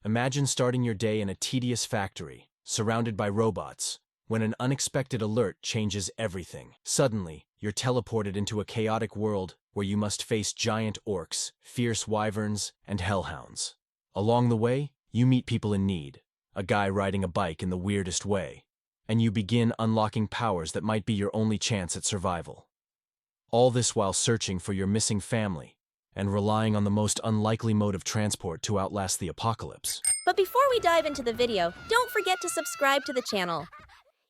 Imagine starting your day in a tedious factory, surrounded by robots, when an unexpected alert changes everything. Suddenly, you're teleported into a chaotic world where you must face giant orcs, fierce wyverns, and hellhounds. Along the way, you meet people in need, a guy riding a bike in the weirdest way, and you begin unlocking powers that might be your only chance at survival. All this while searching for your missing family and relying on the most unlikely mode of transport to outlast the apocalypse. But before we dive into the video, don't forget to subscribe to the channel.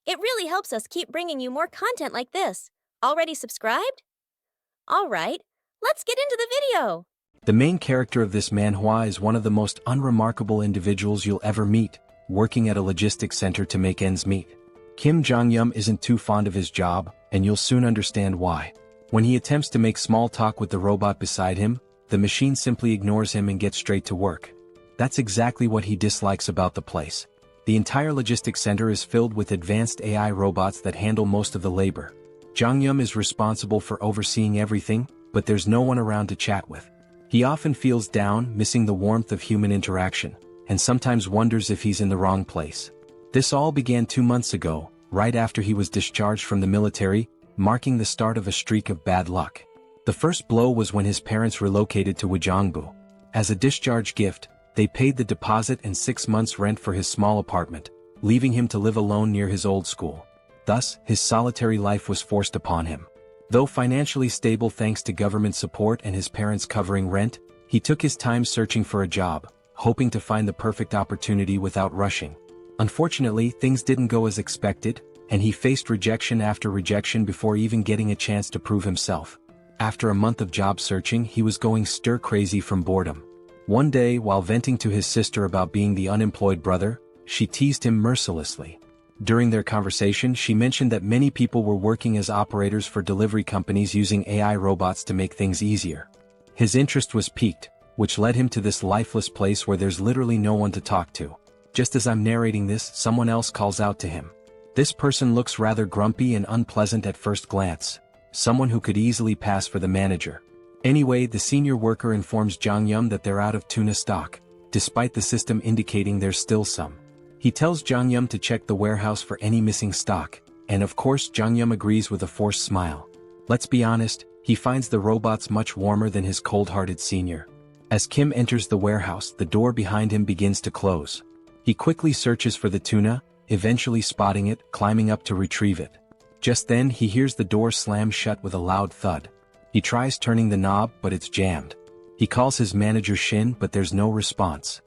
It really helps us keep bringing you more content like this. Already subscribed? Alright, let's get into the video! The main character of this manhwa is one of the most unremarkable individuals you'll ever meet, working at a logistics center to make ends meet. Kim Jong-yum isn't too fond of his job, and you'll soon understand why. When he attempts to make small talk with the robot beside him, the machine simply ignores him and gets straight to work. That's exactly what he dislikes about the place. The entire logistics center is filled with advanced AI robots that handle most of the labor. Jong-yum is responsible for overseeing everything, but there's no one around to chat with. He often feels down, missing the warmth of human interaction, and sometimes wonders if he's in the wrong place. This all began 2 months ago, right after he was discharged from the military, marking the start of a streak of bad luck. The first blow was when his parents relocated to Wajongbu. As a discharge gift, they paid the deposit and 6 months' rent for his small apartment, leaving him to live alone near his old school. Thus, his solitary life was forced upon him. Though financially stable thanks to government support and his parents covering rent, he took his time searching for a job, hoping to find the perfect opportunity without rushing. Unfortunately, things didn't go as expected, and he faced rejection after rejection before even getting a chance to prove himself. After a month of job searching, he was going stir-crazy from boredom. One day, while venting to his sister about being the unemployed brother, she teased him mercilessly. During their conversation, she mentioned that many people were working as operators for delivery companies using AI robots to make things easier. His interest was piqued, which led him to this lifeless place where there's literally no one to talk to. Just as I'm narrating this, someone else calls out to him. This person looks rather grumpy and unpleasant at first glance, someone who could easily pass for the manager. Anyway, the senior worker informs Jong-yum that they're out of tuna stock, despite the system indicating there's still some. He tells Jong-yum to check the warehouse for any missing stock, and of course Jong-yum agrees with a forced smile. Let's be honest, he finds the robots much warmer than his cold-hearted senior. As Kim enters the warehouse, the door behind him begins to close. He quickly searches for the tuna, eventually spotting it, climbing up to retrieve it. Just then he hears the door slam shut with a loud thud. He tries turning the knob, but it's jammed. He calls his manager Shin, but there's no response.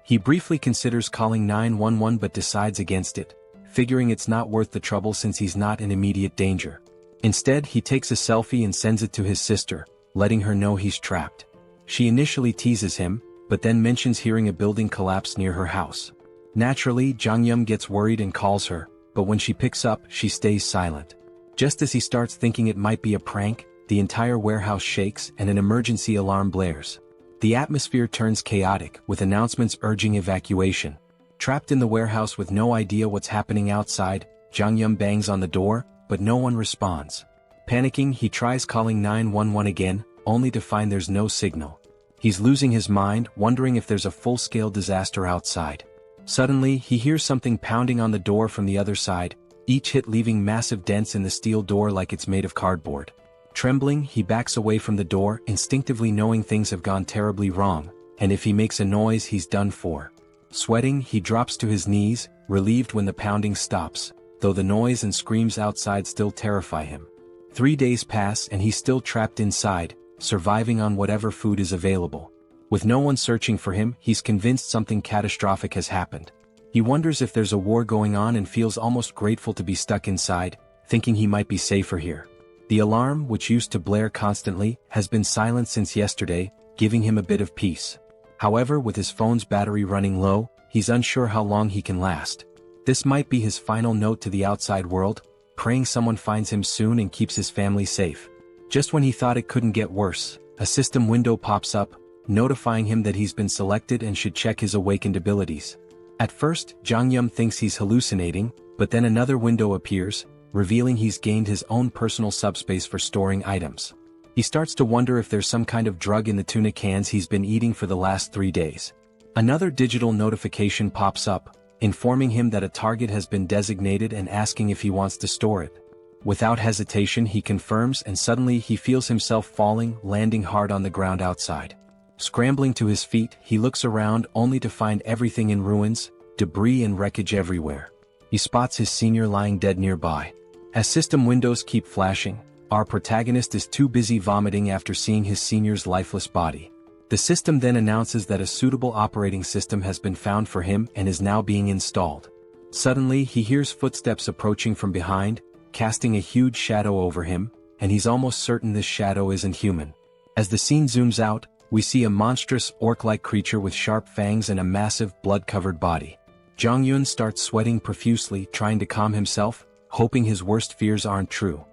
He briefly considers calling 911 but decides against it, figuring it's not worth the trouble since he's not in immediate danger. Instead, he takes a selfie and sends it to his sister, letting her know he's trapped. She initially teases him, but then mentions hearing a building collapse near her house. Naturally, Jong-yum gets worried and calls her, but when she picks up, she stays silent. Just as he starts thinking it might be a prank, the entire warehouse shakes and an emergency alarm blares. The atmosphere turns chaotic, with announcements urging evacuation. Trapped in the warehouse with no idea what's happening outside, Jong-yum bangs on the door, but no one responds. Panicking, he tries calling 911 again, only to find there's no signal. He's losing his mind, wondering if there's a full-scale disaster outside. Suddenly, he hears something pounding on the door from the other side, each hit leaving massive dents in the steel door like it's made of cardboard. Trembling, he backs away from the door, instinctively knowing things have gone terribly wrong, and if he makes a noise, he's done for. Sweating, he drops to his knees, relieved when the pounding stops, though the noise and screams outside still terrify him. 3 days pass and he's still trapped inside, surviving on whatever food is available. With no one searching for him, he's convinced something catastrophic has happened. He wonders if there's a war going on and feels almost grateful to be stuck inside, thinking he might be safer here. The alarm, which used to blare constantly, has been silent since yesterday, giving him a bit of peace. However, with his phone's battery running low, he's unsure how long he can last. This might be his final note to the outside world, praying someone finds him soon and keeps his family safe. Just when he thought it couldn't get worse, a system window pops up, notifying him that he's been selected and should check his awakened abilities. At first, Jong-yum thinks he's hallucinating, but then another window appears, revealing he's gained his own personal subspace for storing items. He starts to wonder if there's some kind of drug in the tuna cans he's been eating for the last 3 days. Another digital notification pops up, informing him that a target has been designated and asking if he wants to store it. Without hesitation he confirms, and suddenly he feels himself falling, landing hard on the ground outside. Scrambling to his feet, he looks around only to find everything in ruins, debris and wreckage everywhere. He spots his senior lying dead nearby. As system windows keep flashing, our protagonist is too busy vomiting after seeing his senior's lifeless body. The system then announces that a suitable operating system has been found for him and is now being installed. Suddenly he hears footsteps approaching from behind, casting a huge shadow over him, and he's almost certain this shadow isn't human. As the scene zooms out, we see a monstrous orc-like creature with sharp fangs and a massive blood-covered body. Jong-yun starts sweating profusely, trying to calm himself, hoping his worst fears aren't true.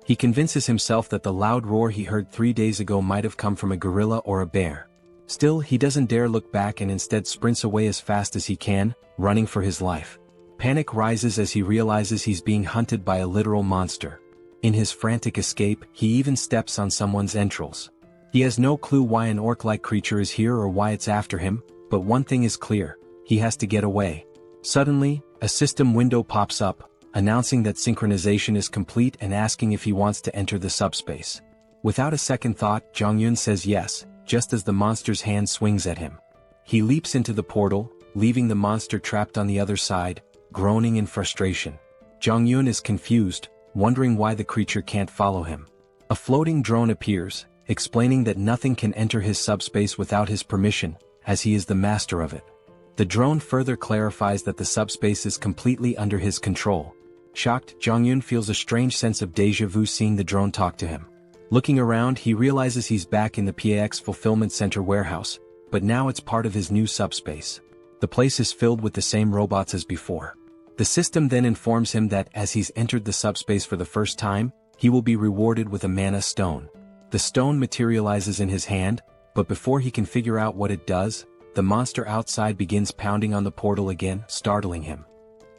He convinces himself that the loud roar he heard 3 days ago might have come from a gorilla or a bear. Still, he doesn't dare look back and instead sprints away as fast as he can, running for his life. Panic rises as he realizes he's being hunted by a literal monster. In his frantic escape, he even steps on someone's entrails. He has no clue why an orc-like creature is here or why it's after him, but one thing is clear: he has to get away. Suddenly, a system window pops up, announcing that synchronization is complete and asking if he wants to enter the subspace. Without a second thought, Jong-yun says yes, just as the monster's hand swings at him. He leaps into the portal, leaving the monster trapped on the other side, groaning in frustration. Jong-yun is confused, wondering why the creature can't follow him. A floating drone appears, explaining that nothing can enter his subspace without his permission, as he is the master of it. The drone further clarifies that the subspace is completely under his control. Shocked, Jong-yun feels a strange sense of déjà vu seeing the drone talk to him. Looking around, he realizes he's back in the PAX Fulfillment Center warehouse, but now it's part of his new subspace. The place is filled with the same robots as before. The system then informs him that as he's entered the subspace for the first time, he will be rewarded with a mana stone. The stone materializes in his hand, but before he can figure out what it does, the monster outside begins pounding on the portal again, startling him.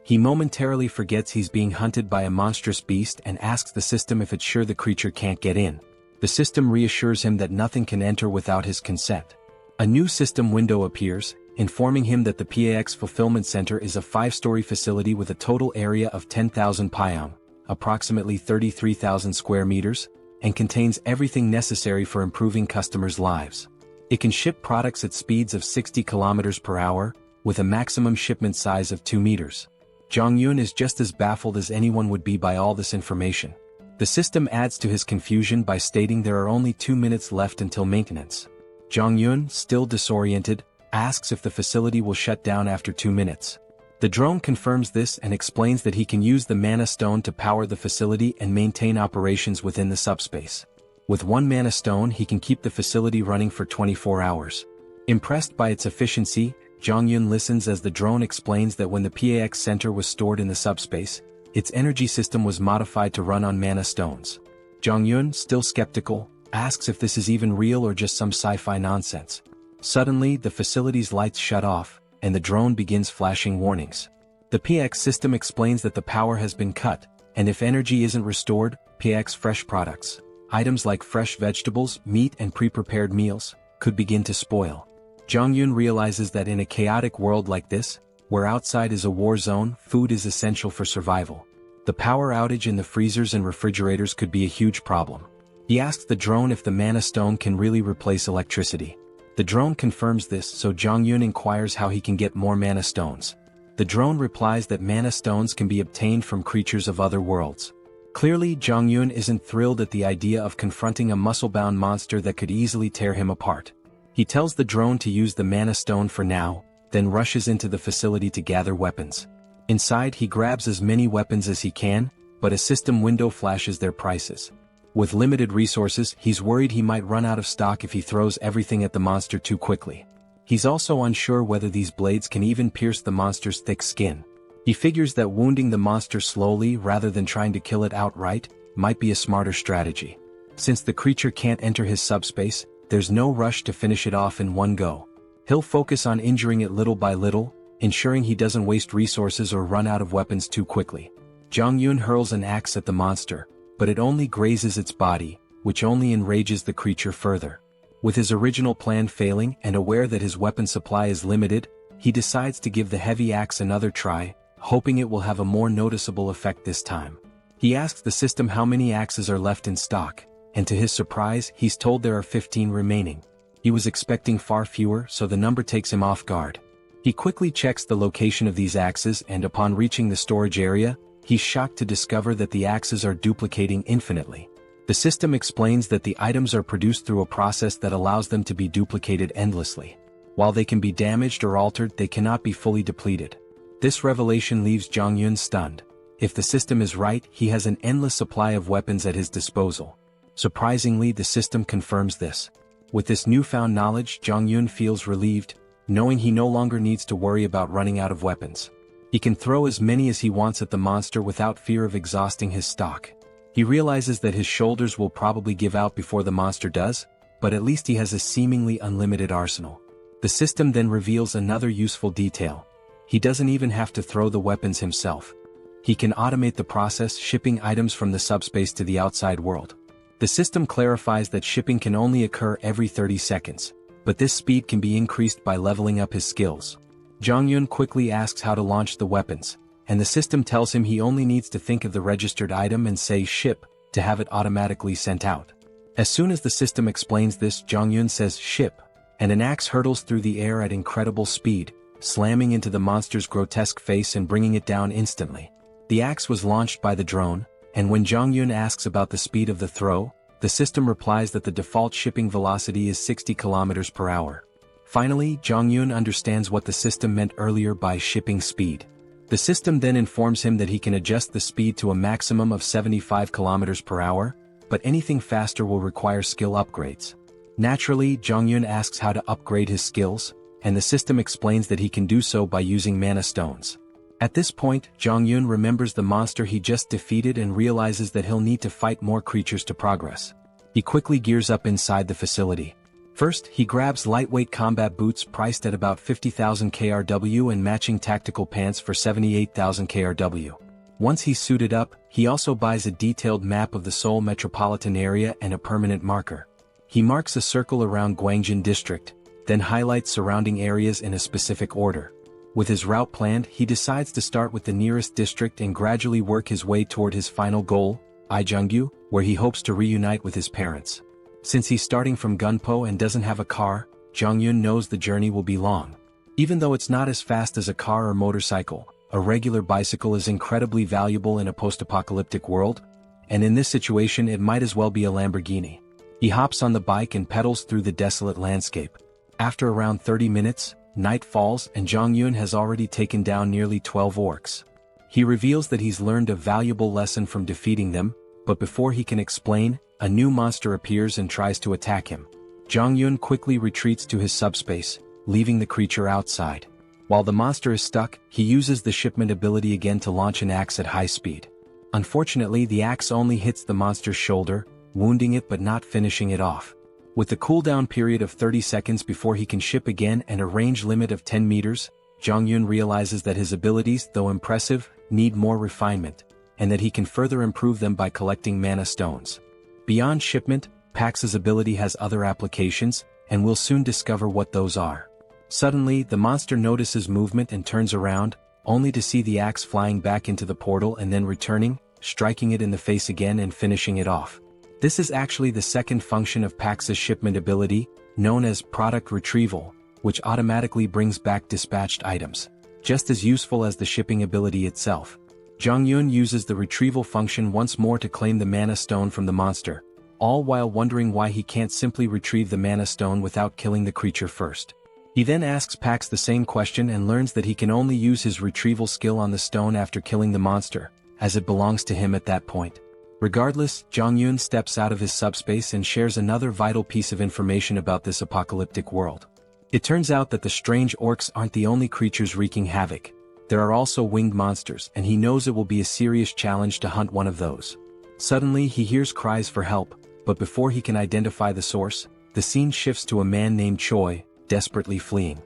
He momentarily forgets he's being hunted by a monstrous beast and asks the system if it's sure the creature can't get in. The system reassures him that nothing can enter without his consent. A new system window appears, informing him that the PAX Fulfillment Center is a 5-story facility with a total area of 10,000 pyeong, approximately 33,000 square meters, and contains everything necessary for improving customers' lives. It can ship products at speeds of 60 kilometers per hour, with a maximum shipment size of 2 meters. Jong-yun is just as baffled as anyone would be by all this information. The system adds to his confusion by stating there are only 2 minutes left until maintenance. Jong-yun, still disoriented, asks if the facility will shut down after 2 minutes. The drone confirms this and explains that he can use the mana stone to power the facility and maintain operations within the subspace. With 1 mana stone he can keep the facility running for 24 hours. Impressed by its efficiency, Jong-yun listens as the drone explains that when the PAX Center was stored in the subspace, its energy system was modified to run on mana stones. Jong-yun, still skeptical, asks if this is even real or just some sci-fi nonsense. Suddenly, the facility's lights shut off, and the drone begins flashing warnings. The PX system explains that the power has been cut, and if energy isn't restored, PX fresh products, items like fresh vegetables, meat and pre-prepared meals, could begin to spoil. Jong-yun realizes that in a chaotic world like this, where outside is a war zone, food is essential for survival. The power outage in the freezers and refrigerators could be a huge problem. He asks the drone if the mana stone can really replace electricity. The drone confirms this, so Jong-yun inquires how he can get more mana stones. The drone replies that mana stones can be obtained from creatures of other worlds. Clearly, Jong-yun isn't thrilled at the idea of confronting a muscle-bound monster that could easily tear him apart. He tells the drone to use the mana stone for now, then rushes into the facility to gather weapons. Inside he grabs as many weapons as he can, but a system window flashes their prices. With limited resources, he's worried he might run out of stock if he throws everything at the monster too quickly. He's also unsure whether these blades can even pierce the monster's thick skin. He figures that wounding the monster slowly rather than trying to kill it outright might be a smarter strategy. Since the creature can't enter his subspace, there's no rush to finish it off in one go. He'll focus on injuring it little by little, ensuring he doesn't waste resources or run out of weapons too quickly. Jong-yun hurls an axe at the monster, but it only grazes its body, which only enrages the creature further. With his original plan failing and aware that his weapon supply is limited, he decides to give the heavy axe another try, hoping it will have a more noticeable effect this time. He asks the system how many axes are left in stock, and to his surprise, he's told there are 15 remaining. He was expecting far fewer, so the number takes him off guard. He quickly checks the location of these axes, and upon reaching the storage area, he's shocked to discover that the axes are duplicating infinitely. The system explains that the items are produced through a process that allows them to be duplicated endlessly. While they can be damaged or altered, they cannot be fully depleted. This revelation leaves Jong-yun stunned. If the system is right, he has an endless supply of weapons at his disposal. Surprisingly, the system confirms this. With this newfound knowledge, Jong-yun feels relieved, knowing he no longer needs to worry about running out of weapons. He can throw as many as he wants at the monster without fear of exhausting his stock. He realizes that his shoulders will probably give out before the monster does, but at least he has a seemingly unlimited arsenal. The system then reveals another useful detail. He doesn't even have to throw the weapons himself. He can automate the process, shipping items from the subspace to the outside world. The system clarifies that shipping can only occur every 30 seconds, but this speed can be increased by leveling up his skills. Jong-yun quickly asks how to launch the weapons, and the system tells him he only needs to think of the registered item and say ship to have it automatically sent out. As soon as the system explains this, Jong-yun says ship, and an axe hurtles through the air at incredible speed, slamming into the monster's grotesque face and bringing it down instantly. The axe was launched by the drone, and when Jong-yun asks about the speed of the throw, the system replies that the default shipping velocity is 60 km per hour. Finally, Jong-yun understands what the system meant earlier by shipping speed. The system then informs him that he can adjust the speed to a maximum of 75 km per hour, but anything faster will require skill upgrades. Naturally, Jong-yun asks how to upgrade his skills, and the system explains that he can do so by using mana stones. At this point, Jong-yun remembers the monster he just defeated and realizes that he'll need to fight more creatures to progress. He quickly gears up inside the facility. First, he grabs lightweight combat boots priced at about 50,000 KRW and matching tactical pants for 78,000 KRW. Once he's suited up, he also buys a detailed map of the Seoul metropolitan area and a permanent marker. He marks a circle around Gwangjin district, then highlights surrounding areas in a specific order. With his route planned, he decides to start with the nearest district and gradually work his way toward his final goal, Ijeonggu, where he hopes to reunite with his parents. Since he's starting from Gunpo and doesn't have a car, Jong-yun knows the journey will be long. Even though it's not as fast as a car or motorcycle, a regular bicycle is incredibly valuable in a post-apocalyptic world, and in this situation it might as well be a Lamborghini. He hops on the bike and pedals through the desolate landscape. After around 30 minutes, night falls and Jong-yun has already taken down nearly 12 orcs. He reveals that he's learned a valuable lesson from defeating them, but before he can explain, a new monster appears and tries to attack him. Jong-yun quickly retreats to his subspace, leaving the creature outside. While the monster is stuck, he uses the shipment ability again to launch an axe at high speed. Unfortunately, the axe only hits the monster's shoulder, wounding it but not finishing it off. With the cooldown period of 30 seconds before he can ship again and a range limit of 10 meters, Jong-yun realizes that his abilities, though impressive, need more refinement, and that he can further improve them by collecting mana stones. Beyond shipment, Pax's ability has other applications, and we'll soon discover what those are. Suddenly, the monster notices movement and turns around, only to see the axe flying back into the portal and then returning, striking it in the face again and finishing it off. This is actually the second function of Pax's shipment ability, known as product retrieval, which automatically brings back dispatched items, just as useful as the shipping ability itself. Jong-yun uses the retrieval function once more to claim the mana stone from the monster, all while wondering why he can't simply retrieve the mana stone without killing the creature first. He then asks Pax the same question and learns that he can only use his retrieval skill on the stone after killing the monster, as it belongs to him at that point. Regardless, Jong-yun steps out of his subspace and shares another vital piece of information about this apocalyptic world. It turns out that the strange orcs aren't the only creatures wreaking havoc. There are also winged monsters, and he knows it will be a serious challenge to hunt one of those. Suddenly, he hears cries for help, but before he can identify the source, the scene shifts to a man named Choi, desperately fleeing.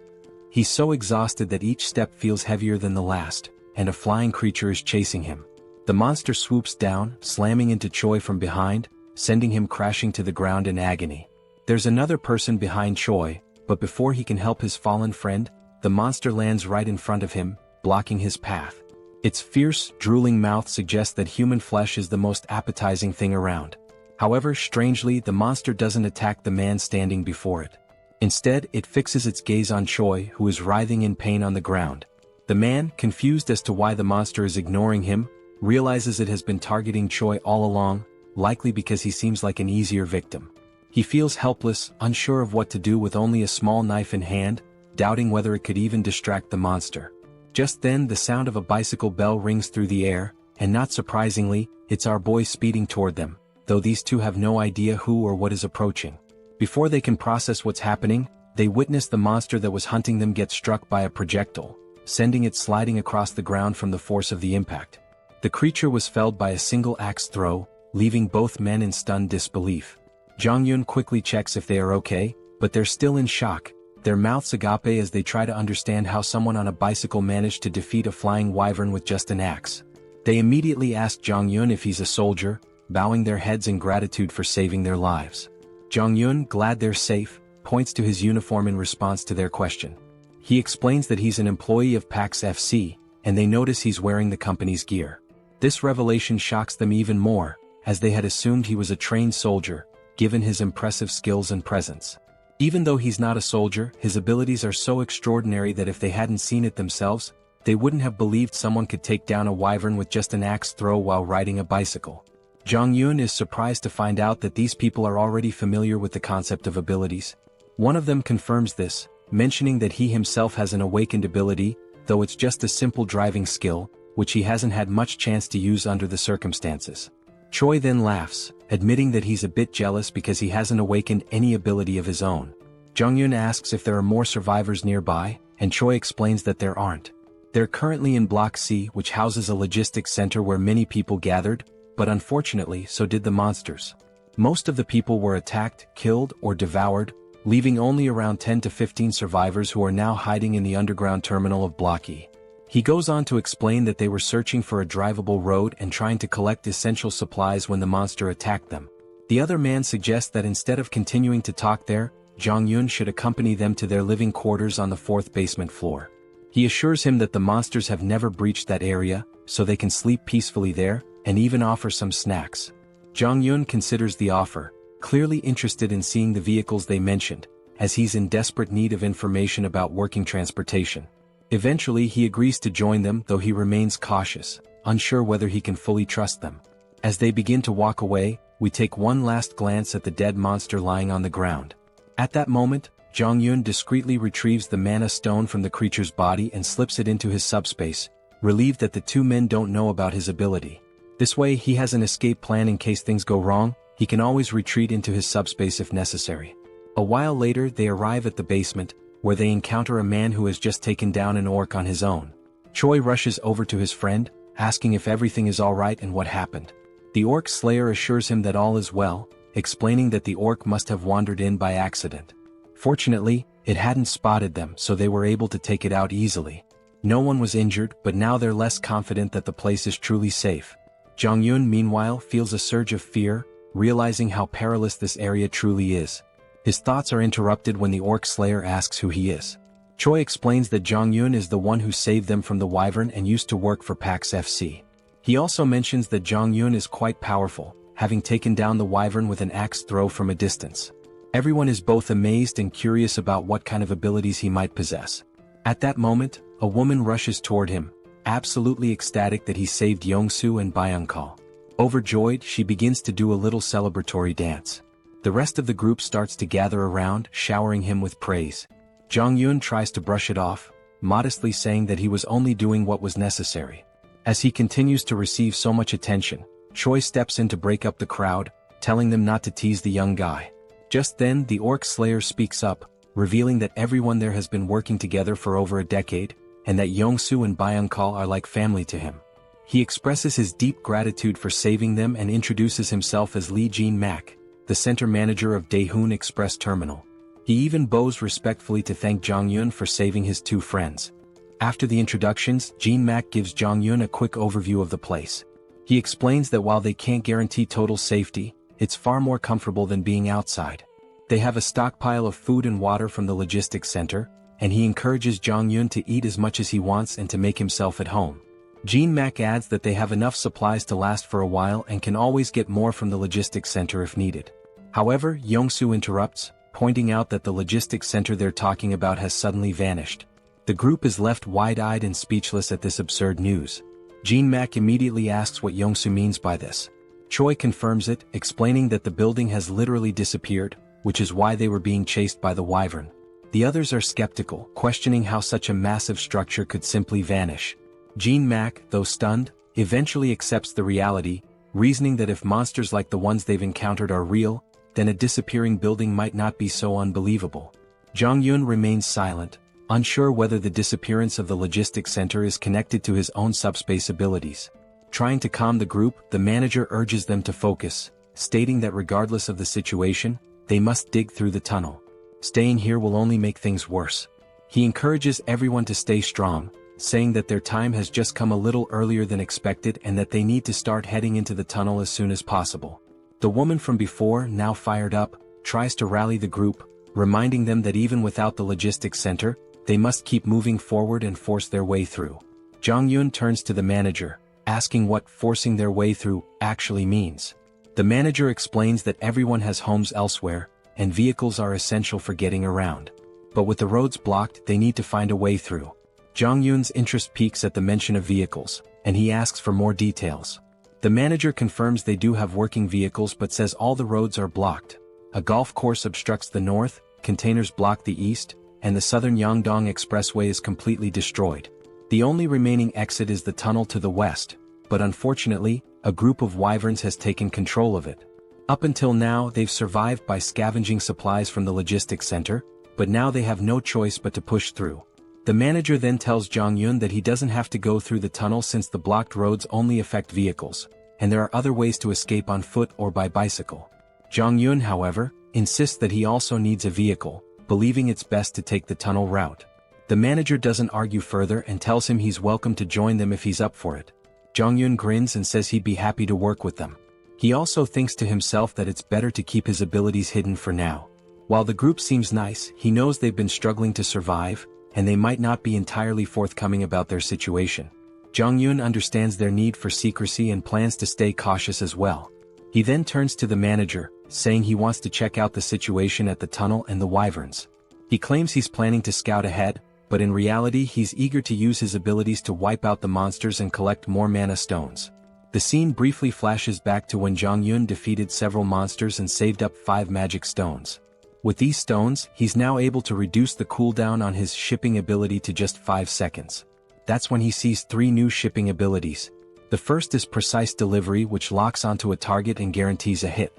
He's so exhausted that each step feels heavier than the last, and a flying creature is chasing him. The monster swoops down, slamming into Choi from behind, sending him crashing to the ground in agony. There's another person behind Choi, but before he can help his fallen friend, the monster lands right in front of him, blocking his path. Its fierce, drooling mouth suggests that human flesh is the most appetizing thing around. However, strangely, the monster doesn't attack the man standing before it. Instead, it fixes its gaze on Choi, who is writhing in pain on the ground. The man, confused as to why the monster is ignoring him, realizes it has been targeting Choi all along, likely because he seems like an easier victim. He feels helpless, unsure of what to do with only a small knife in hand, doubting whether it could even distract the monster. Just then, the sound of a bicycle bell rings through the air, and not surprisingly, it's our boy speeding toward them, though these two have no idea who or what is approaching. Before they can process what's happening, they witness the monster that was hunting them get struck by a projectile, sending it sliding across the ground from the force of the impact. The creature was felled by a single axe throw, leaving both men in stunned disbelief. Jong-yun quickly checks if they are okay, but they're still in shock, their mouths agape as they try to understand how someone on a bicycle managed to defeat a flying wyvern with just an axe. They immediately ask Jong-yun if he's a soldier, bowing their heads in gratitude for saving their lives. Jong-yun, glad they're safe, points to his uniform in response to their question. He explains that he's an employee of PAX FC, and they notice he's wearing the company's gear. This revelation shocks them even more, as they had assumed he was a trained soldier, given his impressive skills and presence. Even though he's not a soldier, his abilities are so extraordinary that if they hadn't seen it themselves, they wouldn't have believed someone could take down a wyvern with just an axe throw while riding a bicycle. Jong-yun is surprised to find out that these people are already familiar with the concept of abilities. One of them confirms this, mentioning that he himself has an awakened ability, though it's just a simple driving skill, which he hasn't had much chance to use under the circumstances. Choi then laughs, admitting that he's a bit jealous because he hasn't awakened any ability of his own. Jong-yun asks if there are more survivors nearby, and Choi explains that there aren't. They're currently in Block C, which houses a logistics center where many people gathered, but unfortunately so did the monsters. Most of the people were attacked, killed, or devoured, leaving only around 10 to 15 survivors who are now hiding in the underground terminal of Block E. He goes on to explain that they were searching for a drivable road and trying to collect essential supplies when the monster attacked them. The other man suggests that instead of continuing to talk there, Jong-yun should accompany them to their living quarters on the 4th basement floor. He assures him that the monsters have never breached that area, so they can sleep peacefully there, and even offer some snacks. Jong-yun considers the offer, clearly interested in seeing the vehicles they mentioned, as he's in desperate need of information about working transportation. Eventually he agrees to join them, though he remains cautious, unsure whether he can fully trust them. As they begin to walk away, we take one last glance at the dead monster lying on the ground. At that moment, Jong-yun discreetly retrieves the mana stone from the creature's body and slips it into his subspace, relieved that the two men don't know about his ability. This way he has an escape plan in case things go wrong. He can always retreat into his subspace if necessary. A while later they arrive at the basement, where they encounter a man who has just taken down an orc on his own. Choi rushes over to his friend, asking if everything is alright and what happened. The orc slayer assures him that all is well, explaining that the orc must have wandered in by accident. Fortunately, it hadn't spotted them, so they were able to take it out easily. No one was injured, but now they're less confident that the place is truly safe. Jong-yun meanwhile feels a surge of fear, realizing how perilous this area truly is. His thoughts are interrupted when the orc slayer asks who he is. Choi explains that Jong-yun is the one who saved them from the wyvern and used to work for PAX FC. He also mentions that Jong-yun is quite powerful, having taken down the wyvern with an axe throw from a distance. Everyone is both amazed and curious about what kind of abilities he might possess. At that moment, a woman rushes toward him, absolutely ecstatic that he saved Yongsu and Byung-kal. Overjoyed, she begins to do a little celebratory dance. The rest of the group starts to gather around, showering him with praise. Jong-yun tries to brush it off, modestly saying that he was only doing what was necessary. As he continues to receive so much attention, Choi steps in to break up the crowd, telling them not to tease the young guy. Just then, the orc slayer speaks up, revealing that everyone there has been working together for over a decade, and that Yongsu and Byung-kal are like family to him. He expresses his deep gratitude for saving them and introduces himself as Lee Jin-mak, the center manager of Daehoon Express Terminal. He even bows respectfully to thank Jong-yun for saving his two friends. After the introductions, Jin-mak gives Jong-yun a quick overview of the place. He explains that while they can't guarantee total safety, it's far more comfortable than being outside. They have a stockpile of food and water from the logistics center, and he encourages Jong-yun to eat as much as he wants and to make himself at home. Jean-mak adds that they have enough supplies to last for a while and can always get more from the logistics center if needed. However, Yong-soo interrupts, pointing out that the logistics center they're talking about has suddenly vanished. The group is left wide-eyed and speechless at this absurd news. Jean-mak immediately asks what Yong-soo means by this. Choi confirms it, explaining that the building has literally disappeared, which is why they were being chased by the wyvern. The others are skeptical, questioning how such a massive structure could simply vanish. Jean-mak, though stunned, eventually accepts the reality, reasoning that if monsters like the ones they've encountered are real, then a disappearing building might not be so unbelievable. Jong-yun remains silent, unsure whether the disappearance of the logistics center is connected to his own subspace abilities. Trying to calm the group, the manager urges them to focus, stating that regardless of the situation, they must dig through the tunnel. Staying here will only make things worse. He encourages everyone to stay strong, saying that their time has just come a little earlier than expected and that they need to start heading into the tunnel as soon as possible. The woman from before, now fired up, tries to rally the group, reminding them that even without the logistics center, they must keep moving forward and force their way through. Jong-yun turns to the manager, asking what forcing their way through actually means. The manager explains that everyone has homes elsewhere, and vehicles are essential for getting around. But with the roads blocked, they need to find a way through. Jong-yun's interest peaks at the mention of vehicles, and he asks for more details. The manager confirms they do have working vehicles but says all the roads are blocked. A golf course obstructs the north, containers block the east, and the southern Yangdong Expressway is completely destroyed. The only remaining exit is the tunnel to the west, but unfortunately, a group of wyverns has taken control of it. Up until now, they've survived by scavenging supplies from the logistics center, but now they have no choice but to push through. The manager then tells Jong-yun that he doesn't have to go through the tunnel since the blocked roads only affect vehicles, and there are other ways to escape on foot or by bicycle. Jong-yun, however, insists that he also needs a vehicle, believing it's best to take the tunnel route. The manager doesn't argue further and tells him he's welcome to join them if he's up for it. Jong-yun grins and says he'd be happy to work with them. He also thinks to himself that it's better to keep his abilities hidden for now. While the group seems nice, he knows they've been struggling to survive, and they might not be entirely forthcoming about their situation. Jong-yun understands their need for secrecy and plans to stay cautious as well. He then turns to the manager, saying he wants to check out the situation at the tunnel and the wyverns. He claims he's planning to scout ahead, but in reality he's eager to use his abilities to wipe out the monsters and collect more mana stones. The scene briefly flashes back to when Jong-yun defeated several monsters and saved up 5 magic stones. With these stones, he's now able to reduce the cooldown on his shipping ability to just 5 seconds. That's when he sees 3 new shipping abilities. The first is Precise Delivery, which locks onto a target and guarantees a hit.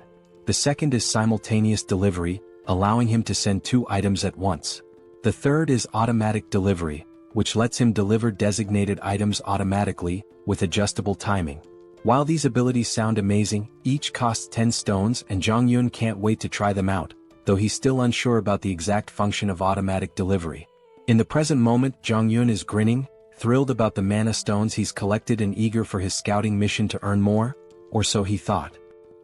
The second is Simultaneous Delivery, allowing him to send 2 items at once. The third is Automatic Delivery, which lets him deliver designated items automatically, with adjustable timing. While these abilities sound amazing, each costs 10 stones and Jong-yun can't wait to try them out, though he's still unsure about the exact function of automatic delivery. In the present moment, Jong-yun is grinning, thrilled about the mana stones he's collected and eager for his scouting mission to earn more, or so he thought.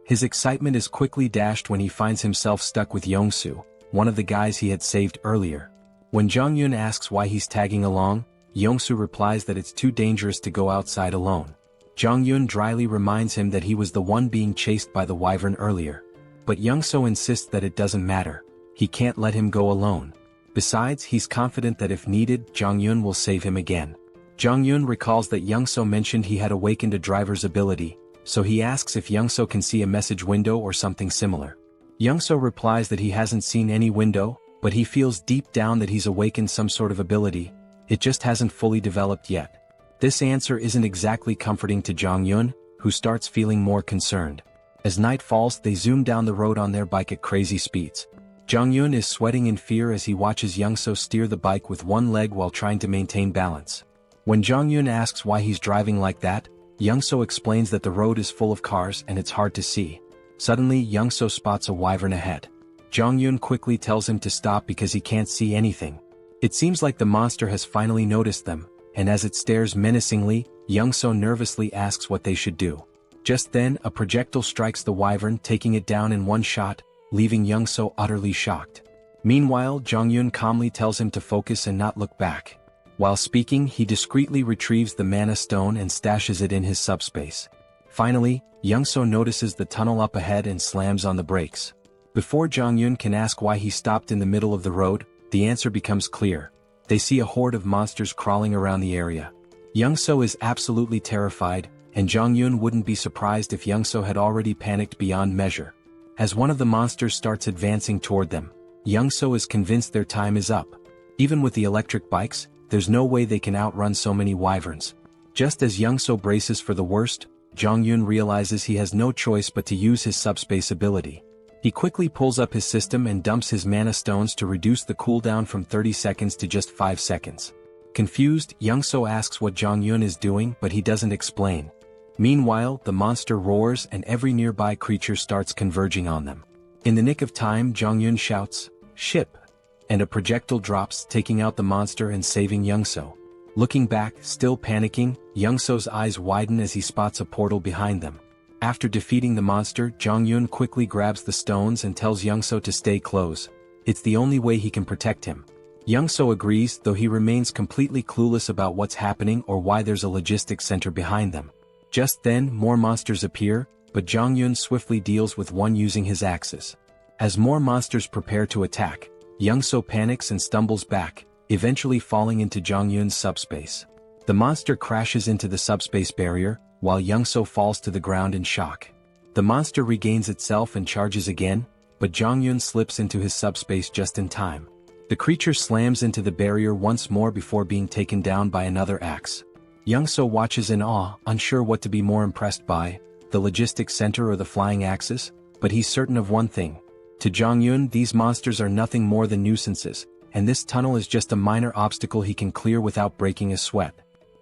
His excitement is quickly dashed when he finds himself stuck with Yong-soo, one of the guys he had saved earlier. When Jong-yun asks why he's tagging along, Yong-soo replies that it's too dangerous to go outside alone. Jong-yun dryly reminds him that he was the one being chased by the wyvern earlier. But Yong-soo insists that it doesn't matter. He can't let him go alone. Besides, he's confident that if needed, Jong-yun will save him again. Jong-yun recalls that Yong-soo mentioned he had awakened a driver's ability, so he asks if Yong-soo can see a message window or something similar. Yong-soo replies that he hasn't seen any window, but he feels deep down that he's awakened some sort of ability. It just hasn't fully developed yet. This answer isn't exactly comforting to Jong-yun, who starts feeling more concerned. As night falls, they zoom down the road on their bike at crazy speeds. Jong-yun is sweating in fear as he watches Yong-soo steer the bike with one leg while trying to maintain balance. When Jong-yun asks why he's driving like that, Yong-soo explains that the road is full of cars and it's hard to see. Suddenly, Yong-soo spots a wyvern ahead. Jong-yun quickly tells him to stop because he can't see anything. It seems like the monster has finally noticed them, and as it stares menacingly, Yong-soo nervously asks what they should do. Just then, a projectile strikes the wyvern, taking it down in one shot, leaving Young-so utterly shocked. Meanwhile, Jong-yun calmly tells him to focus and not look back. While speaking, he discreetly retrieves the mana stone and stashes it in his subspace. Finally, Young-so notices the tunnel up ahead and slams on the brakes. Before Jong-yun can ask why he stopped in the middle of the road, the answer becomes clear. They see a horde of monsters crawling around the area. Young-so is absolutely terrified, and Jong-yun wouldn't be surprised if Young-so had already panicked beyond measure. As one of the monsters starts advancing toward them, Young-so is convinced their time is up. Even with the electric bikes, there's no way they can outrun so many wyverns. Just as Young-so braces for the worst, Jong-yun realizes he has no choice but to use his subspace ability. He quickly pulls up his system and dumps his mana stones to reduce the cooldown from 30 seconds to just 5 seconds. Confused, Young-so asks what Jong-yun is doing, but he doesn't explain. Meanwhile, the monster roars and every nearby creature starts converging on them. In the nick of time, Jong-yun shouts, "Ship!" and a projectile drops, taking out the monster and saving Young-so. Looking back, still panicking, Young-so's eyes widen as he spots a portal behind them. After defeating the monster, Jong-yun quickly grabs the stones and tells Young-so to stay close. It's the only way he can protect him. Young-so agrees, though he remains completely clueless about what's happening or why there's a logistics center behind them. Just then, more monsters appear, but Jong-yun swiftly deals with one using his axes. As more monsters prepare to attack, Young-so panics and stumbles back, eventually falling into Jong-yun's subspace. The monster crashes into the subspace barrier, while Young-so falls to the ground in shock. The monster regains itself and charges again, but Jong-yun slips into his subspace just in time. The creature slams into the barrier once more before being taken down by another axe. Young-so watches in awe, unsure what to be more impressed by, the logistics center or the flying axes, but he's certain of one thing. To Jong-yun, these monsters are nothing more than nuisances, and this tunnel is just a minor obstacle he can clear without breaking a sweat.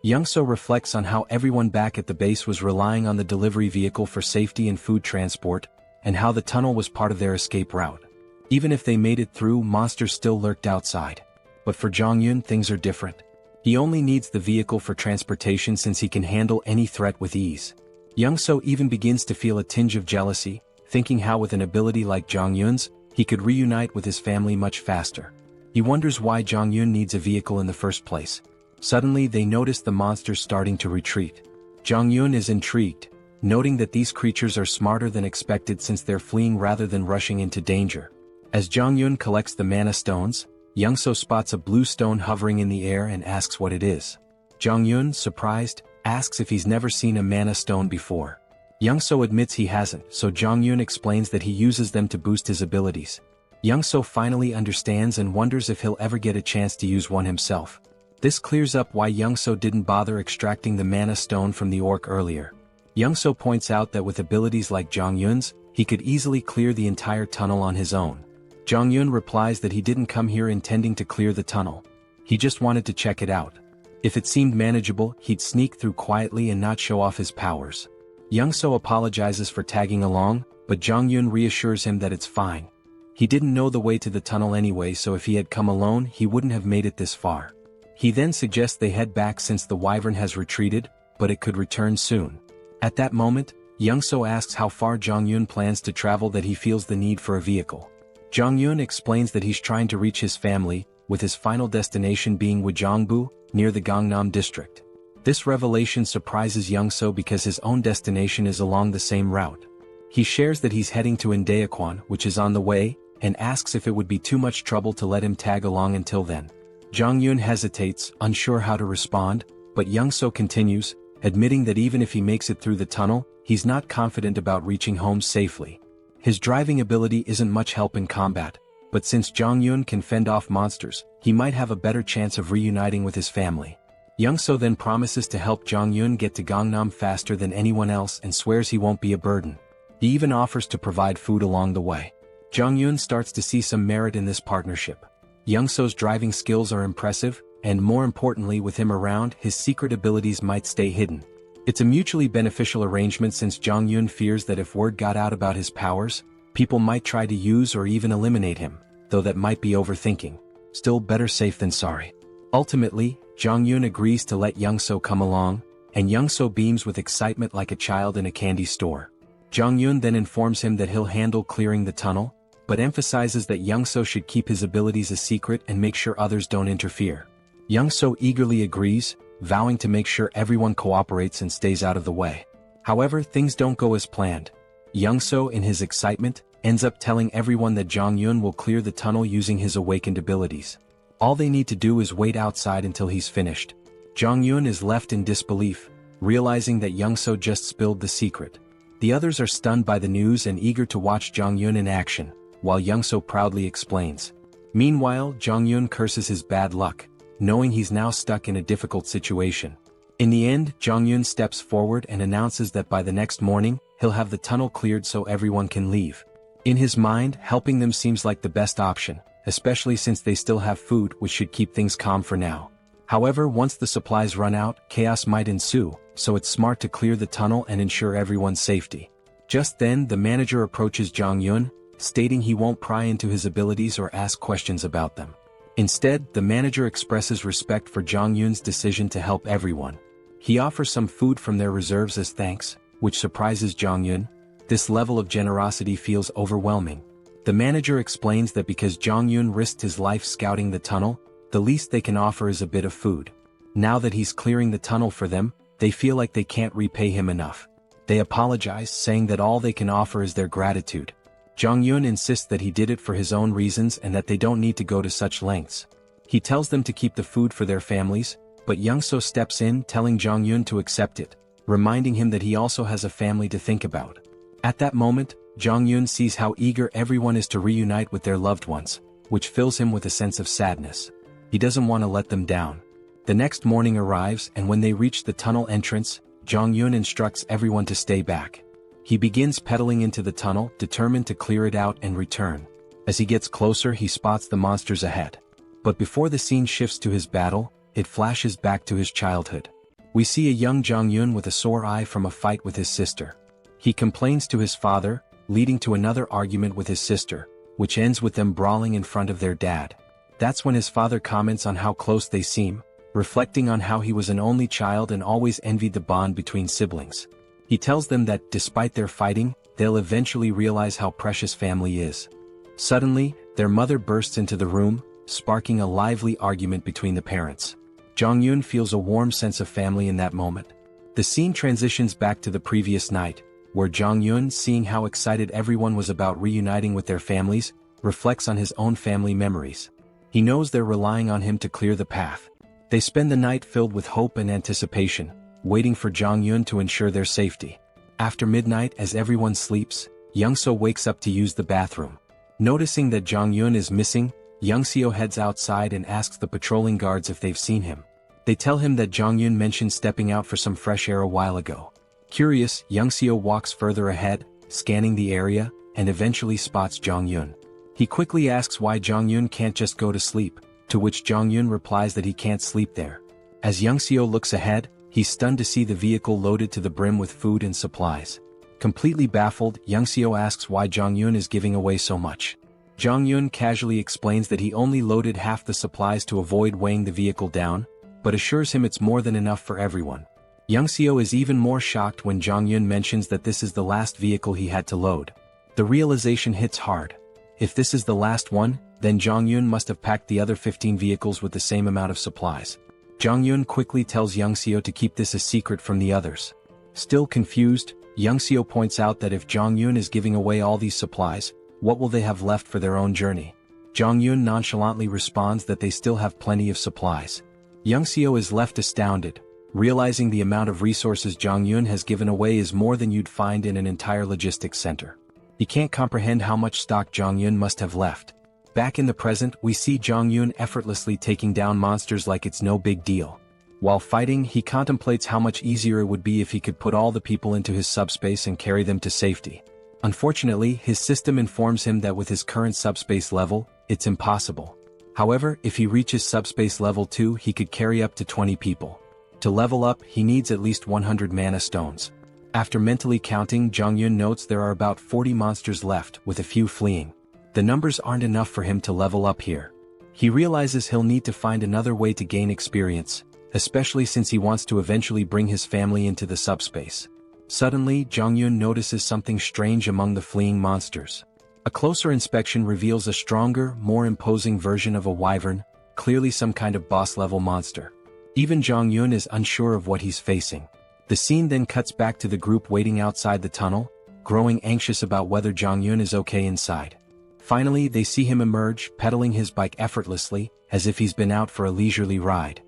Young-so reflects on how everyone back at the base was relying on the delivery vehicle for safety and food transport, and how the tunnel was part of their escape route. Even if they made it through, monsters still lurked outside. But for Jong-yun, things are different. He only needs the vehicle for transportation since he can handle any threat with ease. Young-so even begins to feel a tinge of jealousy, thinking how with an ability like Jong-yun's, he could reunite with his family much faster. He wonders why Jong-yun needs a vehicle in the first place. Suddenly they notice the monsters starting to retreat. Jong-yun is intrigued, noting that these creatures are smarter than expected since they're fleeing rather than rushing into danger. As Jong-yun collects the mana stones, Young-so spots a blue stone hovering in the air and asks what it is. Jong-yun, surprised, asks if he's never seen a mana stone before. Young-so admits he hasn't, so Jong-yun explains that he uses them to boost his abilities. Young-so finally understands and wonders if he'll ever get a chance to use one himself. This clears up why Young-so didn't bother extracting the mana stone from the orc earlier. Young-so points out that with abilities like Jong-yun's, he could easily clear the entire tunnel on his own. Jong-yun replies that he didn't come here intending to clear the tunnel. He just wanted to check it out. If it seemed manageable, he'd sneak through quietly and not show off his powers. Young-so apologizes for tagging along, but Jong-yun reassures him that it's fine. He didn't know the way to the tunnel anyway, so if he had come alone, he wouldn't have made it this far. He then suggests they head back since the wyvern has retreated, but it could return soon. At that moment, Young-so asks how far Jong-yun plans to travel that he feels the need for a vehicle. Jong-yun explains that he's trying to reach his family, with his final destination being Wajongbu, near the Gangnam district. This revelation surprises Young-so because his own destination is along the same route. He shares that he's heading to Indaequan, which is on the way, and asks if it would be too much trouble to let him tag along until then. Jong-yun hesitates, unsure how to respond, but Young-so continues, admitting that even if he makes it through the tunnel, he's not confident about reaching home safely. His driving ability isn't much help in combat, but since Jong-yun can fend off monsters, he might have a better chance of reuniting with his family. Young-so then promises to help Jong-yun get to Gangnam faster than anyone else and swears he won't be a burden. He even offers to provide food along the way. Jong-yun starts to see some merit in this partnership. Young-so's driving skills are impressive, and more importantly, with him around, his secret abilities might stay hidden. It's a mutually beneficial arrangement since Jong-yun fears that if word got out about his powers, people might try to use or even eliminate him, though that might be overthinking. Still, better safe than sorry. Ultimately, Jong-yun agrees to let Young-so come along, and Young-so beams with excitement like a child in a candy store. Jong-yun then informs him that he'll handle clearing the tunnel, but emphasizes that Young-so should keep his abilities a secret and make sure others don't interfere. Young-so eagerly agrees, vowing to make sure everyone cooperates and stays out of the way. However, things don't go as planned. Young-so, in his excitement, ends up telling everyone that Jong-yun will clear the tunnel using his awakened abilities. All they need to do is wait outside until he's finished. Jong-yun is left in disbelief, realizing that Young-so just spilled the secret. The others are stunned by the news and eager to watch Jong-yun in action, while Young-so proudly explains. Meanwhile, Jong-yun curses his bad luck, knowing he's now stuck in a difficult situation. In the end, Jong-yun steps forward and announces that by the next morning, he'll have the tunnel cleared so everyone can leave. In his mind, helping them seems like the best option, especially since they still have food, which should keep things calm for now. However, once the supplies run out, chaos might ensue, so it's smart to clear the tunnel and ensure everyone's safety. Just then, the manager approaches Jong-yun, stating he won't pry into his abilities or ask questions about them. Instead, the manager expresses respect for Jong-yun's decision to help everyone. He offers some food from their reserves as thanks, which surprises Jong-yun. This level of generosity feels overwhelming. The manager explains that because Jong-yun risked his life scouting the tunnel, the least they can offer is a bit of food. Now that he's clearing the tunnel for them, they feel like they can't repay him enough. They apologize, saying that all they can offer is their gratitude. Jong-yun insists that he did it for his own reasons and that they don't need to go to such lengths. He tells them to keep the food for their families, but Young-so steps in, telling Jong-yun to accept it, reminding him that he also has a family to think about. At that moment, Jong-yun sees how eager everyone is to reunite with their loved ones, which fills him with a sense of sadness. He doesn't want to let them down. The next morning arrives, and when they reach the tunnel entrance, Jong-yun instructs everyone to stay back. He begins pedaling into the tunnel, determined to clear it out and return. As he gets closer, he spots the monsters ahead. But before the scene shifts to his battle, it flashes back to his childhood. We see a young Jong-yun with a sore eye from a fight with his sister. He complains to his father, leading to another argument with his sister, which ends with them brawling in front of their dad. That's when his father comments on how close they seem, reflecting on how he was an only child and always envied the bond between siblings. He tells them that, despite their fighting, they'll eventually realize how precious family is. Suddenly, their mother bursts into the room, sparking a lively argument between the parents. Jong-yun feels a warm sense of family in that moment. The scene transitions back to the previous night, where Jong-yun, seeing how excited everyone was about reuniting with their families, reflects on his own family memories. He knows they're relying on him to clear the path. They spend the night filled with hope and anticipation, waiting for Jong-yun to ensure their safety. After midnight, as everyone sleeps, Young-so wakes up to use the bathroom. Noticing that Jong-yun is missing, Young-seo heads outside and asks the patrolling guards if they've seen him. They tell him that Jong-yun mentioned stepping out for some fresh air a while ago. Curious, Young-seo walks further ahead, scanning the area, and eventually spots Jong-yun. He quickly asks why Jong-yun can't just go to sleep, to which Jong-yun replies that he can't sleep there. As Young-seo looks ahead, he's stunned to see the vehicle loaded to the brim with food and supplies. Completely baffled, Young-seo asks why Jong-yun is giving away so much. Jong-yun casually explains that he only loaded half the supplies to avoid weighing the vehicle down, but assures him it's more than enough for everyone. Young-seo is even more shocked when Jong-yun mentions that this is the last vehicle he had to load. The realization hits hard. If this is the last one, then Jong-yun must have packed the other 15 vehicles with the same amount of supplies. Jong-yun quickly tells Young-seo to keep this a secret from the others. Still confused, Young-seo points out that if Jong-yun is giving away all these supplies, what will they have left for their own journey? Jong-yun nonchalantly responds that they still have plenty of supplies. Young-seo is left astounded, realizing the amount of resources Jong-yun has given away is more than you'd find in an entire logistics center. He can't comprehend how much stock Jong-yun must have left. Back in the present, we see Jong-yun effortlessly taking down monsters like it's no big deal. While fighting, he contemplates how much easier it would be if he could put all the people into his subspace and carry them to safety. Unfortunately, his system informs him that with his current subspace level, it's impossible. However, if he reaches subspace level 2, he could carry up to 20 people. To level up, he needs at least 100 mana stones. After mentally counting, Jong-yun notes there are about 40 monsters left, with a few fleeing. The numbers aren't enough for him to level up here. He realizes he'll need to find another way to gain experience, especially since he wants to eventually bring his family into the subspace. Suddenly, Jong-yun notices something strange among the fleeing monsters. A closer inspection reveals a stronger, more imposing version of a wyvern, clearly some kind of boss-level monster. Even Jong-yun is unsure of what he's facing. The scene then cuts back to the group waiting outside the tunnel, growing anxious about whether Jong-yun is okay inside. Finally, they see him emerge, pedaling his bike effortlessly, as if he's been out for a leisurely ride.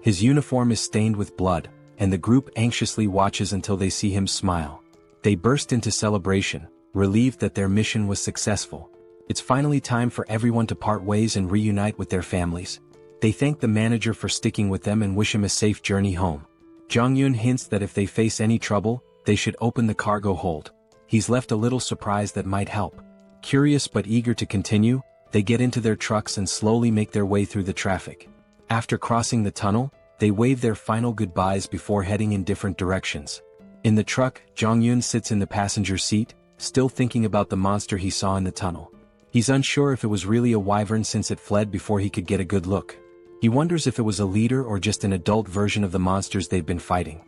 His uniform is stained with blood, and the group anxiously watches until they see him smile. They burst into celebration, relieved that their mission was successful. It's finally time for everyone to part ways and reunite with their families. They thank the manager for sticking with them and wish him a safe journey home. Jong-yun hints that if they face any trouble, they should open the cargo hold. He's left a little surprise that might help. Curious but eager to continue, they get into their trucks and slowly make their way through the traffic. After crossing the tunnel, they wave their final goodbyes before heading in different directions. In the truck, Jong-yun sits in the passenger seat, still thinking about the monster he saw in the tunnel. He's unsure if it was really a wyvern since it fled before he could get a good look. He wonders if it was a leader or just an adult version of the monsters they've been fighting.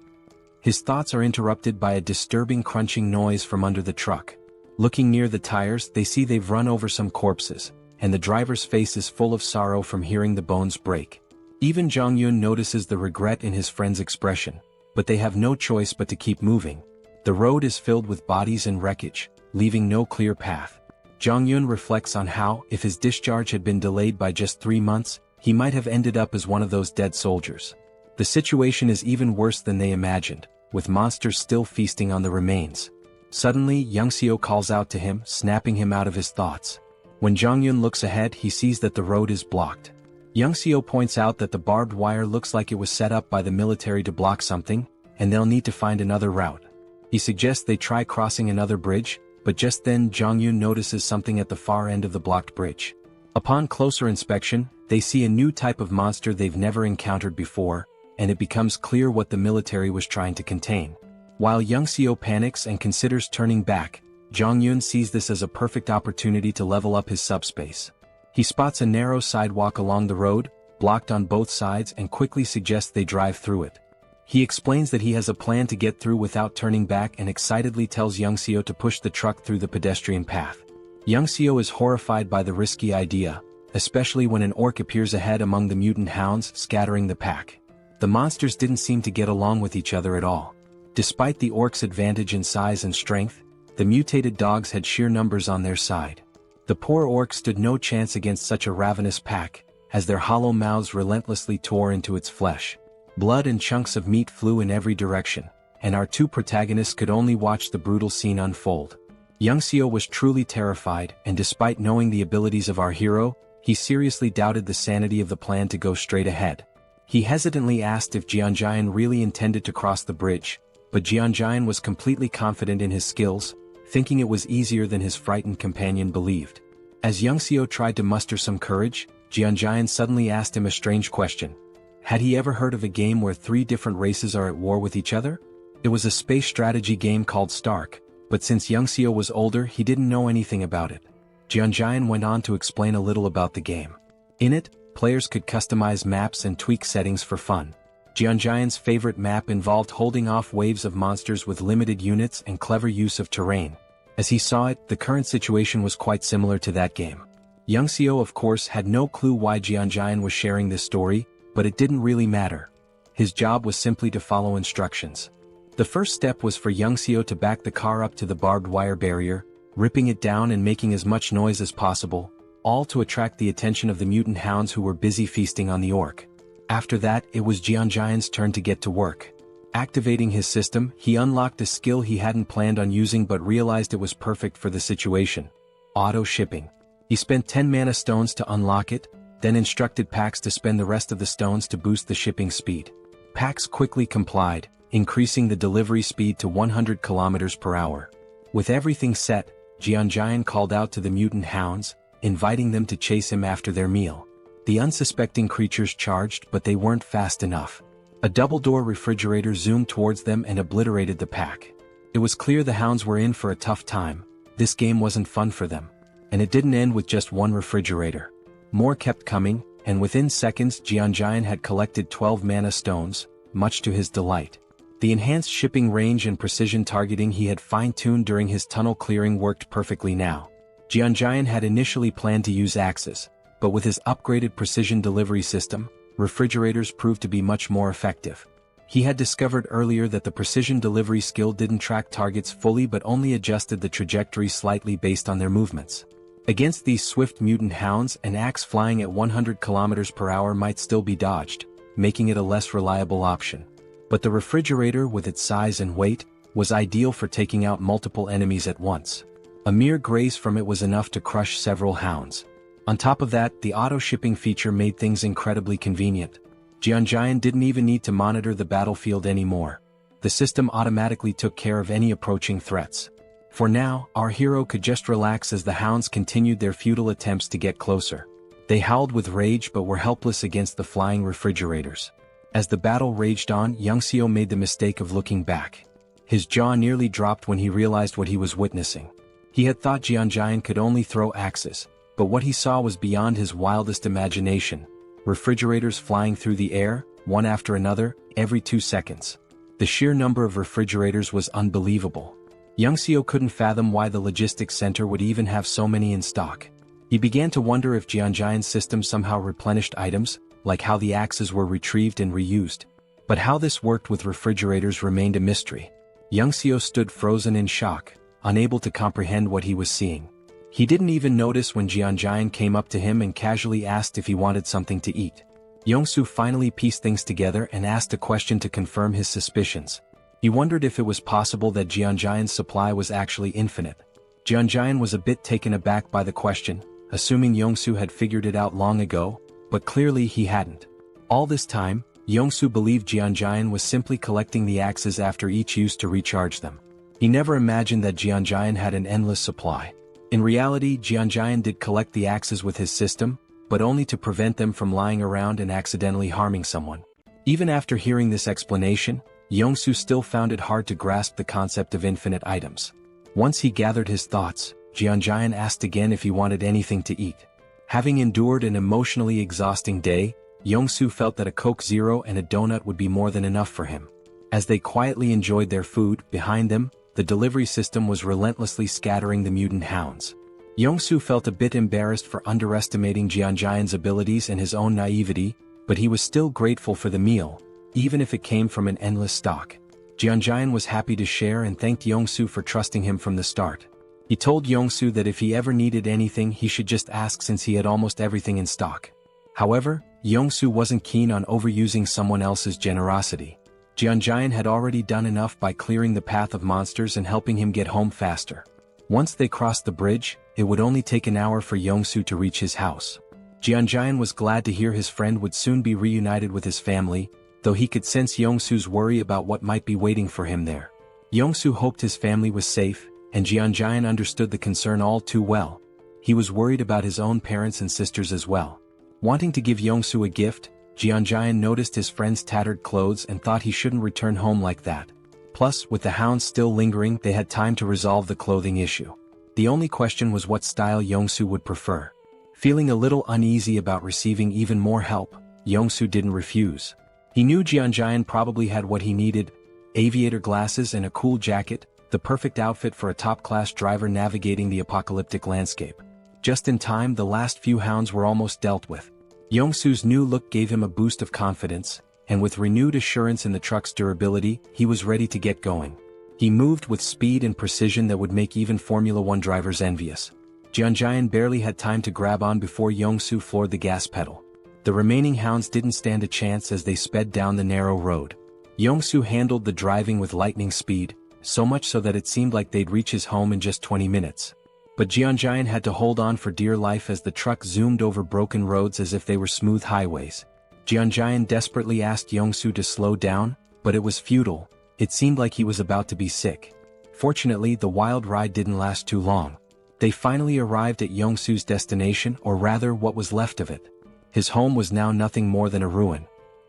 His thoughts are interrupted by a disturbing crunching noise from under the truck. Looking near the tires, they see they've run over some corpses, and the driver's face is full of sorrow from hearing the bones break. Even Jong-yun notices the regret in his friend's expression, but they have no choice but to keep moving. The road is filled with bodies and wreckage, leaving no clear path. Jong-yun reflects on how, if his discharge had been delayed by just 3 months, he might have ended up as one of those dead soldiers. The situation is even worse than they imagined, with monsters still feasting on the remains. Suddenly, Young-seo calls out to him, snapping him out of his thoughts. When Jong-yun looks ahead, he sees that the road is blocked. Young-seo points out that the barbed wire looks like it was set up by the military to block something, and they'll need to find another route. He suggests they try crossing another bridge, but just then Jong-yun notices something at the far end of the blocked bridge. Upon closer inspection, they see a new type of monster they've never encountered before, and it becomes clear what the military was trying to contain. While Young-seo panics and considers turning back, Jong-yun sees this as a perfect opportunity to level up his subspace. He spots a narrow sidewalk along the road, blocked on both sides, and quickly suggests they drive through it. He explains that he has a plan to get through without turning back and excitedly tells Young-seo to push the truck through the pedestrian path. Young-seo is horrified by the risky idea, especially when an orc appears ahead among the mutant hounds, scattering the pack. The monsters didn't seem to get along with each other at all. Despite the orcs' advantage in size and strength, the mutated dogs had sheer numbers on their side. The poor orcs stood no chance against such a ravenous pack, as their hollow mouths relentlessly tore into its flesh. Blood and chunks of meat flew in every direction, and our two protagonists could only watch the brutal scene unfold. Young-seo was truly terrified, and despite knowing the abilities of our hero, he seriously doubted the sanity of the plan to go straight ahead. He hesitantly asked if Jeonjaen really intended to cross the bridge, but Jeonjaen was completely confident in his skills, thinking it was easier than his frightened companion believed. As Young-seo tried to muster some courage, Jeonjaen suddenly asked him a strange question. Had he ever heard of a game where 3 different races are at war with each other? It was a space strategy game called Stark, but since Young-seo was older, he didn't know anything about it. Jeonjaen went on to explain a little about the game. In it, players could customize maps and tweak settings for fun. Jeonjaen's favorite map involved holding off waves of monsters with limited units and clever use of terrain. As he saw it, the current situation was quite similar to that game. Young-seo of course had no clue why Jeonjaen was sharing this story, but it didn't really matter. His job was simply to follow instructions. The first step was for Young-seo to back the car up to the barbed wire barrier, ripping it down and making as much noise as possible, all to attract the attention of the mutant hounds who were busy feasting on the orc. After that, it was Jeonjaen's turn to get to work. Activating his system, he unlocked a skill he hadn't planned on using but realized it was perfect for the situation. Auto shipping. He spent 10 mana stones to unlock it, then instructed Pax to spend the rest of the stones to boost the shipping speed. Pax quickly complied, increasing the delivery speed to 100 km per hour. With everything set, Jeonjaen called out to the mutant hounds, inviting them to chase him after their meal. The unsuspecting creatures charged, but they weren't fast enough. A double-door refrigerator zoomed towards them and obliterated the pack. It was clear the hounds were in for a tough time. This game wasn't fun for them. And it didn't end with just one refrigerator. More kept coming, and within seconds Jeonjaen had collected 12 mana stones, much to his delight. The enhanced shipping range and precision targeting he had fine-tuned during his tunnel clearing worked perfectly now. Jianjian had initially planned to use axes, but with his upgraded precision delivery system, refrigerators proved to be much more effective. He had discovered earlier that the precision delivery skill didn't track targets fully but only adjusted the trajectory slightly based on their movements. Against these swift mutant hounds, an axe flying at 100 km per hour might still be dodged, making it a less reliable option. But the refrigerator, with its size and weight, was ideal for taking out multiple enemies at once. A mere graze from it was enough to crush several hounds. On top of that, the auto-shipping feature made things incredibly convenient. Jianjian didn't even need to monitor the battlefield anymore. The system automatically took care of any approaching threats. For now, our hero could just relax as the hounds continued their futile attempts to get closer. They howled with rage but were helpless against the flying refrigerators. As the battle raged on, Youngseo made the mistake of looking back. His jaw nearly dropped when he realized what he was witnessing. He had thought Jianjian could only throw axes, but what he saw was beyond his wildest imagination. Refrigerators flying through the air, one after another, every 2 seconds. The sheer number of refrigerators was unbelievable. Youngseo couldn't fathom why the logistics center would even have so many in stock. He began to wonder if Jianjian's system somehow replenished items, like how the axes were retrieved and reused. But how this worked with refrigerators remained a mystery. Youngseo stood frozen in shock, unable to comprehend what he was seeing. He didn't even notice when Jianjian came up to him and casually asked if he wanted something to eat. Yongsoo finally pieced things together and asked a question to confirm his suspicions. He wondered if it was possible that Jianjian's supply was actually infinite. Jianjian was a bit taken aback by the question, assuming Yongsoo had figured it out long ago, but clearly he hadn't. All this time, Yongsoo believed Jianjian was simply collecting the axes after each use to recharge them. He never imagined that Jianjian had an endless supply. In reality, Jianjian did collect the axes with his system, but only to prevent them from lying around and accidentally harming someone. Even after hearing this explanation, Yongsoo still found it hard to grasp the concept of infinite items. Once he gathered his thoughts, Jianjian asked again if he wanted anything to eat. Having endured an emotionally exhausting day, Yongsoo felt that a Coke Zero and a donut would be more than enough for him. As they quietly enjoyed their food, behind them, the delivery system was relentlessly scattering the mutant hounds. Yongsoo felt a bit embarrassed for underestimating Jianjian's abilities and his own naivety, but he was still grateful for the meal, even if it came from an endless stock. Jianjian was happy to share and thanked Yongsoo for trusting him from the start. He told Yongsoo that if he ever needed anything he should just ask since he had almost everything in stock. However, Yongsoo wasn't keen on overusing someone else's generosity. Jianjian had already done enough by clearing the path of monsters and helping him get home faster. Once they crossed the bridge, it would only take an hour for Yongsoo to reach his house. Jianjian was glad to hear his friend would soon be reunited with his family, though he could sense Yongsoo's worry about what might be waiting for him there. Yongsoo hoped his family was safe, and Jianjian understood the concern all too well. He was worried about his own parents and sisters as well. Wanting to give Yongsoo a gift, Jianjian noticed his friend's tattered clothes and thought he shouldn't return home like that. Plus, with the hounds still lingering, they had time to resolve the clothing issue. The only question was what style Yongsoo would prefer. Feeling a little uneasy about receiving even more help, Yongsoo didn't refuse. He knew Jianjian probably had what he needed: aviator glasses and a cool jacket, the perfect outfit for a top-class driver navigating the apocalyptic landscape. Just in time, the last few hounds were almost dealt with. Yongsoo's new look gave him a boost of confidence, and with renewed assurance in the truck's durability, he was ready to get going. He moved with speed and precision that would make even Formula One drivers envious. Jianjian barely had time to grab on before Yongsoo floored the gas pedal. The remaining hounds didn't stand a chance as they sped down the narrow road. Yongsoo handled the driving with lightning speed, so much so that it seemed like they'd reach his home in just 20 minutes. But Jianjian had to hold on for dear life as the truck zoomed over broken roads as if they were smooth highways. Jianjian desperately asked Yongsoo to slow down, but it was futile. It seemed like he was about to be sick. Fortunately, the wild ride didn't last too long. They finally arrived at Yongsoo's destination, or rather what was left of it. His home was now nothing more than a ruin.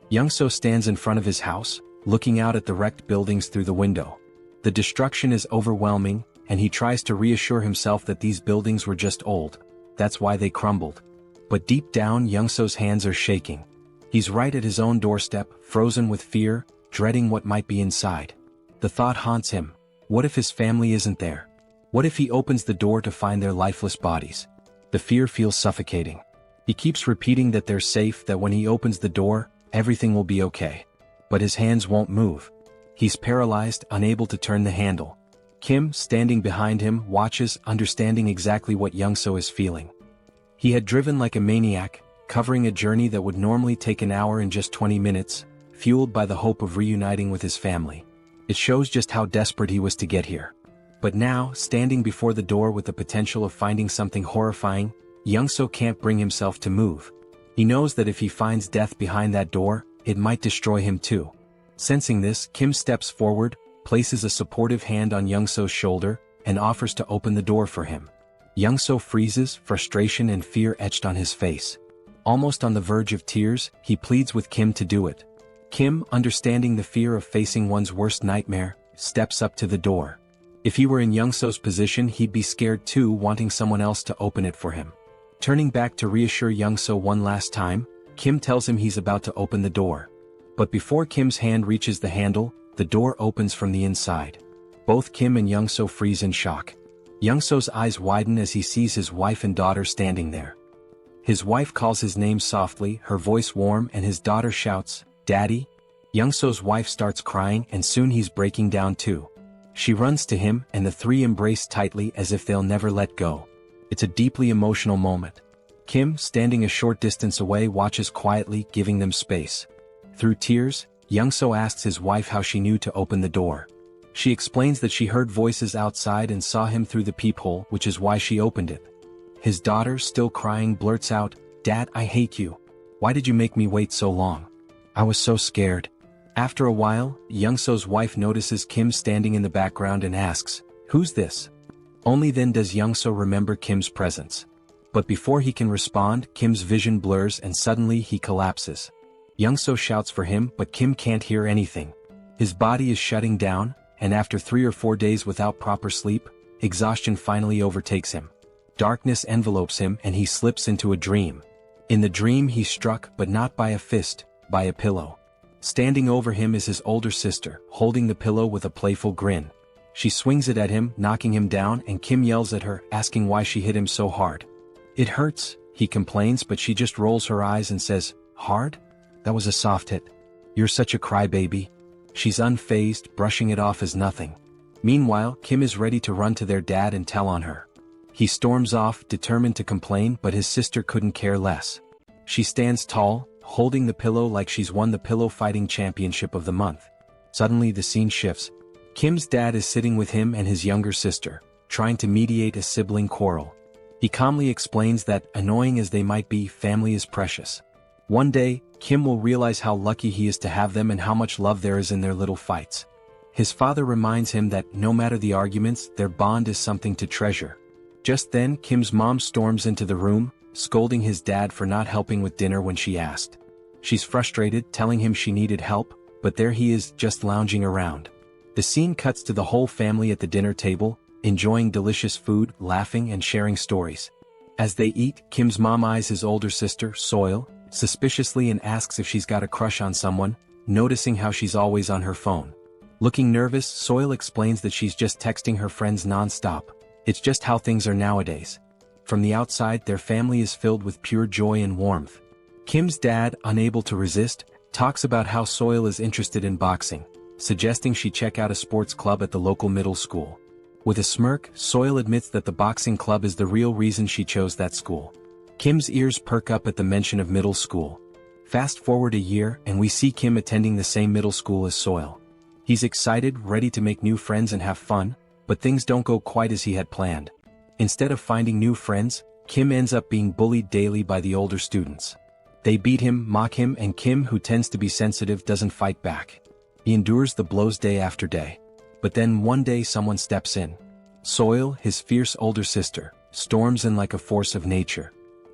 Yongsoo stands in front of his house, looking out at the wrecked buildings through the window. The destruction is overwhelming, and he tries to reassure himself that these buildings were just old. That's why they crumbled. But deep down, Yongsoo's hands are shaking. He's right at his own doorstep, frozen with fear, dreading what might be inside. The thought haunts him: what if his family isn't there? What if he opens the door to find their lifeless bodies? The fear feels suffocating. He keeps repeating that they're safe, that when he opens the door, everything will be okay. But his hands won't move. He's paralyzed, unable to turn the handle. Kim, standing behind him, watches, understanding exactly what Youngso is feeling. He had driven like a maniac, covering a journey that would normally take an hour in just 20 minutes, fueled by the hope of reuniting with his family. It shows just how desperate he was to get here. But now, standing before the door with the potential of finding something horrifying, Youngso can't bring himself to move. He knows that if he finds death behind that door, it might destroy him too. Sensing this, Kim steps forward, places a supportive hand on Youngso's shoulder, and offers to open the door for him. Youngso freezes, frustration and fear etched on his face. Almost on the verge of tears, he pleads with Kim to do it. Kim, understanding the fear of facing one's worst nightmare, steps up to the door. If he were in Youngso's position, he'd be scared too, wanting someone else to open it for him. Turning back to reassure Youngso one last time, Kim tells him he's about to open the door. But before Kim's hand reaches the handle, the door opens from the inside. Both Kim and Youngso freeze in shock. Youngso's eyes widen as he sees his wife and daughter standing there. His wife calls his name softly, her voice warm, and his daughter shouts, "Daddy?" Youngso's wife starts crying, and soon he's breaking down too. She runs to him, and the three embrace tightly as if they'll never let go. It's a deeply emotional moment. Kim, standing a short distance away, watches quietly, giving them space. Through tears, Youngso asks his wife how she knew to open the door. She explains that she heard voices outside and saw him through the peephole, which is why she opened it. His daughter, still crying, blurts out, "Dad, I hate you. Why did you make me wait so long? I was so scared." After a while, Youngso's wife notices Kim standing in the background and asks, "Who's this?" Only then does Youngso remember Kim's presence. But before he can respond, Kim's vision blurs and suddenly he collapses. Youngso shouts for him, but Kim can't hear anything. His body is shutting down, and after 3 or 4 days without proper sleep, exhaustion finally overtakes him. Darkness envelopes him and he slips into a dream. In the dream he's struck, but not by a fist, by a pillow. Standing over him is his older sister, holding the pillow with a playful grin. She swings it at him, knocking him down, and Kim yells at her, asking why she hit him so hard. "It hurts," he complains, but she just rolls her eyes and says, "Hard? That was a soft hit. You're such a crybaby." She's unfazed, brushing it off as nothing. Meanwhile, Kim is ready to run to their dad and tell on her. He storms off, determined to complain, but his sister couldn't care less. She stands tall, holding the pillow like she's won the pillow fighting championship of the month. Suddenly the scene shifts. Kim's dad is sitting with him and his younger sister, trying to mediate a sibling quarrel. He calmly explains that, annoying as they might be, family is precious. One day, Kim will realize how lucky he is to have them and how much love there is in their little fights. His father reminds him that, no matter the arguments, their bond is something to treasure. Just then, Kim's mom storms into the room, scolding his dad for not helping with dinner when she asked. She's frustrated, telling him she needed help, but there he is, just lounging around. The scene cuts to the whole family at the dinner table, enjoying delicious food, laughing and sharing stories. As they eat, Kim's mom eyes his older sister, Soil, suspiciously and asks if she's got a crush on someone, noticing how she's always on her phone. Looking nervous, Soil explains that she's just texting her friends non-stop. It's just how things are nowadays. From the outside, their family is filled with pure joy and warmth. Kim's dad, unable to resist, talks about how Soil is interested in boxing, suggesting she check out a sports club at the local middle school. With a smirk, Soil admits that the boxing club is the real reason she chose that school. Kim's ears perk up at the mention of middle school. Fast forward a year, and we see Kim attending the same middle school as Soil. He's excited, ready to make new friends and have fun, but things don't go quite as he had planned. Instead of finding new friends, Kim ends up being bullied daily by the older students. They beat him, mock him, and Kim, who tends to be sensitive, doesn't fight back. He endures the blows day after day. But then one day someone steps in. Soil, his fierce older sister, storms in like a force of nature.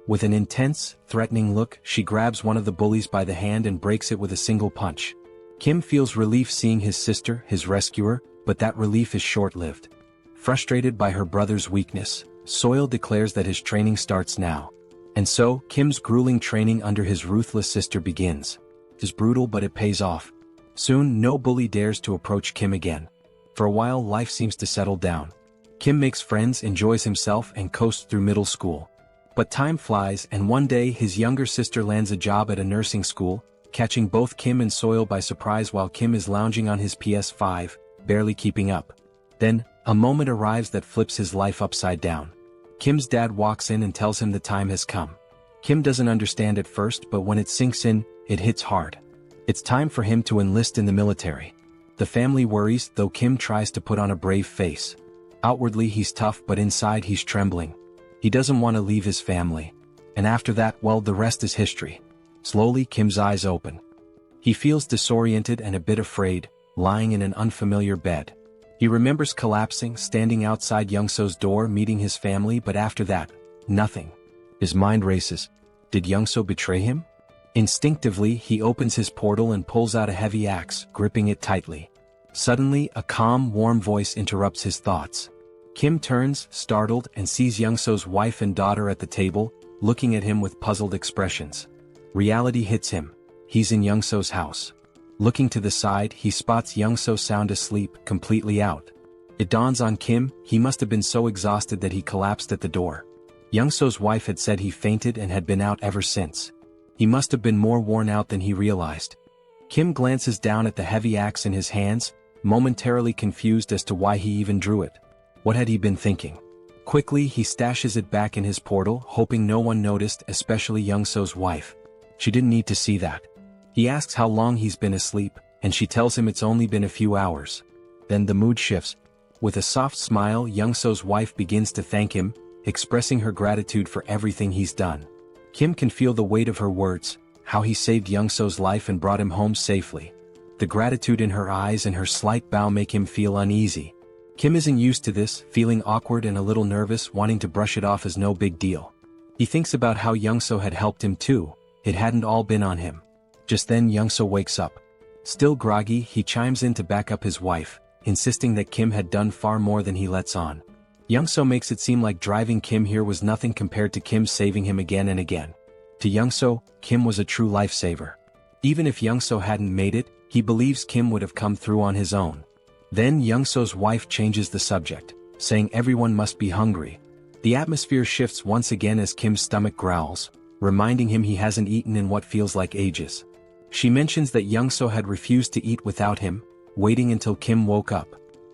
With an intense, threatening look, she grabs one of the bullies by the hand and breaks it with a single punch. Kim feels relief seeing his sister, his rescuer, but that relief is short-lived. Frustrated by her brother's weakness, Soil declares that his training starts now. And so, Kim's grueling training under his ruthless sister begins. It's brutal, but it pays off. Soon, no bully dares to approach Kim again. For a while, life seems to settle down. Kim makes friends, enjoys himself, and coasts through middle school. But time flies, and one day his younger sister lands a job at a nursing school, catching both Kim and Soil by surprise while Kim is lounging on his PS5, barely keeping up. Then, a moment arrives that flips his life upside down. Kim's dad walks in and tells him the time has come. Kim doesn't understand at first, but when it sinks in, it hits hard. It's time for him to enlist in the military. The family worries, though Kim tries to put on a brave face. Outwardly he's tough, but inside he's trembling. He doesn't want to leave his family. And after that, well, the rest is history. Slowly, Kim's eyes open. He feels disoriented and a bit afraid, lying in an unfamiliar bed. He remembers collapsing, standing outside Youngso's door, meeting his family, but after that, nothing. His mind races. Did Youngso betray him? Instinctively, he opens his portal and pulls out a heavy axe, gripping it tightly. Suddenly, a calm, warm voice interrupts his thoughts. Kim turns, startled, and sees Youngso's wife and daughter at the table, looking at him with puzzled expressions. Reality hits him. He's in Youngso's house. Looking to the side, he spots Youngso sound asleep, completely out. It dawns on Kim, he must have been so exhausted that he collapsed at the door. Youngso's wife had said he fainted and had been out ever since. He must have been more worn out than he realized. Kim glances down at the heavy axe in his hands, momentarily confused as to why he even drew it. What had he been thinking? Quickly, he stashes it back in his portal, hoping no one noticed, especially Youngso's wife. She didn't need to see that. He asks how long he's been asleep, and she tells him it's only been a few hours. Then the mood shifts. With a soft smile, Youngso's wife begins to thank him, expressing her gratitude for everything he's done. Kim can feel the weight of her words, how he saved Youngso's life and brought him home safely. The gratitude in her eyes and her slight bow make him feel uneasy. Kim isn't used to this, feeling awkward and a little nervous, wanting to brush it off as no big deal. He thinks about how Youngso had helped him too. It hadn't all been on him. Just then Youngso wakes up. Still groggy, he chimes in to back up his wife, insisting that Kim had done far more than he lets on. Youngso makes it seem like driving Kim here was nothing compared to Kim saving him again and again. To Youngso, Kim was a true lifesaver. Even if Youngso hadn't made it, he believes Kim would have come through on his own. Then Youngso's wife changes the subject, saying everyone must be hungry. The atmosphere shifts once again as Kim's stomach growls, reminding him he hasn't eaten in what feels like ages. She mentions that Youngso had refused to eat without him, waiting until Kim woke up.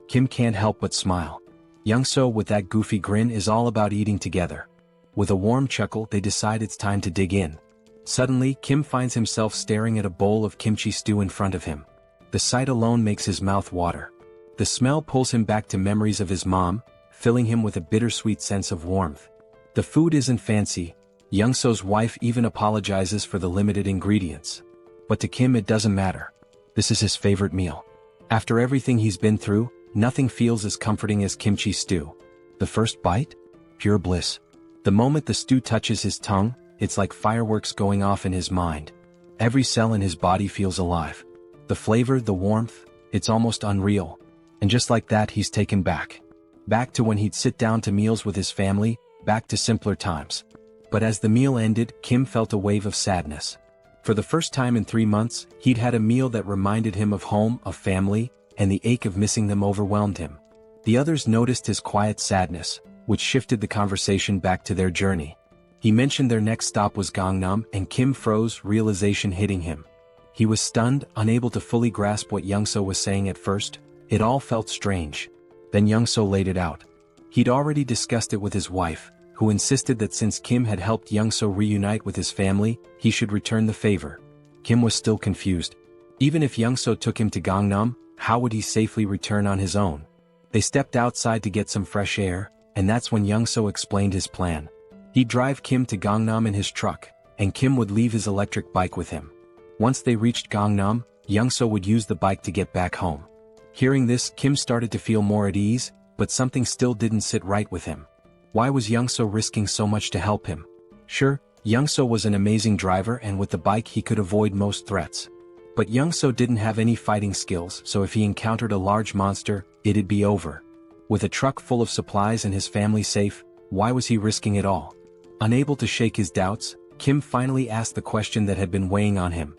Kim can't help but smile. Youngso, with that goofy grin, is all about eating together. With a warm chuckle, they decide it's time to dig in. Suddenly, Kim finds himself staring at a bowl of kimchi stew in front of him. The sight alone makes his mouth water. The smell pulls him back to memories of his mom, filling him with a bittersweet sense of warmth. The food isn't fancy. Youngso's wife even apologizes for the limited ingredients. But to Kim it doesn't matter. This is his favorite meal. After everything he's been through, nothing feels as comforting as kimchi stew. The first bite? Pure bliss. The moment the stew touches his tongue, it's like fireworks going off in his mind. Every cell in his body feels alive. The flavor, the warmth, it's almost unreal. And just like that, he's taken back. Back to when he'd sit down to meals with his family, back to simpler times. But as the meal ended, Kim felt a wave of sadness. For the first time in 3 months, he'd had a meal that reminded him of home, of family, and the ache of missing them overwhelmed him. The others noticed his quiet sadness, which shifted the conversation back to their journey. He mentioned their next stop was Gangnam, and Kim froze, realization hitting him. He was stunned, unable to fully grasp what Youngso was saying at first. It all felt strange. Then Youngso laid it out. He'd already discussed it with his wife, who insisted that since Kim had helped Youngso reunite with his family, he should return the favor. Kim was still confused. Even if Youngso took him to Gangnam, how would he safely return on his own? They stepped outside to get some fresh air, and that's when Youngso explained his plan. He'd drive Kim to Gangnam in his truck, and Kim would leave his electric bike with him. Once they reached Gangnam, Youngso would use the bike to get back home. Hearing this, Kim started to feel more at ease, but something still didn't sit right with him. Why was Youngso risking so much to help him? Sure, Youngso was an amazing driver, and with the bike he could avoid most threats. But Youngso didn't have any fighting skills, so if he encountered a large monster, it'd be over. With a truck full of supplies and his family safe, why was he risking it all? Unable to shake his doubts, Kim finally asked the question that had been weighing on him.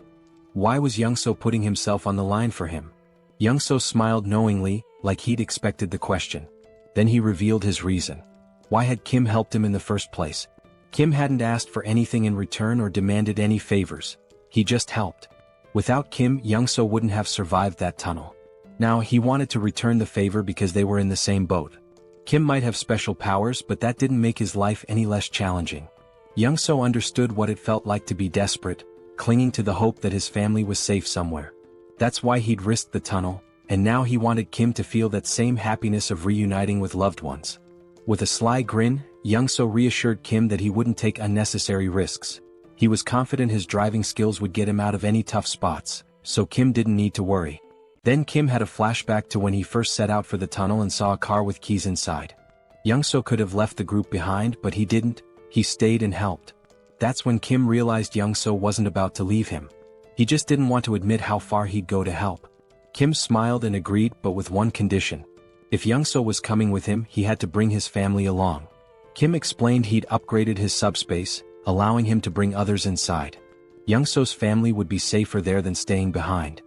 Why was Youngso putting himself on the line for him? Youngso smiled knowingly, like he'd expected the question. Then he revealed his reason. Why had Kim helped him in the first place? Kim hadn't asked for anything in return or demanded any favors. He just helped. Without Kim, Youngso wouldn't have survived that tunnel. Now, he wanted to return the favor because they were in the same boat. Kim might have special powers, but that didn't make his life any less challenging. Youngso understood what it felt like to be desperate, clinging to the hope that his family was safe somewhere. That's why he'd risked the tunnel, and now he wanted Kim to feel that same happiness of reuniting with loved ones. With a sly grin, Youngso reassured Kim that he wouldn't take unnecessary risks. He was confident his driving skills would get him out of any tough spots, so Kim didn't need to worry. Then Kim had a flashback to when he first set out for the tunnel and saw a car with keys inside. Youngso could have left the group behind, but he didn't. He stayed and helped. That's when Kim realized Youngso wasn't about to leave him. He just didn't want to admit how far he'd go to help. Kim smiled and agreed, but with one condition. If Youngso was coming with him, he had to bring his family along. Kim explained he'd upgraded his subspace, allowing him to bring others inside. Youngso's family would be safer there than staying behind.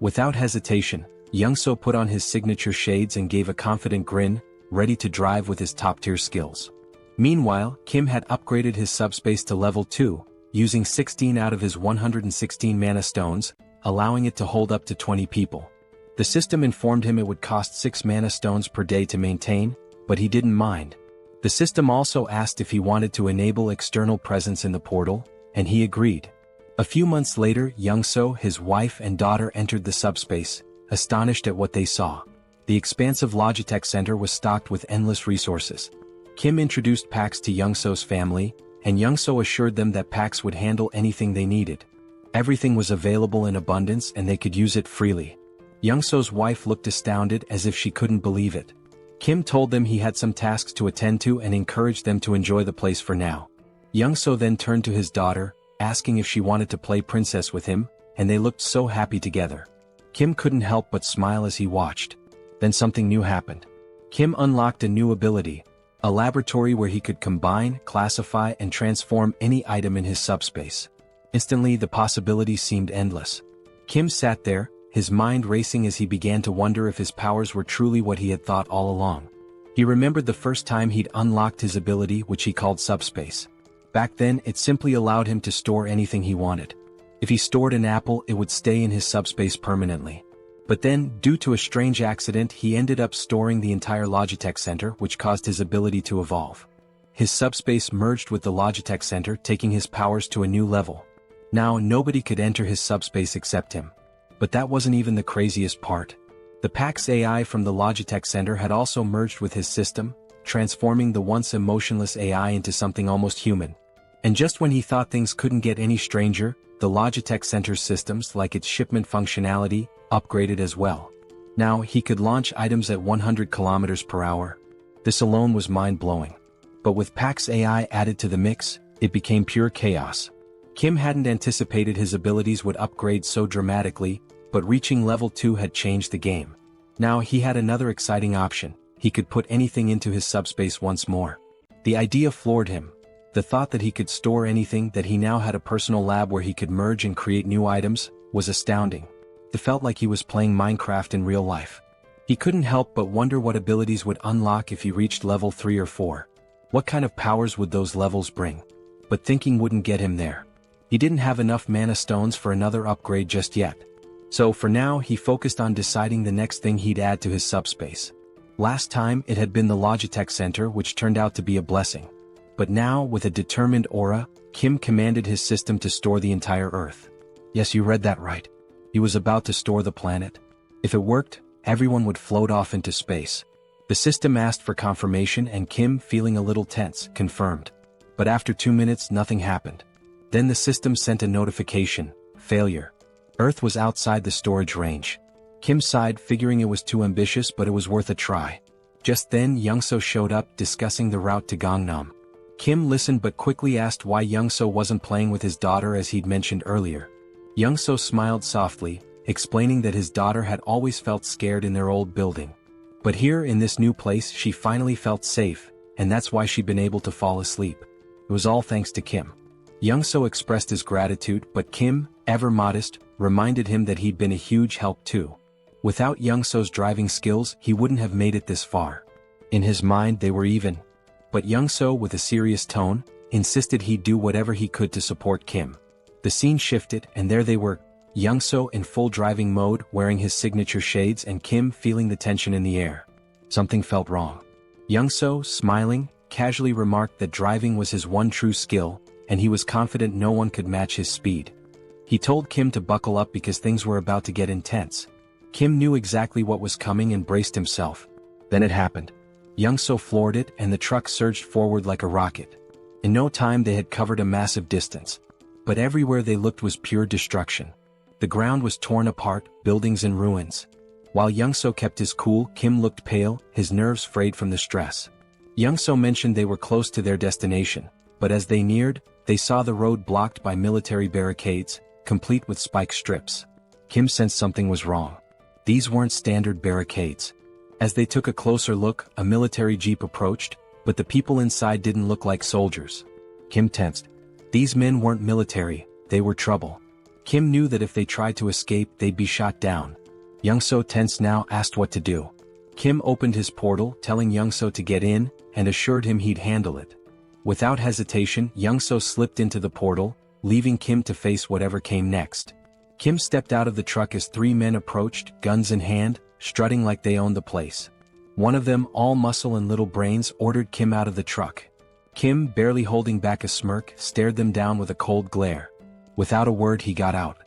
Without hesitation, Youngso put on his signature shades and gave a confident grin, ready to drive with his top-tier skills. Meanwhile, Kim had upgraded his subspace to level 2, using 16 out of his 116 mana stones, allowing it to hold up to 20 people. The system informed him it would cost 6 mana stones per day to maintain, but he didn't mind. The system also asked if he wanted to enable external presence in the portal, and he agreed. A few months later, Youngso, his wife and daughter entered the subspace, astonished at what they saw. The expansive Logitech Center was stocked with endless resources. Kim introduced PAX to Youngso's family, and Youngso assured them that PAX would handle anything they needed. Everything was available in abundance and they could use it freely. Youngso's wife looked astounded as if she couldn't believe it. Kim told them he had some tasks to attend to and encouraged them to enjoy the place for now. Youngso then turned to his daughter, asking if she wanted to play princess with him, and they looked so happy together. Kim couldn't help but smile as he watched. Then something new happened. Kim unlocked a new ability, a laboratory where he could combine, classify, and transform any item in his subspace. Instantly, the possibilities seemed endless. Kim sat there, his mind racing as he began to wonder if his powers were truly what he had thought all along. He remembered the first time he'd unlocked his ability, which he called Subspace. Back then, it simply allowed him to store anything he wanted. If he stored an apple, it would stay in his subspace permanently. But then, due to a strange accident, he ended up storing the entire Logitech Center, which caused his ability to evolve. His subspace merged with the Logitech Center, taking his powers to a new level. Now, nobody could enter his subspace except him. But that wasn't even the craziest part. The PAX AI from the Logitech Center had also merged with his system, transforming the once emotionless AI into something almost human. And just when he thought things couldn't get any stranger, the Logitech Center's systems, like its shipment functionality, upgraded as well. Now, he could launch items at 100 kilometers per hour. This alone was mind-blowing. But with PAX AI added to the mix, it became pure chaos. Kim hadn't anticipated his abilities would upgrade so dramatically, but reaching level 2 had changed the game. Now he had another exciting option. He could put anything into his subspace once more. The idea floored him. The thought that he could store anything, that he now had a personal lab where he could merge and create new items, was astounding. It felt like he was playing Minecraft in real life. He couldn't help but wonder what abilities would unlock if he reached level 3 or 4. What kind of powers would those levels bring? But thinking wouldn't get him there. He didn't have enough mana stones for another upgrade just yet. So for now, he focused on deciding the next thing he'd add to his subspace. Last time, it had been the Logitech Center, which turned out to be a blessing. But now, with a determined aura, Kim commanded his system to store the entire Earth. Yes, you read that right. He was about to store the planet. If it worked, everyone would float off into space. The system asked for confirmation and Kim, feeling a little tense, confirmed. But after 2 minutes, nothing happened. Then the system sent a notification: failure. Earth was outside the storage range. Kim sighed, figuring it was too ambitious, but it was worth a try. Just then, Youngso showed up, discussing the route to Gangnam. Kim listened but quickly asked why Youngso wasn't playing with his daughter as he'd mentioned earlier. Youngso smiled softly, explaining that his daughter had always felt scared in their old building. But here in this new place she finally felt safe, and that's why she'd been able to fall asleep. It was all thanks to Kim. Youngso expressed his gratitude, but Kim, ever modest, reminded him that he'd been a huge help too. Without Youngso's driving skills, he wouldn't have made it this far. In his mind they were even. But Young-so, with a serious tone, insisted he'd do whatever he could to support Kim. The scene shifted, and there they were, Young-so in full driving mode wearing his signature shades and Kim feeling the tension in the air. Something felt wrong. Young-so, smiling, casually remarked that driving was his one true skill, and he was confident no one could match his speed. He told Kim to buckle up because things were about to get intense. Kim knew exactly what was coming and braced himself. Then it happened. Young-so floored it and the truck surged forward like a rocket. In no time they had covered a massive distance. But everywhere they looked was pure destruction. The ground was torn apart, buildings in ruins. While Young-so kept his cool, Kim looked pale, his nerves frayed from the stress. Young-so mentioned they were close to their destination, but as they neared, they saw the road blocked by military barricades, complete with spike strips. Kim sensed something was wrong. These weren't standard barricades. As they took a closer look, a military jeep approached, but the people inside didn't look like soldiers. Kim tensed. These men weren't military, they were trouble. Kim knew that if they tried to escape they'd be shot down. Young-so, tense now, asked what to do. Kim opened his portal, telling Young-so to get in, and assured him he'd handle it. Without hesitation, Young-so slipped into the portal, leaving Kim to face whatever came next. Kim stepped out of the truck as three men approached, guns in hand, strutting like they owned the place. One of them, all muscle and little brains, ordered Kim out of the truck. Kim, barely holding back a smirk, stared them down with a cold glare. Without a word he got out.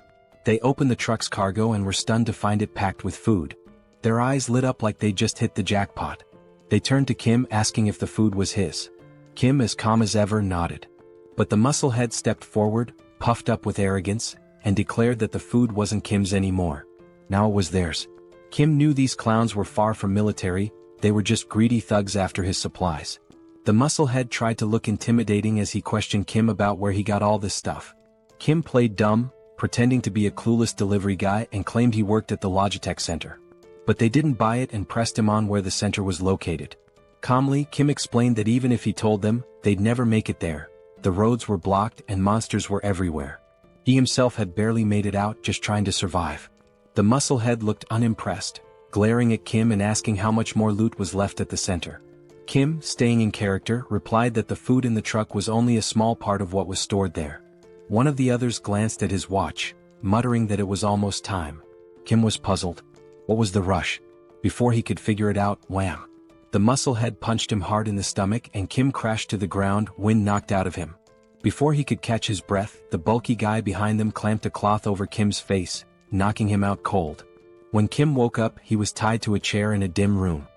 They opened the truck's cargo and were stunned to find it packed with food. Their eyes lit up like they'd just hit the jackpot. They turned to Kim asking if the food was his. Kim, as calm as ever, nodded. But the musclehead stepped forward, puffed up with arrogance, and declared that the food wasn't Kim's anymore. Now it was theirs. Kim knew these clowns were far from military, they were just greedy thugs after his supplies. The musclehead tried to look intimidating as he questioned Kim about where he got all this stuff. Kim played dumb, pretending to be a clueless delivery guy and claimed he worked at the Logitech Center. But they didn't buy it and pressed him on where the center was located. Calmly, Kim explained that even if he told them, they'd never make it there. The roads were blocked and monsters were everywhere. He himself had barely made it out, just trying to survive. The musclehead looked unimpressed, glaring at Kim and asking how much more loot was left at the center. Kim, staying in character, replied that the food in the truck was only a small part of what was stored there. One of the others glanced at his watch, muttering that it was almost time. Kim was puzzled. What was the rush? Before he could figure it out, wham! The musclehead punched him hard in the stomach and Kim crashed to the ground, wind knocked out of him. Before he could catch his breath, the bulky guy behind them clamped a cloth over Kim's face, knocking him out cold. When Kim woke up, he was tied to a chair in a dim room.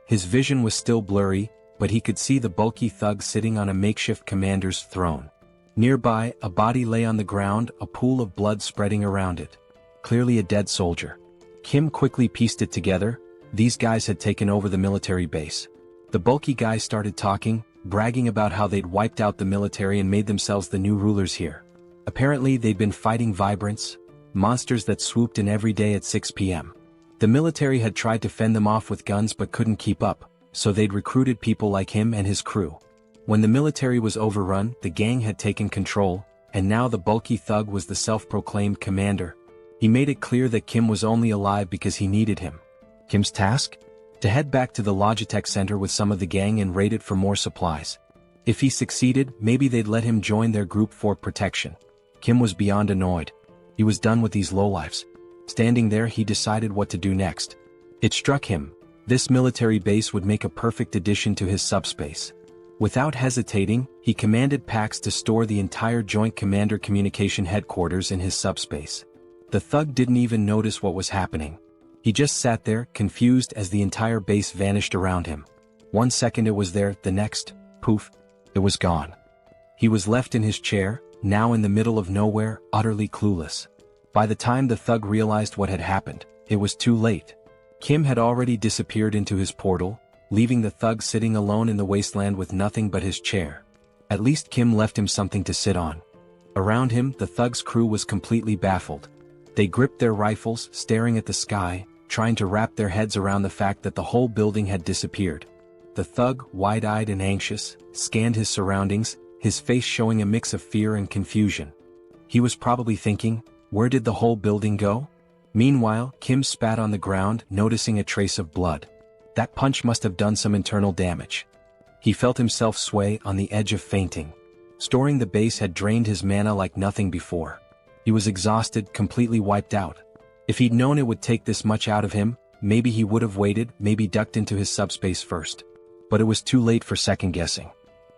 His vision was still blurry, but he could see the bulky thug sitting on a makeshift commander's throne. Nearby, a body lay on the ground, a pool of blood spreading around it. Clearly a dead soldier. Kim quickly pieced it together. These guys had taken over the military base. The bulky guy started talking, bragging about how they'd wiped out the military and made themselves the new rulers here. Apparently they'd been fighting Vibrants, monsters that swooped in every day at 6 p.m. The military had tried to fend them off with guns but couldn't keep up, so they'd recruited people like him and his crew. When the military was overrun, the gang had taken control, and now the bulky thug was the self-proclaimed commander. He made it clear that Kim was only alive because he needed him. Kim's task? To head back to the Logitech Center with some of the gang and raid it for more supplies. If he succeeded, maybe they'd let him join their group for protection. Kim was beyond annoyed. He was done with these lowlifes. Standing there, he decided what to do next. It struck him. This military base would make a perfect addition to his subspace. Without hesitating, he commanded Pax to store the entire Joint Commander Communication Headquarters in his subspace. The thug didn't even notice what was happening. He just sat there, confused as the entire base vanished around him. 1 second it was there, the next, poof, it was gone. He was left in his chair, now in the middle of nowhere, utterly clueless. By the time the thug realized what had happened, it was too late. Kim had already disappeared into his portal, leaving the thug sitting alone in the wasteland with nothing but his chair. At least Kim left him something to sit on. Around him, the thug's crew was completely baffled. They gripped their rifles, staring at the sky, trying to wrap their heads around the fact that the whole building had disappeared. The thug, wide-eyed and anxious, scanned his surroundings, his face showing a mix of fear and confusion. He was probably thinking, where did the whole building go? Meanwhile, Kim spat on the ground, noticing a trace of blood. That punch must have done some internal damage. He felt himself sway on the edge of fainting. Storing the base had drained his mana like nothing before. He was exhausted, completely wiped out. If he'd known it would take this much out of him, maybe he would have waited, maybe ducked into his subspace first. But it was too late for second-guessing.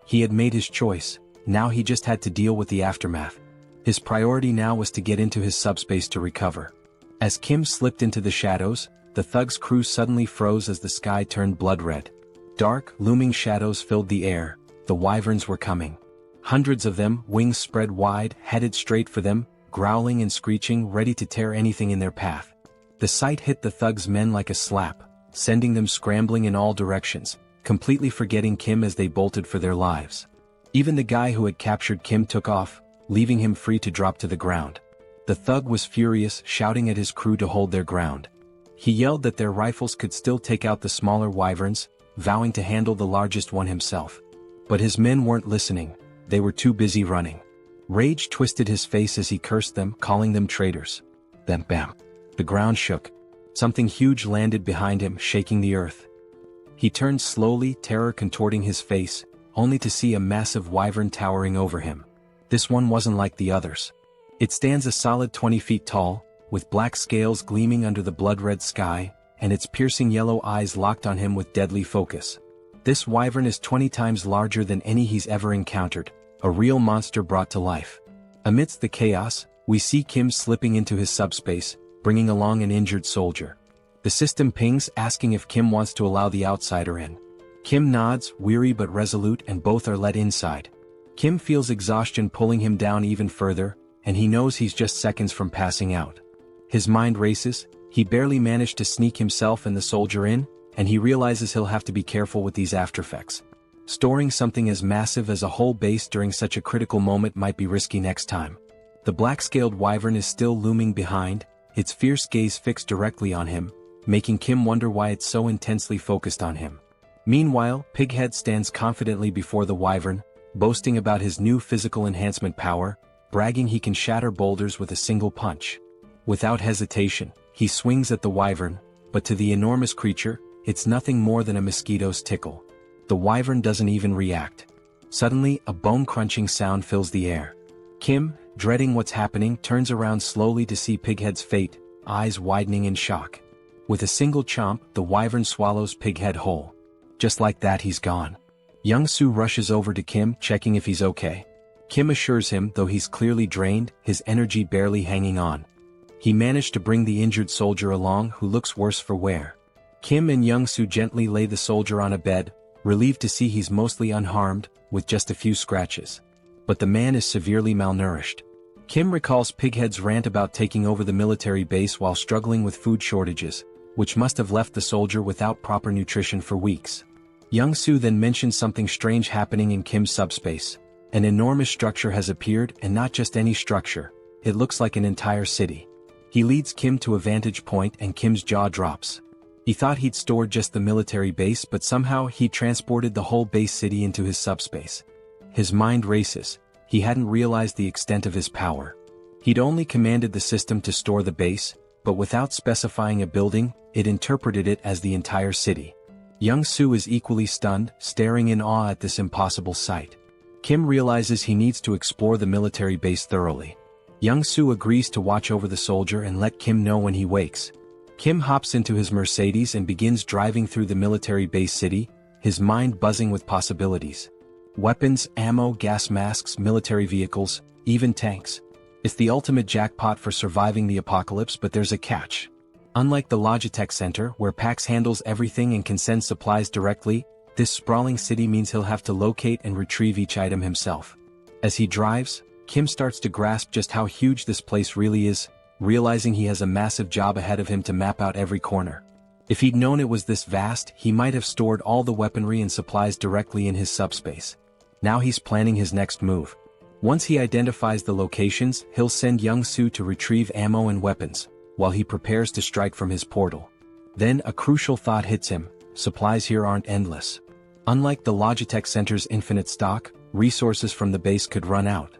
He had made his choice, now he just had to deal with the aftermath. His priority now was to get into his subspace to recover. As Kim slipped into the shadows, the thug's crew suddenly froze as the sky turned blood-red. Dark, looming shadows filled the air. The wyverns were coming. Hundreds of them, wings spread wide, headed straight for them, growling and screeching, ready to tear anything in their path. The sight hit the thug's men like a slap, sending them scrambling in all directions, completely forgetting Kim as they bolted for their lives. Even the guy who had captured Kim took off, leaving him free to drop to the ground. The thug was furious, shouting at his crew to hold their ground. He yelled that their rifles could still take out the smaller wyverns, vowing to handle the largest one himself. But his men weren't listening, they were too busy running. Rage twisted his face as he cursed them, calling them traitors. Then bam! The ground shook. Something huge landed behind him, shaking the earth. He turned slowly, terror contorting his face, only to see a massive wyvern towering over him. This one wasn't like the others. It stands a solid 20 feet tall, with black scales gleaming under the blood-red sky, and its piercing yellow eyes locked on him with deadly focus. This wyvern is 20 times larger than any he's ever encountered, a real monster brought to life. Amidst the chaos, we see Kim slipping into his subspace, bringing along an injured soldier. The system pings asking if Kim wants to allow the outsider in. Kim nods, weary but resolute, and both are let inside. Kim feels exhaustion pulling him down even further, and he knows he's just seconds from passing out. His mind races, he barely managed to sneak himself and the soldier in, and he realizes he'll have to be careful with these aftereffects. Storing something as massive as a whole base during such a critical moment might be risky next time. The black-scaled wyvern is still looming behind, its fierce gaze fixed directly on him, making Kim wonder why it's so intensely focused on him. Meanwhile, Pighead stands confidently before the wyvern, boasting about his new physical enhancement power, bragging he can shatter boulders with a single punch. Without hesitation, he swings at the wyvern, but to the enormous creature, it's nothing more than a mosquito's tickle. The wyvern doesn't even react. Suddenly, a bone-crunching sound fills the air. Kim, dreading what's happening, turns around slowly to see Pighead's fate, eyes widening in shock. With a single chomp, the wyvern swallows Pighead whole. Just like that, he's gone. Young-soo rushes over to Kim, checking if he's okay. Kim assures him, though he's clearly drained, his energy barely hanging on. He managed to bring the injured soldier along, who looks worse for wear. Kim and Young-soo gently lay the soldier on a bed, relieved to see he's mostly unharmed, with just a few scratches. But the man is severely malnourished. Kim recalls Pighead's rant about taking over the military base while struggling with food shortages, which must have left the soldier without proper nutrition for weeks. Young-soo then mentions something strange happening in Kim's subspace. An enormous structure has appeared, and not just any structure, it looks like an entire city. He leads Kim to a vantage point and Kim's jaw drops. He thought he'd stored just the military base, but somehow he transported the whole base city into his subspace. His mind races, he hadn't realized the extent of his power. He'd only commanded the system to store the base, but without specifying a building, it interpreted it as the entire city. Young-soo is equally stunned, staring in awe at this impossible sight. Kim realizes he needs to explore the military base thoroughly. Young-soo agrees to watch over the soldier and let Kim know when he wakes. Kim hops into his Mercedes and begins driving through the military base city, his mind buzzing with possibilities. Weapons, ammo, gas masks, military vehicles, even tanks. It's the ultimate jackpot for surviving the apocalypse, but there's a catch. Unlike the Logitech Center, where PAX handles everything and can send supplies directly, this sprawling city means he'll have to locate and retrieve each item himself. As he drives, Kim starts to grasp just how huge this place really is, realizing he has a massive job ahead of him to map out every corner. If he'd known it was this vast, he might have stored all the weaponry and supplies directly in his subspace. Now he's planning his next move. Once he identifies the locations, he'll send Young-soo to retrieve ammo and weapons, while he prepares to strike from his portal. Then a crucial thought hits him: supplies here aren't endless. Unlike the Logitech Center's infinite stock, resources from the base could run out.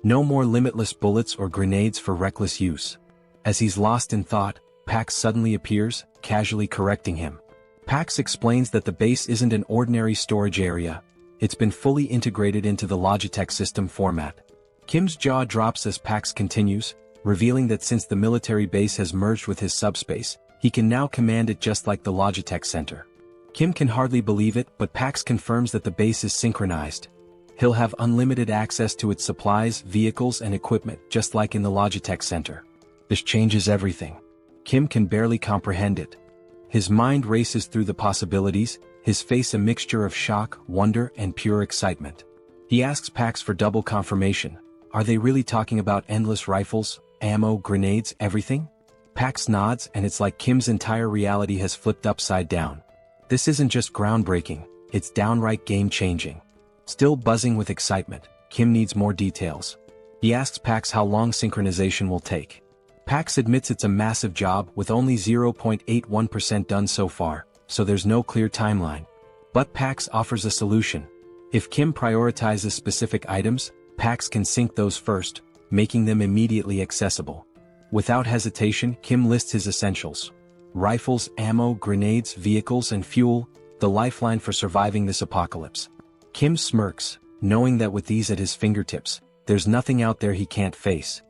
No more limitless bullets or grenades for reckless use. As he's lost in thought, Pax suddenly appears, casually correcting him. Pax explains that the base isn't an ordinary storage area. It's been fully integrated into the Logitech system format. Kim's jaw drops as Pax continues, revealing that since the military base has merged with his subspace, he can now command it just like the Logitech center. Kim can hardly believe it, but Pax confirms that the base is synchronized. He'll have unlimited access to its supplies, vehicles, and equipment, just like in the Logitech center. This changes everything. Kim can barely comprehend it. His mind races through the possibilities, his face a mixture of shock, wonder, and pure excitement. He asks Pax for double confirmation. Are they really talking about endless rifles, ammo, grenades, everything? Pax nods, and it's like Kim's entire reality has flipped upside down. This isn't just groundbreaking, it's downright game-changing. Still buzzing with excitement, Kim needs more details. He asks Pax how long synchronization will take. Pax admits it's a massive job with only 0.81% done so far, so there's no clear timeline. But Pax offers a solution. If Kim prioritizes specific items, Pax can sync those first, making them immediately accessible. Without hesitation, Kim lists his essentials. Rifles, ammo, grenades, vehicles, and fuel, the lifeline for surviving this apocalypse. Kim smirks, knowing that with these at his fingertips, there's nothing out there he can't face.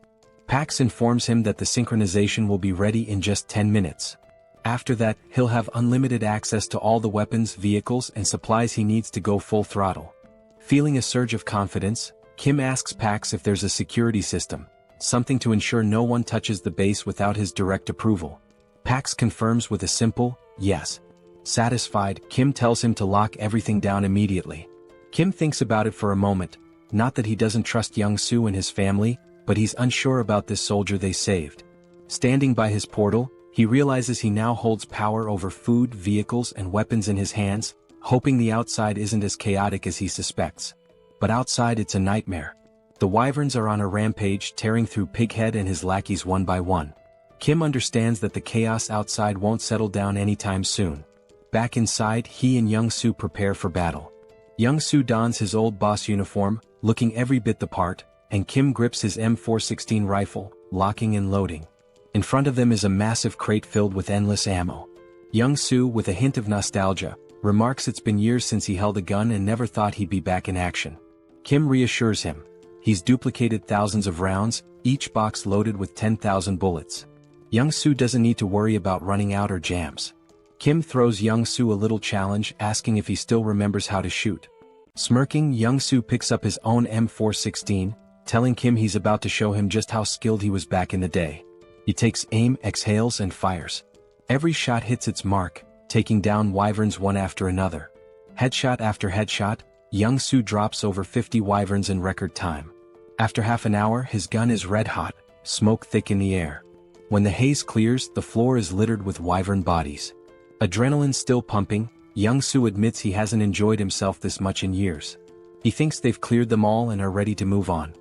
Pax informs him that the synchronization will be ready in just 10 minutes. After that, he'll have unlimited access to all the weapons, vehicles, and supplies he needs to go full throttle. Feeling a surge of confidence, Kim asks Pax if there's a security system, something to ensure no one touches the base without his direct approval. Pax confirms with a simple, yes. Satisfied, Kim tells him to lock everything down immediately. Kim thinks about it for a moment, not that he doesn't trust Young-soo and his family, but he's unsure about this soldier they saved. Standing by his portal, he realizes he now holds power over food, vehicles, and weapons in his hands, hoping the outside isn't as chaotic as he suspects. But outside it's a nightmare. The wyverns are on a rampage, tearing through Pighead and his lackeys one by one. Kim understands that the chaos outside won't settle down anytime soon. Back inside, he and Young-soo prepare for battle. Young-soo dons his old boss uniform, looking every bit the part, and Kim grips his M416 rifle, locking and loading. In front of them is a massive crate filled with endless ammo. Young-soo, with a hint of nostalgia, remarks it's been years since he held a gun and never thought he'd be back in action. Kim reassures him. He's duplicated thousands of rounds, each box loaded with 10,000 bullets. Young-soo doesn't need to worry about running out or jams. Kim throws Young-soo a little challenge, asking if he still remembers how to shoot. Smirking, Young-soo picks up his own M416, telling Kim he's about to show him just how skilled he was back in the day. He takes aim, exhales, and fires. Every shot hits its mark, taking down wyverns one after another. Headshot after headshot, Young-soo drops over 50 wyverns in record time. After half an hour, his gun is red hot, smoke thick in the air. When the haze clears, the floor is littered with wyvern bodies. Adrenaline still pumping, Young-soo admits he hasn't enjoyed himself this much in years. He thinks they've cleared them all and are ready to move on.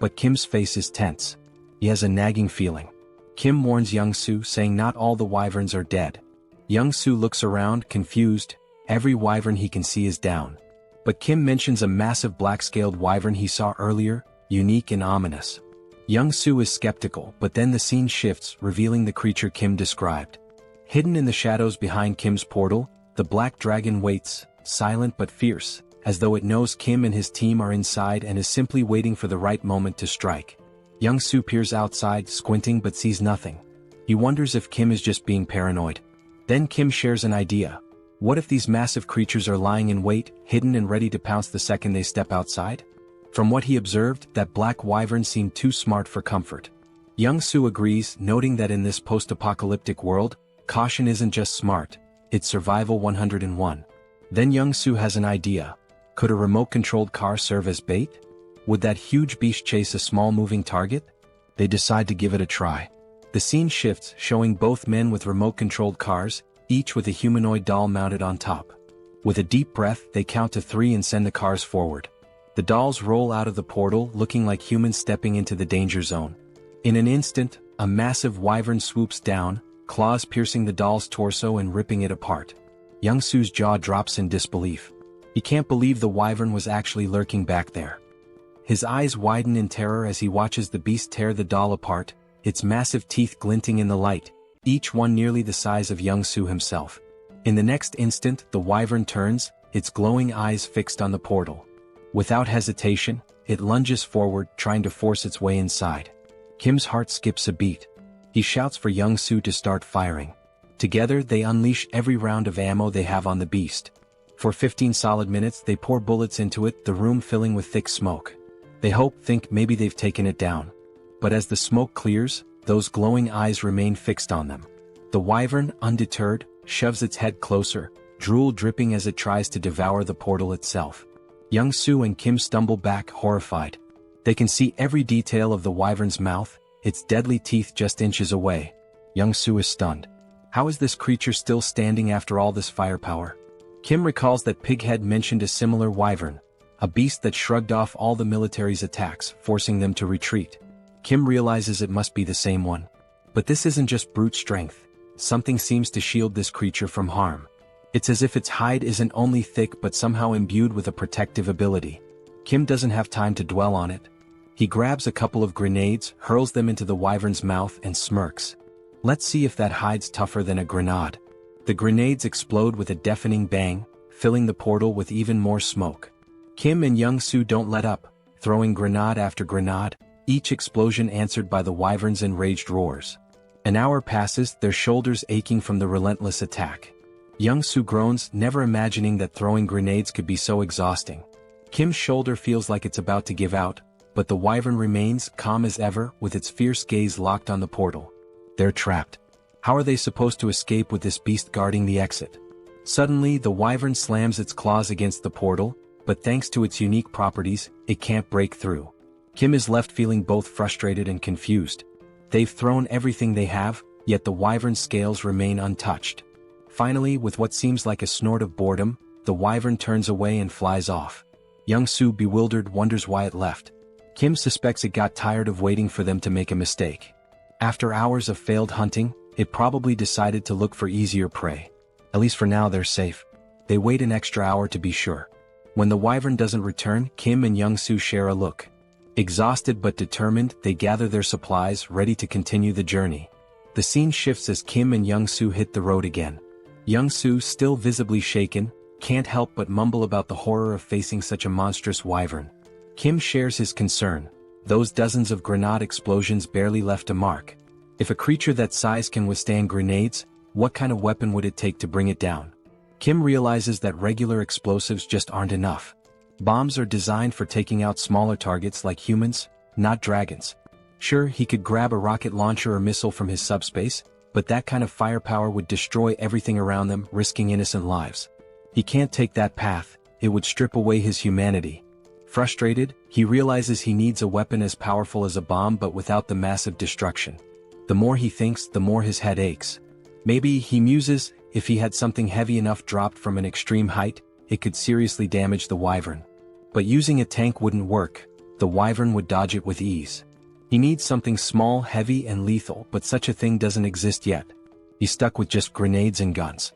But Kim's face is tense. He has a nagging feeling. Kim warns Young-soo, saying not all the wyverns are dead. Young-soo looks around, confused. Every wyvern he can see is down. But Kim mentions a massive black-scaled wyvern he saw earlier, unique and ominous. Young-soo is skeptical, but then the scene shifts, revealing the creature Kim described. Hidden in the shadows behind Kim's portal, the black dragon waits, silent but fierce, as though it knows Kim and his team are inside and is simply waiting for the right moment to strike. Young-soo peers outside, squinting but sees nothing. He wonders if Kim is just being paranoid. Then Kim shares an idea. What if these massive creatures are lying in wait, hidden and ready to pounce the second they step outside? From what he observed, that black wyvern seemed too smart for comfort. Young-soo agrees, noting that in this post-apocalyptic world, caution isn't just smart, it's survival 101. Then Young-soo has an idea. Could a remote-controlled car serve as bait? Would that huge beast chase a small moving target? They decide to give it a try. The scene shifts, showing both men with remote-controlled cars, each with a humanoid doll mounted on top. With a deep breath, they count to 3 and send the cars forward. The dolls roll out of the portal, looking like humans stepping into the danger zone. In an instant, a massive wyvern swoops down, claws piercing the doll's torso and ripping it apart. Young-soo's jaw drops in disbelief. He can't believe the wyvern was actually lurking back there. His eyes widen in terror as he watches the beast tear the doll apart, its massive teeth glinting in the light, each one nearly the size of Young-soo himself. In the next instant, the wyvern turns, its glowing eyes fixed on the portal. Without hesitation, it lunges forward, trying to force its way inside. Kim's heart skips a beat. He shouts for Young-soo to start firing. Together, they unleash every round of ammo they have on the beast. For 15 solid minutes, they pour bullets into it, the room filling with thick smoke. They think maybe they've taken it down. But as the smoke clears, those glowing eyes remain fixed on them. The wyvern, undeterred, shoves its head closer, drool dripping as it tries to devour the portal itself. Young-soo and Kim stumble back, horrified. They can see every detail of the wyvern's mouth, its deadly teeth just inches away. Young-soo is stunned. How is this creature still standing after all this firepower? Kim recalls that Pighead mentioned a similar wyvern, a beast that shrugged off all the military's attacks, forcing them to retreat. Kim realizes it must be the same one. But this isn't just brute strength. Something seems to shield this creature from harm. It's as if its hide isn't only thick but somehow imbued with a protective ability. Kim doesn't have time to dwell on it. He grabs a couple of grenades, hurls them into the wyvern's mouth and smirks. Let's see if that hide's tougher than a grenade. The grenades explode with a deafening bang, filling the portal with even more smoke. Kim and Young-soo don't let up, throwing grenade after grenade, each explosion answered by the wyvern's enraged roars. An hour passes, their shoulders aching from the relentless attack. Young-soo groans, never imagining that throwing grenades could be so exhausting. Kim's shoulder feels like it's about to give out, but the wyvern remains calm as ever, with its fierce gaze locked on the portal. They're trapped. How are they supposed to escape with this beast guarding the exit? Suddenly, the wyvern slams its claws against the portal, but thanks to its unique properties, it can't break through. Kim is left feeling both frustrated and confused. They've thrown everything they have, yet the wyvern's scales remain untouched. Finally, with what seems like a snort of boredom, the wyvern turns away and flies off. Young-soo, bewildered, wonders why it left. Kim suspects it got tired of waiting for them to make a mistake. After hours of failed hunting, it probably decided to look for easier prey. At least for now they're safe. They wait an extra hour to be sure. When the wyvern doesn't return, Kim and Young-soo share a look. Exhausted but determined, they gather their supplies, ready to continue the journey. The scene shifts as Kim and Young-soo hit the road again. Young-soo, still visibly shaken, can't help but mumble about the horror of facing such a monstrous wyvern. Kim shares his concern. Those dozens of grenade explosions barely left a mark. If a creature that size can withstand grenades, what kind of weapon would it take to bring it down? Kim realizes that regular explosives just aren't enough. Bombs are designed for taking out smaller targets like humans, not dragons. Sure, he could grab a rocket launcher or missile from his subspace, but that kind of firepower would destroy everything around them, risking innocent lives. He can't take that path, it would strip away his humanity. Frustrated, he realizes he needs a weapon as powerful as a bomb but without the massive destruction. The more he thinks, the more his head aches. Maybe, he muses, if he had something heavy enough dropped from an extreme height, it could seriously damage the wyvern. But using a tank wouldn't work, the wyvern would dodge it with ease. He needs something small, heavy and lethal, but such a thing doesn't exist yet. He's stuck with just grenades and guns.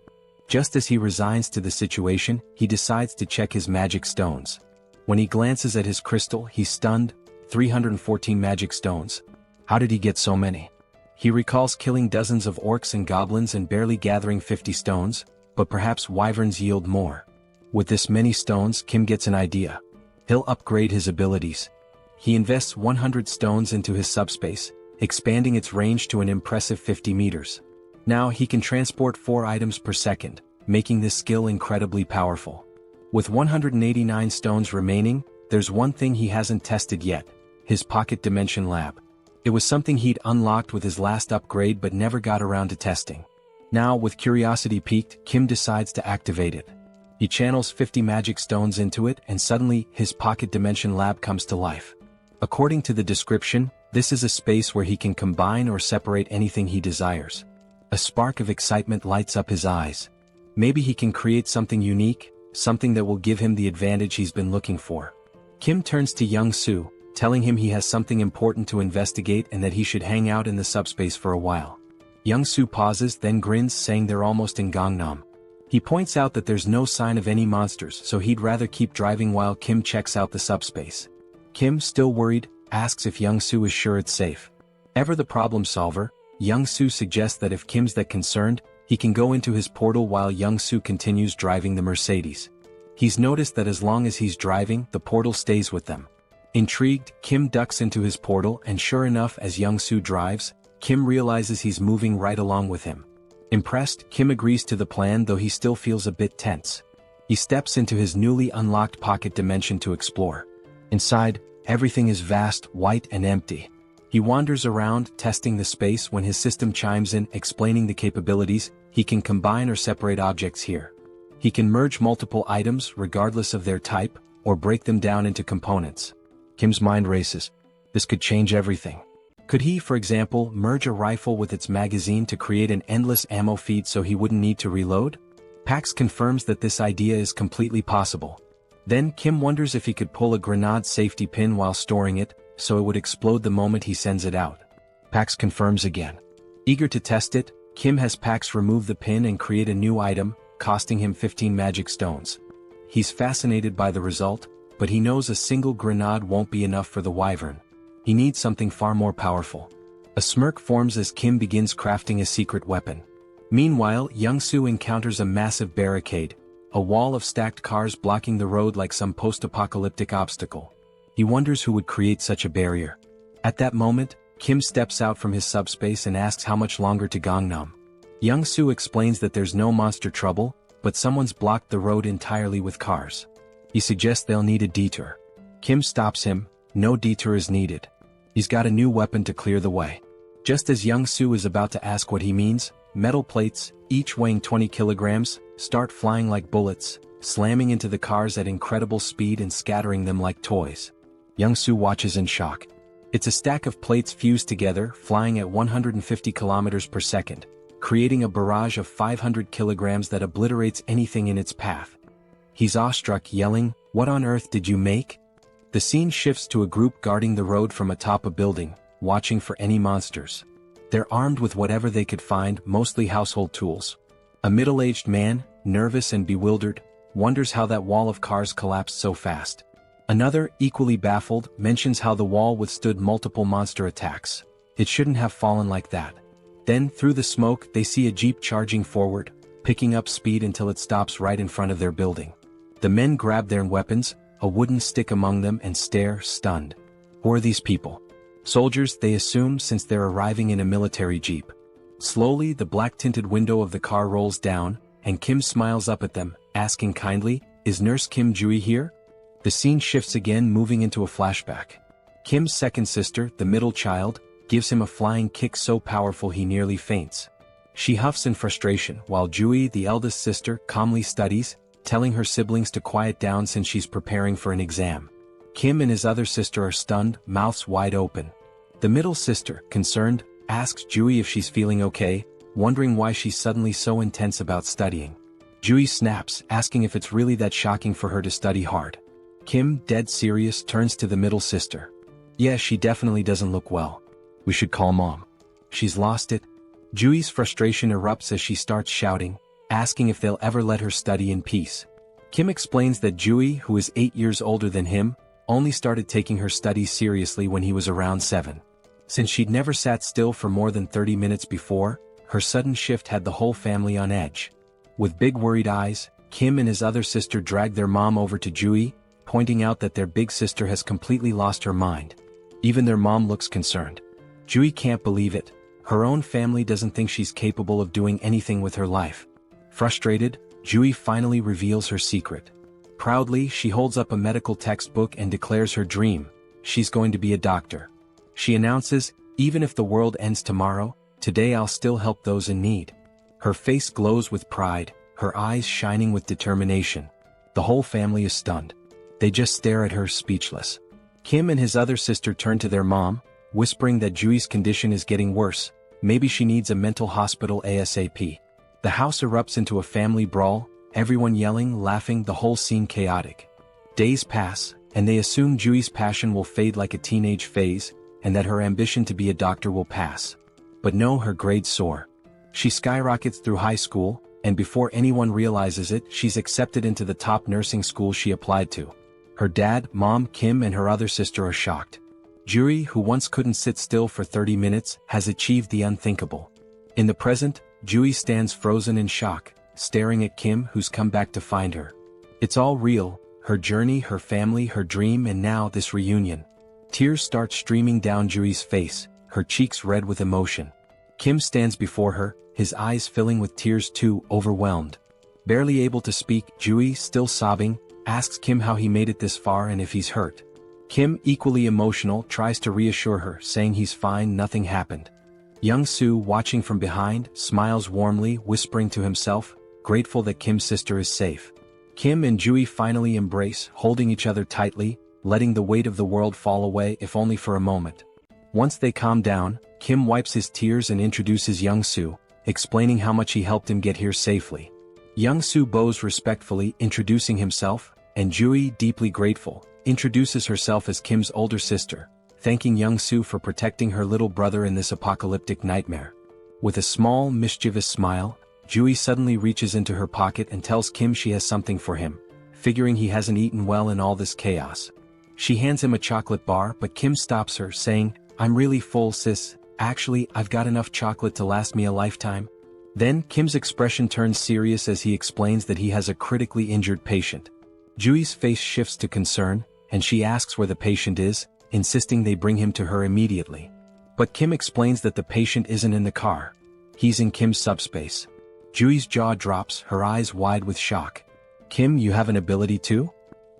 Just as he resigns to the situation, he decides to check his magic stones. When he glances at his crystal, he's stunned. 314 magic stones. How did he get so many? He recalls killing dozens of orcs and goblins and barely gathering 50 stones, but perhaps wyverns yield more. With this many stones, Kim gets an idea. He'll upgrade his abilities. He invests 100 stones into his subspace, expanding its range to an impressive 50 meters. Now he can transport 4 items per second, making this skill incredibly powerful. With 189 stones remaining, there's one thing he hasn't tested yet: his pocket dimension lab. It was something he'd unlocked with his last upgrade but never got around to testing. Now, with curiosity piqued, Kim decides to activate it. He channels 50 magic stones into it and suddenly, his pocket dimension lab comes to life. According to the description, this is a space where he can combine or separate anything he desires. A spark of excitement lights up his eyes. Maybe he can create something unique, something that will give him the advantage he's been looking for. Kim turns to Young-soo, telling him he has something important to investigate and that he should hang out in the subspace for a while. Young-soo pauses, then grins, saying they're almost in Gangnam. He points out that there's no sign of any monsters, so he'd rather keep driving while Kim checks out the subspace. Kim, still worried, asks if Young-soo is sure it's safe. Ever the problem solver, Young-soo suggests that if Kim's that concerned, He can go into his portal while Young-soo continues driving the Mercedes. He's noticed that as long as he's driving, the portal stays with them. Intrigued, Kim ducks into his portal and sure enough, as Young-soo drives, Kim realizes he's moving right along with him. Impressed, Kim agrees to the plan, though he still feels a bit tense. He steps into his newly unlocked pocket dimension to explore. Inside, everything is vast, white and empty. He wanders around, testing the space, when his system chimes in, explaining the capabilities. He can combine or separate objects here. He can merge multiple items, regardless of their type, or break them down into components. Kim's mind races. This could change everything. Could he, for example, merge a rifle with its magazine to create an endless ammo feed so he wouldn't need to reload? Pax confirms that this idea is completely possible. Then Kim wonders if he could pull a grenade safety pin while storing it, so it would explode the moment he sends it out. Pax confirms again. Eager to test it, Kim has Pax remove the pin and create a new item, costing him 15 magic stones. He's fascinated by the result, but he knows a single grenade won't be enough for the wyvern. He needs something far more powerful. A smirk forms as Kim begins crafting a secret weapon. Meanwhile, Young-soo encounters a massive barricade, a wall of stacked cars blocking the road like some post-apocalyptic obstacle. He wonders who would create such a barrier. At that moment, Kim steps out from his subspace and asks how much longer to Gangnam. Young-soo explains that there's no monster trouble, but someone's blocked the road entirely with cars. He suggests they'll need a detour. Kim stops him. No detour is needed. He's got a new weapon to clear the way. Just as Young-soo is about to ask what he means, metal plates, each weighing 20 kilograms, start flying like bullets, slamming into the cars at incredible speed and scattering them like toys. Young-soo watches in shock. It's a stack of plates fused together, flying at 150 kilometers per second, creating a barrage of 500 kilograms that obliterates anything in its path. He's awestruck, yelling, "What on earth did you make?" The scene shifts to a group guarding the road from atop a building, watching for any monsters. They're armed with whatever they could find, mostly household tools. A middle-aged man, nervous and bewildered, wonders how that wall of cars collapsed so fast. Another, equally baffled, mentions how the wall withstood multiple monster attacks. It shouldn't have fallen like that. Then, through the smoke, they see a jeep charging forward, picking up speed until it stops right in front of their building. The men grab their weapons, a wooden stick among them, and stare, stunned. Who are these people? Soldiers, they assume, since they're arriving in a military jeep. Slowly, the black-tinted window of the car rolls down, and Kim smiles up at them, asking kindly, "Is Nurse Kim Jui here?" The scene shifts again, moving into a flashback. Kim's second sister, the middle child, gives him a flying kick so powerful he nearly faints. She huffs in frustration, while Jui, the eldest sister, calmly studies, telling her siblings to quiet down since she's preparing for an exam. Kim and his other sister are stunned, mouths wide open. The middle sister, concerned, asks Jui if she's feeling okay, wondering why she's suddenly so intense about studying. Jui snaps, asking if it's really that shocking for her to study hard. Kim, dead serious, turns to the middle sister. "Yeah, she definitely doesn't look well. We should call Mom. She's lost it." Jui's frustration erupts as she starts shouting, asking if they'll ever let her study in peace. Kim explains that Jui, who is 8 years older than him, only started taking her studies seriously when he was around 7. Since she'd never sat still for more than 30 minutes before, her sudden shift had the whole family on edge. With big worried eyes, Kim and his other sister drag their mom over to Jui, pointing out that their big sister has completely lost her mind. Even their mom looks concerned. Jui can't believe it. Her own family doesn't think she's capable of doing anything with her life. Frustrated, Jui finally reveals her secret. Proudly, she holds up a medical textbook and declares her dream: she's going to be a doctor. She announces, "Even if the world ends tomorrow, today I'll still help those in need." Her face glows with pride, her eyes shining with determination. The whole family is stunned. They just stare at her, speechless. Kim and his other sister turn to their mom, whispering that Jui's condition is getting worse. Maybe she needs a mental hospital ASAP. The house erupts into a family brawl, everyone yelling, laughing, the whole scene chaotic. Days pass, and they assume Jui's passion will fade like a teenage phase, and that her ambition to be a doctor will pass. But no, her grades soar. She skyrockets through high school, and before anyone realizes it, she's accepted into the top nursing school she applied to. Her dad, mom, Kim, and her other sister are shocked. Juri, who once couldn't sit still for 30 minutes, has achieved the unthinkable. In the present, Jui stands frozen in shock, staring at Kim, who's come back to find her. It's all real, her journey, her family, her dream, and now this reunion. Tears start streaming down Jui's face, her cheeks red with emotion. Kim stands before her, his eyes filling with tears too, overwhelmed. Barely able to speak, Jui, still sobbing, asks Kim how he made it this far and if he's hurt. Kim, equally emotional, tries to reassure her, saying he's fine, nothing happened. Young-soo, watching from behind, smiles warmly, whispering to himself, grateful that Kim's sister is safe. Kim and Jui finally embrace, holding each other tightly, letting the weight of the world fall away, if only for a moment. Once they calm down, Kim wipes his tears and introduces Young-soo, explaining how much he helped him get here safely. Young-soo bows respectfully, introducing himself, and Jui, deeply grateful, introduces herself as Kim's older sister, thanking Young-soo for protecting her little brother in this apocalyptic nightmare. With a small, mischievous smile, Jui suddenly reaches into her pocket and tells Kim she has something for him, figuring he hasn't eaten well in all this chaos. She hands him a chocolate bar, but Kim stops her, saying, "I'm really full, sis. Actually, I've got enough chocolate to last me a lifetime." Then, Kim's expression turns serious as he explains that he has a critically injured patient. Jui's face shifts to concern, and she asks where the patient is, insisting they bring him to her immediately. But Kim explains that the patient isn't in the car. He's in Kim's subspace. Jui's jaw drops, her eyes wide with shock. "Kim, you have an ability too?"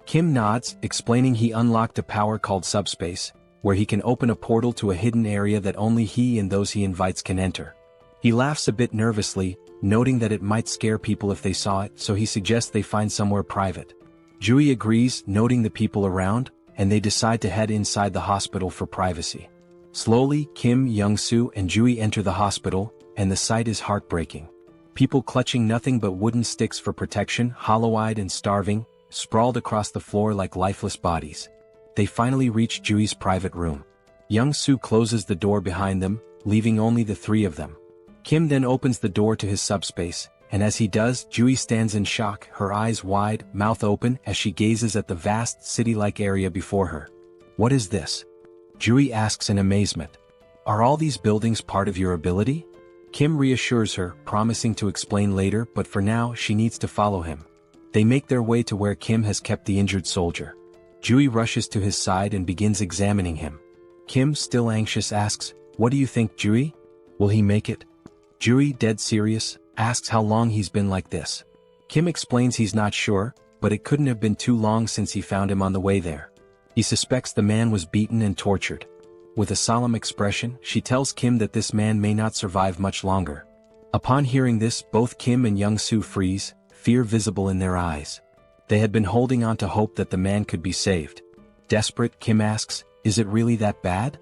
Kim nods, explaining he unlocked a power called SUBSPACE, where he can open a portal to a hidden area that only he and those he invites can enter. He laughs a bit nervously, noting that it might scare people if they saw it, so he suggests they find somewhere private. Jui agrees, noting the people around, and they decide to head inside the hospital for privacy. Slowly, Kim, Young-soo, and Jui enter the hospital, and the sight is heartbreaking. People clutching nothing but wooden sticks for protection, hollow-eyed and starving, sprawled across the floor like lifeless bodies. They finally reach Jui's private room. Young-soo closes the door behind them, leaving only the three of them. Kim then opens the door to his subspace, and as he does, Jui stands in shock, her eyes wide, mouth open, as she gazes at the vast, city-like area before her. "What is this?" Jui asks in amazement. "Are all these buildings part of your ability?" Kim reassures her, promising to explain later, but for now she needs to follow him. They make their way to where Kim has kept the injured soldier. Jui rushes to his side and begins examining him. Kim, still anxious, asks, "What do you think, Jui? Will he make it?" Jui, dead serious, asks how long he's been like this. Kim explains he's not sure, but it couldn't have been too long since he found him on the way there. He suspects the man was beaten and tortured. With a solemn expression, she tells Kim that this man may not survive much longer. Upon hearing this, both Kim and Young-soo freeze, fear visible in their eyes. They had been holding on to hope that the man could be saved. Desperate, Kim asks, "Is it really that bad?"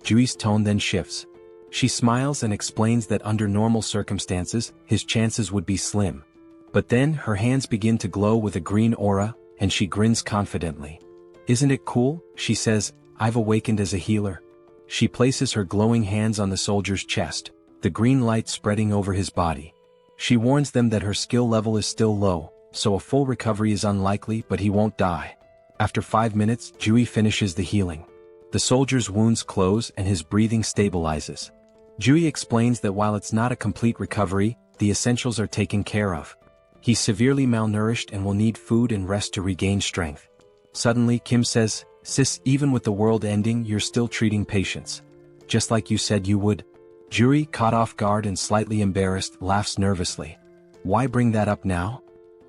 Jui's tone then shifts. She smiles and explains that under normal circumstances, his chances would be slim. But then, her hands begin to glow with a green aura, and she grins confidently. "Isn't it cool?" she says, "I've awakened as a healer." She places her glowing hands on the soldier's chest, the green light spreading over his body. She warns them that her skill level is still low, so a full recovery is unlikely, but he won't die. After 5 minutes, Jui finishes the healing. The soldier's wounds close and his breathing stabilizes. Jui explains that while it's not a complete recovery, the essentials are taken care of. He's severely malnourished and will need food and rest to regain strength. Suddenly, Kim says, "Sis, even with the world ending, you're still treating patients. Just like you said you would." Jui, caught off guard and slightly embarrassed, laughs nervously. "Why bring that up now?"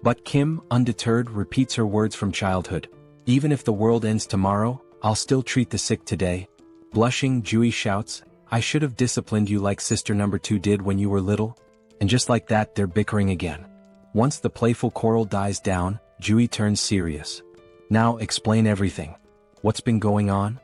But Kim, undeterred, repeats her words from childhood. "Even if the world ends tomorrow, I'll still treat the sick today." Blushing, Jui shouts, "I should have disciplined you like sister number 2 did when you were little." And just like that, they're bickering again. Once the playful quarrel dies down, Jui turns serious. "Now, explain everything. What's been going on?"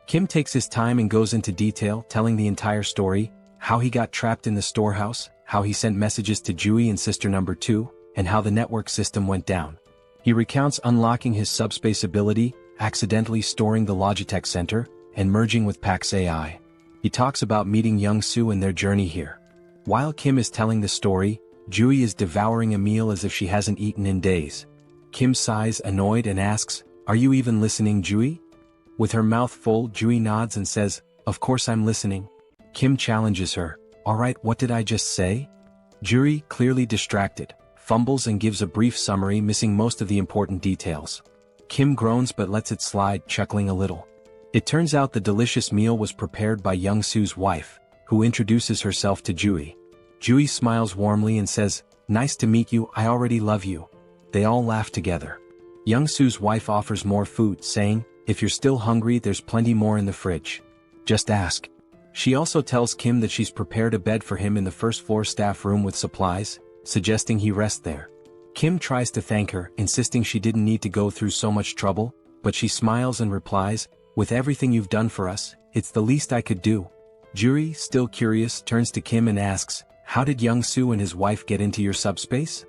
Kim takes his time and goes into detail, telling the entire story, how he got trapped in the storehouse, how he sent messages to Jui and sister number 2, and how the network system went down. He recounts unlocking his subspace ability, accidentally storing the Logitech Center, and merging with Pax AI. He talks about meeting Young-soo and their journey here. While Kim is telling the story, Jui is devouring a meal as if she hasn't eaten in days. Kim sighs, annoyed, and asks, "Are you even listening, Jui?" With her mouth full, Jui nods and says, "Of course I'm listening." Kim challenges her, "Alright, what did I just say?" Juri, clearly distracted, fumbles and gives a brief summary missing most of the important details. Kim groans but lets it slide, chuckling a little. It turns out the delicious meal was prepared by Young-soo's wife, who introduces herself to Juri. Juri smiles warmly and says, "Nice to meet you, I already love you." They all laugh together. Young-soo's wife offers more food, saying, "If you're still hungry, there's plenty more in the fridge. Just ask." She also tells Kim that she's prepared a bed for him in the first-floor staff room with supplies, suggesting he rest there. Kim tries to thank her, insisting she didn't need to go through so much trouble, but she smiles and replies, "With everything you've done for us, it's the least I could do." Juri, still curious, turns to Kim and asks, "How did Young-soo and his wife get into your subspace?"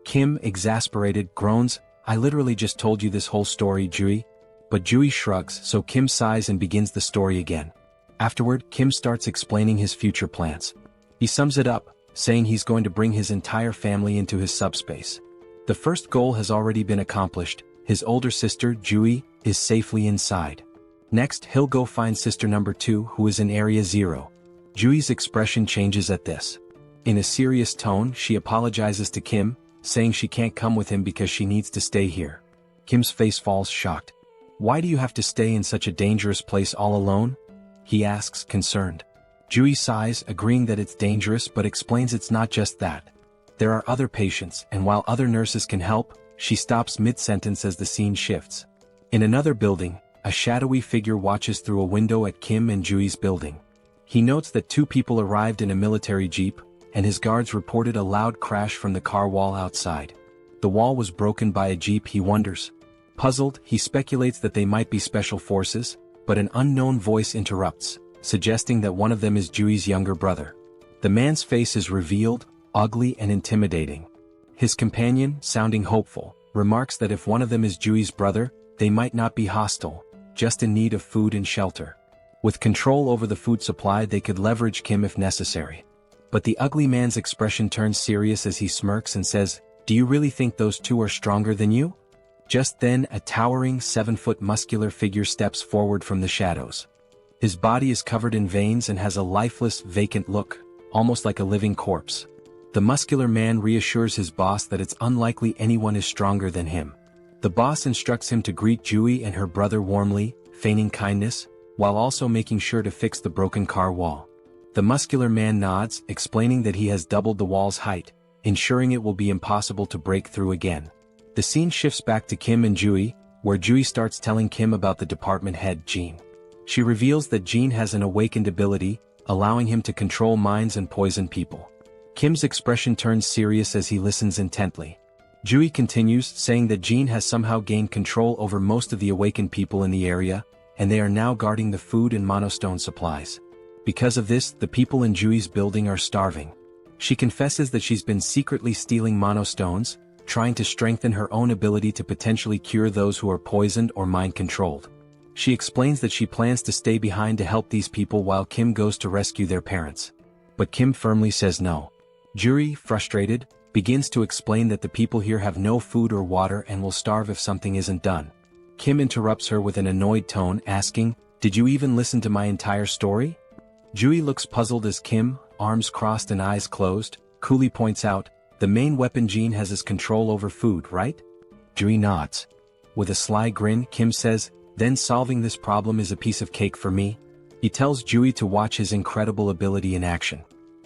Kim, exasperated, groans, "I literally just told you this whole story, Juri." But Juri shrugs, so Kim sighs and begins the story again. Afterward, Kim starts explaining his future plans. He sums it up, saying he's going to bring his entire family into his subspace. The first goal has already been accomplished. His older sister, Jui, is safely inside. Next, he'll go find sister number 2, who is in Area 0. Jui's expression changes at this. In a serious tone, she apologizes to Kim, saying she can't come with him because she needs to stay here. Kim's face falls, shocked. "Why do you have to stay in such a dangerous place all alone?" he asks, concerned. Jui sighs, agreeing that it's dangerous, but explains it's not just that. There are other patients, and while other nurses can help, she stops mid-sentence as the scene shifts. In another building, a shadowy figure watches through a window at Kim and Jui's building. He notes that 2 people arrived in a military jeep, and his guards reported a loud crash from the car wall outside. The wall was broken by a jeep, he wonders. Puzzled, he speculates that they might be special forces, but an unknown voice interrupts, suggesting that one of them is Jui's younger brother. The man's face is revealed, ugly and intimidating. His companion, sounding hopeful, remarks that if one of them is Jui's brother, they might not be hostile, just in need of food and shelter. With control over the food supply, they could leverage Kim if necessary. But the ugly man's expression turns serious as he smirks and says, "Do you really think those 2 are stronger than you?" Just then, a towering 7-foot muscular figure steps forward from the shadows. His body is covered in veins and has a lifeless, vacant look, almost like a living corpse. The muscular man reassures his boss that it's unlikely anyone is stronger than him. The boss instructs him to greet Jui and her brother warmly, feigning kindness, while also making sure to fix the broken car wall. The muscular man nods, explaining that he has doubled the wall's height, ensuring it will be impossible to break through again. The scene shifts back to Kim and Jui, where Jui starts telling Kim about the department head, Jean. She reveals that Jean has an awakened ability, allowing him to control minds and poison people. Kim's expression turns serious as he listens intently. Jui continues, saying that Jean has somehow gained control over most of the awakened people in the area, and they are now guarding the food and monostone supplies. Because of this, the people in Jui's building are starving. She confesses that she's been secretly stealing monostones, trying to strengthen her own ability to potentially cure those who are poisoned or mind-controlled. She explains that she plans to stay behind to help these people while Kim goes to rescue their parents. But Kim firmly says no. Juri, frustrated, begins to explain that the people here have no food or water and will starve if something isn't done. Kim interrupts her with an annoyed tone, asking, "Did you even listen to my entire story?" Juri looks puzzled as Kim, arms crossed and eyes closed, coolly points out, "The main weapon Jean has is control over food, right?" Juri nods. With a sly grin, Kim says, "Then solving this problem is a piece of cake for me." He tells Jui to watch his incredible ability in action.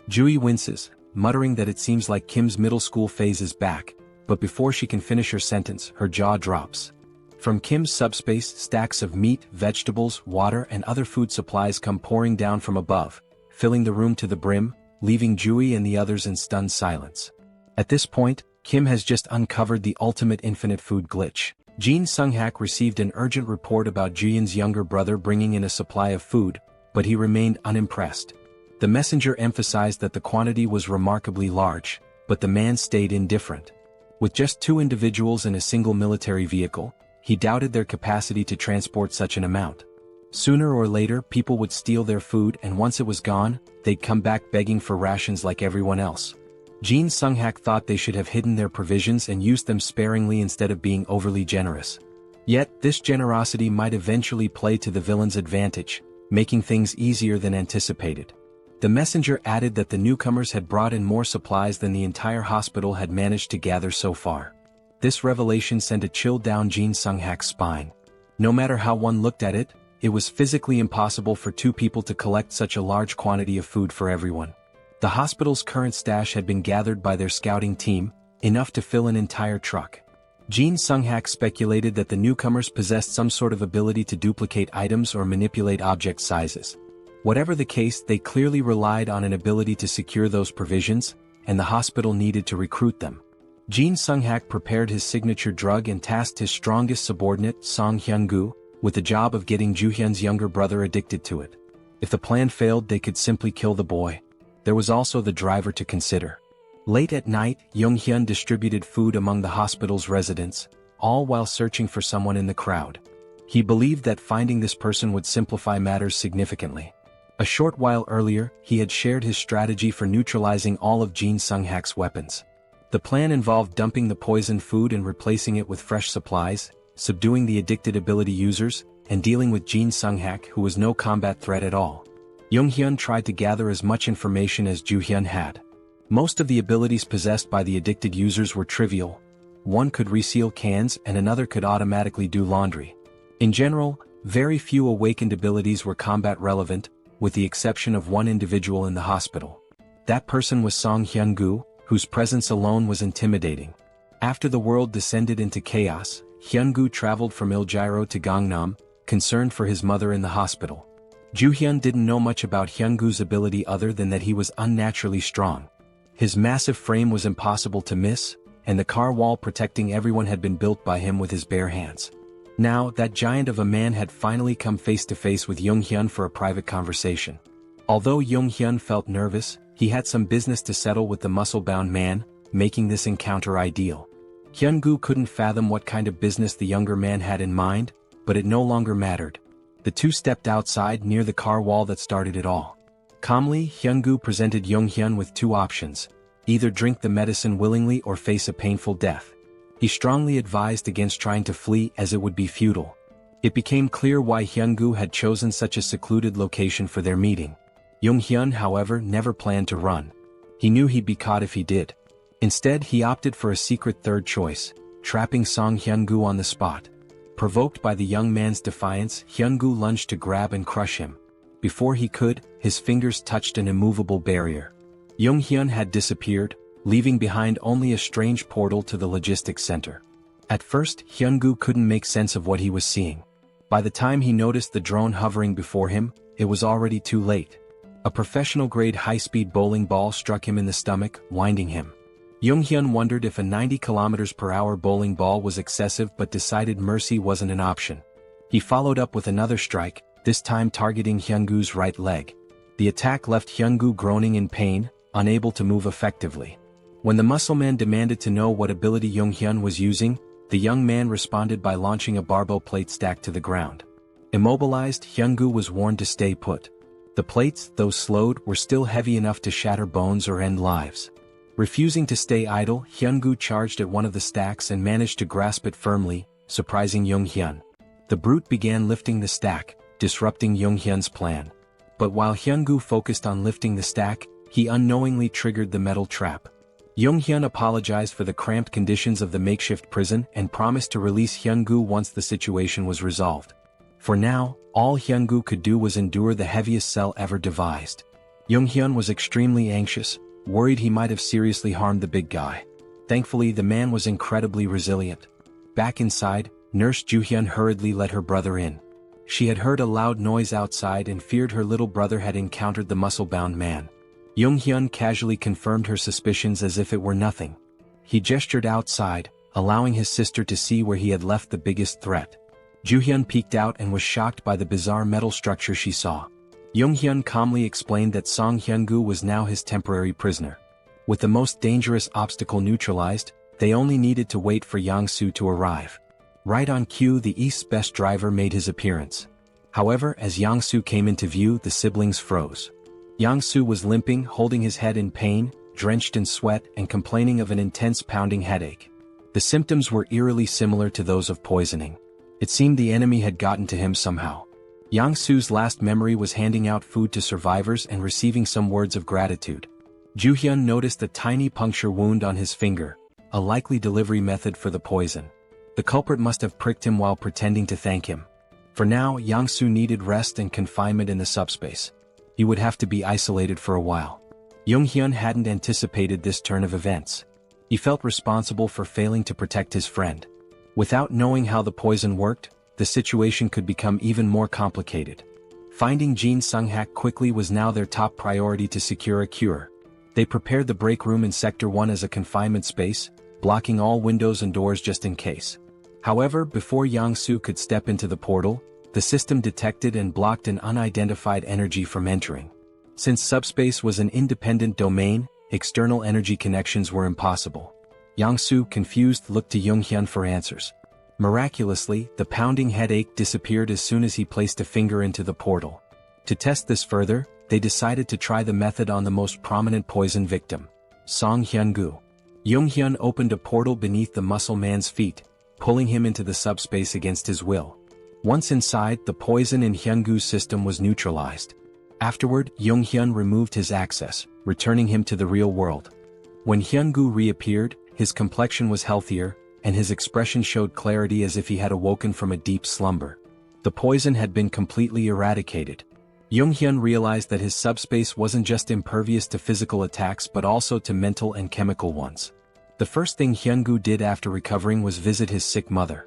Jui winces, muttering that it seems like Kim's middle school phase is back, but before she can finish her sentence, her jaw drops. From Kim's subspace, stacks of meat, vegetables, water and other food supplies come pouring down from above, filling the room to the brim, leaving Jui and the others in stunned silence. At this point, Kim has just uncovered the ultimate infinite food glitch. Jean Sung-hak received an urgent report about Jian's younger brother bringing in a supply of food, but he remained unimpressed. The messenger emphasized that the quantity was remarkably large, but the man stayed indifferent. With just 2 individuals in a single military vehicle, he doubted their capacity to transport such an amount. Sooner or later, people would steal their food, and once it was gone, they'd come back begging for rations like everyone else. Jean Sung-hak thought they should have hidden their provisions and used them sparingly instead of being overly generous. Yet, this generosity might eventually play to the villain's advantage, making things easier than anticipated. The messenger added that the newcomers had brought in more supplies than the entire hospital had managed to gather so far. This revelation sent a chill down Jin Sung-hak's spine. No matter how one looked at it, it was physically impossible for two people to collect such a large quantity of food for everyone. The hospital's current stash had been gathered by their scouting team, enough to fill an entire truck. Jin Sung-hak speculated that the newcomers possessed some sort of ability to duplicate items or manipulate object sizes. Whatever the case, they clearly relied on an ability to secure those provisions, and the hospital needed to recruit them. Jin Sung-hak prepared his signature drug and tasked his strongest subordinate, Song Hyun-gu, with the job of getting Ju-hyun's younger brother addicted to it. If the plan failed, they could simply kill the boy. There was also the driver to consider. Late at night, Jung-hyun distributed food among the hospital's residents, all while searching for someone in the crowd. He believed that finding this person would simplify matters significantly. A short while earlier, he had shared his strategy for neutralizing all of Jin Sung-hak's weapons. The plan involved dumping the poisoned food and replacing it with fresh supplies, subduing the addicted ability users, and dealing with Jin Sung-hak, who was no combat threat at all. Jung-hyun tried to gather as much information as Ju-hyun had. Most of the abilities possessed by the addicted users were trivial. One could reseal cans and another could automatically do laundry. In general, very few awakened abilities were combat relevant, with the exception of one individual in the hospital. That person was Song Hyun-gu, whose presence alone was intimidating. After the world descended into chaos, Hyun-gu traveled from Iljiro to Gangnam, concerned for his mother in the hospital. Ju-hyun didn't know much about Hyun-gu's ability other than that he was unnaturally strong. His massive frame was impossible to miss, and the car wall protecting everyone had been built by him with his bare hands. Now, that giant of a man had finally come face to face with Jung-hyun for a private conversation. Although Jung-hyun felt nervous, he had some business to settle with the muscle-bound man, making this encounter ideal. Hyun-gu couldn't fathom what kind of business the younger man had in mind, but it no longer mattered. The two stepped outside near the car wall that started it all. Calmly, Hyun-gu presented Jung-hyun with two options: either drink the medicine willingly or face a painful death. He strongly advised against trying to flee as it would be futile. It became clear why Hyun-gu had chosen such a secluded location for their meeting. Jung-hyun, however, never planned to run. He knew he'd be caught if he did. Instead, he opted for a secret third choice, trapping Song Hyun-gu on the spot. Provoked by the young man's defiance, Hyun-gu lunged to grab and crush him. Before he could, his fingers touched an immovable barrier. Jung-hyun had disappeared, leaving behind only a strange portal to the logistics center. At first, Hyun-gu couldn't make sense of what he was seeing. By the time he noticed the drone hovering before him, it was already too late. A professional-grade high-speed bowling ball struck him in the stomach, winding him. Jung-hyun wondered if a 90 km/h bowling ball was excessive but decided mercy wasn't an option. He followed up with another strike, this time targeting Hyun-gu's right leg. The attack left Hyun-gu groaning in pain, unable to move effectively. When the muscleman demanded to know what ability Jung-hyun was using, the young man responded by launching a barbell plate stack to the ground. Immobilized, Hyun-gu was warned to stay put. The plates, though slowed, were still heavy enough to shatter bones or end lives. Refusing to stay idle, Hyun-gu charged at one of the stacks and managed to grasp it firmly, surprising Jung-hyun. The brute began lifting the stack, disrupting Jung-hyun's plan. But while Hyun-gu focused on lifting the stack, he unknowingly triggered the metal trap. Jung-hyun apologized for the cramped conditions of the makeshift prison and promised to release Hyun-gu once the situation was resolved. For now, all Hyun-gu could do was endure the heaviest cell ever devised. Jung-hyun was extremely anxious, worried he might have seriously harmed the big guy. Thankfully, the man was incredibly resilient. Back inside, Nurse Ju-hyun hurriedly let her brother in. She had heard a loud noise outside and feared her little brother had encountered the muscle-bound man. Jung-hyun casually confirmed her suspicions as if it were nothing. He gestured outside, allowing his sister to see where he had left the biggest threat. Ju-hyun peeked out and was shocked by the bizarre metal structure she saw. Jung-hyun calmly explained that Song Hyun-gu was now his temporary prisoner. With the most dangerous obstacle neutralized, they only needed to wait for Yang-soo to arrive. Right on cue, the East's best driver made his appearance. However, as Yang-soo came into view, the siblings froze. Yang-soo was limping, holding his head in pain, drenched in sweat, and complaining of an intense pounding headache. The symptoms were eerily similar to those of poisoning. It seemed the enemy had gotten to him somehow. Yang-soo's last memory was handing out food to survivors and receiving some words of gratitude. Ju-hyun noticed a tiny puncture wound on his finger, a likely delivery method for the poison. The culprit must have pricked him while pretending to thank him. For now, Yang-soo needed rest and confinement in the subspace. He would have to be isolated for a while. Jung-hyun hadn't anticipated this turn of events. He felt responsible for failing to protect his friend. Without knowing how the poison worked, the situation could become even more complicated. Finding Jin Sung-hak quickly was now their top priority to secure a cure. They prepared the break room in Sector 1 as a confinement space, blocking all windows and doors just in case. However, before Yang-soo could step into the portal, the system detected and blocked an unidentified energy from entering. Since subspace was an independent domain, external energy connections were impossible. Yang-soo, confused, looked to Jung-hyun for answers. Miraculously, the pounding headache disappeared as soon as he placed a finger into the portal. To test this further, they decided to try the method on the most prominent poison victim, Song Hyun-gu. Jung-hyun opened a portal beneath the muscle man's feet, pulling him into the subspace against his will. Once inside, the poison in Hyun-gu's system was neutralized. Afterward, Jung-hyun removed his access, returning him to the real world. When Hyun-gu reappeared, his complexion was healthier, and his expression showed clarity as if he had awoken from a deep slumber. The poison had been completely eradicated. Jung-hyun realized that his subspace wasn't just impervious to physical attacks but also to mental and chemical ones. The first thing Hyun-gu did after recovering was visit his sick mother.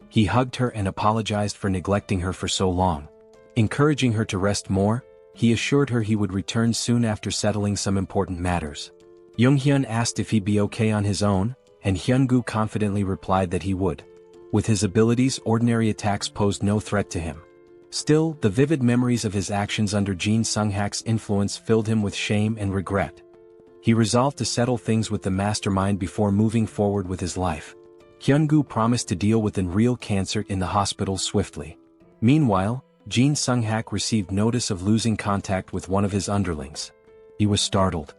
He hugged her and apologized for neglecting her for so long. Encouraging her to rest more, he assured her he would return soon after settling some important matters. Jung-hyun asked if he'd be okay on his own, and Hyun-gu confidently replied that he would. With his abilities, ordinary attacks posed no threat to him. Still, the vivid memories of his actions under Jin Sung-hak's influence filled him with shame and regret. He resolved to settle things with the mastermind before moving forward with his life. Hyun-gu promised to deal with real cancer in the hospital swiftly. Meanwhile, Jin Sung-hak received notice of losing contact with one of his underlings. He was startled.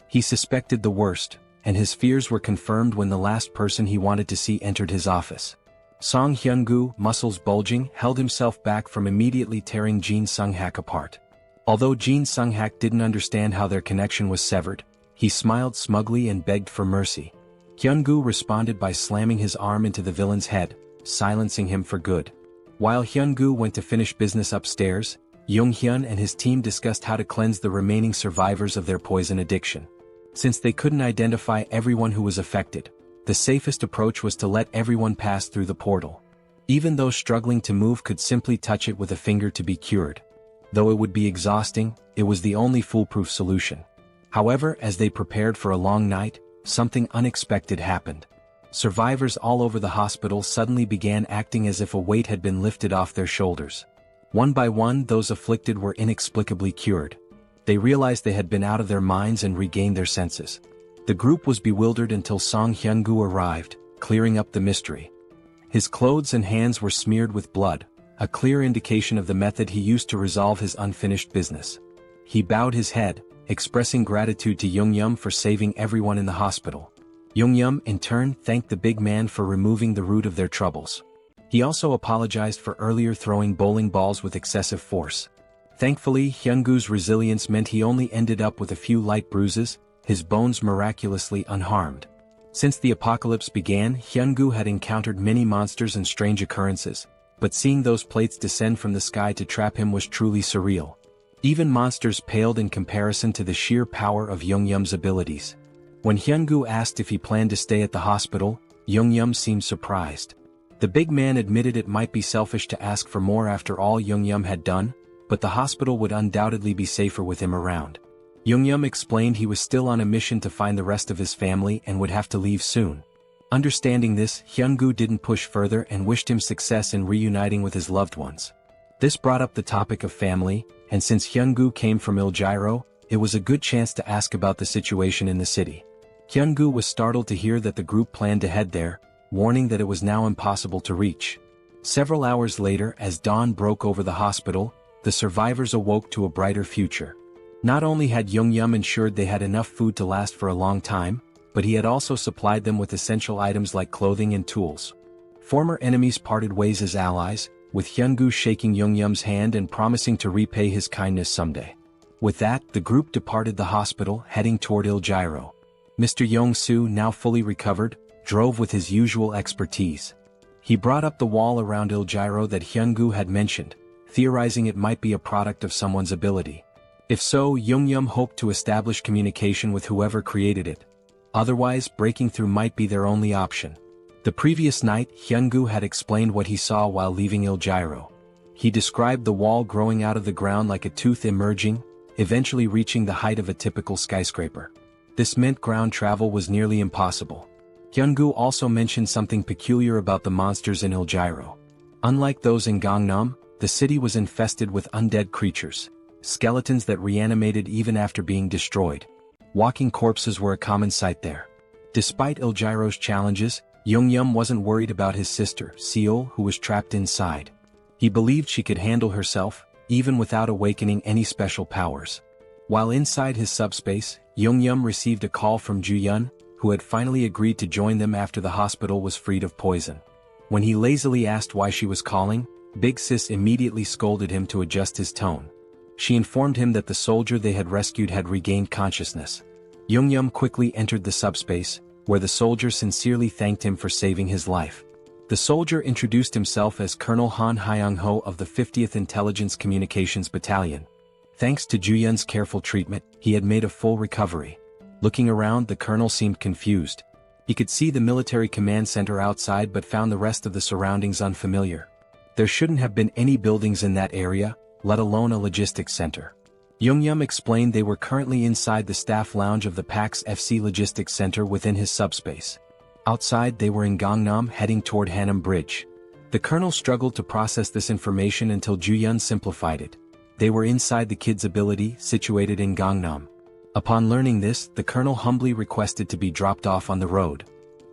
He suspected the worst, and his fears were confirmed when the last person he wanted to see entered his office. Song Hyun-gu, muscles bulging, held himself back from immediately tearing Jin Sung-hak apart. Although Jin Sung-hak didn't understand how their connection was severed, he smiled smugly and begged for mercy. Hyun-gu responded by slamming his arm into the villain's head, silencing him for good. While Hyun-gu went to finish business upstairs, Jung-hyun and his team discussed how to cleanse the remaining survivors of their poison addiction. Since they couldn't identify everyone who was affected, the safest approach was to let everyone pass through the portal. Even those struggling to move could simply touch it with a finger to be cured. Though it would be exhausting, it was the only foolproof solution. However, as they prepared for a long night, something unexpected happened. Survivors all over the hospital suddenly began acting as if a weight had been lifted off their shoulders. One by one, those afflicted were inexplicably cured. They realized they had been out of their minds and regained their senses. The group was bewildered until Song Hyun-gu arrived, clearing up the mystery. His clothes and hands were smeared with blood, a clear indication of the method he used to resolve his unfinished business. He bowed his head, expressing gratitude to Jung-yum for saving everyone in the hospital. Jung-yum, in turn, thanked the big man for removing the root of their troubles. He also apologized for earlier throwing bowling balls with excessive force. Thankfully, Hyun-gu's resilience meant he only ended up with a few light bruises, his bones miraculously unharmed. Since the apocalypse began, Hyun-gu had encountered many monsters and strange occurrences, but seeing those plates descend from the sky to trap him was truly surreal. Even monsters paled in comparison to the sheer power of Jung-yum's abilities. When Hyun-gu asked if he planned to stay at the hospital, Jung-yum seemed surprised. The big man admitted it might be selfish to ask for more after all Jung-yum had done, but the hospital would undoubtedly be safer with him around. Jung-yum explained he was still on a mission to find the rest of his family and would have to leave soon. Understanding this, Hyun-gu didn't push further and wished him success in reuniting with his loved ones. This brought up the topic of family, and since Hyun-gu came from Iljiro, it was a good chance to ask about the situation in the city. Hyun-gu was startled to hear that the group planned to head there, warning that it was now impossible to reach. Several hours later, as dawn broke over the hospital, the survivors awoke to a brighter future. Not only had Jung-yum ensured they had enough food to last for a long time, but he had also supplied them with essential items like clothing and tools. Former enemies parted ways as allies, with Hyungu shaking Yoongyum's hand and promising to repay his kindness someday. With that, the group departed the hospital, heading toward Iljiro. Mr. Yong-soo, now fully recovered, drove with his usual expertise. He brought up the wall around Iljiro that Hyungu had mentioned, theorizing it might be a product of someone's ability. If so, Yoongyum hoped to establish communication with whoever created it. Otherwise, breaking through might be their only option. The previous night, Hyungu had explained what he saw while leaving Iljiro. He described the wall growing out of the ground like a tooth emerging, eventually reaching the height of a typical skyscraper. This meant ground travel was nearly impossible. Hyungu also mentioned something peculiar about the monsters in Iljiro. Unlike those in Gangnam, the city was infested with undead creatures, skeletons that reanimated even after being destroyed. Walking corpses were a common sight there. Despite Iljiro's challenges, Yoongyum wasn't worried about his sister, Seol, who was trapped inside. He believed she could handle herself, even without awakening any special powers. While inside his subspace, Yoongyum received a call from Ju-yeon, who had finally agreed to join them after the hospital was freed of poison. When he lazily asked why she was calling, Big Sis immediately scolded him to adjust his tone. She informed him that the soldier they had rescued had regained consciousness. Yoongyum quickly entered the subspace, where the soldier sincerely thanked him for saving his life. The soldier introduced himself as Colonel Han Hyung-ho of the 50th Intelligence Communications Battalion. Thanks to Ju-yeon's careful treatment, he had made a full recovery. Looking around, the colonel seemed confused. He could see the military command center outside but found the rest of the surroundings unfamiliar. There shouldn't have been any buildings in that area, let alone a logistics center. Yoongyum explained they were currently inside the staff lounge of the PAX FC Logistics Center within his subspace. Outside, they were in Gangnam, heading toward Hanam Bridge. The colonel struggled to process this information until Ju-yeon simplified it. They were inside the kid's ability, situated in Gangnam. Upon learning this, the colonel humbly requested to be dropped off on the road.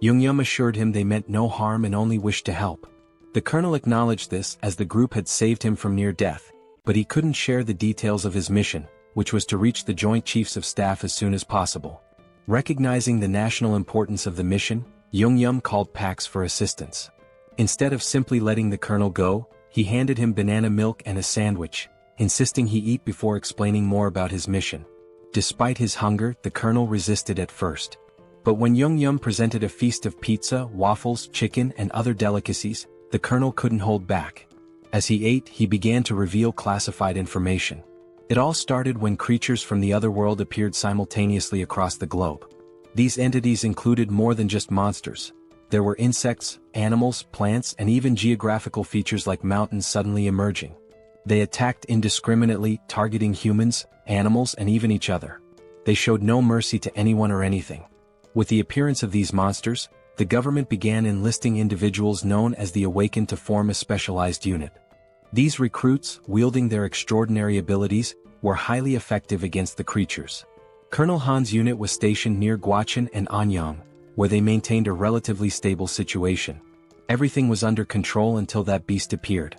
Yoongyum assured him they meant no harm and only wished to help. The colonel acknowledged this as the group had saved him from near death, but he couldn't share the details of his mission, which was to reach the Joint Chiefs of Staff as soon as possible. Recognizing the national importance of the mission, Yoongyum called PAX for assistance. Instead of simply letting the colonel go, he handed him banana milk and a sandwich, insisting he eat before explaining more about his mission. Despite his hunger, the colonel resisted at first. But when Yoongyum presented a feast of pizza, waffles, chicken, and other delicacies, the colonel couldn't hold back. As he ate, he began to reveal classified information. It all started when creatures from the other world appeared simultaneously across the globe. These entities included more than just monsters. There were insects, animals, plants, and even geographical features like mountains suddenly emerging. They attacked indiscriminately, targeting humans, animals, and even each other. They showed no mercy to anyone or anything. With the appearance of these monsters, the government began enlisting individuals known as the Awakened to form a specialized unit. These recruits, wielding their extraordinary abilities, were highly effective against the creatures. Colonel Han's unit was stationed near Gwacheon and Anyang, where they maintained a relatively stable situation. Everything was under control until that beast appeared.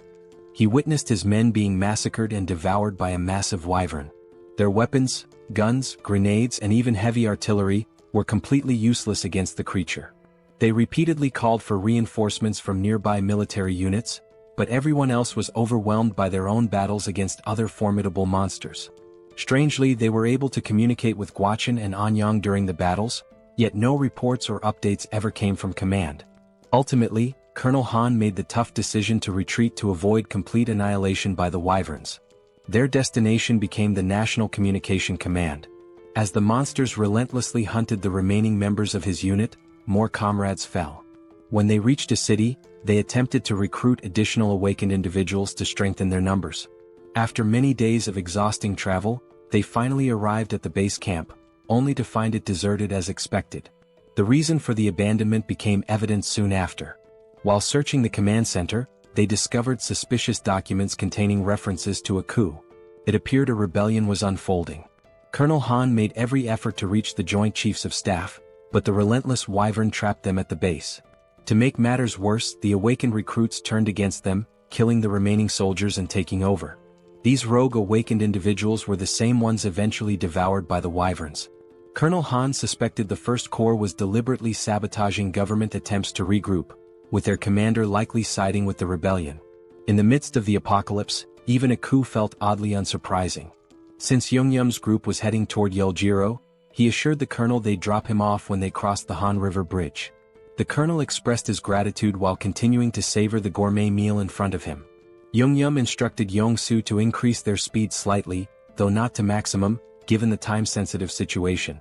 He witnessed his men being massacred and devoured by a massive wyvern. Their weapons, guns, grenades, and even heavy artillery were completely useless against the creature. They repeatedly called for reinforcements from nearby military units, but everyone else was overwhelmed by their own battles against other formidable monsters. Strangely, they were able to communicate with Gwacheon and Anyang during the battles, yet no reports or updates ever came from command. Ultimately, Colonel Han made the tough decision to retreat to avoid complete annihilation by the wyverns. Their destination became the National Communication Command. As the monsters relentlessly hunted the remaining members of his unit, more comrades fell. When they reached a city, they attempted to recruit additional awakened individuals to strengthen their numbers. After many days of exhausting travel, they finally arrived at the base camp, only to find it deserted as expected. The reason for the abandonment became evident soon after. While searching the command center, they discovered suspicious documents containing references to a coup. It appeared a rebellion was unfolding. Colonel Han made every effort to reach the Joint Chiefs of Staff, but the relentless wyvern trapped them at the base. To make matters worse, the awakened recruits turned against them, killing the remaining soldiers and taking over. These rogue awakened individuals were the same ones eventually devoured by the wyverns. Colonel Han suspected the First Corps was deliberately sabotaging government attempts to regroup, with their commander likely siding with the rebellion. In the midst of the apocalypse, even a coup felt oddly unsurprising. Since Yoongyum's group was heading toward Yeoljiro, he assured the colonel they'd drop him off when they crossed the Han River Bridge. The colonel expressed his gratitude while continuing to savor the gourmet meal in front of him. Yoongyum instructed Yongsu to increase their speed slightly, though not to maximum, given the time-sensitive situation.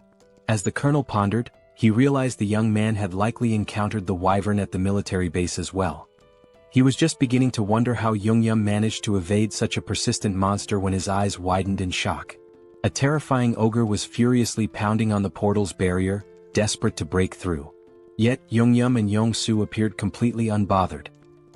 As the colonel pondered, he realized the young man had likely encountered the wyvern at the military base as well. He was just beginning to wonder how Yoongyum managed to evade such a persistent monster when his eyes widened in shock. A terrifying ogre was furiously pounding on the portal's barrier, desperate to break through. Yet Yoongyum and Yongsu appeared completely unbothered.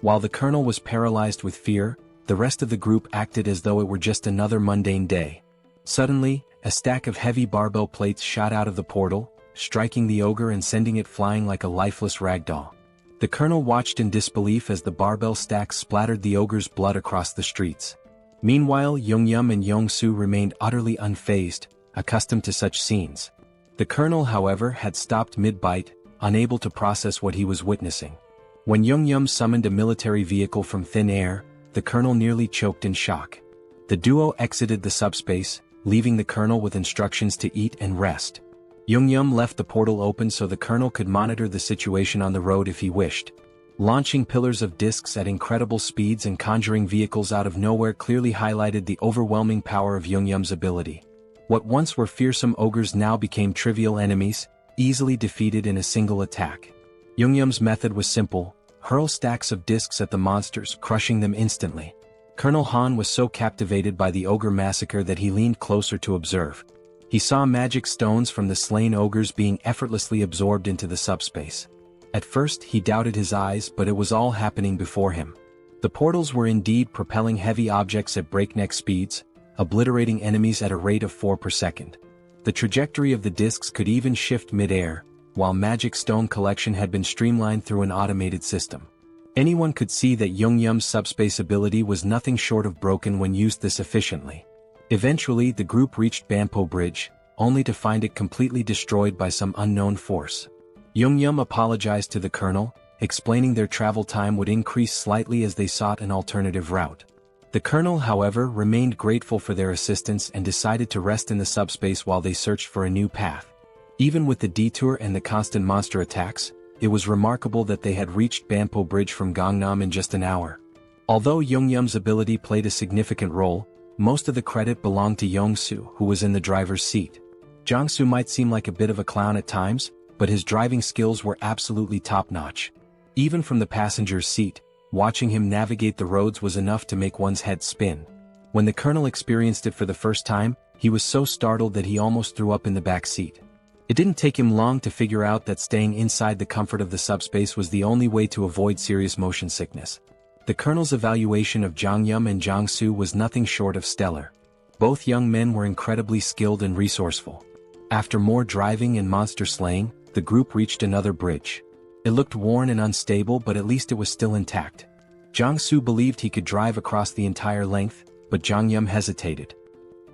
While the colonel was paralyzed with fear, the rest of the group acted as though it were just another mundane day. Suddenly, a stack of heavy barbell plates shot out of the portal, striking the ogre and sending it flying like a lifeless ragdoll. The colonel watched in disbelief as the barbell stacks splattered the ogre's blood across the streets. Meanwhile, Yoongyum and Yongsu remained utterly unfazed, accustomed to such scenes. The colonel, however, had stopped mid-bite, unable to process what he was witnessing. When Yoongyum summoned a military vehicle from thin air, the colonel nearly choked in shock. The duo exited the subspace, leaving the colonel with instructions to eat and rest. Yoongyum left the portal open so the colonel could monitor the situation on the road if he wished. Launching pillars of discs at incredible speeds and conjuring vehicles out of nowhere clearly highlighted the overwhelming power of Yoongyum's ability. What once were fearsome ogres now became trivial enemies, easily defeated in a single attack. Yoongyum's method was simple: hurl stacks of discs at the monsters, crushing them instantly. Colonel Han was so captivated by the ogre massacre that he leaned closer to observe. He saw magic stones from the slain ogres being effortlessly absorbed into the subspace. At first he doubted his eyes, but it was all happening before him. The portals were indeed propelling heavy objects at breakneck speeds, obliterating enemies at a rate of 4 per second. The trajectory of the discs could even shift mid-air, while magic stone collection had been streamlined through an automated system. Anyone could see that Yoongyum's subspace ability was nothing short of broken when used this efficiently. Eventually the group reached Banpo Bridge, only to find it completely destroyed by some unknown force. Yoongyum apologized to the colonel, explaining their travel time would increase slightly as they sought an alternative route. The colonel, however, remained grateful for their assistance and decided to rest in the subspace while they searched for a new path. Even with the detour and the constant monster attacks, it was remarkable that they had reached Banpo Bridge from Gangnam in just an hour. Although Yoongyum's ability played a significant role, most of the credit belonged to Yongsu, who was in the driver's seat. Jongsu might seem like a bit of a clown at times, but his driving skills were absolutely top-notch. Even from the passenger's seat, watching him navigate the roads was enough to make one's head spin. When the colonel experienced it for the first time, he was so startled that he almost threw up in the back seat. It didn't take him long to figure out that staying inside the comfort of the subspace was the only way to avoid serious motion sickness. The colonel's evaluation of Jongyum and Jongsu was nothing short of stellar. Both young men were incredibly skilled and resourceful. After more driving and monster slaying, the group reached another bridge. It looked worn and unstable, but at least it was still intact. Jongsu believed he could drive across the entire length, but Jongyum hesitated.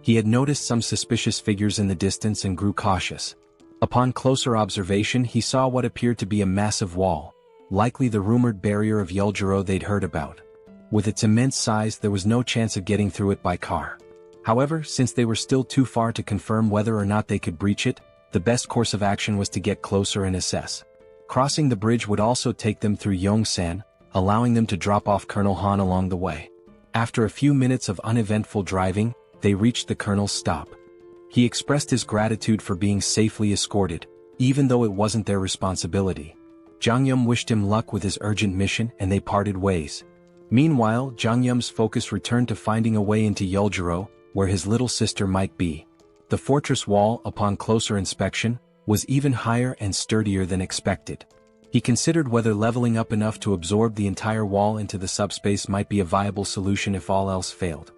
He had noticed some suspicious figures in the distance and grew cautious. Upon closer observation, he saw what appeared to be a massive wall, likely the rumored barrier of Yeoljiro they'd heard about. With its immense size, there was no chance of getting through it by car. However, since they were still too far to confirm whether or not they could breach it, the best course of action was to get closer and assess. Crossing the bridge would also take them through Yongsan, allowing them to drop off Colonel Han along the way. After a few minutes of uneventful driving, they reached the colonel's stop. He expressed his gratitude for being safely escorted, even though it wasn't their responsibility. Jongyum wished him luck with his urgent mission and they parted ways. Meanwhile, Jongyum's focus returned to finding a way into Yeoljiro, where his little sister might be. The fortress wall, upon closer inspection, was even higher and sturdier than expected. He considered whether leveling up enough to absorb the entire wall into the subspace might be a viable solution if all else failed.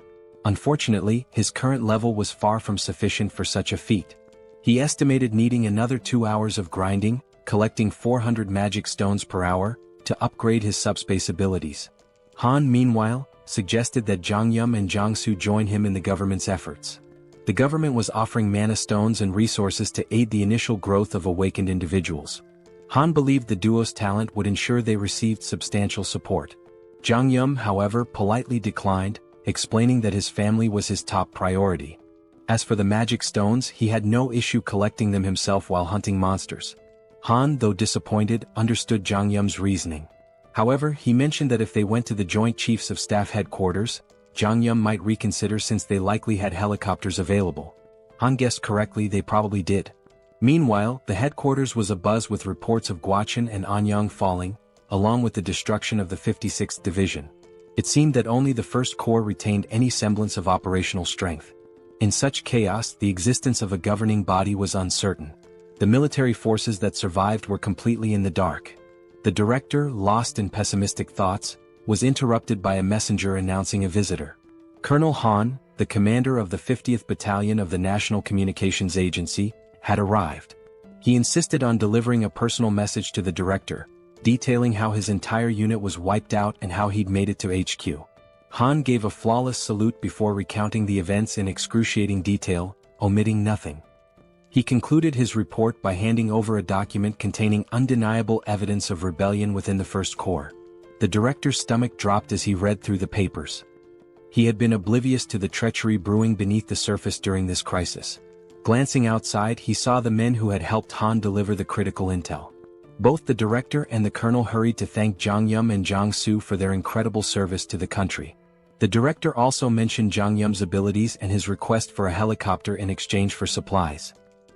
Unfortunately, his current level was far from sufficient for such a feat. He estimated needing another 2 hours of grinding, collecting 400 magic stones per hour, to upgrade his subspace abilities. Han, meanwhile, suggested that Jongyum and Jongsu join him in the government's efforts. The government was offering mana stones and resources to aid the initial growth of awakened individuals. Han believed the duo's talent would ensure they received substantial support. Jang Yum, however, politely declined, explaining that his family was his top priority. As for the magic stones, he had no issue collecting them himself while hunting monsters. Han, though disappointed, understood Jang Yum's reasoning. However, he mentioned that if they went to the Joint Chiefs of Staff headquarters, Jang Yum might reconsider since they likely had helicopters available. Han guessed correctly, they probably did. Meanwhile, the headquarters was abuzz with reports of Guaqin and Anyang falling, along with the destruction of the 56th Division. It seemed that only the 1st Corps retained any semblance of operational strength. In such chaos, the existence of a governing body was uncertain. The military forces that survived were completely in the dark. The director, lost in pessimistic thoughts, was interrupted by a messenger announcing a visitor. Colonel Han, the commander of the 50th Battalion of the National Communications Agency, had arrived. He insisted on delivering a personal message to the director, detailing how his entire unit was wiped out and how he'd made it to HQ. Han gave a flawless salute before recounting the events in excruciating detail, omitting nothing. He concluded his report by handing over a document containing undeniable evidence of rebellion within the 1st Corps. The director's stomach dropped as he read through the papers. He had been oblivious to the treachery brewing beneath the surface during this crisis. Glancing outside, he saw the men who had helped Han deliver the critical intel. Both the director and the colonel hurried to thank Jang Yum and Jang Soo for their incredible service to the country. The director also mentioned Jang Yum's abilities and his request for a helicopter in exchange for supplies.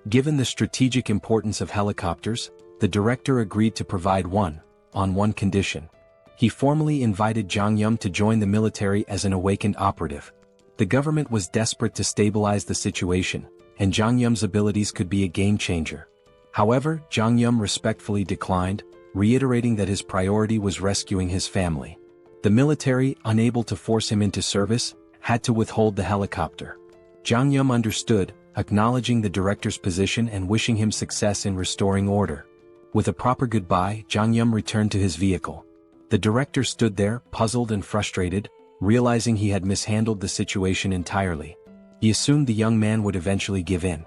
Given the strategic importance of helicopters, the director agreed to provide one, on one condition. He formally invited Jang Yum to join the military as an awakened operative. The government was desperate to stabilize the situation, and Jang Yum's abilities could be a game-changer. However, Jang Yum respectfully declined, reiterating that his priority was rescuing his family. The military, unable to force him into service, had to withhold the helicopter. Jang Yum understood, acknowledging the director's position and wishing him success in restoring order. With a proper goodbye, Jang Yum returned to his vehicle. The director stood there, puzzled and frustrated, realizing he had mishandled the situation entirely. He assumed the young man would eventually give in.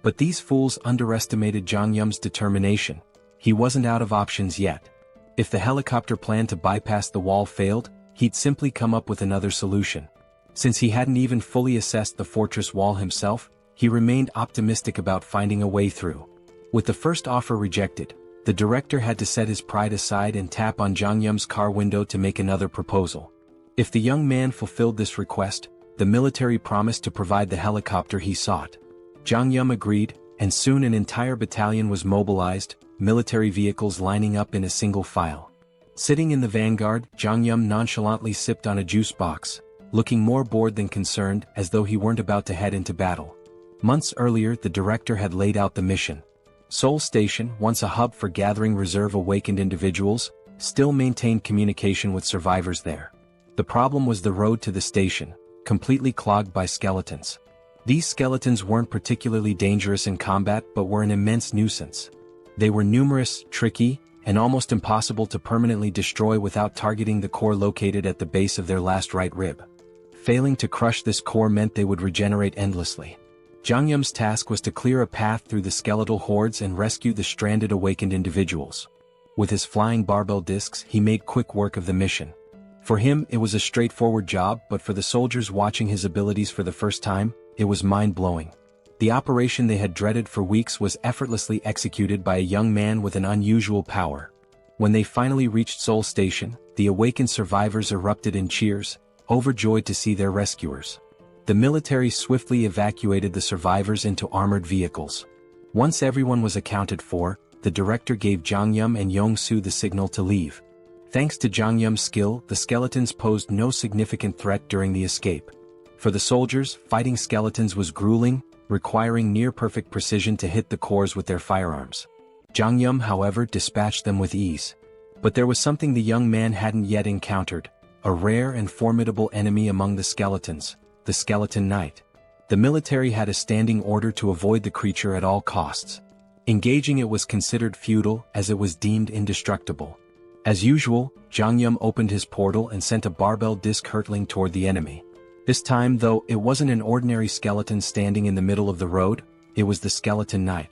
But these fools underestimated Jang Yum's determination. He wasn't out of options yet. If the helicopter plan to bypass the wall failed, he'd simply come up with another solution. Since he hadn't even fully assessed the fortress wall himself, he remained optimistic about finding a way through. With the first offer rejected, the director had to set his pride aside and tap on Jang Yum's car window to make another proposal. If the young man fulfilled this request, the military promised to provide the helicopter he sought. Jang Yum agreed, and soon an entire battalion was mobilized, military vehicles lining up in a single file. Sitting in the vanguard, Jang Yum nonchalantly sipped on a juice box, looking more bored than concerned, as though he weren't about to head into battle. Months earlier, the director had laid out the mission. Seoul Station, once a hub for gathering reserve awakened individuals, still maintained communication with survivors there. The problem was the road to the station, completely clogged by skeletons. These skeletons weren't particularly dangerous in combat but were an immense nuisance. They were numerous, tricky, and almost impossible to permanently destroy without targeting the core located at the base of their last right rib. Failing to crush this core meant they would regenerate endlessly. Jang Yum's task was to clear a path through the skeletal hordes and rescue the stranded awakened individuals. With his flying barbell discs, he made quick work of the mission. For him, it was a straightforward job, but for the soldiers watching his abilities for the first time, it was mind-blowing. The operation they had dreaded for weeks was effortlessly executed by a young man with an unusual power. When they finally reached Seoul Station, the awakened survivors erupted in cheers, overjoyed to see their rescuers. The military swiftly evacuated the survivors into armored vehicles. Once everyone was accounted for, the director gave Jang Yum and Yong Soo the signal to leave. Thanks to Jang Yum's skill, the skeletons posed no significant threat during the escape. For the soldiers, fighting skeletons was grueling, requiring near-perfect precision to hit the cores with their firearms. Jang Yum, however, dispatched them with ease. But there was something the young man hadn't yet encountered, a rare and formidable enemy among the skeletons, the Skeleton Knight. The military had a standing order to avoid the creature at all costs. Engaging it was considered futile as it was deemed indestructible. As usual, Jang Yum opened his portal and sent a barbell disc hurtling toward the enemy. This time, though, it wasn't an ordinary skeleton standing in the middle of the road, it was the Skeleton Knight.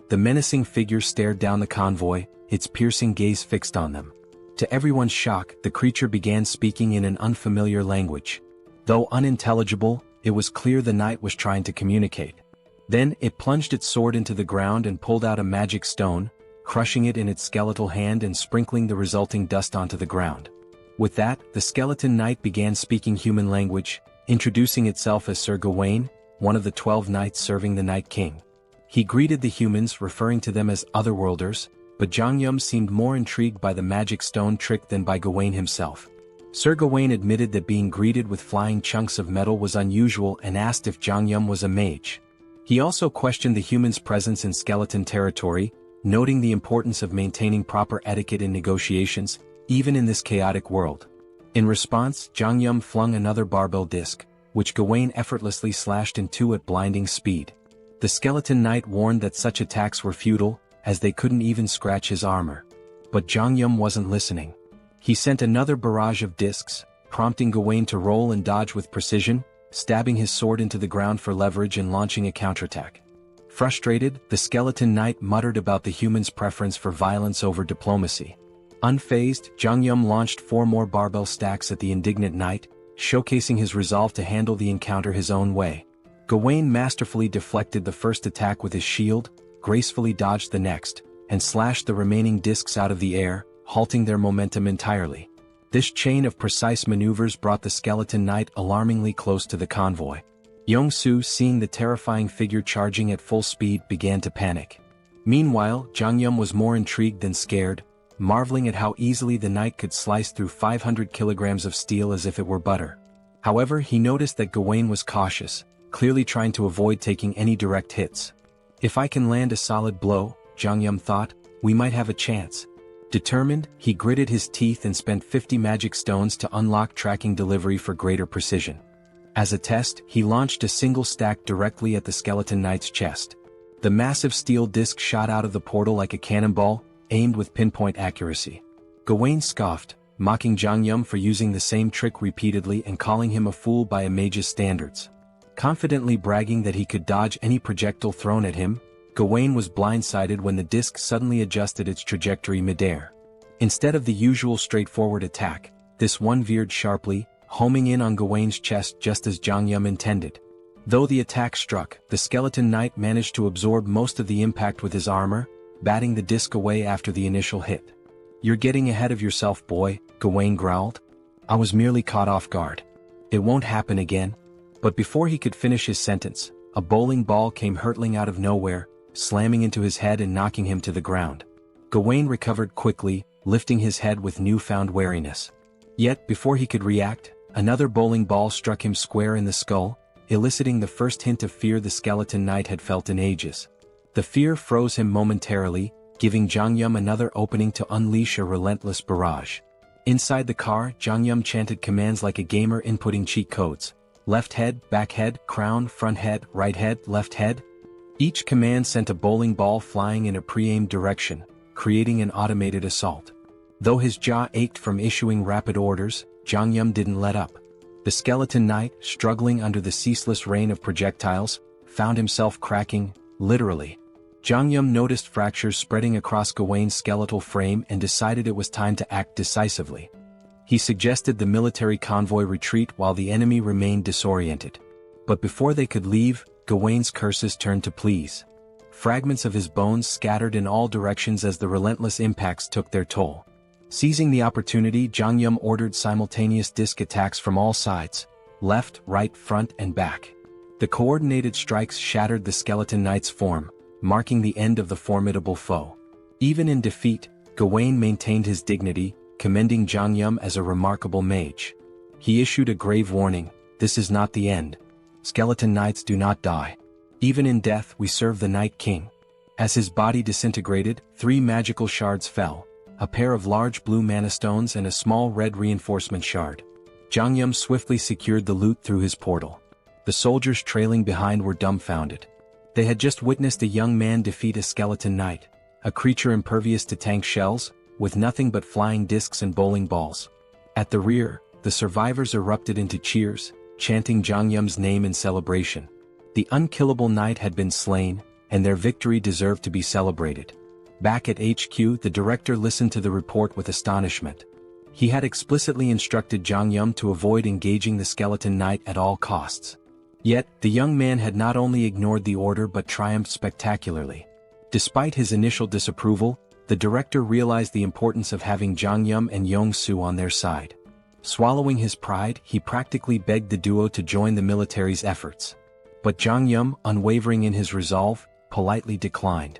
The menacing figure stared down the convoy, its piercing gaze fixed on them. To everyone's shock, the creature began speaking in an unfamiliar language. Though unintelligible, it was clear the knight was trying to communicate. Then, it plunged its sword into the ground and pulled out a magic stone, crushing it in its skeletal hand and sprinkling the resulting dust onto the ground. With that, the skeleton knight began speaking human language, introducing itself as Sir Gawain, one of the 12 knights serving the Night King. He greeted the humans, referring to them as otherworlders, but Jangyum seemed more intrigued by the magic stone trick than by Gawain himself. Sir Gawain admitted that being greeted with flying chunks of metal was unusual and asked if Jangyum was a mage. He also questioned the humans' presence in skeleton territory, noting the importance of maintaining proper etiquette in negotiations, even in this chaotic world. In response, Jangyum flung another barbell disc, which Gawain effortlessly slashed in two at blinding speed. The skeleton knight warned that such attacks were futile, as they couldn't even scratch his armor. But Jangyum wasn't listening. He sent another barrage of discs, prompting Gawain to roll and dodge with precision, stabbing his sword into the ground for leverage and launching a counterattack. Frustrated, the skeleton knight muttered about the human's preference for violence over diplomacy. Unfazed, Jangyum launched 4 more barbell stacks at the indignant knight, showcasing his resolve to handle the encounter his own way. Gawain masterfully deflected the first attack with his shield, gracefully dodged the next, and slashed the remaining discs out of the air, halting their momentum entirely. This chain of precise maneuvers brought the skeleton knight alarmingly close to the convoy. Yong-su, seeing the terrifying figure charging at full speed, began to panic. Meanwhile, Jangyum was more intrigued than scared, marveling at how easily the knight could slice through 500 kilograms of steel as if it were butter. However, he noticed that Gawain was cautious, clearly trying to avoid taking any direct hits. If I can land a solid blow, Jangyum thought, we might have a chance. Determined, he gritted his teeth and spent 50 magic stones to unlock tracking delivery for greater precision. As a test, he launched a single stack directly at the skeleton knight's chest. The massive steel disc shot out of the portal like a cannonball, aimed with pinpoint accuracy. Gawain scoffed, mocking Jangyum for using the same trick repeatedly and calling him a fool by a mage's standards. Confidently bragging that he could dodge any projectile thrown at him, Gawain was blindsided when the disc suddenly adjusted its trajectory midair. Instead of the usual straightforward attack, this one veered sharply, homing in on Gawain's chest just as Jangyum intended. Though the attack struck, the skeleton knight managed to absorb most of the impact with his armor, batting the disc away after the initial hit. "You're getting ahead of yourself, boy," Gawain growled. "I was merely caught off guard. It won't happen again." But before he could finish his sentence, a bowling ball came hurtling out of nowhere, slamming into his head and knocking him to the ground. Gawain recovered quickly, lifting his head with newfound wariness. Yet, before he could react, another bowling ball struck him square in the skull, eliciting the first hint of fear the skeleton knight had felt in ages. The fear froze him momentarily, giving Jangyum another opening to unleash a relentless barrage. Inside the car, Jangyum chanted commands like a gamer inputting cheat codes. Left head, back head, crown, front head, right head, left head. Each command sent a bowling ball flying in a pre-aimed direction, creating an automated assault. Though his jaw ached from issuing rapid orders, Jangyum didn't let up. The skeleton knight, struggling under the ceaseless rain of projectiles, found himself cracking, literally. Jangyum noticed fractures spreading across Gawain's skeletal frame and decided it was time to act decisively. He suggested the military convoy retreat while the enemy remained disoriented. But before they could leave, Gawain's curses turned to pleas. Fragments of his bones scattered in all directions as the relentless impacts took their toll. Seizing the opportunity, Jangyum ordered simultaneous disc attacks from all sides, left, right, front, and back. The coordinated strikes shattered the skeleton knight's form, marking the end of the formidable foe. Even in defeat, Gawain maintained his dignity, commending Jangyum as a remarkable mage. He issued a grave warning: "This is not the end. Skeleton knights do not die. Even in death we serve the Night King." As his body disintegrated, 3 magical shards fell, a pair of large blue mana stones and a small red reinforcement shard. Jangyum swiftly secured the loot through his portal. The soldiers trailing behind were dumbfounded. They had just witnessed a young man defeat a skeleton knight, a creature impervious to tank shells, with nothing but flying discs and bowling balls. At the rear, the survivors erupted into cheers, chanting Jangyum's name in celebration. The unkillable knight had been slain, and their victory deserved to be celebrated. Back at HQ, the director listened to the report with astonishment. He had explicitly instructed Jang Yum to avoid engaging the Skeleton Knight at all costs. Yet, the young man had not only ignored the order but triumphed spectacularly. Despite his initial disapproval, the director realized the importance of having Jang Yum and Yong-soo on their side. Swallowing his pride, he practically begged the duo to join the military's efforts. But Jang Yum, unwavering in his resolve, politely declined.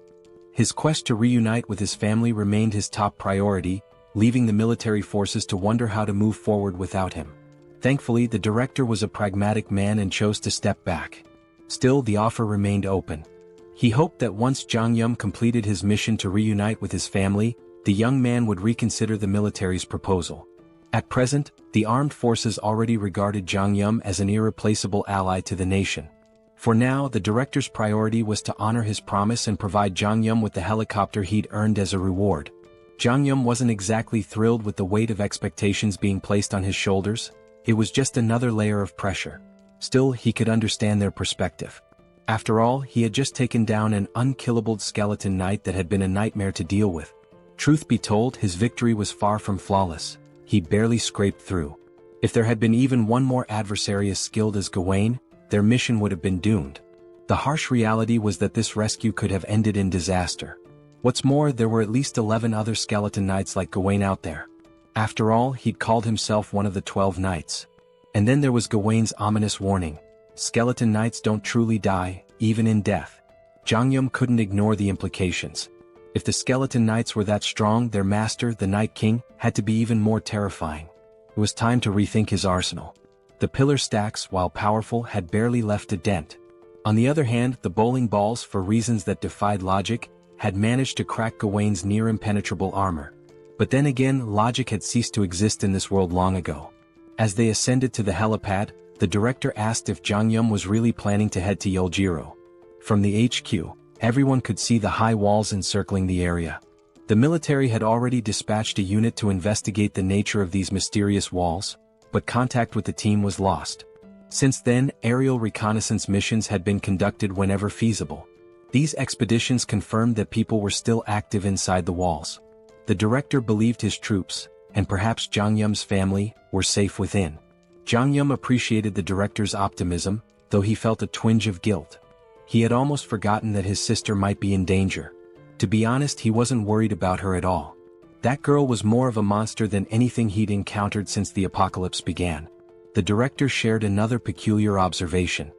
His quest to reunite with his family remained his top priority, leaving the military forces to wonder how to move forward without him. Thankfully, the director was a pragmatic man and chose to step back. Still, the offer remained open. He hoped that once Jang Yum completed his mission to reunite with his family, the young man would reconsider the military's proposal. At present, the armed forces already regarded Jang Yum as an irreplaceable ally to the nation. For now, the director's priority was to honor his promise and provide Jang Yum with the helicopter he'd earned as a reward. Jang Yum wasn't exactly thrilled with the weight of expectations being placed on his shoulders. It was just another layer of pressure. Still, he could understand their perspective. After all, he had just taken down an unkillable skeleton knight that had been a nightmare to deal with. Truth be told, his victory was far from flawless. He barely scraped through. If there had been even one more adversary as skilled as Gawain, their mission would have been doomed. The harsh reality was that this rescue could have ended in disaster. What's more, there were at least 11 other skeleton knights like Gawain out there. After all, he'd called himself one of the 12 knights. And then there was Gawain's ominous warning. Skeleton knights don't truly die, even in death. Jang Yum couldn't ignore the implications. If the skeleton knights were that strong, their master, the Night King, had to be even more terrifying. It was time to rethink his arsenal. The pillar stacks, while powerful, had barely left a dent. On the other hand, the bowling balls, for reasons that defied logic, had managed to crack Gawain's near-impenetrable armor. But then again, logic had ceased to exist in this world long ago. As they ascended to the helipad, the director asked if Jang Yum was really planning to head to Yeoljiro. From the HQ, everyone could see the high walls encircling the area. The military had already dispatched a unit to investigate the nature of these mysterious walls, but contact with the team was lost. Since then, aerial reconnaissance missions had been conducted whenever feasible. These expeditions confirmed that people were still active inside the walls. The director believed his troops, and perhaps Jang Yum's family, were safe within. Jang Yum appreciated the director's optimism, though he felt a twinge of guilt. He had almost forgotten that his sister might be in danger. To be honest, he wasn't worried about her at all. That girl was more of a monster than anything he'd encountered since the apocalypse began. The director shared another peculiar observation.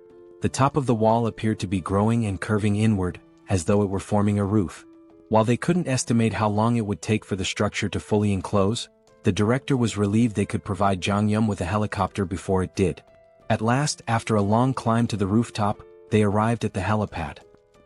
The top of the wall appeared to be growing and curving inward, as though it were forming a roof. While they couldn't estimate how long it would take for the structure to fully enclose, the director was relieved they could provide Jang Yum with a helicopter before it did. At last, after a long climb to the rooftop, they arrived at the helipad.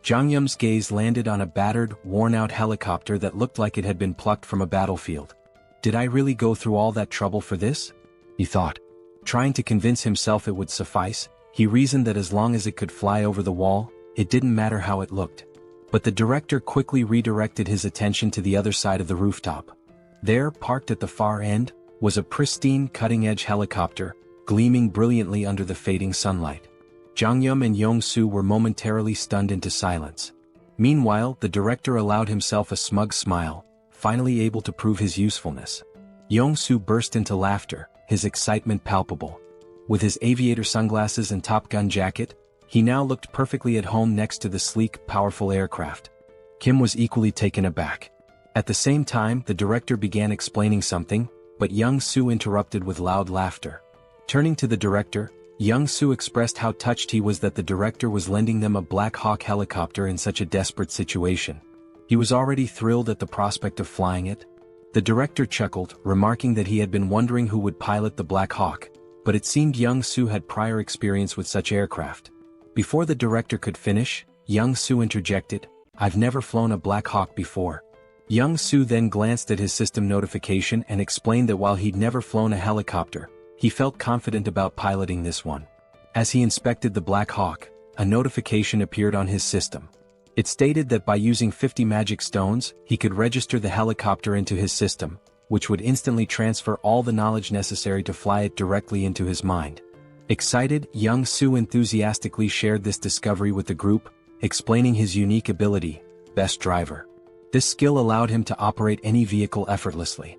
Jang Yum's gaze landed on a battered, worn-out helicopter that looked like it had been plucked from a battlefield. Did I really go through all that trouble for this? He thought. Trying to convince himself it would suffice, he reasoned that as long as it could fly over the wall, it didn't matter how it looked. But the director quickly redirected his attention to the other side of the rooftop. There, parked at the far end, was a pristine cutting-edge helicopter, gleaming brilliantly under the fading sunlight. Jang Yum and Yong-soo were momentarily stunned into silence. Meanwhile, the director allowed himself a smug smile, finally able to prove his usefulness. Yong-soo burst into laughter, his excitement palpable. With his aviator sunglasses and Top Gun jacket, he now looked perfectly at home next to the sleek, powerful aircraft. Kim was equally taken aback. At the same time, the director began explaining something, but Young-soo interrupted with loud laughter. Turning to the director, Young-soo expressed how touched he was that the director was lending them a Black Hawk helicopter in such a desperate situation. He was already thrilled at the prospect of flying it. The director chuckled, remarking that he had been wondering who would pilot the Black Hawk, but it seemed Young-soo had prior experience with such aircraft. Before the director could finish, Young-soo interjected, "I've never flown a Black Hawk before." Young-soo then glanced at his system notification and explained that while he'd never flown a helicopter, he felt confident about piloting this one. As he inspected the Black Hawk, a notification appeared on his system. It stated that by using 50 magic stones, he could register the helicopter into his system, which would instantly transfer all the knowledge necessary to fly it directly into his mind. Excited, Young-soo enthusiastically shared this discovery with the group, explaining his unique ability, Best Driver. This skill allowed him to operate any vehicle effortlessly.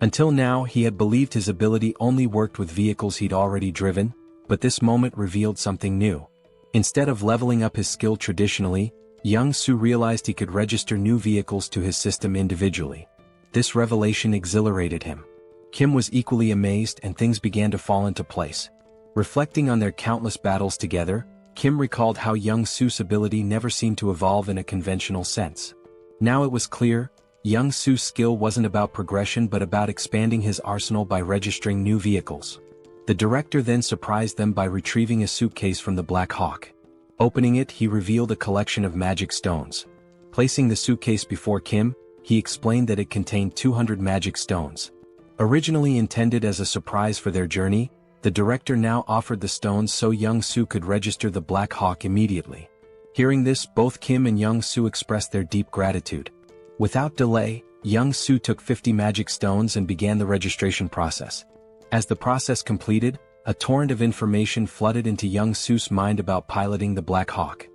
Until now he had believed his ability only worked with vehicles he'd already driven, but this moment revealed something new. Instead of leveling up his skill traditionally, young Su realized he could register new vehicles to his system individually. This revelation exhilarated him. Kim was equally amazed and things began to fall into place. Reflecting on their countless battles together, Kim recalled how young Su's ability never seemed to evolve in a conventional sense. Now it was clear, young Su's skill wasn't about progression but about expanding his arsenal by registering new vehicles. The director then surprised them by retrieving a suitcase from the Black Hawk. Opening it, he revealed a collection of magic stones. Placing the suitcase before Kim, he explained that it contained 200 magic stones. Originally intended as a surprise for their journey, the director now offered the stones so young Su could register the Black Hawk immediately. Hearing this, both Kim and young Su expressed their deep gratitude. Without delay, young Su took 50 magic stones and began the registration process. As the process completed, a torrent of information flooded into young Su's mind about piloting the Black Hawk.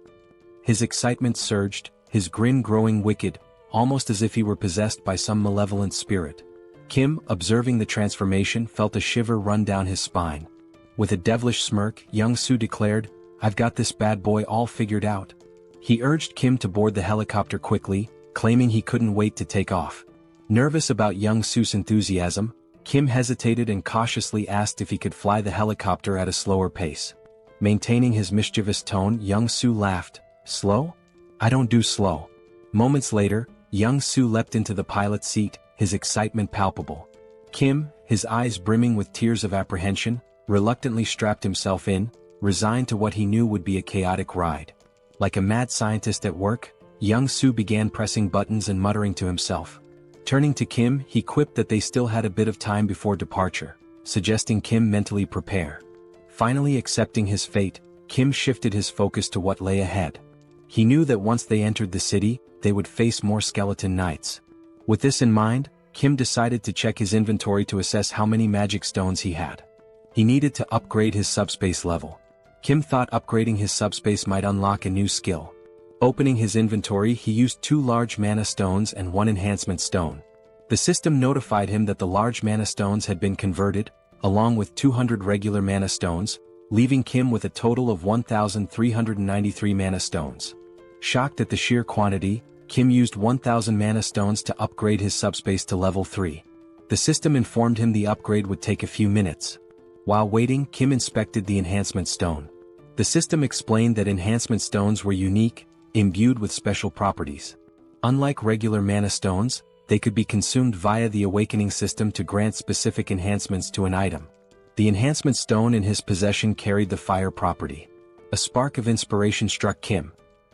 His excitement surged, his grin growing wicked, almost as if he were possessed by some malevolent spirit. Kim, observing the transformation, felt a shiver run down his spine. With a devilish smirk, young Su declared, "I've got this bad boy all figured out." He urged Kim to board the helicopter quickly, claiming he couldn't wait to take off. Nervous about young Su's enthusiasm, Kim hesitated and cautiously asked if he could fly the helicopter at a slower pace. Maintaining his mischievous tone, young Su laughed. "Slow? I don't do slow." Moments later, young Su leapt into the pilot's seat, his excitement palpable. Kim, his eyes brimming with tears of apprehension, reluctantly strapped himself in, resigned to what he knew would be a chaotic ride. Like a mad scientist at work, young Su began pressing buttons and muttering to himself. Turning to Kim, he quipped that they still had a bit of time before departure, suggesting Kim mentally prepare. Finally accepting his fate, Kim shifted his focus to what lay ahead. He knew that once they entered the city, they would face more skeleton knights. With this in mind, Kim decided to check his inventory to assess how many magic stones he had. He needed to upgrade his subspace level. Kim thought upgrading his subspace might unlock a new skill. Opening his inventory, he used 2 large mana stones and 1 enhancement stone. The system notified him that the large mana stones had been converted, along with 200 regular mana stones, leaving Kim with a total of 1,393 mana stones. Shocked at the sheer quantity, Kim used 1,000 mana stones to upgrade his subspace to level 3. The system informed him the upgrade would take a few minutes. While waiting, Kim inspected the enhancement stone. The system explained that enhancement stones were unique, imbued with special properties. Unlike regular mana stones, they could be consumed via the awakening system to grant specific enhancements to an item. The enhancement stone in his possession carried the fire property. A spark of inspiration struck Kim.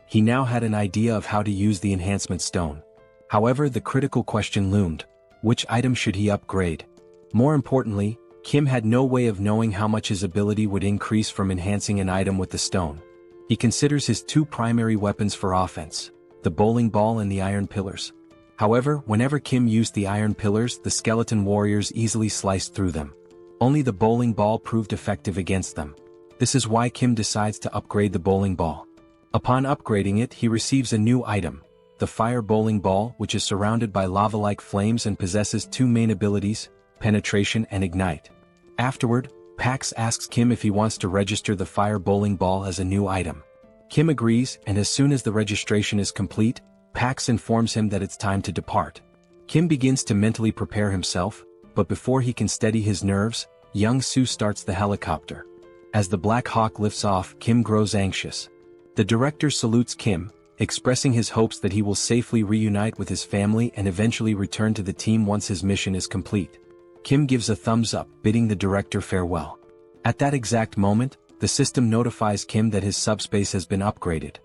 He now had an idea of how to use the enhancement stone. However, the critical question loomed: which item should he upgrade? More importantly, Kim had no way of knowing how much his ability would increase from enhancing an item with the stone. He considers his 2 primary weapons for offense, the bowling ball and the iron pillars. However, whenever Kim used the iron pillars, the skeleton warriors easily sliced through them. Only the bowling ball proved effective against them. This is why Kim decides to upgrade the bowling ball. Upon upgrading it, he receives a new item, the fire bowling ball, which is surrounded by lava-like flames and possesses 2 main abilities, penetration and ignite. Afterward, Pax asks Kim if he wants to register the fire bowling ball as a new item. Kim agrees, and as soon as the registration is complete, Pax informs him that it's time to depart. Kim begins to mentally prepare himself, but before he can steady his nerves, young Su starts the helicopter. As the Black Hawk lifts off, Kim grows anxious. The director salutes Kim, expressing his hopes that he will safely reunite with his family and eventually return to the team once his mission is complete. Kim gives a thumbs up, bidding the director farewell. At that exact moment, the system notifies Kim that his subspace has been upgraded.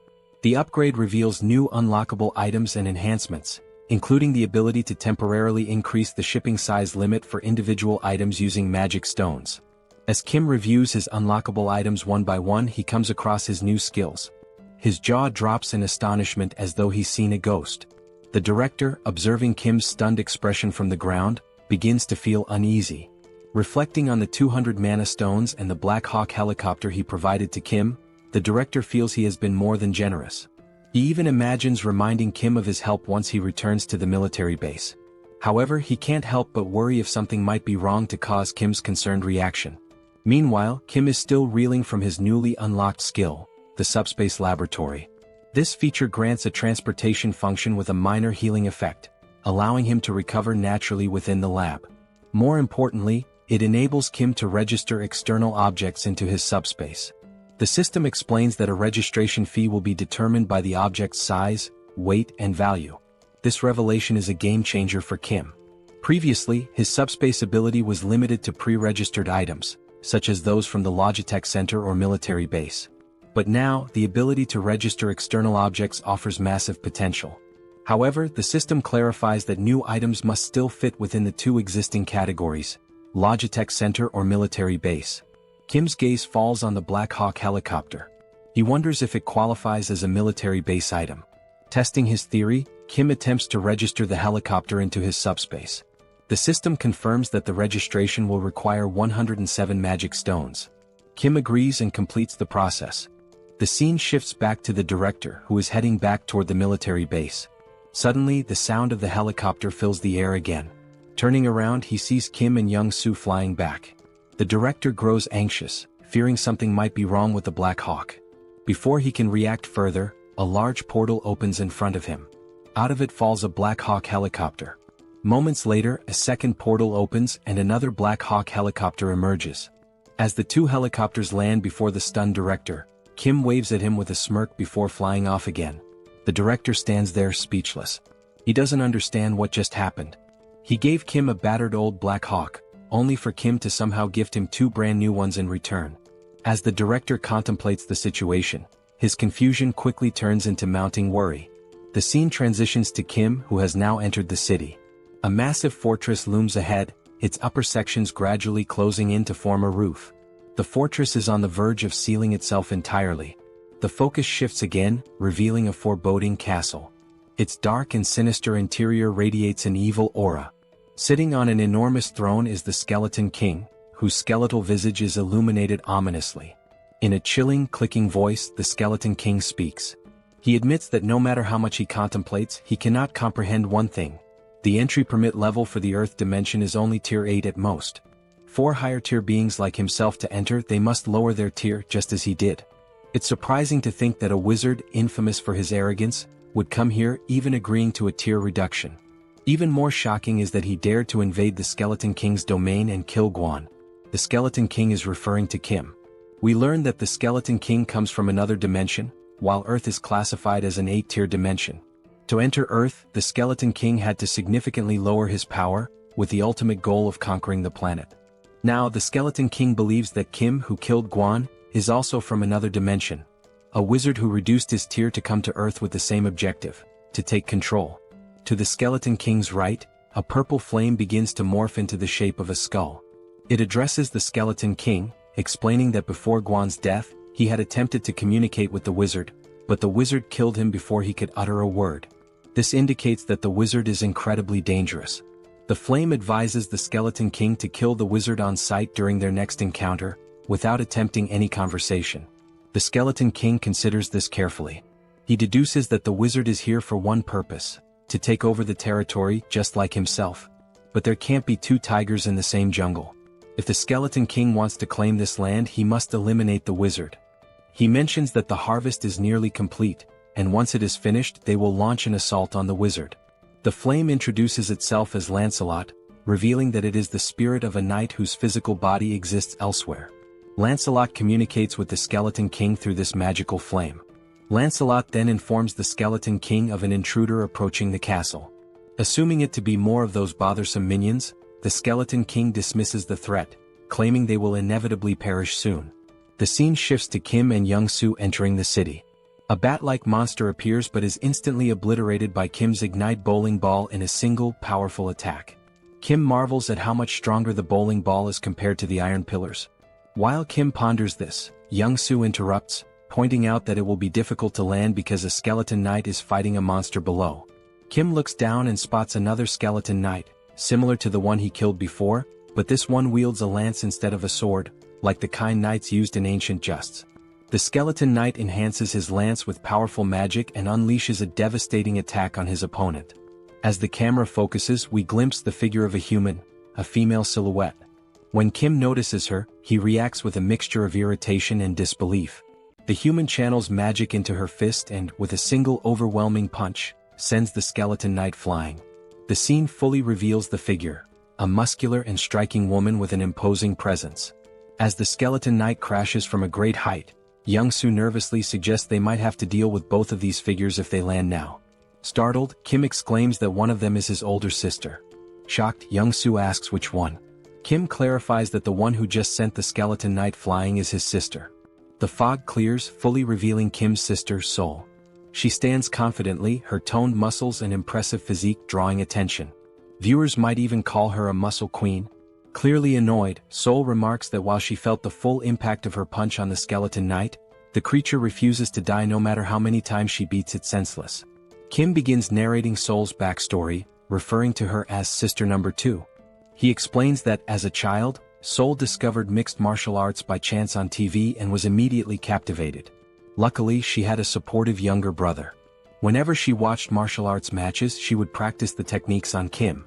The upgrade reveals new unlockable items and enhancements, including the ability to temporarily increase the shipping size limit for individual items using magic stones. As Kim reviews his unlockable items one by one, he comes across his new skills. His jaw drops in astonishment as though he's seen a ghost. The director, observing Kim's stunned expression from the ground, begins to feel uneasy. Reflecting on the 200 mana stones and the Black Hawk helicopter he provided to Kim, the director feels he has been more than generous. He even imagines reminding Kim of his help once he returns to the military base. However, he can't help but worry if something might be wrong to cause Kim's concerned reaction. Meanwhile, Kim is still reeling from his newly unlocked skill, the SUBSPACE laboratory. This feature grants a transportation function with a minor healing effect, allowing him to recover naturally within the lab. More importantly, it enables Kim to register external objects into his subspace. The system explains that a registration fee will be determined by the object's size, weight, and value. This revelation is a game-changer for Kim. Previously, his subspace ability was limited to pre-registered items, such as those from the Logitech Center or military base. But now, the ability to register external objects offers massive potential. However, the system clarifies that new items must still fit within the two existing categories, Logitech Center or military base. Kim's gaze falls on the Black Hawk helicopter. He wonders if it qualifies as a military base item. Testing his theory, Kim attempts to register the helicopter into his subspace. The system confirms that the registration will require 107 magic stones. Kim agrees and completes the process. The scene shifts back to the director, who is heading back toward the military base. Suddenly, the sound of the helicopter fills the air again. Turning around, he sees Kim and Young-soo flying back. The director grows anxious, fearing something might be wrong with the Black Hawk. Before he can react further, a large portal opens in front of him. Out of it falls a Black Hawk helicopter. Moments later, a second portal opens and another Black Hawk helicopter emerges. As the two helicopters land before the stunned director, Kim waves at him with a smirk before flying off again. The director stands there speechless. He doesn't understand what just happened. He gave Kim a battered old Black Hawk, only for Kim to somehow gift him two brand new ones in return. As the director contemplates the situation, his confusion quickly turns into mounting worry. The scene transitions to Kim, who has now entered the city. A massive fortress looms ahead, its upper sections gradually closing in to form a roof. The fortress is on the verge of sealing itself entirely. The focus shifts again, revealing a foreboding castle. Its dark and sinister interior radiates an evil aura. Sitting on an enormous throne is the Skeleton King, whose skeletal visage is illuminated ominously. In a chilling, clicking voice, the Skeleton King speaks. He admits that no matter how much he contemplates, he cannot comprehend one thing. The entry permit level for the Earth dimension is only tier 8 at most. For higher tier beings like himself to enter, they must lower their tier just as he did. It's surprising to think that a wizard, infamous for his arrogance, would come here, even agreeing to a tier reduction. Even more shocking is that he dared to invade the Skeleton King's domain and kill Guan. The Skeleton King is referring to Kim. We learn that the Skeleton King comes from another dimension, while Earth is classified as an 8-tier dimension. To enter Earth, the Skeleton King had to significantly lower his power, with the ultimate goal of conquering the planet. Now, the Skeleton King believes that Kim, who killed Guan, is also from another dimension. A wizard who reduced his tier to come to Earth with the same objective, to take control. To the Skeleton King's right, a purple flame begins to morph into the shape of a skull. It addresses the Skeleton King, explaining that before Guan's death, he had attempted to communicate with the wizard, but the wizard killed him before he could utter a word. This indicates that the wizard is incredibly dangerous. The flame advises the Skeleton King to kill the wizard on sight during their next encounter, without attempting any conversation. The Skeleton King considers this carefully. He deduces that the wizard is here for one purpose, to take over the territory just like himself. But there can't be two tigers in the same jungle. If the Skeleton King wants to claim this land, he must eliminate the wizard. He mentions that the harvest is nearly complete, and once it is finished they will launch an assault on the wizard. The flame introduces itself as Lancelot, revealing that it is the spirit of a knight whose physical body exists elsewhere. Lancelot communicates with the Skeleton King through this magical flame. Lancelot then informs the Skeleton King of an intruder approaching the castle. Assuming it to be more of those bothersome minions, the Skeleton King dismisses the threat, claiming they will inevitably perish soon. The scene shifts to Kim and Young-soo entering the city. A bat-like monster appears but is instantly obliterated by Kim's Ignite bowling ball in a single, powerful attack. Kim marvels at how much stronger the bowling ball is compared to the iron pillars. While Kim ponders this, Young-soo interrupts, pointing out that it will be difficult to land because a skeleton knight is fighting a monster below. Kim looks down and spots another skeleton knight, similar to the one he killed before, but this one wields a lance instead of a sword, like the kind knights used in ancient justs. The skeleton knight enhances his lance with powerful magic and unleashes a devastating attack on his opponent. As the camera focuses, we glimpse the figure of a human, a female silhouette. When Kim notices her, he reacts with a mixture of irritation and disbelief. The human channels magic into her fist and, with a single overwhelming punch, sends the skeleton knight flying. The scene fully reveals the figure, a muscular and striking woman with an imposing presence. As the skeleton knight crashes from a great height, Young-soo nervously suggests they might have to deal with both of these figures if they land now. Startled, Kim exclaims that one of them is his older sister. Shocked, Young-soo asks which one. Kim clarifies that the one who just sent the skeleton knight flying is his sister. The fog clears, fully revealing Kim's sister, Sol. She stands confidently, her toned muscles and impressive physique drawing attention. Viewers might even call her a muscle queen. Clearly annoyed, Sol remarks that while she felt the full impact of her punch on the skeleton knight, the creature refuses to die no matter how many times she beats it senseless. Kim begins narrating Sol's backstory, referring to her as Sister Number 2. He explains that, as a child, Sol discovered mixed martial arts by chance on TV and was immediately captivated. Luckily, she had a supportive younger brother. Whenever she watched martial arts matches, she would practice the techniques on Kim.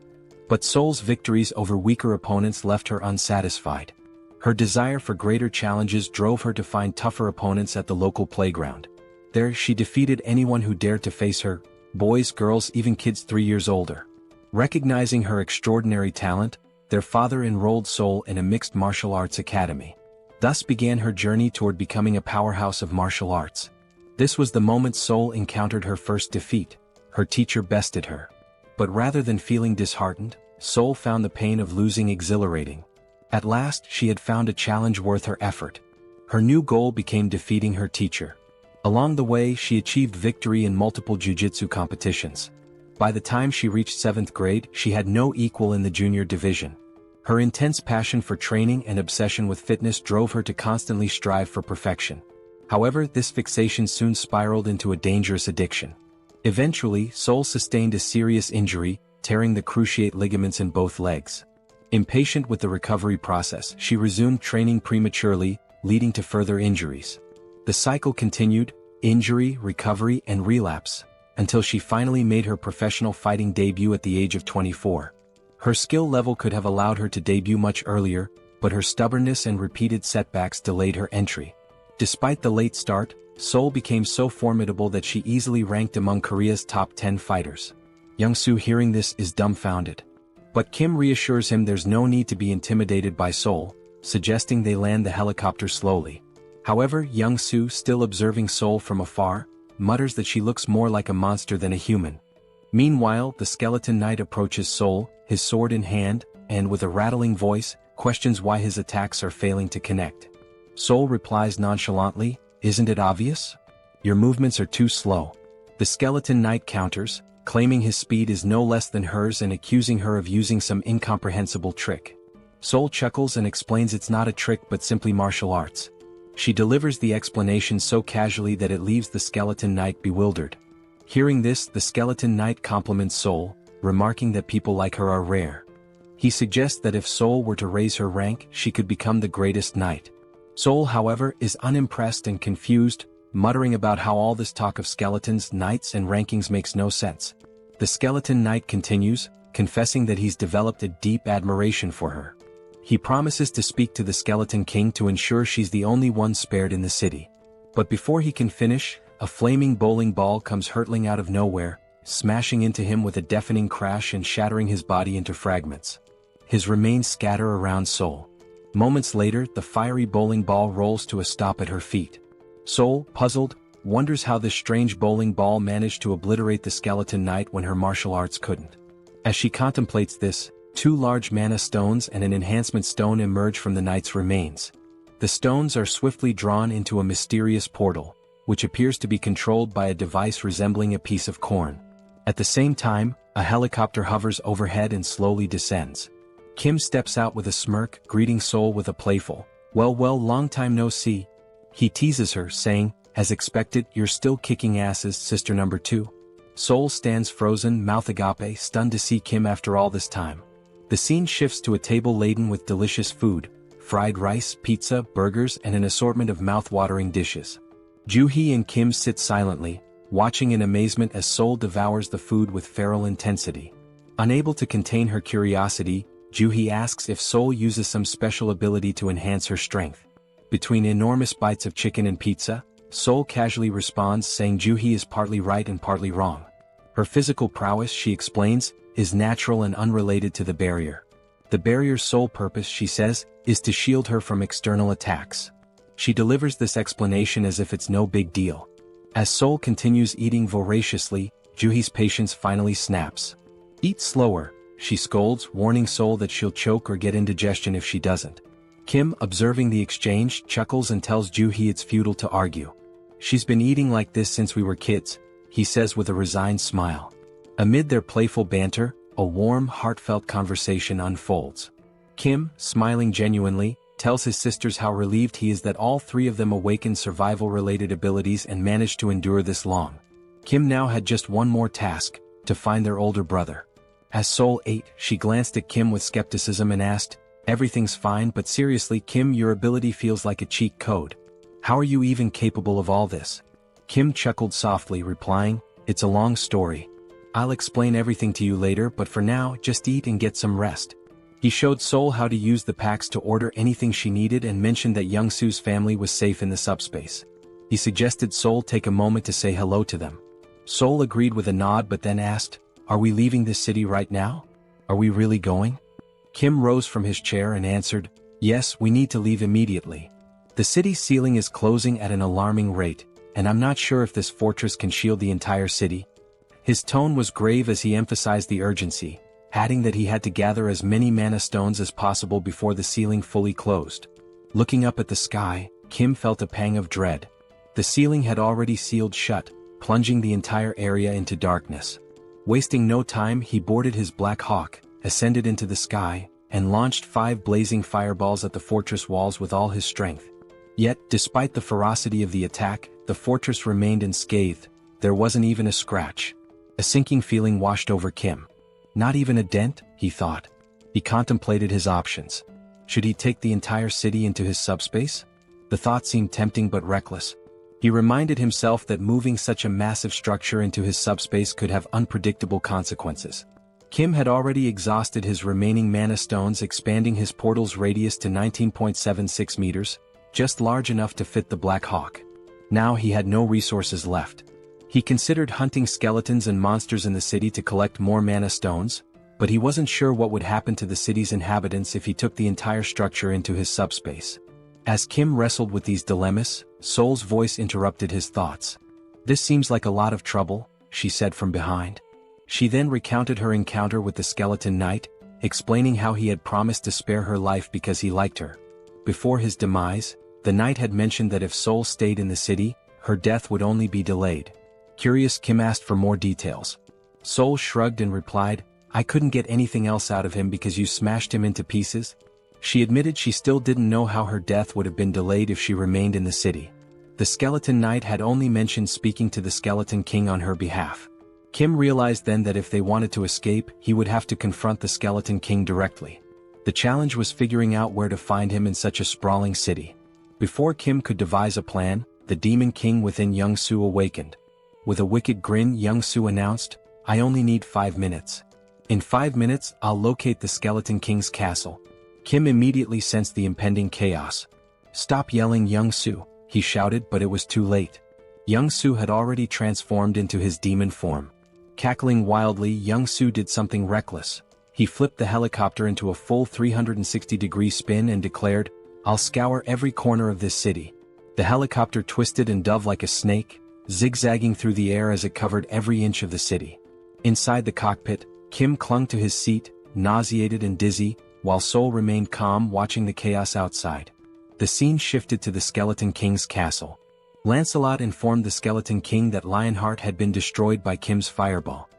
But Sol's victories over weaker opponents left her unsatisfied. Her desire for greater challenges drove her to find tougher opponents at the local playground. There, she defeated anyone who dared to face her, boys, girls, even kids 3 years older. Recognizing her extraordinary talent, their father enrolled Sol in a mixed martial arts academy. Thus began her journey toward becoming a powerhouse of martial arts. This was the moment Sol encountered her first defeat. Her teacher bested her. But rather than feeling disheartened, Sol found the pain of losing exhilarating. At last, she had found a challenge worth her effort. Her new goal became defeating her teacher. Along the way, she achieved victory in multiple jiu-jitsu competitions. By the time she reached 7th grade, she had no equal in the junior division. Her intense passion for training and obsession with fitness drove her to constantly strive for perfection. However, this fixation soon spiraled into a dangerous addiction. Eventually, Sol sustained a serious injury, tearing the cruciate ligaments in both legs. Impatient with the recovery process, she resumed training prematurely, leading to further injuries. The cycle continued, injury, recovery, and relapse, until she finally made her professional fighting debut at the age of 24. Her skill level could have allowed her to debut much earlier, but her stubbornness and repeated setbacks delayed her entry. Despite the late start, Sol became so formidable that she easily ranked among Korea's top 10 fighters. Young-soo, hearing this, is dumbfounded. But Kim reassures him there's no need to be intimidated by Sol, suggesting they land the helicopter slowly. However, Young-soo, still observing Sol from afar, mutters that she looks more like a monster than a human. Meanwhile, the skeleton knight approaches Sol, his sword in hand, and with a rattling voice, questions why his attacks are failing to connect. Sol replies nonchalantly, "Isn't it obvious? Your movements are too slow." The skeleton knight counters, claiming his speed is no less than hers and accusing her of using some incomprehensible trick. Sol chuckles and explains it's not a trick but simply martial arts. She delivers the explanation so casually that it leaves the skeleton knight bewildered. Hearing this, the skeleton knight compliments Sol, remarking that people like her are rare. He suggests that if Sol were to raise her rank, she could become the greatest knight. Sol, however, is unimpressed and confused, muttering about how all this talk of skeletons, knights, and rankings makes no sense. The skeleton knight continues, confessing that he's developed a deep admiration for her. He promises to speak to the Skeleton King to ensure she's the only one spared in the city. But before he can finish, a flaming bowling ball comes hurtling out of nowhere, smashing into him with a deafening crash and shattering his body into fragments. His remains scatter around Sol. Moments later, the fiery bowling ball rolls to a stop at her feet. Sol, puzzled, wonders how this strange bowling ball managed to obliterate the skeleton knight when her martial arts couldn't. As she contemplates this, 2 large mana stones and an enhancement stone emerge from the knight's remains. The stones are swiftly drawn into a mysterious portal, which appears to be controlled by a device resembling a piece of corn. At the same time, a helicopter hovers overhead and slowly descends. Kim steps out with a smirk, greeting Sol with a playful, well, long time no see." He teases her, saying, "As expected, you're still kicking asses, Sister Number 2. Sol stands frozen, mouth agape, stunned to see Kim after all this time. The scene shifts to a table laden with delicious food, fried rice, pizza, burgers, and an assortment of mouth-watering dishes. Joo-hee and Kim sit silently, watching in amazement as Sol devours the food with feral intensity. Unable to contain her curiosity, Juhi asks if Sol uses some special ability to enhance her strength. Between enormous bites of chicken and pizza, Sol casually responds saying Juhi is partly right and partly wrong. Her physical prowess, she explains, is natural and unrelated to the barrier. The barrier's sole purpose, she says, is to shield her from external attacks. She delivers this explanation as if it's no big deal. As Sol continues eating voraciously, Juhi's patience finally snaps. Eat slower, she scolds, warning Sol that she'll choke or get indigestion if she doesn't. Kim, observing the exchange, chuckles and tells Juhi it's futile to argue. She's been eating like this since we were kids, he says with a resigned smile. Amid their playful banter, a warm, heartfelt conversation unfolds. Kim, smiling genuinely, tells his sisters how relieved he is that all three of them awakened survival-related abilities and managed to endure this long. Kim now had just one more task, to find their older brother. As Sol ate, she glanced at Kim with skepticism and asked, "Everything's fine, but seriously, Kim, your ability feels like a cheat code. How are you even capable of all this?" Kim chuckled softly, replying, "It's a long story. I'll explain everything to you later, but for now, just eat and get some rest." He showed Sol how to use the packs to order anything she needed and mentioned that Youngsu's family was safe in the subspace. He suggested Sol take a moment to say hello to them. Sol agreed with a nod but then asked, "Are we leaving this city right now? Are we really going?" Kim rose from his chair and answered, "Yes, we need to leave immediately. The city's ceiling is closing at an alarming rate, and I'm not sure if this fortress can shield the entire city." His tone was grave as he emphasized the urgency, adding that he had to gather as many mana stones as possible before the ceiling fully closed. Looking up at the sky, Kim felt a pang of dread. The ceiling had already sealed shut, plunging the entire area into darkness. Wasting no time, he boarded his Black Hawk, ascended into the sky, and launched 5 blazing fireballs at the fortress walls with all his strength. Yet, despite the ferocity of the attack, the fortress remained unscathed. There wasn't even a scratch. A sinking feeling washed over Kim. Not even a dent, he thought. He contemplated his options. Should he take the entire city into his subspace? The thought seemed tempting but reckless. He reminded himself that moving such a massive structure into his subspace could have unpredictable consequences. Kim had already exhausted his remaining mana stones, expanding his portal's radius to 19.76 meters, just large enough to fit the Black Hawk. Now he had no resources left. He considered hunting skeletons and monsters in the city to collect more mana stones, but he wasn't sure what would happen to the city's inhabitants if he took the entire structure into his subspace. As Kim wrestled with these dilemmas, Sol's voice interrupted his thoughts. "This seems like a lot of trouble," she said from behind. She then recounted her encounter with the skeleton knight, explaining how he had promised to spare her life because he liked her. Before his demise, the knight had mentioned that if Sol stayed in the city, her death would only be delayed. Curious, Kim asked for more details. Sol shrugged and replied, "I couldn't get anything else out of him because you smashed him into pieces." She admitted she still didn't know how her death would have been delayed if she remained in the city. The skeleton knight had only mentioned speaking to the skeleton king on her behalf. Kim realized then that if they wanted to escape, he would have to confront the skeleton king directly. The challenge was figuring out where to find him in such a sprawling city. Before Kim could devise a plan, the demon king within Youngsu awakened. With a wicked grin, Youngsu announced, "I only need 5 minutes. In 5 minutes, I'll locate the skeleton king's castle." Kim immediately sensed the impending chaos. "Stop yelling, Youngsu," he shouted, but it was too late. Youngsu had already transformed into his demon form. Cackling wildly, Youngsu did something reckless. He flipped the helicopter into a full 360-degree spin and declared, "I'll scour every corner of this city." The helicopter twisted and dove like a snake, zigzagging through the air as it covered every inch of the city. Inside the cockpit, Kim clung to his seat, nauseated and dizzy, while Sol remained calm watching the chaos outside. The scene shifted to the Skeleton King's castle. Lancelot informed the Skeleton King that Lionheart had been destroyed by Kim's fireball.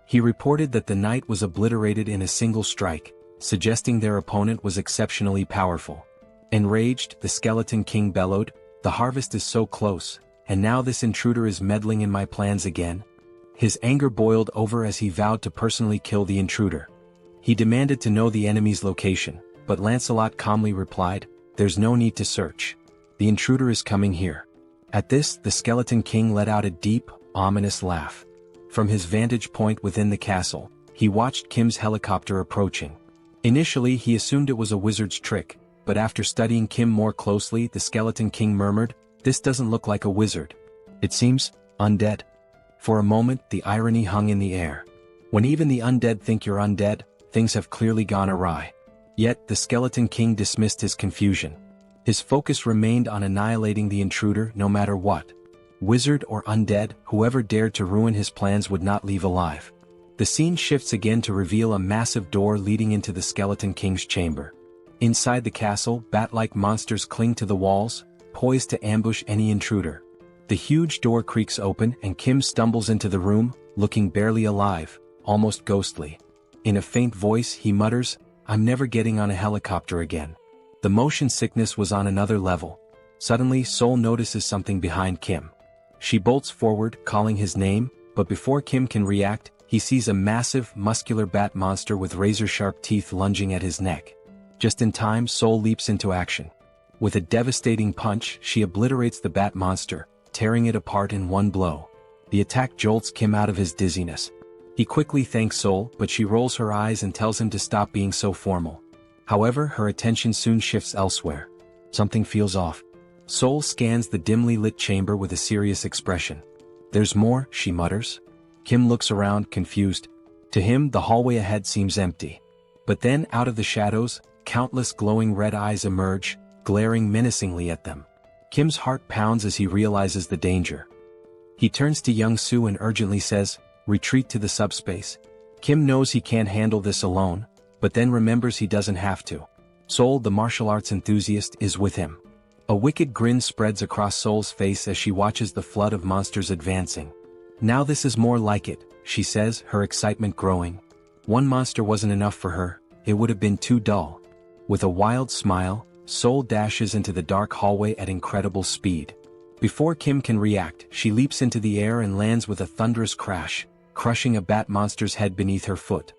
He reported that the knight was obliterated in a single strike, suggesting their opponent was exceptionally powerful. Enraged, the Skeleton King bellowed, "The harvest is so close, and now this intruder is meddling in my plans again." His anger boiled over as he vowed to personally kill the intruder. He demanded to know the enemy's location, but Lancelot calmly replied, "There's no need to search. The intruder is coming here." At this, the Skeleton King let out a deep, ominous laugh. From his vantage point within the castle, he watched Kim's helicopter approaching. Initially he assumed it was a wizard's trick, but after studying Kim more closely the Skeleton King murmured, "This doesn't look like a wizard. It seems undead." For a moment the irony hung in the air. When even the undead think you're undead, things have clearly gone awry. Yet the Skeleton King dismissed his confusion. His focus remained on annihilating the intruder no matter what. Wizard or undead, whoever dared to ruin his plans would not leave alive. The scene shifts again to reveal a massive door leading into the Skeleton King's chamber. Inside the castle, bat-like monsters cling to the walls, poised to ambush any intruder. The huge door creaks open and Kim stumbles into the room, looking barely alive, almost ghostly. In a faint voice he mutters, "I'm never getting on a helicopter again." The motion sickness was on another level. Suddenly Sol notices something behind Kim. She bolts forward, calling his name, but before Kim can react, he sees a massive, muscular bat monster with razor-sharp teeth lunging at his neck. Just in time Sol leaps into action. With a devastating punch she obliterates the bat monster, tearing it apart in one blow. The attack jolts Kim out of his dizziness. He quickly thanks Sol, but she rolls her eyes and tells him to stop being so formal. However, her attention soon shifts elsewhere. Something feels off. Sol scans the dimly lit chamber with a serious expression. "There's more," she mutters. Kim looks around, confused. To him, the hallway ahead seems empty. But then, out of the shadows, countless glowing red eyes emerge, glaring menacingly at them. Kim's heart pounds as he realizes the danger. He turns to Young Soo and urgently says, "Retreat to the subspace." Kim knows he can't handle this alone, but then remembers he doesn't have to. Sol, the martial arts enthusiast, is with him. A wicked grin spreads across Sol's face as she watches the flood of monsters advancing. "Now this is more like it," she says, her excitement growing. One monster wasn't enough for her, it would have been too dull. With a wild smile, Sol dashes into the dark hallway at incredible speed. Before Kim can react, she leaps into the air and lands with a thunderous crash, crushing a bat monster's head beneath her foot.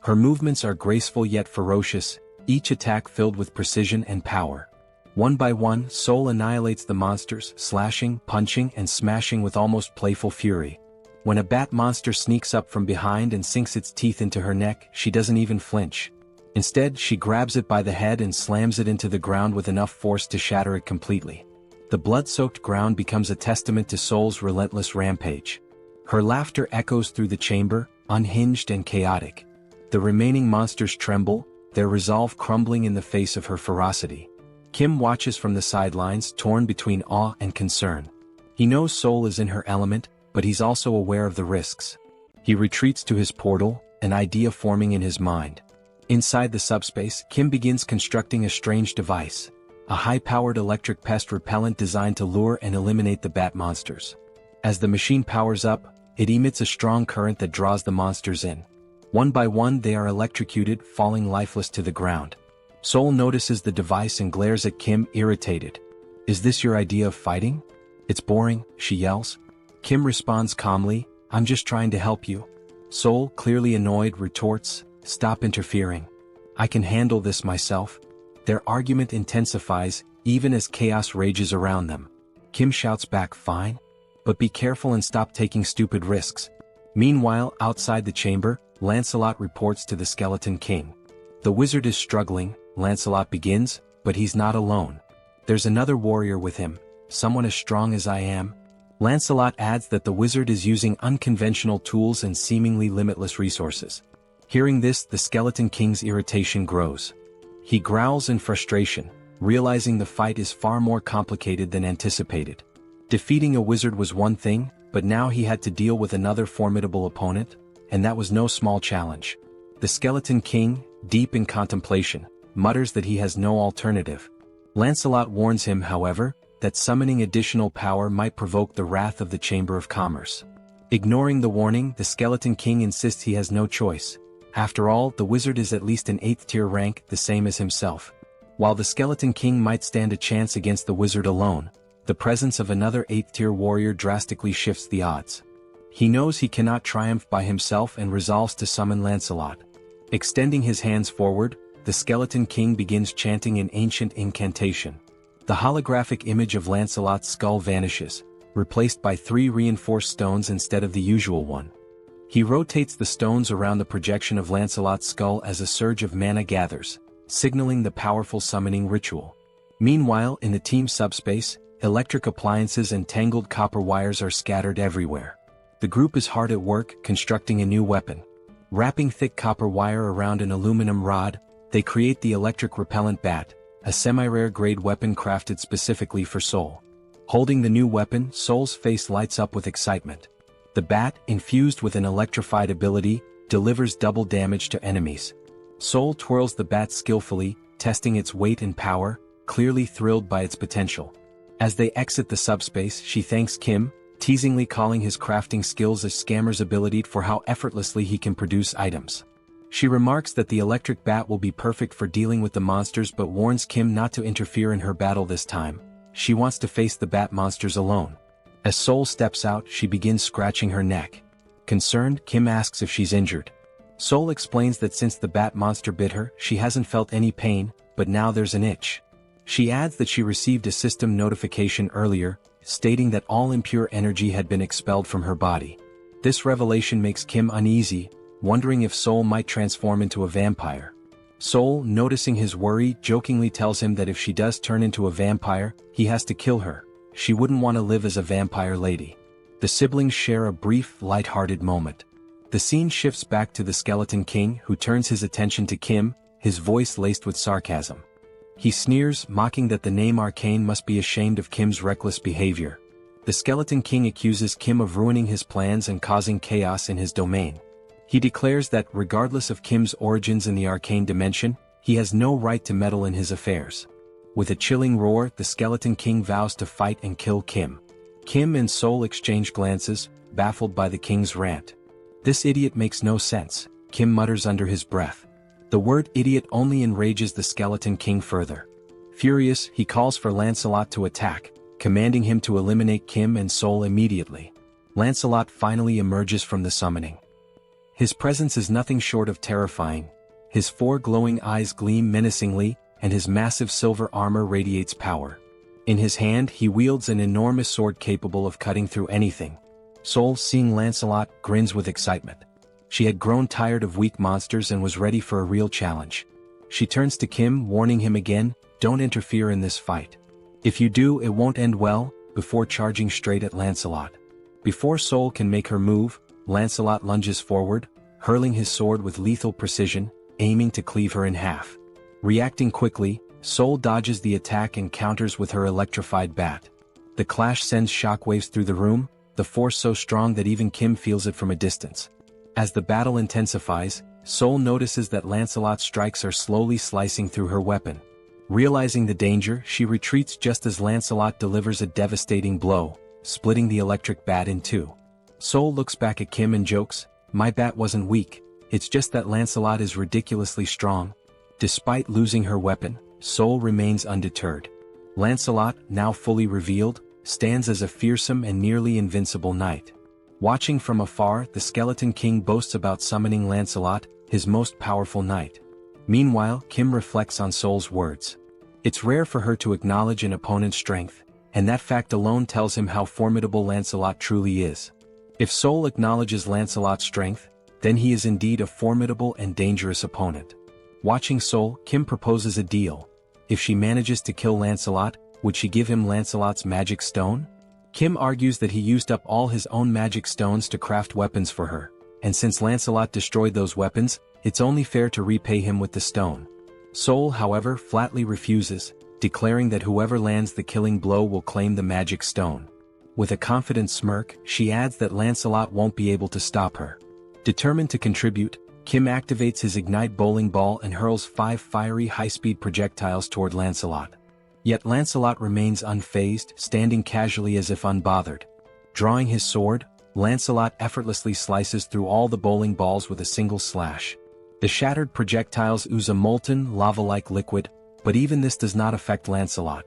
Her movements are graceful yet ferocious, each attack filled with precision and power. One by one, Sol annihilates the monsters, slashing, punching, and smashing with almost playful fury. When a bat monster sneaks up from behind and sinks its teeth into her neck, she doesn't even flinch. Instead, she grabs it by the head and slams it into the ground with enough force to shatter it completely. The blood-soaked ground becomes a testament to Sol's relentless rampage. Her laughter echoes through the chamber, unhinged and chaotic. The remaining monsters tremble, their resolve crumbling in the face of her ferocity. Kim watches from the sidelines, torn between awe and concern. He knows Sol is in her element, but he's also aware of the risks. He retreats to his portal, an idea forming in his mind. Inside the subspace, Kim begins constructing a strange device, a high-powered electric pest repellent designed to lure and eliminate the bat monsters. As the machine powers up, it emits a strong current that draws the monsters in. One by one they are electrocuted, falling lifeless to the ground. Sol notices the device and glares at Kim, irritated. "Is this your idea of fighting? It's boring," she yells. Kim responds calmly, "I'm just trying to help you." Sol, clearly annoyed, retorts, "Stop interfering. I can handle this myself." Their argument intensifies, even as chaos rages around them. Kim shouts back, "Fine. But be careful and stop taking stupid risks." Meanwhile, outside the chamber, Lancelot reports to the Skeleton King. The wizard is struggling, Lancelot begins, but he's not alone. "There's another warrior with him, someone as strong as I am." Lancelot adds that the wizard is using unconventional tools and seemingly limitless resources. Hearing this, the Skeleton King's irritation grows. He growls in frustration, realizing the fight is far more complicated than anticipated. Defeating a wizard was one thing, but now he had to deal with another formidable opponent, and that was no small challenge. The Skeleton King, deep in contemplation, mutters that he has no alternative. Lancelot warns him, however, that summoning additional power might provoke the wrath of the Chamber of Commerce. Ignoring the warning, the Skeleton King insists he has no choice. After all, the wizard is at least an 8th-tier rank, the same as himself. While the Skeleton King might stand a chance against the wizard alone, the presence of another 8th-tier warrior drastically shifts the odds. He knows he cannot triumph by himself and resolves to summon Lancelot. Extending his hands forward, the Skeleton King begins chanting an ancient incantation. The holographic image of Lancelot's skull vanishes, replaced by 3 reinforced stones instead of the usual one. He rotates the stones around the projection of Lancelot's skull as a surge of mana gathers, signaling the powerful summoning ritual. Meanwhile, in the team SUBSPACE, electric appliances and tangled copper wires are scattered everywhere. The group is hard at work constructing a new weapon. Wrapping thick copper wire around an aluminum rod, they create the electric repellent bat, a semi-rare grade weapon crafted specifically for Soul. Holding the new weapon, Soul's face lights up with excitement. The bat, infused with an electrified ability, delivers double damage to enemies. Soul twirls the bat skillfully, testing its weight and power, clearly thrilled by its potential. As they exit the SUBSPACE, she thanks Kim, teasingly calling his crafting skills a scammer's ability for how effortlessly he can produce items. She remarks that the electric bat will be perfect for dealing with the monsters but warns Kim not to interfere in her battle this time. She wants to face the bat monsters alone. As Soul steps out, she begins scratching her neck. Concerned, Kim asks if she's injured. Soul explains that since the bat monster bit her, she hasn't felt any pain, but now there's an itch. She adds that she received a system notification earlier, stating that all impure energy had been expelled from her body. This revelation makes Kim uneasy, wondering if Soul might transform into a vampire. Soul, noticing his worry, jokingly tells him that if she does turn into a vampire, he has to kill her. She wouldn't want to live as a vampire lady. The siblings share a brief, light-hearted moment. The scene shifts back to the Skeleton King, who turns his attention to Kim, his voice laced with sarcasm. He sneers, mocking that the name Arcane must be ashamed of Kim's reckless behavior. The Skeleton King accuses Kim of ruining his plans and causing chaos in his domain. He declares that, regardless of Kim's origins in the arcane dimension, he has no right to meddle in his affairs. With a chilling roar, the Skeleton King vows to fight and kill Kim. Kim and Soul exchange glances, baffled by the king's rant. "This idiot makes no sense," Kim mutters under his breath. The word idiot only enrages the Skeleton King further. Furious, he calls for Lancelot to attack, commanding him to eliminate Kim and Soul immediately. Lancelot finally emerges from the summoning. His presence is nothing short of terrifying. His 4 glowing eyes gleam menacingly, and his massive silver armor radiates power. In his hand, he wields an enormous sword capable of cutting through anything. Soul, seeing Lancelot, grins with excitement. She had grown tired of weak monsters and was ready for a real challenge. She turns to Kim, warning him again, "Don't interfere in this fight. If you do, it won't end well," before charging straight at Lancelot. Before Soul can make her move, Lancelot lunges forward, hurling his sword with lethal precision, aiming to cleave her in half. Reacting quickly, Soul dodges the attack and counters with her electrified bat. The clash sends shockwaves through the room, the force so strong that even Kim feels it from a distance. As the battle intensifies, Soul notices that Lancelot's strikes are slowly slicing through her weapon. Realizing the danger, she retreats just as Lancelot delivers a devastating blow, splitting the electric bat in two. Soul looks back at Kim and jokes, "My bat wasn't weak, it's just that Lancelot is ridiculously strong." Despite losing her weapon, Soul remains undeterred. Lancelot, now fully revealed, stands as a fearsome and nearly invincible knight. Watching from afar, the Skeleton King boasts about summoning Lancelot, his most powerful knight. Meanwhile, Kim reflects on Soul's words. It's rare for her to acknowledge an opponent's strength, and that fact alone tells him how formidable Lancelot truly is. If Soul acknowledges Lancelot's strength, then he is indeed a formidable and dangerous opponent. Watching Soul, Kim proposes a deal. If she manages to kill Lancelot, would she give him Lancelot's magic stone? Kim argues that he used up all his own magic stones to craft weapons for her, and since Lancelot destroyed those weapons, it's only fair to repay him with the stone. Soul, however, flatly refuses, declaring that whoever lands the killing blow will claim the magic stone. With a confident smirk, she adds that Lancelot won't be able to stop her. Determined to contribute, Kim activates his Ignite bowling ball and hurls 5 fiery high-speed projectiles toward Lancelot. Yet Lancelot remains unfazed, standing casually as if unbothered. Drawing his sword, Lancelot effortlessly slices through all the bowling balls with a single slash. The shattered projectiles ooze a molten, lava-like liquid, but even this does not affect Lancelot.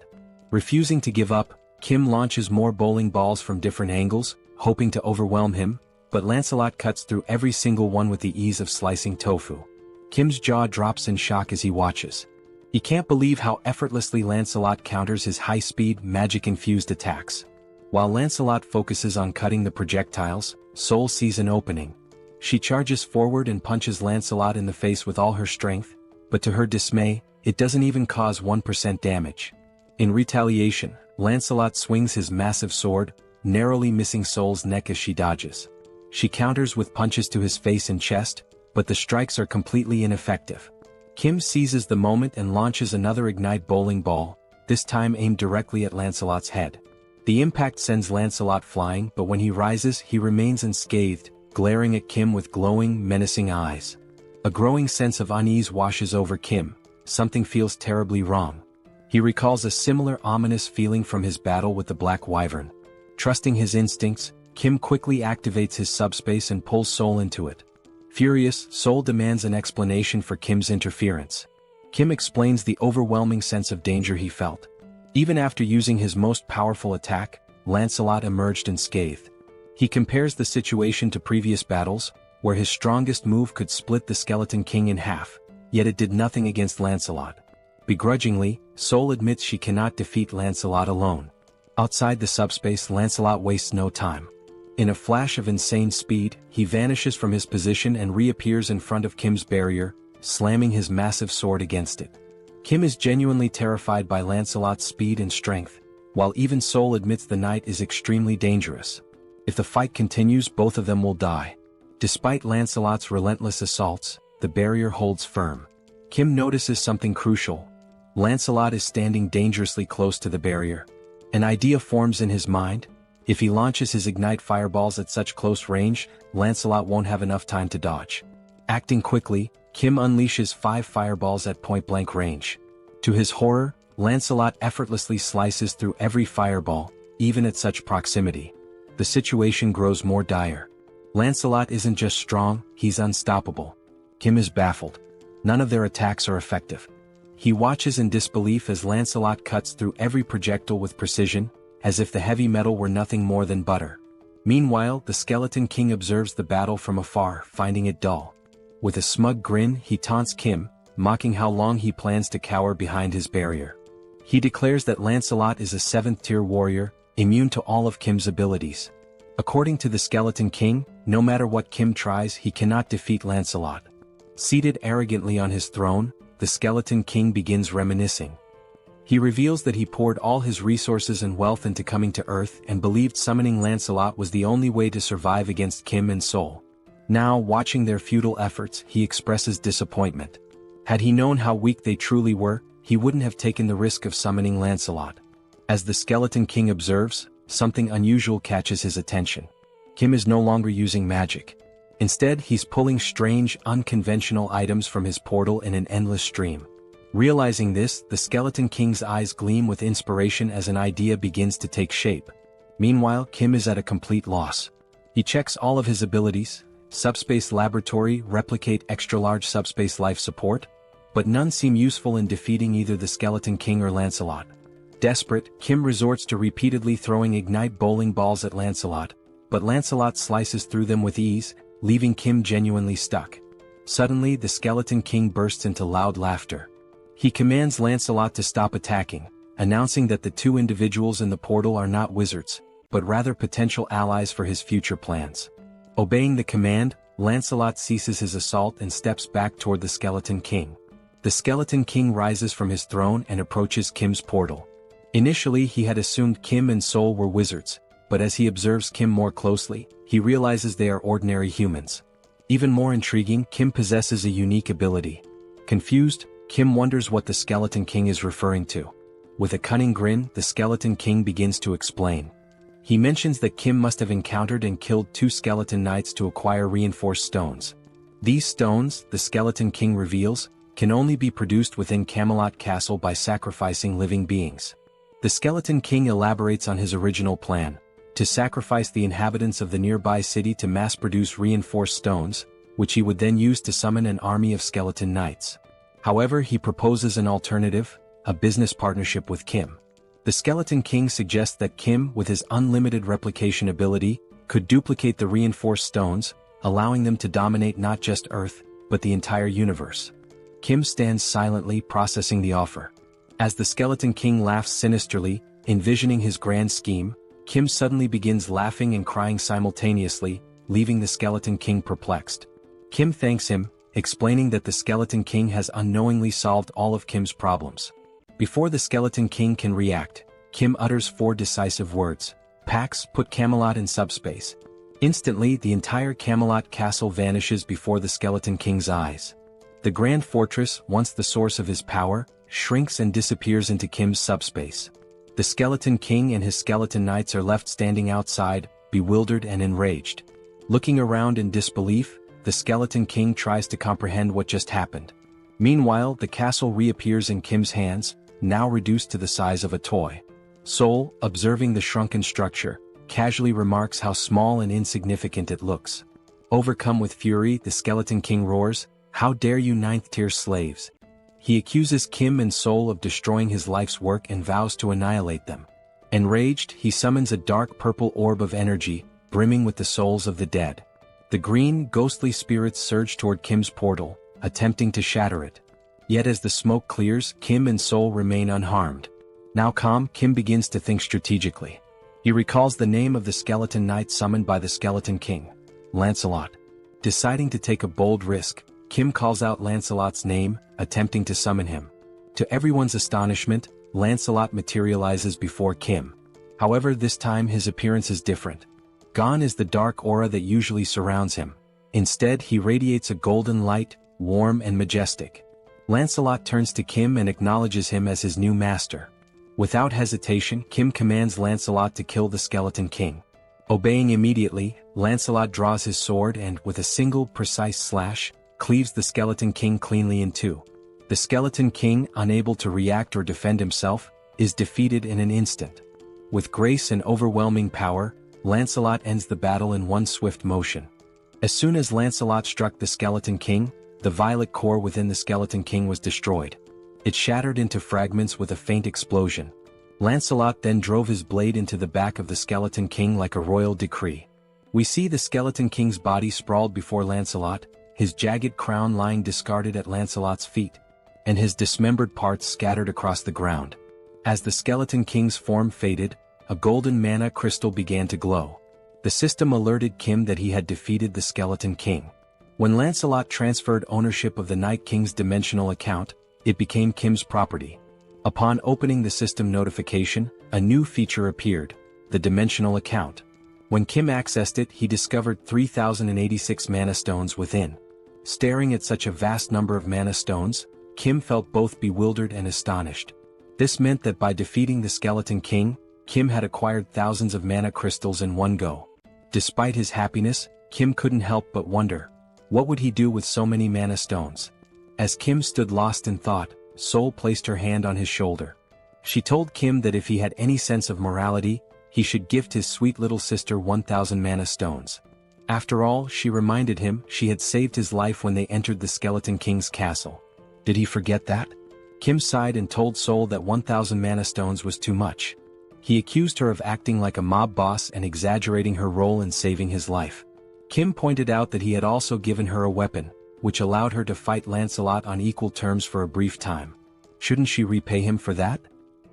Refusing to give up, Kim launches more bowling balls from different angles, hoping to overwhelm him, but Lancelot cuts through every single one with the ease of slicing tofu. Kim's jaw drops in shock as he watches. He can't believe how effortlessly Lancelot counters his high-speed, magic-infused attacks. While Lancelot focuses on cutting the projectiles, Sol sees an opening. She charges forward and punches Lancelot in the face with all her strength, but to her dismay, it doesn't even cause 1% damage. In retaliation, Lancelot swings his massive sword, narrowly missing Sol's neck as she dodges. She counters with punches to his face and chest, but the strikes are completely ineffective. Kim seizes the moment and launches another Ignite bowling ball, this time aimed directly at Lancelot's head. The impact sends Lancelot flying, but when he rises he remains unscathed, glaring at Kim with glowing, menacing eyes. A growing sense of unease washes over Kim. Something feels terribly wrong. He recalls a similar ominous feeling from his battle with the Black Wyvern. Trusting his instincts, Kim quickly activates his subspace and pulls Sol into it. Furious, Sol demands an explanation for Kim's interference. Kim explains the overwhelming sense of danger he felt. Even after using his most powerful attack, Lancelot emerged unscathed. He compares the situation to previous battles, where his strongest move could split the Skeleton King in half, yet it did nothing against Lancelot. Begrudgingly, Sol admits she cannot defeat Lancelot alone. Outside the subspace, Lancelot wastes no time. In a flash of insane speed, he vanishes from his position and reappears in front of Kim's barrier, slamming his massive sword against it. Kim is genuinely terrified by Lancelot's speed and strength, while even Sol admits the knight is extremely dangerous. If the fight continues, both of them will die. Despite Lancelot's relentless assaults, the barrier holds firm. Kim notices something crucial. Lancelot is standing dangerously close to the barrier. An idea forms in his mind. If he launches his Ignite fireballs at such close range, Lancelot won't have enough time to dodge. Acting quickly, Kim unleashes 5 fireballs at point-blank range. To his horror, Lancelot effortlessly slices through every fireball, even at such proximity. The situation grows more dire. Lancelot isn't just strong, he's unstoppable. Kim is baffled. None of their attacks are effective. He watches in disbelief as Lancelot cuts through every projectile with precision, as if the heavy metal were nothing more than butter. Meanwhile, the Skeleton King observes the battle from afar, finding it dull. With a smug grin, he taunts Kim, mocking how long he plans to cower behind his barrier. He declares that Lancelot is a 7th-tier warrior, immune to all of Kim's abilities. According to the Skeleton King, no matter what Kim tries, he cannot defeat Lancelot. Seated arrogantly on his throne, the Skeleton King begins reminiscing. He reveals that he poured all his resources and wealth into coming to Earth and believed summoning Lancelot was the only way to survive against Kim and Sol. Now, watching their futile efforts, he expresses disappointment. Had he known how weak they truly were, he wouldn't have taken the risk of summoning Lancelot. As the Skeleton King observes, something unusual catches his attention. Kim is no longer using magic. Instead, he's pulling strange, unconventional items from his portal in an endless stream. Realizing this, the Skeleton King's eyes gleam with inspiration as an idea begins to take shape. Meanwhile, Kim is at a complete loss. He checks all of his abilities: Subspace Laboratory, Replicate, Extra-Large Subspace Life Support, but none seem useful in defeating either the Skeleton King or Lancelot. Desperate, Kim resorts to repeatedly throwing Ignite bowling balls at Lancelot, but Lancelot slices through them with ease, leaving Kim genuinely stuck. Suddenly, the Skeleton King bursts into loud laughter. He commands Lancelot to stop attacking, announcing that the 2 individuals in the portal are not wizards, but rather potential allies for his future plans. Obeying the command, Lancelot ceases his assault and steps back toward the Skeleton King. The Skeleton King rises from his throne and approaches Kim's portal. Initially, he had assumed Kim and Sol were wizards, but as he observes Kim more closely, he realizes they are ordinary humans. Even more intriguing, Kim possesses a unique ability. Confused, Kim wonders what the Skeleton King is referring to. With a cunning grin, the Skeleton King begins to explain. He mentions that Kim must have encountered and killed 2 skeleton knights to acquire reinforced stones. These stones, the Skeleton King reveals, can only be produced within Camelot Castle by sacrificing living beings. The Skeleton King elaborates on his original plan: to sacrifice the inhabitants of the nearby city to mass-produce reinforced stones, which he would then use to summon an army of skeleton knights. However, he proposes an alternative: a business partnership with Kim. The Skeleton King suggests that Kim, with his unlimited replication ability, could duplicate the reinforced stones, allowing them to dominate not just Earth, but the entire universe. Kim stands silently processing the offer. As the Skeleton King laughs sinisterly, envisioning his grand scheme, Kim suddenly begins laughing and crying simultaneously, leaving the Skeleton King perplexed. Kim thanks him, explaining that the Skeleton King has unknowingly solved all of Kim's problems. Before the Skeleton King can react, Kim utters 4 decisive words. Pax, put Camelot in subspace. Instantly, the entire Camelot castle vanishes before the Skeleton King's eyes. The Grand Fortress, once the source of his power, shrinks and disappears into Kim's subspace. The Skeleton King and his skeleton knights are left standing outside, bewildered and enraged. Looking around in disbelief, the Skeleton King tries to comprehend what just happened. Meanwhile, the castle reappears in Kim's hands, now reduced to the size of a toy. Sol, observing the shrunken structure, casually remarks how small and insignificant it looks. Overcome with fury, the Skeleton King roars, "How dare you 9th-tier slaves!" He accuses Kim and Sol of destroying his life's work and vows to annihilate them. Enraged, he summons a dark purple orb of energy, brimming with the souls of the dead. The green, ghostly spirits surge toward Kim's portal, attempting to shatter it. Yet as the smoke clears, Kim and Sol remain unharmed. Now calm, Kim begins to think strategically. He recalls the name of the skeleton knight summoned by the Skeleton King, Lancelot. Deciding to take a bold risk, Kim calls out Lancelot's name, attempting to summon him. To everyone's astonishment, Lancelot materializes before Kim. However, this time his appearance is different. Gone is the dark aura that usually surrounds him. Instead, he radiates a golden light, warm and majestic. Lancelot turns to Kim and acknowledges him as his new master. Without hesitation, Kim commands Lancelot to kill the Skeleton King. Obeying immediately, Lancelot draws his sword and, with a single, precise slash, cleaves the Skeleton King cleanly in two. The Skeleton King, unable to react or defend himself, is defeated in an instant. With grace and overwhelming power, Lancelot ends the battle in one swift motion. As soon as Lancelot struck the Skeleton King, the violet core within the Skeleton King was destroyed. It shattered into fragments with a faint explosion. Lancelot then drove his blade into the back of the Skeleton King like a royal decree. We see the Skeleton King's body sprawled before Lancelot, his jagged crown lying discarded at Lancelot's feet, and his dismembered parts scattered across the ground. As the Skeleton King's form faded, a golden mana crystal began to glow. The system alerted Kim that he had defeated the Skeleton King. When Lancelot transferred ownership of the Night King's dimensional account, it became Kim's property. Upon opening the system notification, a new feature appeared, the dimensional account. When Kim accessed it, he discovered 3,086 mana stones within. Staring at such a vast number of mana stones, Kim felt both bewildered and astonished. This meant that by defeating the Skeleton King, Kim had acquired thousands of mana crystals in one go. Despite his happiness, Kim couldn't help but wonder, what would he do with so many mana stones? As Kim stood lost in thought, Sol placed her hand on his shoulder. She told Kim that if he had any sense of morality, he should gift his sweet little sister 1,000 mana stones. After all, she reminded him, she had saved his life when they entered the Skeleton King's castle. Did he forget that? Kim sighed and told Sol that 1,000 mana stones was too much. He accused her of acting like a mob boss and exaggerating her role in saving his life. Kim pointed out that he had also given her a weapon, which allowed her to fight Lancelot on equal terms for a brief time. Shouldn't she repay him for that?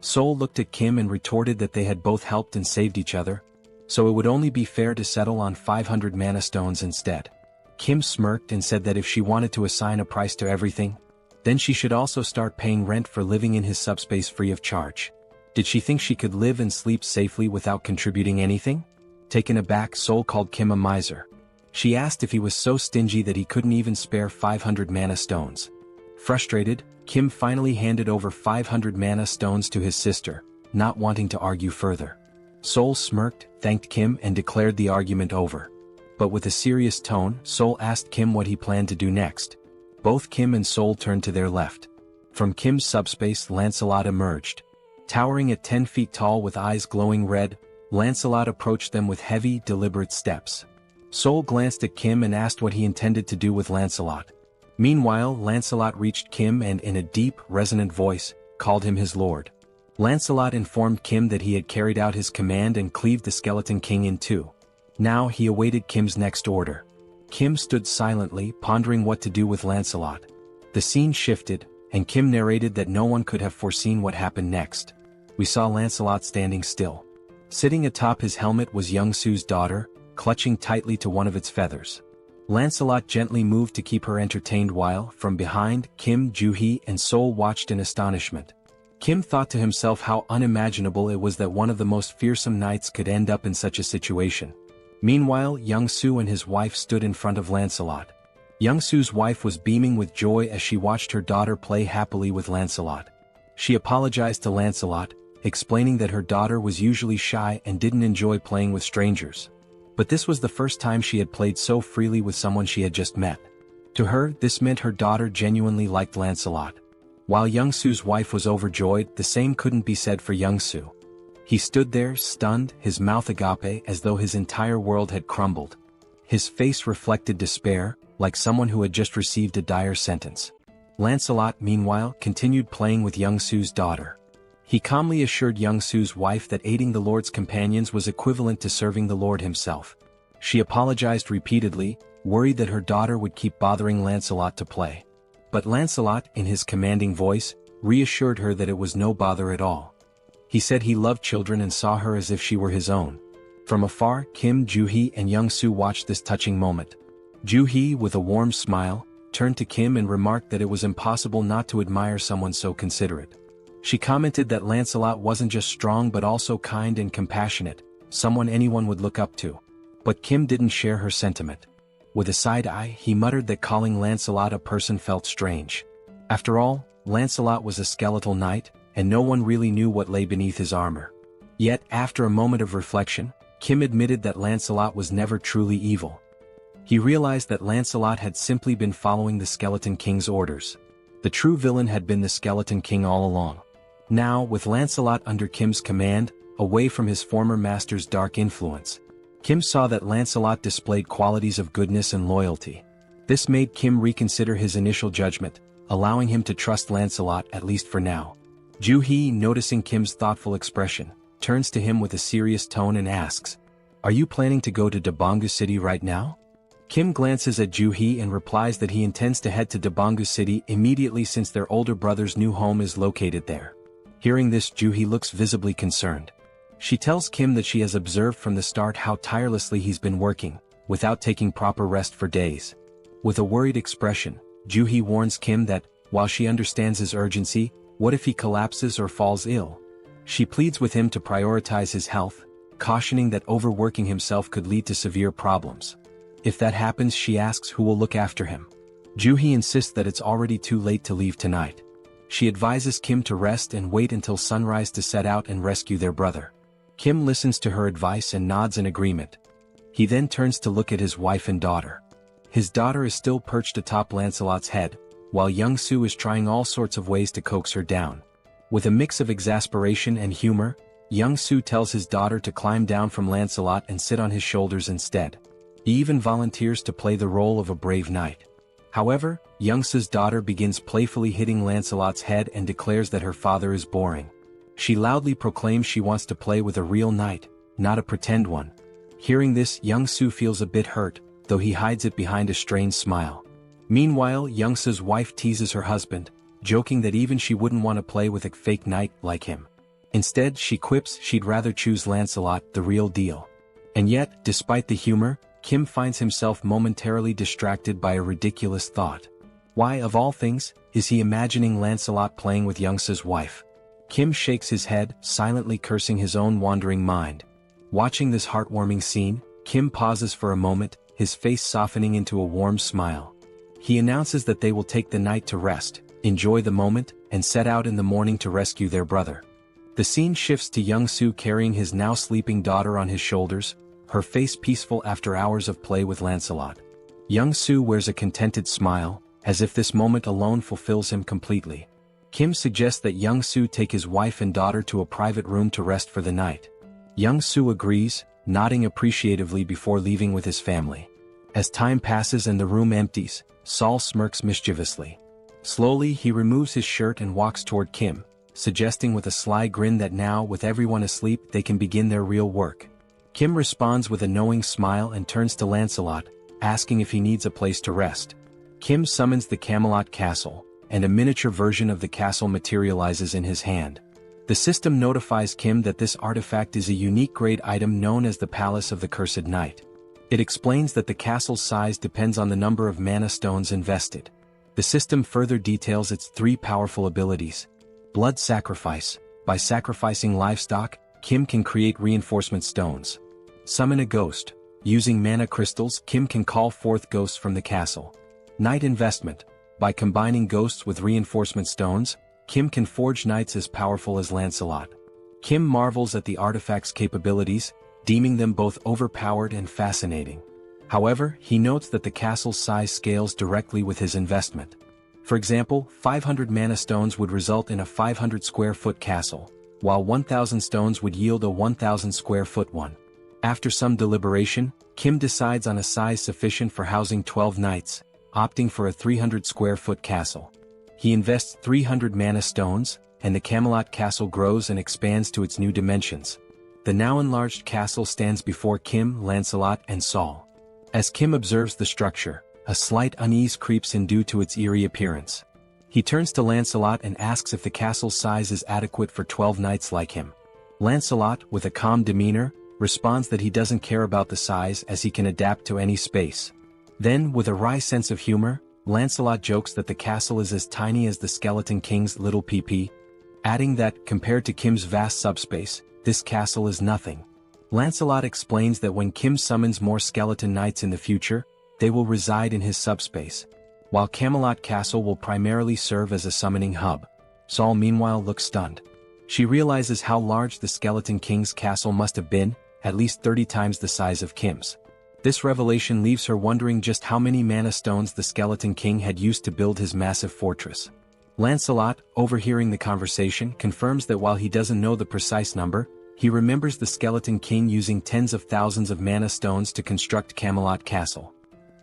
Sol looked at Kim and retorted that they had both helped and saved each other, so it would only be fair to settle on 500 mana stones instead. Kim smirked and said that if she wanted to assign a price to everything, then she should also start paying rent for living in his subspace free of charge. Did she think she could live and sleep safely without contributing anything? Taken aback, Sol called Kim a miser. She asked if he was so stingy that he couldn't even spare 500 mana stones. Frustrated, Kim finally handed over 500 mana stones to his sister, not wanting to argue further. Sol smirked, thanked Kim and declared the argument over. But with a serious tone, Sol asked Kim what he planned to do next. Both Kim and Sol turned to their left. From Kim's subspace, Lancelot emerged. Towering at 10 feet tall with eyes glowing red, Lancelot approached them with heavy, deliberate steps. Sol glanced at Kim and asked what he intended to do with Lancelot. Meanwhile, Lancelot reached Kim and in a deep, resonant voice, called him his lord. Lancelot informed Kim that he had carried out his command and cleaved the Skeleton King in two. Now he awaited Kim's next order. Kim stood silently, pondering what to do with Lancelot. The scene shifted, and Kim narrated that no one could have foreseen what happened next. We saw Lancelot standing still. Sitting atop his helmet was Young-Soo's daughter, clutching tightly to one of its feathers. Lancelot gently moved to keep her entertained while, from behind, Kim, Joo-hee, and Sol watched in astonishment. Kim thought to himself how unimaginable it was that one of the most fearsome knights could end up in such a situation. Meanwhile, Young-Soo and his wife stood in front of Lancelot. Young-Soo's wife was beaming with joy as she watched her daughter play happily with Lancelot. She apologized to Lancelot, explaining that her daughter was usually shy and didn't enjoy playing with strangers. But this was the first time she had played so freely with someone she had just met. To her, this meant her daughter genuinely liked Lancelot. While Young-Soo's wife was overjoyed, the same couldn't be said for Young-Soo. He stood there, stunned, his mouth agape as though his entire world had crumbled. His face reflected despair, like someone who had just received a dire sentence. Lancelot, meanwhile, continued playing with Young-Soo's daughter. He calmly assured Young-Soo's wife that aiding the Lord's companions was equivalent to serving the Lord himself. She apologized repeatedly, worried that her daughter would keep bothering Lancelot to play. But Lancelot, in his commanding voice, reassured her that it was no bother at all. He said he loved children and saw her as if she were his own. From afar, Kim, Joo-hee, and Young-Soo watched this touching moment. Joo-hee, with a warm smile, turned to Kim and remarked that it was impossible not to admire someone so considerate. She commented that Lancelot wasn't just strong but also kind and compassionate, someone anyone would look up to. But Kim didn't share her sentiment. With a side eye, he muttered that calling Lancelot a person felt strange. After all, Lancelot was a skeletal knight, and no one really knew what lay beneath his armor. Yet, after a moment of reflection, Kim admitted that Lancelot was never truly evil. He realized that Lancelot had simply been following the Skeleton King's orders. The true villain had been the Skeleton King all along. Now, with Lancelot under Kim's command, away from his former master's dark influence, Kim saw that Lancelot displayed qualities of goodness and loyalty. This made Kim reconsider his initial judgment, allowing him to trust Lancelot at least for now. Joo-hee, noticing Kim's thoughtful expression, turns to him with a serious tone and asks, "Are you planning to go to Dabangu City right now?" Kim glances at Joo-hee and replies that he intends to head to Dabangu City immediately since their older brother's new home is located there. Hearing this, Joo-hee looks visibly concerned. She tells Kim that she has observed from the start how tirelessly he's been working, without taking proper rest for days. With a worried expression, Joo-hee warns Kim that, while she understands his urgency, what if he collapses or falls ill? She pleads with him to prioritize his health, cautioning that overworking himself could lead to severe problems. If that happens, she asks who will look after him. Joo-hee insists that it's already too late to leave tonight. She advises Kim to rest and wait until sunrise to set out and rescue their brother. Kim listens to her advice and nods in agreement. He then turns to look at his wife and daughter. His daughter is still perched atop Lancelot's head, while Young-Soo is trying all sorts of ways to coax her down. With a mix of exasperation and humor, Young-Soo tells his daughter to climb down from Lancelot and sit on his shoulders instead. He even volunteers to play the role of a brave knight. However, Young-Soo's daughter begins playfully hitting Lancelot's head and declares that her father is boring. She loudly proclaims she wants to play with a real knight, not a pretend one. Hearing this, Young-Soo feels a bit hurt, though he hides it behind a strained smile. Meanwhile, Young-Soo's wife teases her husband, joking that even she wouldn't want to play with a fake knight like him. Instead, she quips she'd rather choose Lancelot, the real deal. And yet, despite the humor, Kim finds himself momentarily distracted by a ridiculous thought. Why, of all things, is he imagining Lancelot playing with Young-Soo's wife? Kim shakes his head, silently cursing his own wandering mind. Watching this heartwarming scene, Kim pauses for a moment, his face softening into a warm smile. He announces that they will take the night to rest, enjoy the moment, and set out in the morning to rescue their brother. The scene shifts to Young-Soo carrying his now sleeping daughter on his shoulders, her face peaceful after hours of play with Lancelot. Young-Soo wears a contented smile, as if this moment alone fulfills him completely. Kim suggests that Young-Soo take his wife and daughter to a private room to rest for the night. Young-Soo agrees, nodding appreciatively before leaving with his family. As time passes and the room empties, Sol smirks mischievously. Slowly, he removes his shirt and walks toward Kim, suggesting with a sly grin that now, with everyone asleep, they can begin their real work. Kim responds with a knowing smile and turns to Lancelot, asking if he needs a place to rest. Kim summons the Camelot Castle, and a miniature version of the castle materializes in his hand. The system notifies Kim that this artifact is a unique grade item known as the Palace of the Cursed Knight. It explains that the castle's size depends on the number of mana stones invested. The system further details its 3 powerful abilities. Blood Sacrifice. By sacrificing livestock, Kim can create reinforcement stones. Summon a Ghost. Using mana crystals, Kim can call forth ghosts from the castle. Knight Investment. By combining ghosts with reinforcement stones, Kim can forge knights as powerful as Lancelot. Kim marvels at the artifact's capabilities, deeming them both overpowered and fascinating. However, he notes that the castle's size scales directly with his investment. For example, 500 mana stones would result in a 500 square foot castle, while 1,000 stones would yield a 1,000 square foot one. After some deliberation, Kim decides on a size sufficient for housing 12 knights, opting for a 300 square foot castle. He invests 300 mana stones, and the Camelot castle grows and expands to its new dimensions. The now enlarged castle stands before Kim, Lancelot, and Saul. As Kim observes the structure, a slight unease creeps in due to its eerie appearance. He turns to Lancelot and asks if the castle's size is adequate for 12 knights like him. Lancelot, with a calm demeanor, responds that he doesn't care about the size as he can adapt to any space. Then, with a wry sense of humor, Lancelot jokes that the castle is as tiny as the Skeleton King's little PP, adding that, compared to Kim's vast subspace, this castle is nothing. Lancelot explains that when Kim summons more skeleton knights in the future, they will reside in his subspace, while Camelot Castle will primarily serve as a summoning hub. Saul meanwhile looks stunned. She realizes how large the Skeleton King's castle must have been, at least 30 times the size of Kim's. This revelation leaves her wondering just how many mana stones the Skeleton King had used to build his massive fortress. Lancelot, overhearing the conversation, confirms that while he doesn't know the precise number, he remembers the Skeleton King using tens of thousands of mana stones to construct Camelot Castle.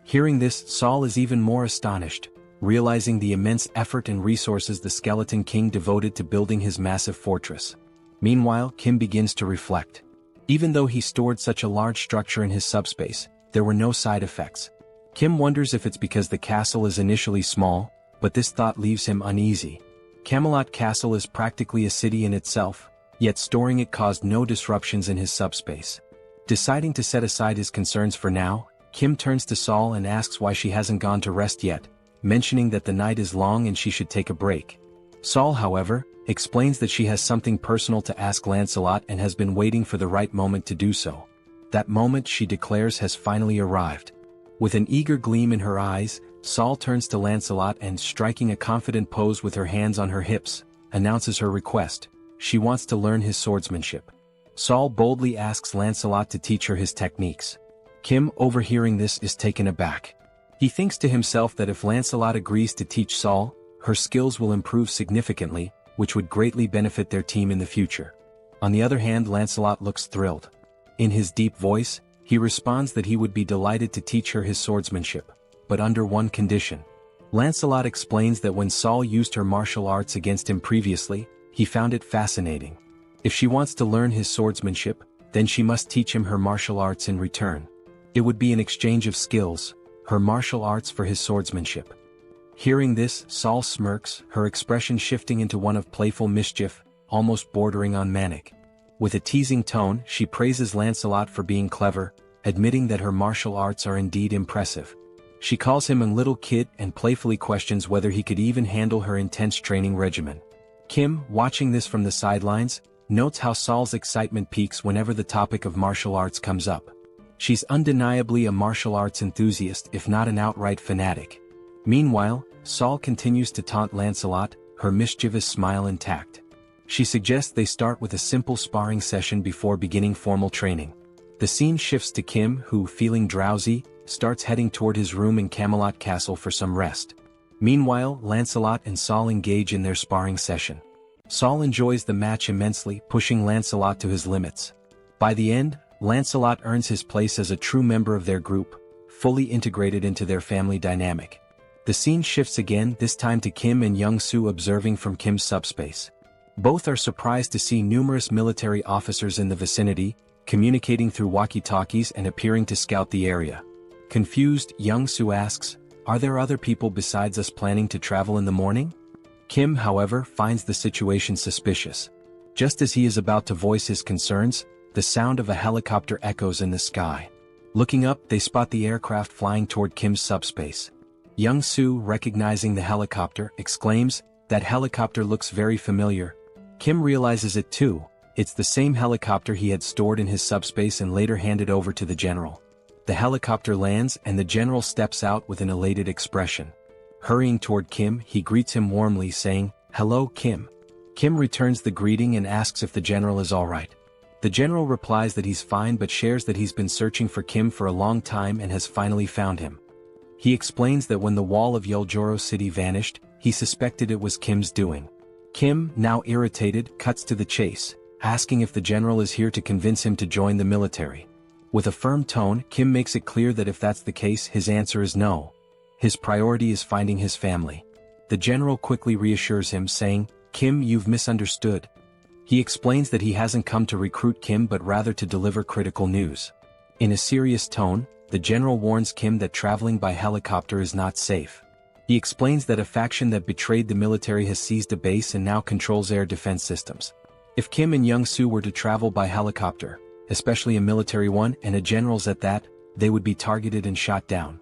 Hearing this, Saul is even more astonished, realizing the immense effort and resources the Skeleton King devoted to building his massive fortress. Meanwhile, Kim begins to reflect. Even though he stored such a large structure in his subspace, there were no side effects. Kim wonders if it's because the castle is initially small, but this thought leaves him uneasy. Camelot Castle is practically a city in itself, yet storing it caused no disruptions in his subspace. Deciding to set aside his concerns for now, Kim turns to Saul and asks why she hasn't gone to rest yet, mentioning that the night is long and she should take a break. Saul, however, explains that she has something personal to ask Lancelot and has been waiting for the right moment to do so. That moment, she declares, has finally arrived. With an eager gleam in her eyes, Saul turns to Lancelot and, striking a confident pose with her hands on her hips, announces her request. She wants to learn his swordsmanship. Saul boldly asks Lancelot to teach her his techniques. Kim, overhearing this, is taken aback. He thinks to himself that if Lancelot agrees to teach Saul, her skills will improve significantly, which would greatly benefit their team in the future. On the other hand, Lancelot looks thrilled. In his deep voice, he responds that he would be delighted to teach her his swordsmanship, but under one condition. Lancelot explains that when Saul used her martial arts against him previously, he found it fascinating. If she wants to learn his swordsmanship, then she must teach him her martial arts in return. It would be an exchange of skills, her martial arts for his swordsmanship. Hearing this, Saul smirks, her expression shifting into one of playful mischief, almost bordering on manic. With a teasing tone, she praises Lancelot for being clever, admitting that her martial arts are indeed impressive. She calls him a little kid and playfully questions whether he could even handle her intense training regimen. Kim, watching this from the sidelines, notes how Saul's excitement peaks whenever the topic of martial arts comes up. She's undeniably a martial arts enthusiast, if not an outright fanatic. Meanwhile, Saul continues to taunt Lancelot, her mischievous smile intact. She suggests they start with a simple sparring session before beginning formal training. The scene shifts to Kim, who, feeling drowsy, starts heading toward his room in Camelot Castle for some rest. Meanwhile, Lancelot and Saul engage in their sparring session. Saul enjoys the match immensely, pushing Lancelot to his limits. By the end, Lancelot earns his place as a true member of their group, fully integrated into their family dynamic. The scene shifts again, this time to Kim and Young-soo observing from Kim's subspace. Both are surprised to see numerous military officers in the vicinity, communicating through walkie-talkies and appearing to scout the area. Confused, Young-soo asks, "Are there other people besides us planning to travel in the morning?" Kim, however, finds the situation suspicious. Just as he is about to voice his concerns, the sound of a helicopter echoes in the sky. Looking up, they spot the aircraft flying toward Kim's subspace. Young Soo, recognizing the helicopter, exclaims, "That helicopter looks very familiar." Kim realizes it too. It's the same helicopter he had stored in his subspace and later handed over to the general. The helicopter lands and the general steps out with an elated expression. Hurrying toward Kim, he greets him warmly, saying, "Hello, Kim." Kim returns the greeting and asks if the general is alright. The general replies that he's fine but shares that he's been searching for Kim for a long time and has finally found him. He explains that when the wall of Yeoljoro City vanished, he suspected it was Kim's doing. Kim, now irritated, cuts to the chase, asking if the general is here to convince him to join the military. With a firm tone, Kim makes it clear that if that's the case, his answer is no. His priority is finding his family. The general quickly reassures him, saying, "Kim, you've misunderstood." He explains that he hasn't come to recruit Kim but rather to deliver critical news. In a serious tone, the general warns Kim that traveling by helicopter is not safe. He explains that a faction that betrayed the military has seized a base and now controls air defense systems. If Kim and Young Soo were to travel by helicopter, especially a military one and a general's at that, they would be targeted and shot down.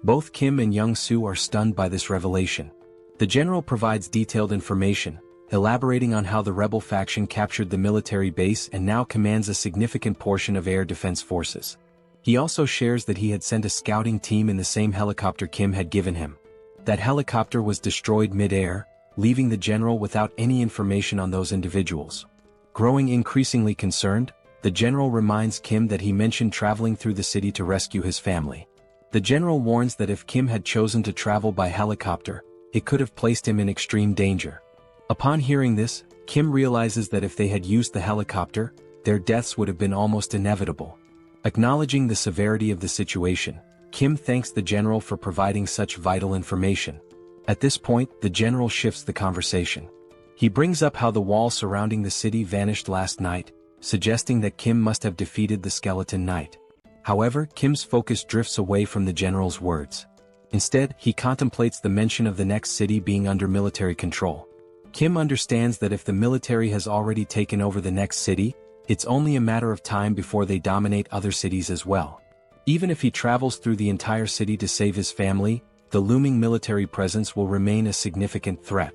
Both Kim and Young Soo are stunned by this revelation. The general provides detailed information, elaborating on how the rebel faction captured the military base and now commands a significant portion of air defense forces. He also shares that he had sent a scouting team in the same helicopter Kim had given him. That helicopter was destroyed mid-air, leaving the general without any information on those individuals. Growing increasingly concerned, the general reminds Kim that he mentioned traveling through the city to rescue his family. The general warns that if Kim had chosen to travel by helicopter, it could have placed him in extreme danger. Upon hearing this, Kim realizes that if they had used the helicopter, their deaths would have been almost inevitable. Acknowledging the severity of the situation, Kim thanks the general for providing such vital information. At this point, the general shifts the conversation. He brings up how the wall surrounding the city vanished last night, suggesting that Kim must have defeated the Skeleton Knight. However, Kim's focus drifts away from the general's words. Instead, he contemplates the mention of the next city being under military control. Kim understands that if the military has already taken over the next city, it's only a matter of time before they dominate other cities as well. Even if he travels through the entire city to save his family, the looming military presence will remain a significant threat.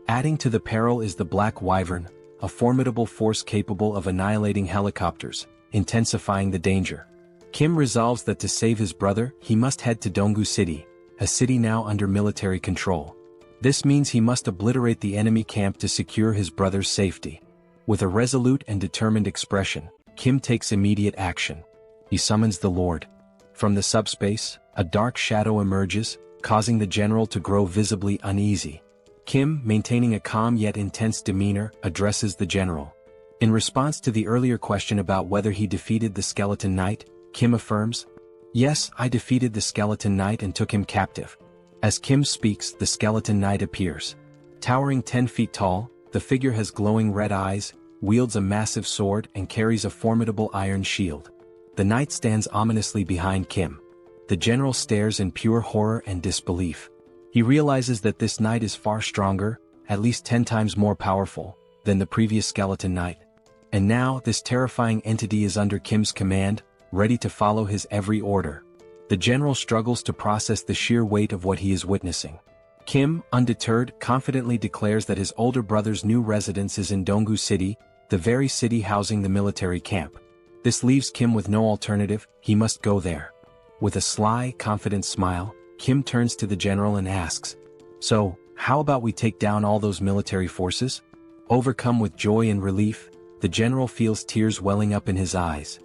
Adding to the peril is the Black Wyvern, a formidable force capable of annihilating helicopters, intensifying the danger. Kim resolves that to save his brother, he must head to Donggu City, a city now under military control. This means he must obliterate the enemy camp to secure his brother's safety. With a resolute and determined expression, Kim takes immediate action. He summons the Lord. From the subspace, a dark shadow emerges, causing the general to grow visibly uneasy. Kim, maintaining a calm yet intense demeanor, addresses the general. In response to the earlier question about whether he defeated the Skeleton Knight, Kim affirms, "Yes, I defeated the Skeleton Knight and took him captive." As Kim speaks, the Skeleton Knight appears. Towering 10 feet tall, the figure has glowing red eyes, wields a massive sword and carries a formidable iron shield. The knight stands ominously behind Kim. The general stares in pure horror and disbelief. He realizes that this knight is far stronger, at least 10 times more powerful, than the previous Skeleton Knight. And now, this terrifying entity is under Kim's command, ready to follow his every order. The general struggles to process the sheer weight of what he is witnessing. Kim, undeterred, confidently declares that his older brother's new residence is in Donggu City, the very city housing the military camp. This leaves Kim with no alternative, he must go there. With a sly, confident smile, Kim turns to the general and asks, "So, how about we take down all those military forces?" Overcome with joy and relief, the general feels tears welling up in his eyes.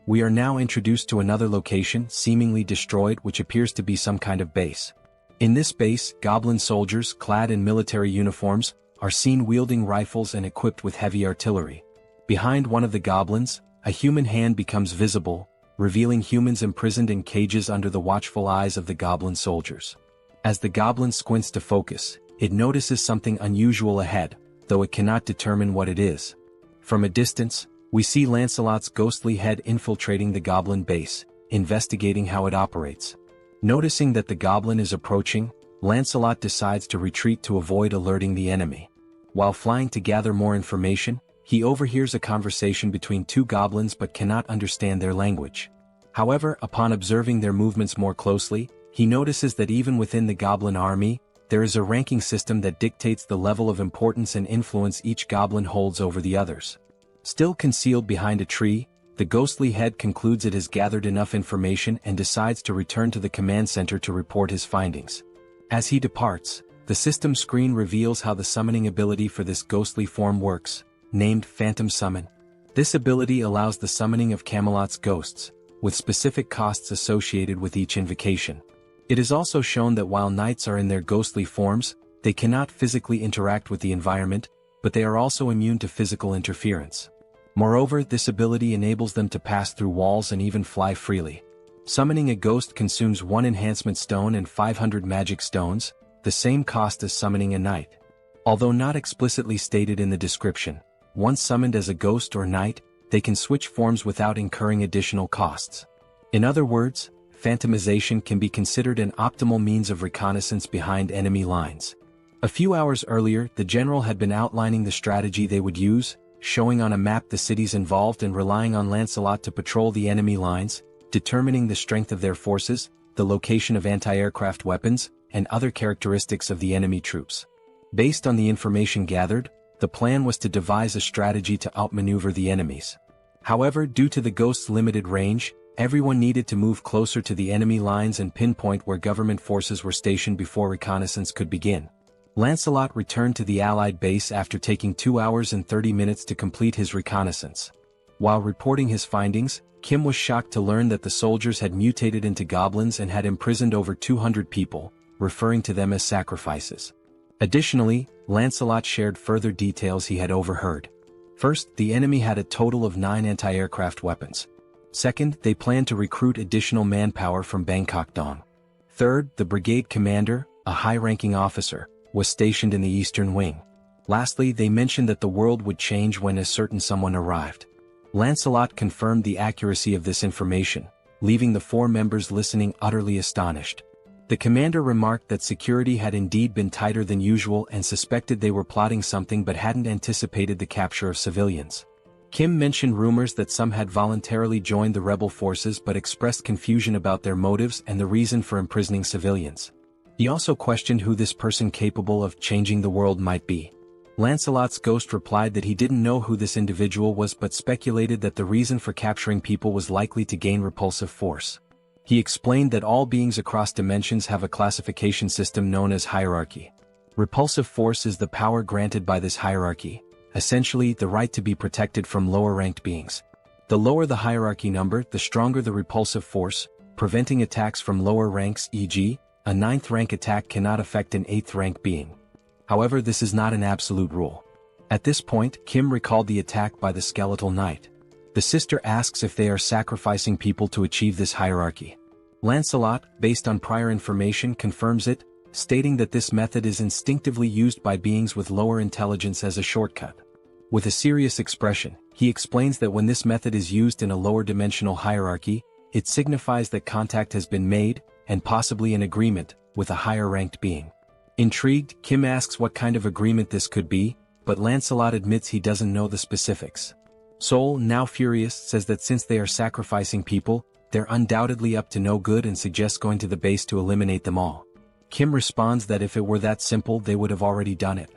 We are now introduced to another location, seemingly destroyed, which appears to be some kind of base. In this base, goblin soldiers, clad in military uniforms, are seen wielding rifles and equipped with heavy artillery. Behind one of the goblins, a human hand becomes visible, revealing humans imprisoned in cages under the watchful eyes of the goblin soldiers. As the goblin squints to focus, it notices something unusual ahead, though it cannot determine what it is. From a distance, we see Lancelot's ghostly head infiltrating the goblin base, investigating how it operates. Noticing that the goblin is approaching, Lancelot decides to retreat to avoid alerting the enemy. While flying to gather more information, he overhears a conversation between two goblins but cannot understand their language. However, upon observing their movements more closely, he notices that even within the goblin army, there is a ranking system that dictates the level of importance and influence each goblin holds over the others. Still concealed behind a tree, the ghostly head concludes it has gathered enough information and decides to return to the command center to report his findings. As he departs, the system screen reveals how the summoning ability for this ghostly form works, named Phantom Summon. This ability allows the summoning of Camelot's ghosts, with specific costs associated with each invocation. It is also shown that while knights are in their ghostly forms, they cannot physically interact with the environment, but they are also immune to physical interference. Moreover, this ability enables them to pass through walls and even fly freely. Summoning a ghost consumes 1 enhancement stone and 500 magic stones, the same cost as summoning a knight. Although not explicitly stated in the description, once summoned as a ghost or knight, they can switch forms without incurring additional costs. In other words, phantomization can be considered an optimal means of reconnaissance behind enemy lines. A few hours earlier, the general had been outlining the strategy they would use, showing on a map the cities involved and relying on Lancelot to patrol the enemy lines, determining the strength of their forces, the location of anti-aircraft weapons, and other characteristics of the enemy troops. Based on the information gathered, the plan was to devise a strategy to outmaneuver the enemies. However, due to the ghost's limited range, everyone needed to move closer to the enemy lines and pinpoint where government forces were stationed before reconnaissance could begin. Lancelot returned to the Allied base after taking 2 hours and 30 minutes to complete his reconnaissance. While reporting his findings, Kim was shocked to learn that the soldiers had mutated into goblins and had imprisoned over 200 people, referring to them as sacrifices. Additionally, Lancelot shared further details he had overheard. First, the enemy had a total of 9 anti-aircraft weapons. Second, they planned to recruit additional manpower from Bangkok Dong. Third, the brigade commander, a high-ranking officer, was stationed in the eastern wing. Lastly, they mentioned that the world would change when a certain someone arrived. Lancelot confirmed the accuracy of this information, leaving the 4 members listening utterly astonished. The commander remarked that security had indeed been tighter than usual and suspected they were plotting something but hadn't anticipated the capture of civilians. Kim mentioned rumors that some had voluntarily joined the rebel forces but expressed confusion about their motives and the reason for imprisoning civilians. He also questioned who this person capable of changing the world might be. Lancelot's ghost replied that he didn't know who this individual was but speculated that the reason for capturing people was likely to gain repulsive force. He explained that all beings across dimensions have a classification system known as hierarchy. Repulsive force is the power granted by this hierarchy, essentially the right to be protected from lower-ranked beings. The lower the hierarchy number, the stronger the repulsive force, preventing attacks from lower ranks, e.g., a 9th rank attack cannot affect an 8th rank being. However, this is not an absolute rule. At this point, Kim recalled the attack by the skeletal knight. The sister asks if they are sacrificing people to achieve this hierarchy. Lancelot, based on prior information, confirms it, stating that this method is instinctively used by beings with lower intelligence as a shortcut. With a serious expression, he explains that when this method is used in a lower dimensional hierarchy, it signifies that contact has been made, and possibly an agreement, with a higher-ranked being. Intrigued, Kim asks what kind of agreement this could be, but Lancelot admits he doesn't know the specifics. Sol, now furious, says that since they are sacrificing people, they're undoubtedly up to no good and suggests going to the base to eliminate them all. Kim responds that if it were that simple they would have already done it.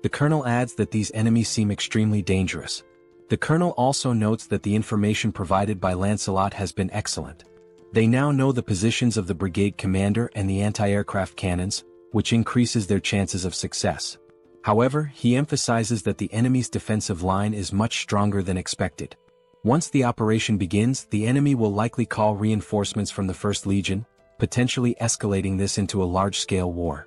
The colonel adds that these enemies seem extremely dangerous. The colonel also notes that the information provided by Lancelot has been excellent. They now know the positions of the brigade commander and the anti-aircraft cannons, which increases their chances of success. However, he emphasizes that the enemy's defensive line is much stronger than expected. Once the operation begins, the enemy will likely call reinforcements from the 1st Legion, potentially escalating this into a large-scale war.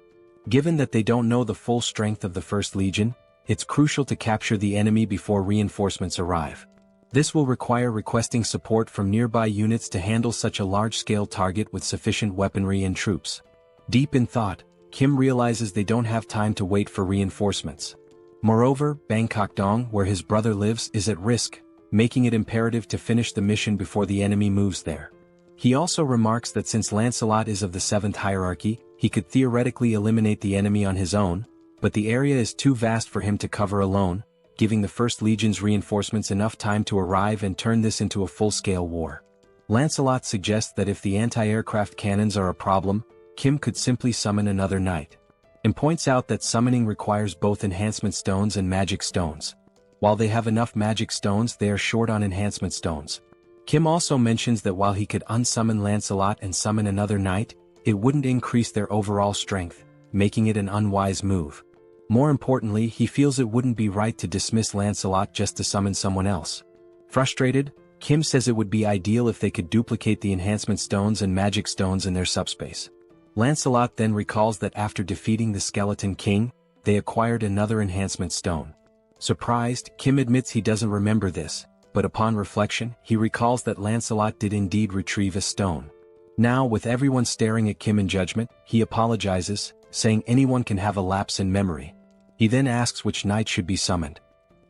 Given that they don't know the full strength of the 1st Legion, it's crucial to capture the enemy before reinforcements arrive. This will require requesting support from nearby units to handle such a large-scale target with sufficient weaponry and troops. Deep in thought, Kim realizes they don't have time to wait for reinforcements. Moreover, Bangkok Dong, where his brother lives, is at risk, making it imperative to finish the mission before the enemy moves there. He also remarks that since Lancelot is of the 7th hierarchy, he could theoretically eliminate the enemy on his own, but the area is too vast for him to cover alone, giving the First Legion's reinforcements enough time to arrive and turn this into a full-scale war. Lancelot suggests that if the anti-aircraft cannons are a problem, Kim could simply summon another knight, and points out that summoning requires both enhancement stones and magic stones. While they have enough magic stones, they are short on enhancement stones. Kim also mentions that while he could unsummon Lancelot and summon another knight, it wouldn't increase their overall strength, making it an unwise move. More importantly, he feels it wouldn't be right to dismiss Lancelot just to summon someone else. Frustrated, Kim says it would be ideal if they could duplicate the enhancement stones and magic stones in their subspace. Lancelot then recalls that after defeating the Skeleton King, they acquired another enhancement stone. Surprised, Kim admits he doesn't remember this, but upon reflection, he recalls that Lancelot did indeed retrieve a stone. Now, with everyone staring at Kim in judgment, he apologizes, saying anyone can have a lapse in memory. He then asks which knight should be summoned.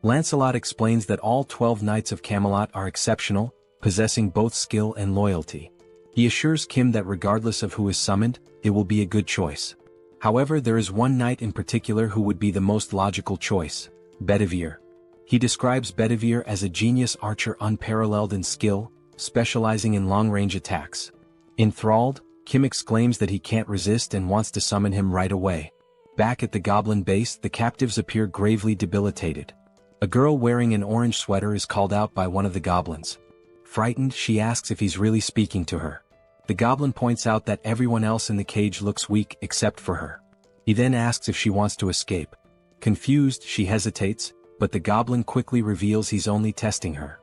Lancelot explains that all 12 knights of Camelot are exceptional, possessing both skill and loyalty. He assures Kim that regardless of who is summoned, it will be a good choice. However, there is one knight in particular who would be the most logical choice: Bedivere. He describes Bedivere as a genius archer unparalleled in skill, specializing in long-range attacks. Enthralled, Kim exclaims that he can't resist and wants to summon him right away. Back at the goblin base, the captives appear gravely debilitated. A girl wearing an orange sweater is called out by one of the goblins. Frightened, she asks if he's really speaking to her. The goblin points out that everyone else in the cage looks weak except for her. He then asks if she wants to escape. Confused, she hesitates, but the goblin quickly reveals he's only testing her.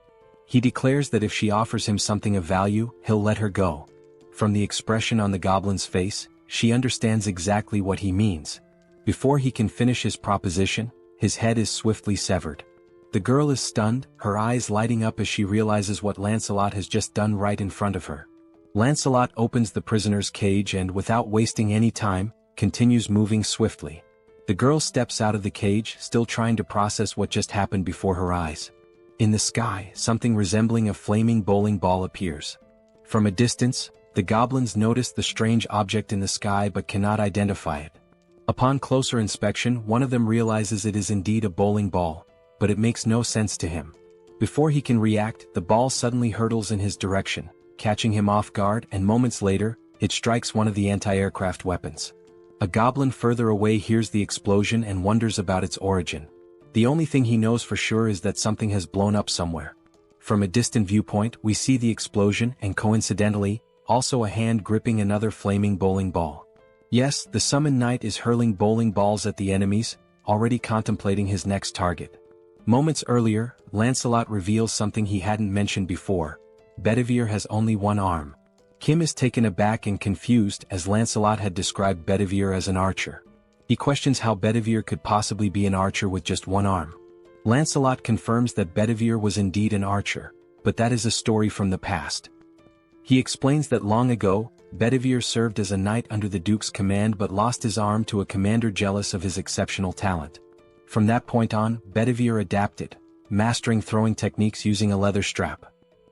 He declares that if she offers him something of value, he'll let her go. From the expression on the goblin's face, she understands exactly what he means. Before he can finish his proposition, his head is swiftly severed. The girl is stunned, her eyes lighting up as she realizes what Lancelot has just done right in front of her. Lancelot opens the prisoner's cage and, without wasting any time, continues moving swiftly. The girl steps out of the cage, still trying to process what just happened before her eyes. In the sky, something resembling a flaming bowling ball appears. From a distance, the goblins notice the strange object in the sky but cannot identify it. Upon closer inspection, one of them realizes it is indeed a bowling ball, but it makes no sense to him. Before he can react, the ball suddenly hurtles in his direction, catching him off guard, and moments later, it strikes one of the anti-aircraft weapons. A goblin further away hears the explosion and wonders about its origin. The only thing he knows for sure is that something has blown up somewhere. From a distant viewpoint, we see the explosion and, coincidentally, also a hand gripping another flaming bowling ball. Yes, the summoned knight is hurling bowling balls at the enemies, already contemplating his next target. Moments earlier, Lancelot reveals something he hadn't mentioned before: Bedivere has only one arm. Kim is taken aback and confused, as Lancelot had described Bedivere as an archer. He questions how Bedivere could possibly be an archer with just one arm. Lancelot confirms that Bedivere was indeed an archer, but that is a story from the past. He explains that long ago, Bedivere served as a knight under the Duke's command but lost his arm to a commander jealous of his exceptional talent. From that point on, Bedivere adapted, mastering throwing techniques using a leather strap.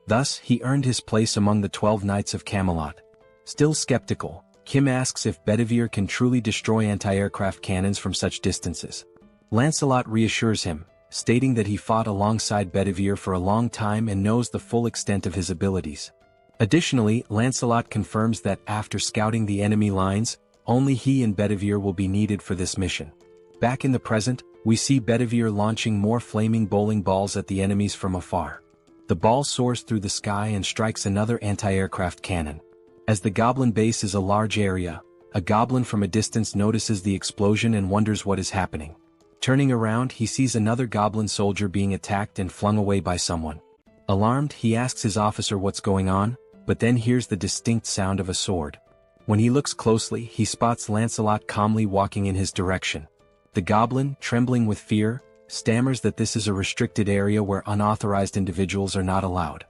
Thus, he earned his place among the 12 Knights of Camelot. Still skeptical, Kim asks if Bedivere can truly destroy anti-aircraft cannons from such distances. Lancelot reassures him, stating that he fought alongside Bedivere for a long time and knows the full extent of his abilities. Additionally, Lancelot confirms that after scouting the enemy lines, only he and Bedivere will be needed for this mission. Back in the present, we see Bedivere launching more flaming bowling balls at the enemies from afar. The ball soars through the sky and strikes another anti-aircraft cannon. As the goblin base is a large area, a goblin from a distance notices the explosion and wonders what is happening. Turning around, he sees another goblin soldier being attacked and flung away by someone. Alarmed, he asks his officer what's going on, but then hears the distinct sound of a sword. When he looks closely, he spots Lancelot calmly walking in his direction. The goblin, trembling with fear, stammers that this is a restricted area where unauthorized individuals are not allowed.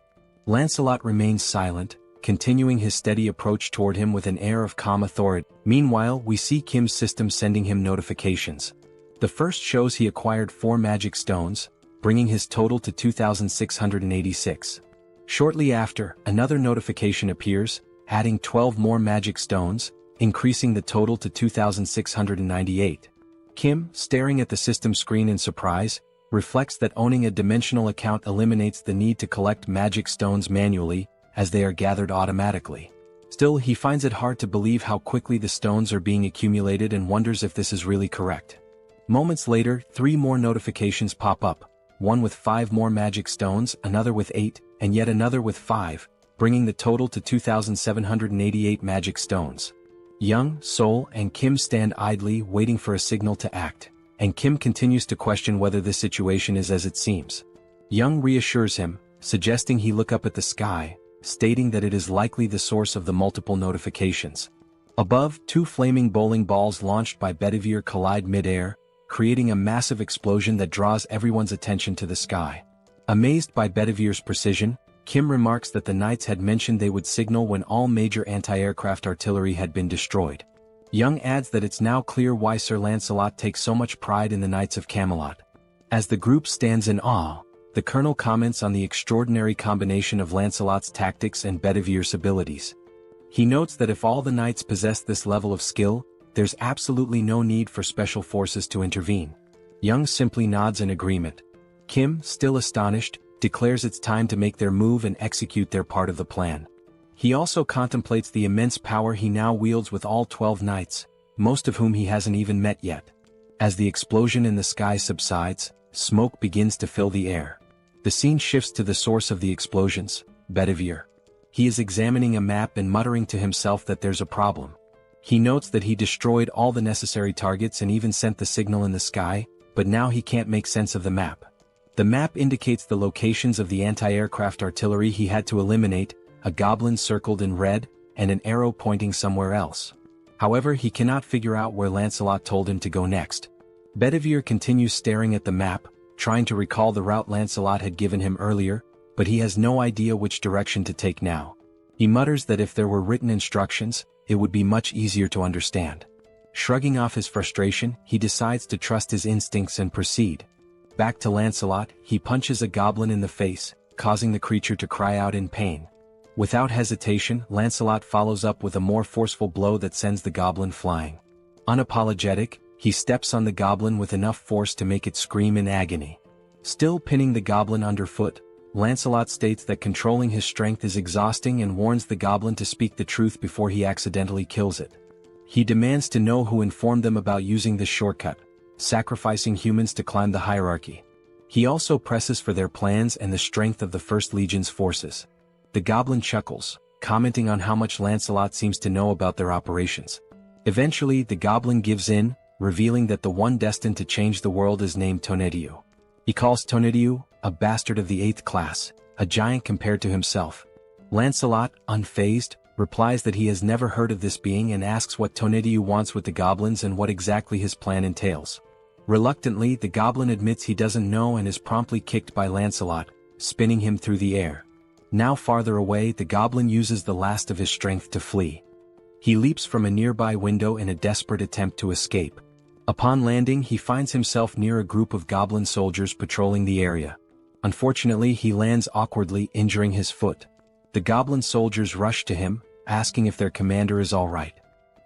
Lancelot remains silent, continuing his steady approach toward him with an air of calm authority. Meanwhile, we see Kim's system sending him notifications. The first shows he acquired 4 magic stones, bringing his total to 2,686. Shortly after, another notification appears, adding 12 more magic stones, increasing the total to 2,698. Kim, staring at the system screen in surprise, reflects that owning a dimensional account eliminates the need to collect magic stones manually, as they are gathered automatically. Still, he finds it hard to believe how quickly the stones are being accumulated and wonders if this is really correct. Moments later, 3 more notifications pop up, one with 5 more magic stones, another with 8, and yet another with 5, bringing the total to 2,788 magic stones. Young, Sol, and Kim stand idly waiting for a signal to act, and Kim continues to question whether this situation is as it seems. Young reassures him, suggesting he look up at the sky, stating that it is likely the source of the multiple notifications. Above, 2 flaming bowling balls launched by Bedivere collide mid-air, creating a massive explosion that draws everyone's attention to the sky. Amazed by Bedivere's precision, Kim remarks that the knights had mentioned they would signal when all major anti-aircraft artillery had been destroyed. Young adds that it's now clear why Sir Lancelot takes so much pride in the Knights of Camelot. As the group stands in awe, the Colonel comments on the extraordinary combination of Lancelot's tactics and Bedivere's abilities. He notes that if all the knights possess this level of skill, there's absolutely no need for special forces to intervene. Young simply nods in agreement. Kim, still astonished, declares it's time to make their move and execute their part of the plan. He also contemplates the immense power he now wields with all 12 knights, most of whom he hasn't even met yet. As the explosion in the sky subsides, smoke begins to fill the air. The scene shifts to the source of the explosions, Bedivere. He is examining a map and muttering to himself that there's a problem. He notes that he destroyed all the necessary targets and even sent the signal in the sky, but now he can't make sense of the map. The map indicates the locations of the anti-aircraft artillery he had to eliminate, a goblin circled in red, and an arrow pointing somewhere else. However, he cannot figure out where Lancelot told him to go next. Bedivere continues staring at the map, trying to recall the route Lancelot had given him earlier, but he has no idea which direction to take now. He mutters that if there were written instructions, it would be much easier to understand. Shrugging off his frustration, he decides to trust his instincts and proceed. Back to Lancelot, he punches a goblin in the face, causing the creature to cry out in pain. Without hesitation, Lancelot follows up with a more forceful blow that sends the goblin flying. Unapologetic, he steps on the goblin with enough force to make it scream in agony. Still pinning the goblin underfoot, Lancelot states that controlling his strength is exhausting and warns the goblin to speak the truth before he accidentally kills it. He demands to know who informed them about using this shortcut, sacrificing humans to climb the hierarchy. He also presses for their plans and the strength of the First Legion's forces. The goblin chuckles, commenting on how much Lancelot seems to know about their operations. Eventually, the goblin gives in, revealing that the one destined to change the world is named Tonediu. He calls Tonediu a bastard of the 8th class, a giant compared to himself. Lancelot, unfazed, replies that he has never heard of this being and asks what Tonediu wants with the goblins and what exactly his plan entails. Reluctantly, the goblin admits he doesn't know and is promptly kicked by Lancelot, spinning him through the air. Now farther away, the goblin uses the last of his strength to flee. He leaps from a nearby window in a desperate attempt to escape. Upon landing, he finds himself near a group of goblin soldiers patrolling the area. Unfortunately, he lands awkwardly, injuring his foot. The goblin soldiers rush to him, asking if their commander is all right.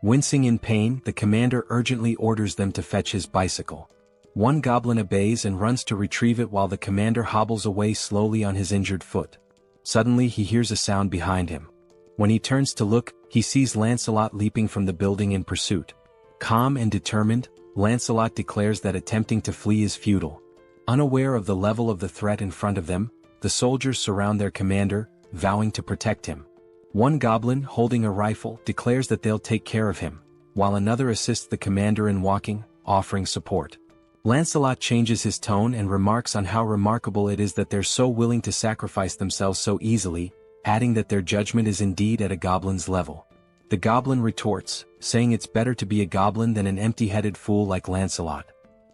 Wincing in pain, the commander urgently orders them to fetch his bicycle. One goblin obeys and runs to retrieve it while the commander hobbles away slowly on his injured foot. Suddenly, he hears a sound behind him. When he turns to look, he sees Lancelot leaping from the building in pursuit. Calm and determined, Lancelot declares that attempting to flee is futile. Unaware of the level of the threat in front of them, the soldiers surround their commander, vowing to protect him. One goblin, holding a rifle, declares that they'll take care of him, while another assists the commander in walking, offering support. Lancelot changes his tone and remarks on how remarkable it is that they're so willing to sacrifice themselves so easily, adding that their judgment is indeed at a goblin's level. The goblin retorts, saying it's better to be a goblin than an empty-headed fool like Lancelot.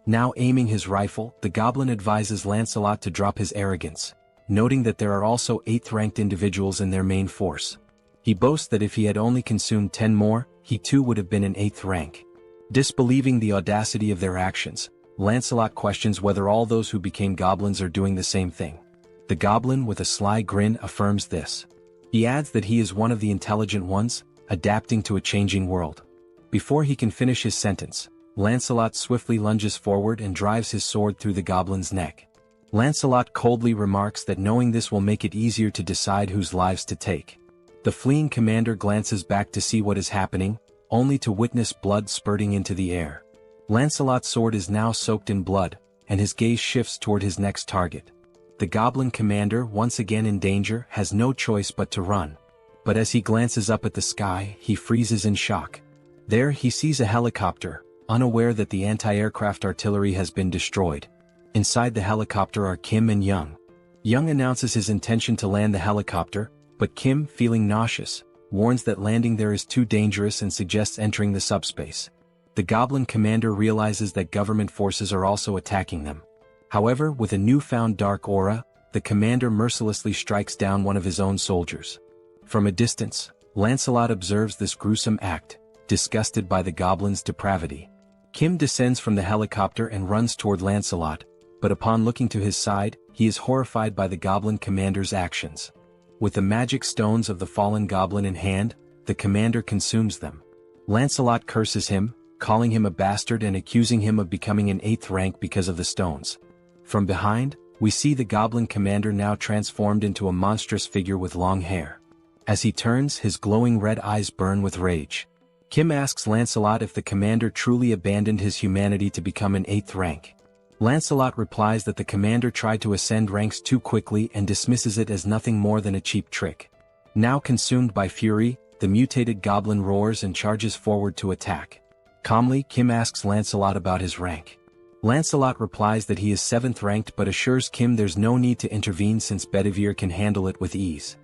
Now aiming his rifle, the goblin advises Lancelot to drop his arrogance, noting that there are also 8th-ranked individuals in their main force. He boasts that if he had only consumed 10 more, he too would have been in 8th rank. Disbelieving the audacity of their actions, Lancelot questions whether all those who became goblins are doing the same thing. The goblin, with a sly grin, affirms this. He adds that he is one of the intelligent ones, adapting to a changing world. Before he can finish his sentence, Lancelot swiftly lunges forward and drives his sword through the goblin's neck. Lancelot coldly remarks that knowing this will make it easier to decide whose lives to take. The fleeing commander glances back to see what is happening, only to witness blood spurting into the air. Lancelot's sword is now soaked in blood, and his gaze shifts toward his next target. The goblin commander, once again in danger, has no choice but to run. But as he glances up at the sky, he freezes in shock. There he sees a helicopter, unaware that the anti-aircraft artillery has been destroyed. Inside the helicopter are Kim and Young. Young announces his intention to land the helicopter, but Kim, feeling nauseous, warns that landing there is too dangerous and suggests entering the subspace. The goblin commander realizes that government forces are also attacking them. However, with a newfound dark aura, the commander mercilessly strikes down one of his own soldiers. From a distance, Lancelot observes this gruesome act, disgusted by the goblin's depravity. Kim descends from the helicopter and runs toward Lancelot, but upon looking to his side, he is horrified by the goblin commander's actions. With the magic stones of the fallen goblin in hand, the commander consumes them. Lancelot curses him, calling him a bastard and accusing him of becoming an 8th rank because of the stones. From behind, we see the goblin commander now transformed into a monstrous figure with long hair. As he turns, his glowing red eyes burn with rage. Kim asks Lancelot if the commander truly abandoned his humanity to become an 8th rank. Lancelot replies that the commander tried to ascend ranks too quickly and dismisses it as nothing more than a cheap trick. Now consumed by fury, the mutated goblin roars and charges forward to attack. Calmly, Kim asks Lancelot about his rank. Lancelot replies that he is 7th ranked but assures Kim there's no need to intervene since Bedivere can handle it with ease.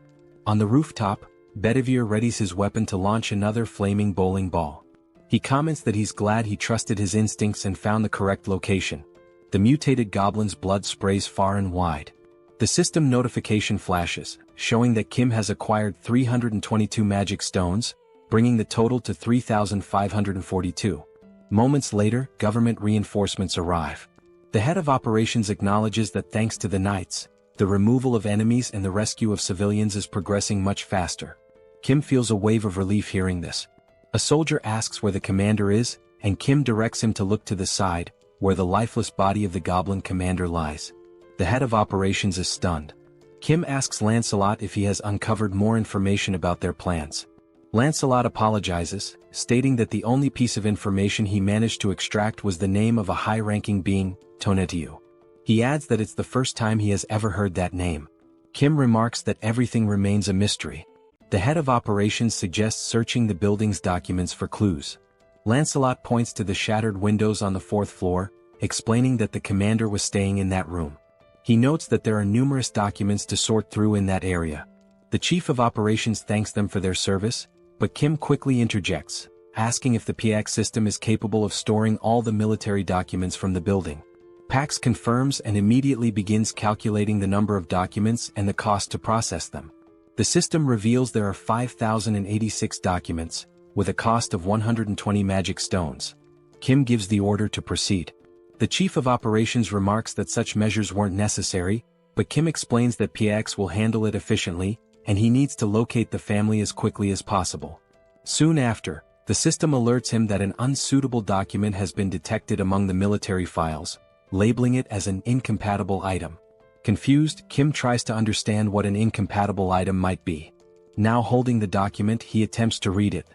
On the rooftop, Bedivere readies his weapon to launch another flaming bowling ball. He comments that he's glad he trusted his instincts and found the correct location. The mutated goblin's blood sprays far and wide. The system notification flashes, showing that Kim has acquired 322 magic stones, bringing the total to 3,542. Moments later, government reinforcements arrive. The head of operations acknowledges that thanks to the knights, the removal of enemies and the rescue of civilians is progressing much faster. Kim feels a wave of relief hearing this. A soldier asks where the commander is, and Kim directs him to look to the side, where the lifeless body of the goblin commander lies. The head of operations is stunned. Kim asks Lancelot if he has uncovered more information about their plans. Lancelot apologizes, stating that the only piece of information he managed to extract was the name of a high-ranking being, Tonatiuh. He adds that it's the first time he has ever heard that name. Kim remarks that everything remains a mystery. The head of operations suggests searching the building's documents for clues. Lancelot points to the shattered windows on the 4th floor, explaining that the commander was staying in that room. He notes that there are numerous documents to sort through in that area. The chief of operations thanks them for their service, but Kim quickly interjects, asking if the PX system is capable of storing all the military documents from the building. Pax confirms and immediately begins calculating the number of documents and the cost to process them. The system reveals there are 5,086 documents, with a cost of 120 magic stones. Kim gives the order to proceed. The chief of operations remarks that such measures weren't necessary, but Kim explains that PX will handle it efficiently, and he needs to locate the family as quickly as possible. Soon after, the system alerts him that an unsuitable document has been detected among the military files, labeling it as an incompatible item. Confused, Kim tries to understand what an incompatible item might be. Now holding the document, he attempts to read it.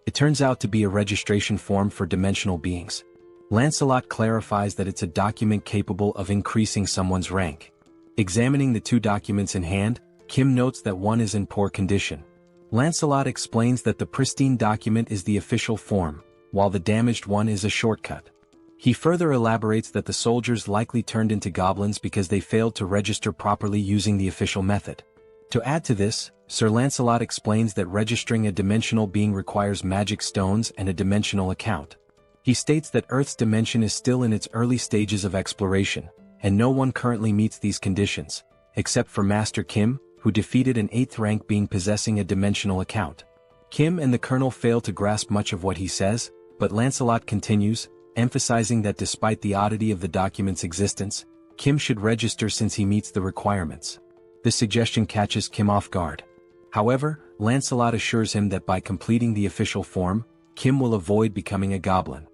It turns out to be a registration form for dimensional beings. Lancelot clarifies that it's a document capable of increasing someone's rank. Examining the two documents in hand, Kim notes that one is in poor condition. Lancelot explains that the pristine document is the official form, while the damaged one is a shortcut. He further elaborates that the soldiers likely turned into goblins because they failed to register properly using the official method. To add to this, Sir Lancelot explains that registering a dimensional being requires magic stones and a dimensional account. He states that Earth's dimension is still in its early stages of exploration, and no one currently meets these conditions, except for Master Kim, who defeated an 8th rank being possessing a dimensional account. Kim and the Colonel fail to grasp much of what he says, but Lancelot continues, emphasizing that despite the oddity of the document's existence, Kim should register since he meets the requirements. This suggestion catches Kim off guard. However, Lancelot assures him that by completing the official form, Kim will avoid becoming a goblin.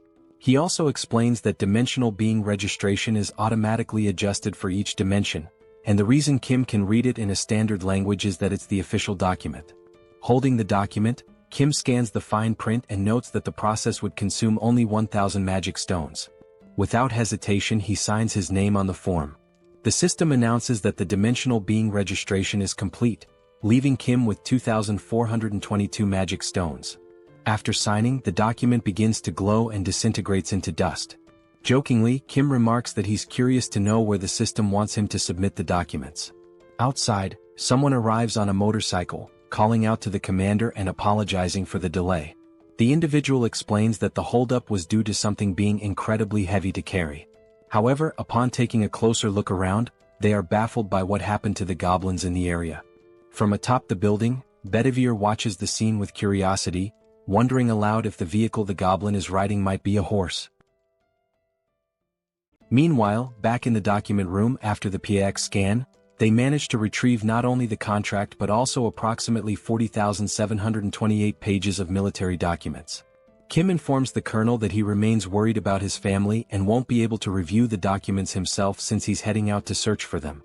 He also explains that dimensional being registration is automatically adjusted for each dimension, and the reason Kim can read it in a standard language is that it's the official document. Holding the document, Kim scans the fine print and notes that the process would consume only 1,000 magic stones. Without hesitation, he signs his name on the form. The system announces that the dimensional being registration is complete, leaving Kim with 2,422 magic stones. After signing, the document begins to glow and disintegrates into dust. Jokingly, Kim remarks that he's curious to know where the system wants him to submit the documents. Outside, someone arrives on a motorcycle, calling out to the commander and apologizing for the delay. The individual explains that the holdup was due to something being incredibly heavy to carry. However, upon taking a closer look around, they are baffled by what happened to the goblins in the area. From atop the building, Bedivere watches the scene with curiosity, wondering aloud if the vehicle the goblin is riding might be a horse. Meanwhile, back in the document room after the PX scan, they manage to retrieve not only the contract but also approximately 40,728 pages of military documents. Kim informs the colonel that he remains worried about his family and won't be able to review the documents himself since he's heading out to search for them.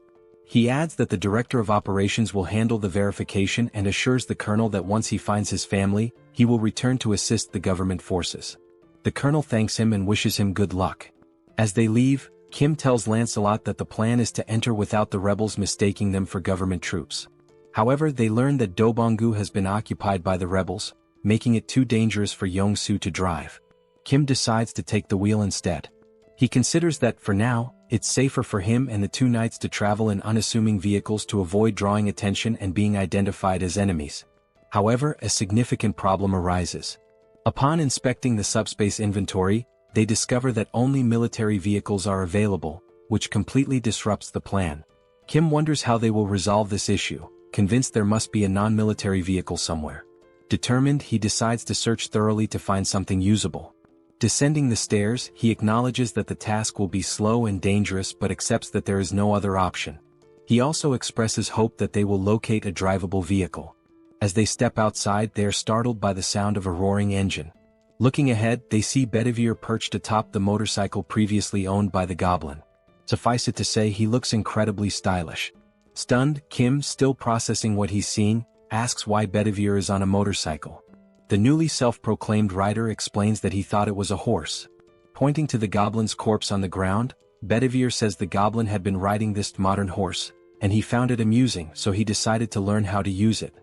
He adds that the director of operations will handle the verification and assures the colonel that once he finds his family, he will return to assist the government forces. The colonel thanks him and wishes him good luck. As they leave, Kim tells Lancelot that the plan is to enter without the rebels mistaking them for government troops. However, they learn that Dobongu has been occupied by the rebels, making it too dangerous for Yong-Soo to drive. Kim decides to take the wheel instead. He considers that, for now, it's safer for him and the two knights to travel in unassuming vehicles to avoid drawing attention and being identified as enemies. However, a significant problem arises. Upon inspecting the subspace inventory, they discover that only military vehicles are available, which completely disrupts the plan. Kim wonders how they will resolve this issue, convinced there must be a non-military vehicle somewhere. Determined, he decides to search thoroughly to find something usable. Descending the stairs, he acknowledges that the task will be slow and dangerous but accepts that there is no other option. He also expresses hope that they will locate a drivable vehicle. As they step outside, they are startled by the sound of a roaring engine. Looking ahead, they see Bedivere perched atop the motorcycle previously owned by the goblin. Suffice it to say, he looks incredibly stylish. Stunned, Kim, still processing what he's seen, asks why Bedivere is on a motorcycle. The newly self-proclaimed rider explains that he thought it was a horse. Pointing to the goblin's corpse on the ground, Bedivere says the goblin had been riding this modern horse, and he found it amusing, so he decided to learn how to use it.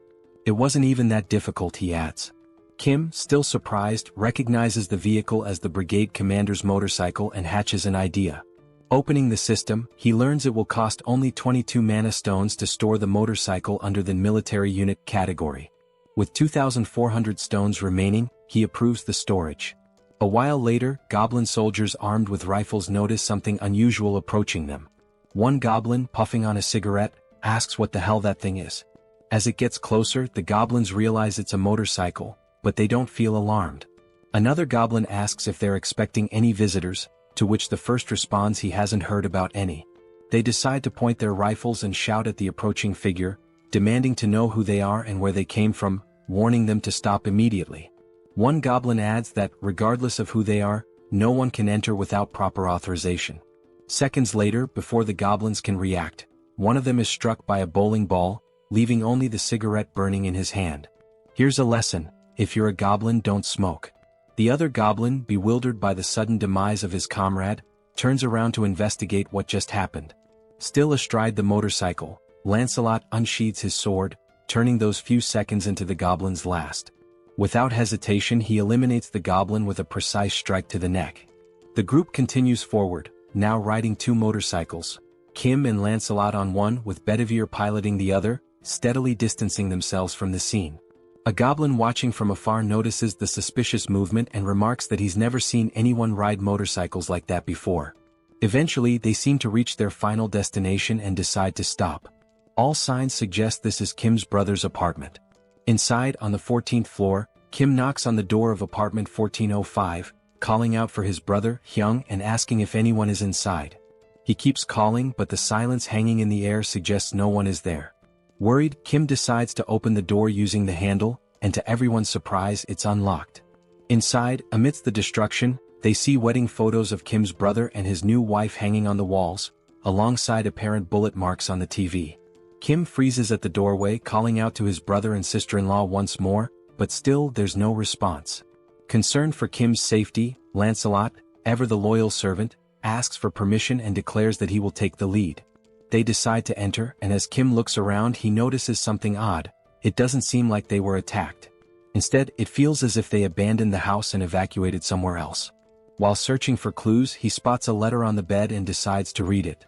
It wasn't even that difficult, he adds. Kim, still surprised, recognizes the vehicle as the brigade commander's motorcycle and hatches an idea. Opening the system, he learns it will cost only 22 mana stones to store the motorcycle under the military unit category. With 2,400 stones remaining, he approves the storage. A while later, goblin soldiers armed with rifles notice something unusual approaching them. One goblin, puffing on a cigarette, asks what the hell that thing is. As it gets closer, the goblins realize it's a motorcycle, but they don't feel alarmed. Another goblin asks if they're expecting any visitors, to which the first responds he hasn't heard about any. They decide to point their rifles and shout at the approaching figure, demanding to know who they are and where they came from, warning them to stop immediately. One goblin adds that, regardless of who they are, no one can enter without proper authorization. Seconds later, before the goblins can react, one of them is struck by a bowling ball, leaving only the cigarette burning in his hand. Here's a lesson: if you're a goblin, don't smoke. The other goblin, bewildered by the sudden demise of his comrade, turns around to investigate what just happened. Still astride the motorcycle, Lancelot unsheathes his sword, turning those few seconds into the goblin's last. Without hesitation, he eliminates the goblin with a precise strike to the neck. The group continues forward, now riding two motorcycles, Kim and Lancelot on one with Bedivere piloting the other, steadily distancing themselves from the scene. A goblin watching from afar notices the suspicious movement and remarks that he's never seen anyone ride motorcycles like that before. Eventually, they seem to reach their final destination and decide to stop. All signs suggest this is Kim's brother's apartment. Inside, on the 14th floor, Kim knocks on the door of apartment 1405, calling out for his brother, Hyung, and asking if anyone is inside. He keeps calling, but the silence hanging in the air suggests no one is there. Worried, Kim decides to open the door using the handle, and to everyone's surprise, it's unlocked. Inside, amidst the destruction, They see wedding photos of Kim's brother and his new wife hanging on the walls, alongside apparent bullet marks on the TV. Kim freezes at the doorway, calling out to his brother and sister-in-law once more, but still there's no response. Concerned for Kim's safety, Lancelot, ever the loyal servant, asks for permission and declares that he will take the lead. They decide to enter, and as Kim looks around he notices something odd. It doesn't seem like they were attacked. Instead, it feels as if they abandoned the house and evacuated somewhere else. While searching for clues, he spots a letter on the bed and decides to read it.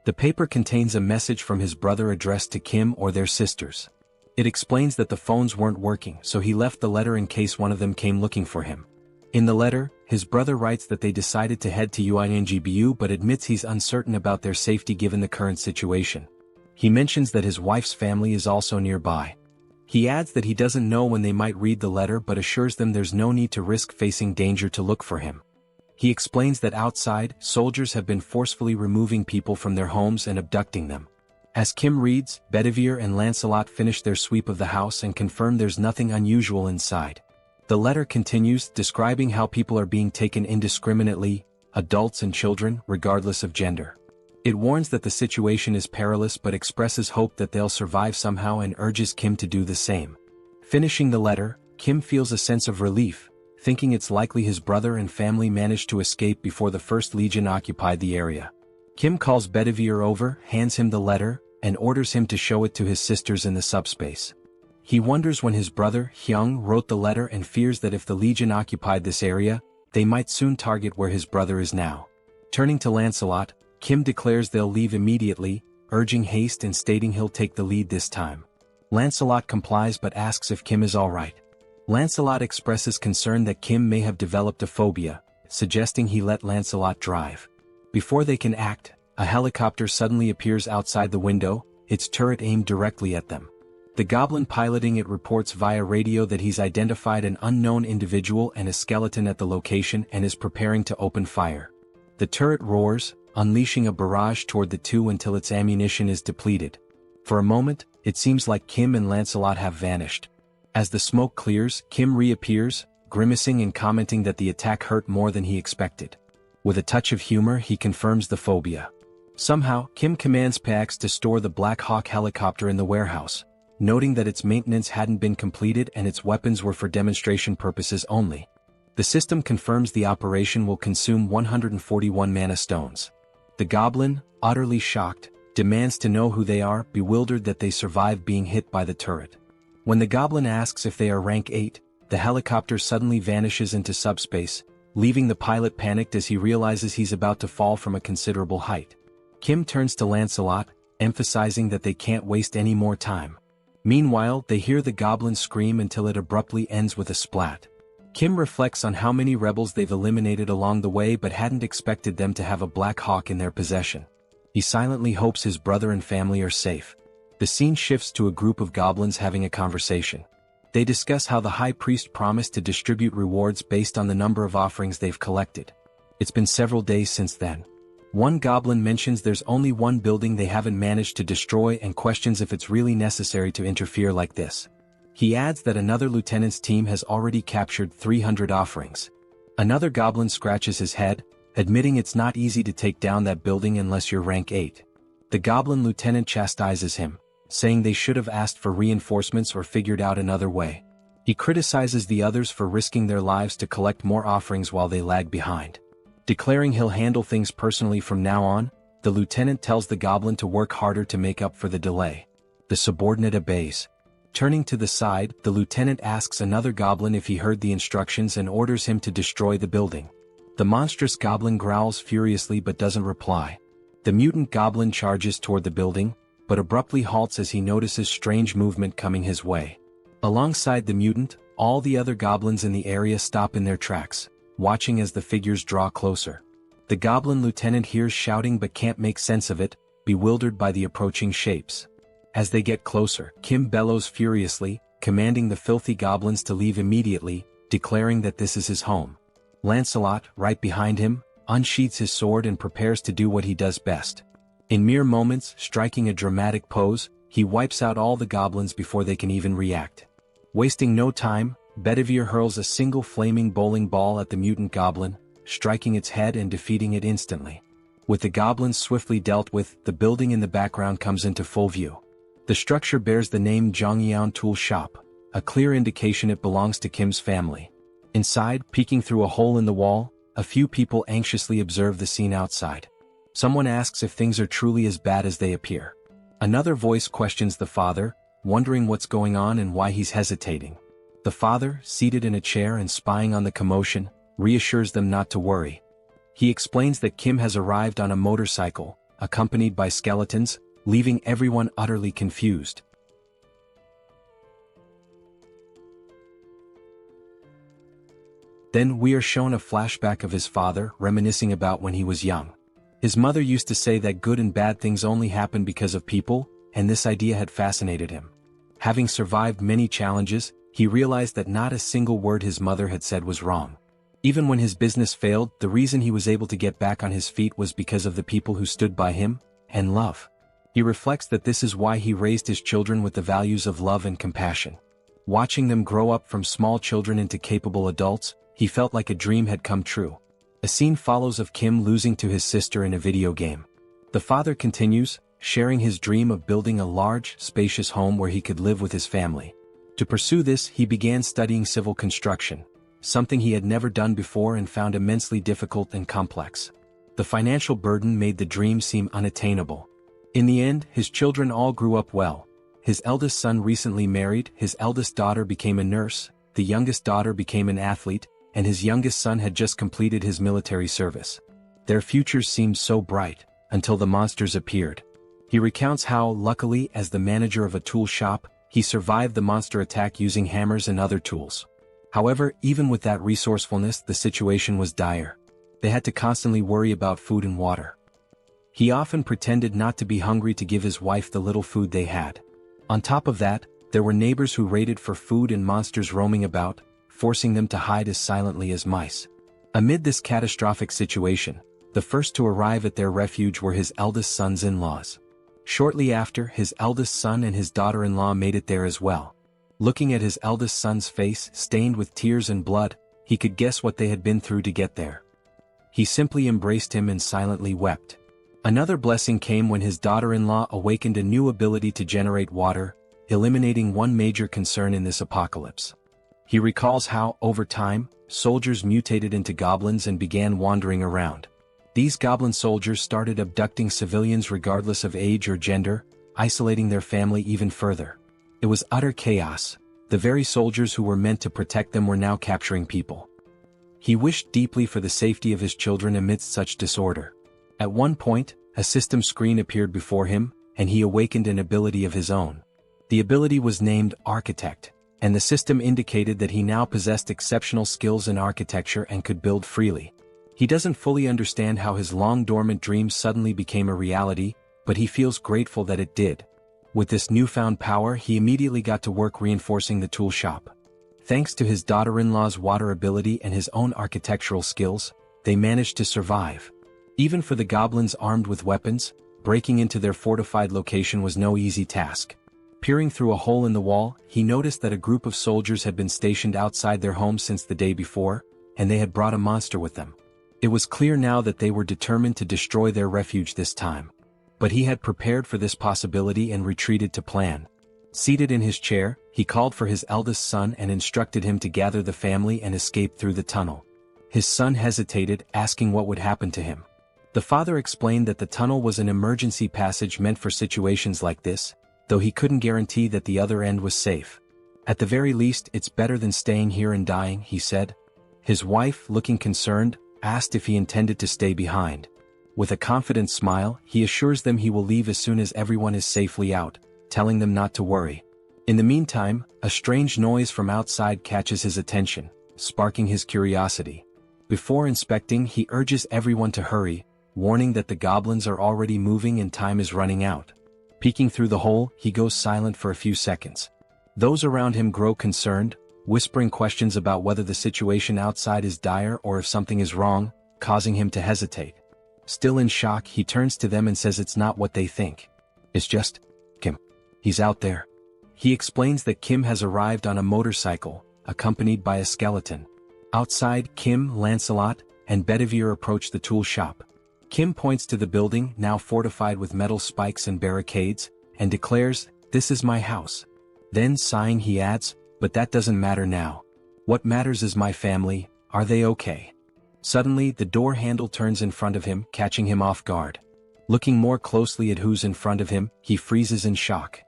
The paper contains a message from his brother addressed to Kim or their sisters. It explains that the phones weren't working, so he left the letter in case one of them came looking for him. In the letter, his brother writes that they decided to head to UINGBU but admits he's uncertain about their safety given the current situation. He mentions that his wife's family is also nearby. He adds that he doesn't know when they might read the letter but assures them there's no need to risk facing danger to look for him. He explains that outside, soldiers have been forcefully removing people from their homes and abducting them. As Kim reads, Bedivere and Lancelot finish their sweep of the house and confirm there's nothing unusual inside. The letter continues, describing how people are being taken indiscriminately, adults and children, regardless of gender. It warns that the situation is perilous but expresses hope that they'll survive somehow and urges Kim to do the same. Finishing the letter, Kim feels a sense of relief, thinking it's likely his brother and family managed to escape before the First Legion occupied the area. Kim calls Bedivere over, hands him the letter, and orders him to show it to his sisters in the subspace. He wonders when his brother, Hyung, wrote the letter and fears that if the Legion occupied this area, they might soon target where his brother is now. Turning to Lancelot, Kim declares they'll leave immediately, urging haste and stating he'll take the lead this time. Lancelot complies but asks if Kim is alright. Lancelot expresses concern that Kim may have developed a phobia, suggesting he let Lancelot drive. Before they can act, a helicopter suddenly appears outside the window, its turret aimed directly at them. The goblin piloting it reports via radio that he's identified an unknown individual and a skeleton at the location and is preparing to open fire. The turret roars, unleashing a barrage toward the two until its ammunition is depleted. For a moment, it seems like Kim and Lancelot have vanished. As the smoke clears, Kim reappears, grimacing and commenting that the attack hurt more than he expected. With a touch of humor, he confirms the phobia. Somehow, Kim commands Pax to store the Black Hawk helicopter in the warehouse, noting that its maintenance hadn't been completed and its weapons were for demonstration purposes only. The system confirms the operation will consume 141 mana stones. The goblin, utterly shocked, demands to know who they are, bewildered that they survived being hit by the turret. When the goblin asks if they are rank 8, the helicopter suddenly vanishes into subspace, leaving the pilot panicked as he realizes he's about to fall from a considerable height. Kim turns to Lancelot, emphasizing that they can't waste any more time. Meanwhile, they hear the goblin scream until it abruptly ends with a splat. Kim reflects on how many rebels they've eliminated along the way but hadn't expected them to have a Black Hawk in their possession. He silently hopes his brother and family are safe. The scene shifts to a group of goblins having a conversation. They discuss how the high priest promised to distribute rewards based on the number of offerings they've collected. It's been several days since then. One goblin mentions there's only one building they haven't managed to destroy and questions if it's really necessary to interfere like this. He adds that another lieutenant's team has already captured 300 offerings. Another goblin scratches his head, admitting it's not easy to take down that building unless you're rank 8. The goblin lieutenant chastises him, saying they should have asked for reinforcements or figured out another way. He criticizes the others for risking their lives to collect more offerings while they lag behind. Declaring he'll handle things personally from now on, the lieutenant tells the goblin to work harder to make up for the delay. The subordinate obeys. Turning to the side, the lieutenant asks another goblin if he heard the instructions and orders him to destroy the building. The monstrous goblin growls furiously but doesn't reply. The mutant goblin charges toward the building, but abruptly halts as he notices strange movement coming his way. Alongside the mutant, all the other goblins in the area stop in their tracks, watching as the figures draw closer. The goblin lieutenant hears shouting but can't make sense of it, bewildered by the approaching shapes. As they get closer, Kim bellows furiously, commanding the filthy goblins to leave immediately, declaring that this is his home. Lancelot, right behind him, unsheathes his sword and prepares to do what he does best. In mere moments, striking a dramatic pose, he wipes out all the goblins before they can even react. Wasting no time, Bedivere hurls a single flaming bowling ball at the mutant goblin, striking its head and defeating it instantly. With the goblins swiftly dealt with, the building in the background comes into full view. The structure bears the name Zhongyang Tool Shop, a clear indication it belongs to Kim's family. Inside, peeking through a hole in the wall, a few people anxiously observe the scene outside. Someone asks if things are truly as bad as they appear. Another voice questions the father, wondering what's going on and why he's hesitating. The father, seated in a chair and spying on the commotion, reassures them not to worry. He explains that Kim has arrived on a motorcycle, accompanied by skeletons, leaving everyone utterly confused. Then we are shown a flashback of his father reminiscing about when he was young. His mother used to say that good and bad things only happen because of people, and this idea had fascinated him. Having survived many challenges, he realized that not a single word his mother had said was wrong. Even when his business failed, the reason he was able to get back on his feet was because of the people who stood by him, and love. He reflects that this is why he raised his children with the values of love and compassion. Watching them grow up from small children into capable adults, he felt like a dream had come true. A scene follows of Kim losing to his sister in a video game. The father continues, sharing his dream of building a large, spacious home where he could live with his family. To pursue this, he began studying civil construction, something he had never done before and found immensely difficult and complex. The financial burden made the dream seem unattainable. In the end, his children all grew up well. His eldest son recently married, his eldest daughter became a nurse, the youngest daughter became an athlete, and his youngest son had just completed his military service. Their futures seemed so bright, until the monsters appeared. He recounts how, luckily, as the manager of a tool shop, he survived the monster attack using hammers and other tools. However, even with that resourcefulness, the situation was dire. They had to constantly worry about food and water. He often pretended not to be hungry to give his wife the little food they had. On top of that, there were neighbors who raided for food and monsters roaming about, forcing them to hide as silently as mice. Amid this catastrophic situation, the first to arrive at their refuge were his eldest son's in-laws. Shortly after, his eldest son and his daughter-in-law made it there as well. Looking at his eldest son's face, stained with tears and blood, he could guess what they had been through to get there. He simply embraced him and silently wept. Another blessing came when his daughter-in-law awakened a new ability to generate water, eliminating one major concern in this apocalypse. He recalls how, over time, soldiers mutated into goblins and began wandering around. These goblin soldiers started abducting civilians regardless of age or gender, isolating their family even further. It was utter chaos. The very soldiers who were meant to protect them were now capturing people. He wished deeply for the safety of his children amidst such disorder. At one point, a system screen appeared before him, and he awakened an ability of his own. The ability was named Architect, and the system indicated that he now possessed exceptional skills in architecture and could build freely. He doesn't fully understand how his long-dormant dream suddenly became a reality, but he feels grateful that it did. With this newfound power, he immediately got to work reinforcing the tool shop. Thanks to his daughter-in-law's water ability and his own architectural skills, they managed to survive. Even for the goblins armed with weapons, breaking into their fortified location was no easy task. Peering through a hole in the wall, he noticed that a group of soldiers had been stationed outside their home since the day before, and they had brought a monster with them. It was clear now that they were determined to destroy their refuge this time. But he had prepared for this possibility and retreated to plan. Seated in his chair, he called for his eldest son and instructed him to gather the family and escape through the tunnel. His son hesitated, asking what would happen to him. The father explained that the tunnel was an emergency passage meant for situations like this, though he couldn't guarantee that the other end was safe. At the very least, it's better than staying here and dying, he said. His wife, looking concerned, asked if he intended to stay behind. With a confident smile, he assures them he will leave as soon as everyone is safely out, telling them not to worry. In the meantime, a strange noise from outside catches his attention, sparking his curiosity. Before inspecting, he urges everyone to hurry, warning that the goblins are already moving and time is running out. Peeking through the hole, he goes silent for a few seconds. Those around him grow concerned, whispering questions about whether the situation outside is dire or if something is wrong, causing him to hesitate. Still in shock, he turns to them and says it's not what they think. It's just Kim. He's out there. He explains that Kim has arrived on a motorcycle, accompanied by a skeleton. Outside, Kim, Lancelot, and Bedivere approach the tool shop. Kim points to the building, now fortified with metal spikes and barricades, and declares, "This is my house." Then sighing he adds, "But that doesn't matter now. What matters is my family, are they okay?" Suddenly the door handle turns in front of him, catching him off guard. Looking more closely at who's in front of him, he freezes in shock.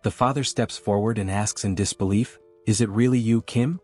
The father steps forward and asks in disbelief, "Is it really you, Kim?"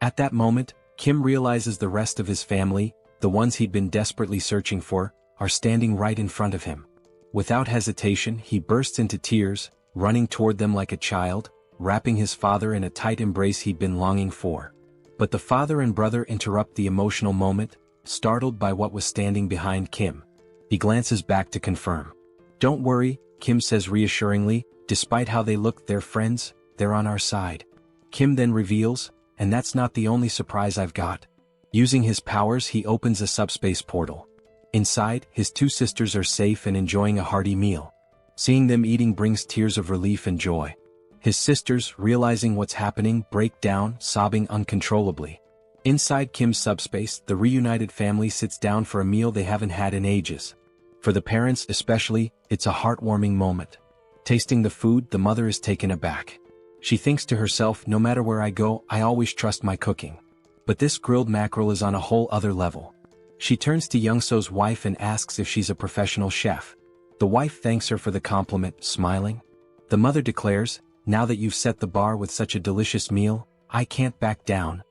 At that moment, Kim realizes the rest of his family, the ones he'd been desperately searching for, are standing right in front of him. Without hesitation, he bursts into tears, running toward them like a child, wrapping his father in a tight embrace he'd been longing for. But the father and brother interrupt the emotional moment, startled by what was standing behind Kim. He glances back to confirm. "Don't worry," Kim says reassuringly, "despite how they look, they're friends, they're on our side." Kim then reveals, "And that's not the only surprise I've got." Using his powers, he opens a subspace portal. Inside, his two sisters are safe and enjoying a hearty meal. Seeing them eating brings tears of relief and joy. His sisters, realizing what's happening, break down, sobbing uncontrollably. Inside Kim's subspace, the reunited family sits down for a meal they haven't had in ages. For the parents especially, it's a heartwarming moment. Tasting the food, the mother is taken aback. She thinks to herself, "No matter where I go, I always trust my cooking. But this grilled mackerel is on a whole other level." She turns to Youngso's wife and asks if she's a professional chef. The wife thanks her for the compliment, smiling. The mother declares, "Now that you've set the bar with such a delicious meal, I can't back down."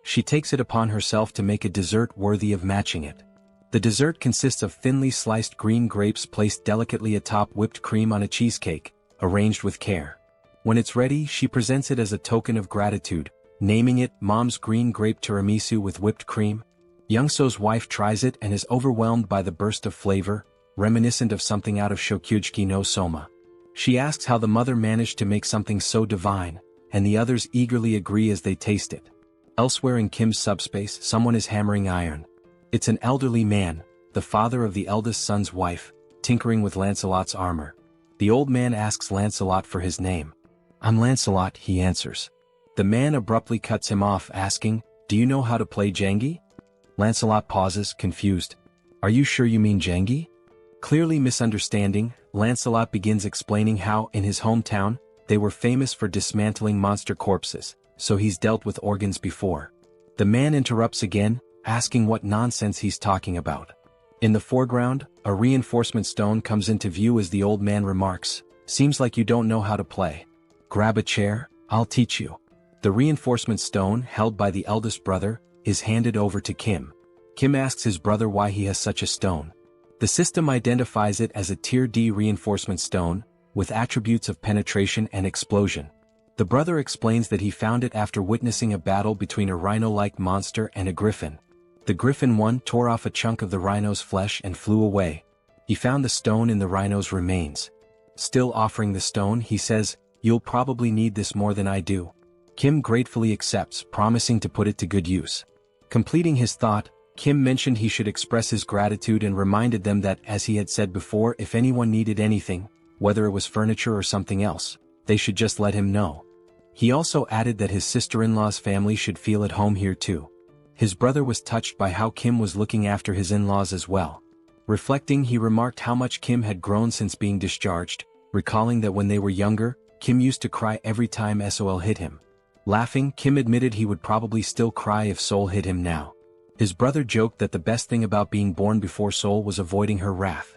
She takes it upon herself to make a dessert worthy of matching it. The dessert consists of thinly sliced green grapes placed delicately atop whipped cream on a cheesecake, arranged with care. When it's ready, she presents it as a token of gratitude, naming it Mom's Green Grape Tiramisu with whipped cream. Youngso's wife tries it and is overwhelmed by the burst of flavor, reminiscent of something out of Shokyuji no Soma. She asks how the mother managed to make something so divine, and the others eagerly agree as they taste it. Elsewhere in Kim's subspace, someone is hammering iron. It's an elderly man, the father of the eldest son's wife, tinkering with Lancelot's armor. The old man asks Lancelot for his name. "I'm Lancelot," he answers. The man abruptly cuts him off, asking, "Do you know how to play Jengi?" Lancelot pauses, confused. "Are you sure you mean Jengi?" Clearly misunderstanding, Lancelot begins explaining how, in his hometown, they were famous for dismantling monster corpses, so he's dealt with organs before. The man interrupts again, asking what nonsense he's talking about. In the foreground, a reinforcement stone comes into view as the old man remarks, "Seems like you don't know how to play. Grab a chair, I'll teach you." The reinforcement stone, held by the eldest brother, is handed over to Kim. Kim asks his brother why he has such a stone. The system identifies it as a Tier D reinforcement stone, with attributes of penetration and explosion. The brother explains that he found it after witnessing a battle between a rhino-like monster and a griffin. The griffin one tore off a chunk of the rhino's flesh and flew away. He found the stone in the rhino's remains. Still offering the stone, he says, "You'll probably need this more than I do." Kim gratefully accepts, promising to put it to good use. Completing his thought, Kim mentioned he should express his gratitude and reminded them that, as he had said before, if anyone needed anything, whether it was furniture or something else, they should just let him know. He also added that his sister-in-law's family should feel at home here too. His brother was touched by how Kim was looking after his in-laws as well. Reflecting, he remarked how much Kim had grown since being discharged, recalling that when they were younger, Kim used to cry every time Sol hit him. Laughing, Kim admitted he would probably still cry if Sol hit him now. His brother joked that the best thing about being born before Sol was avoiding her wrath.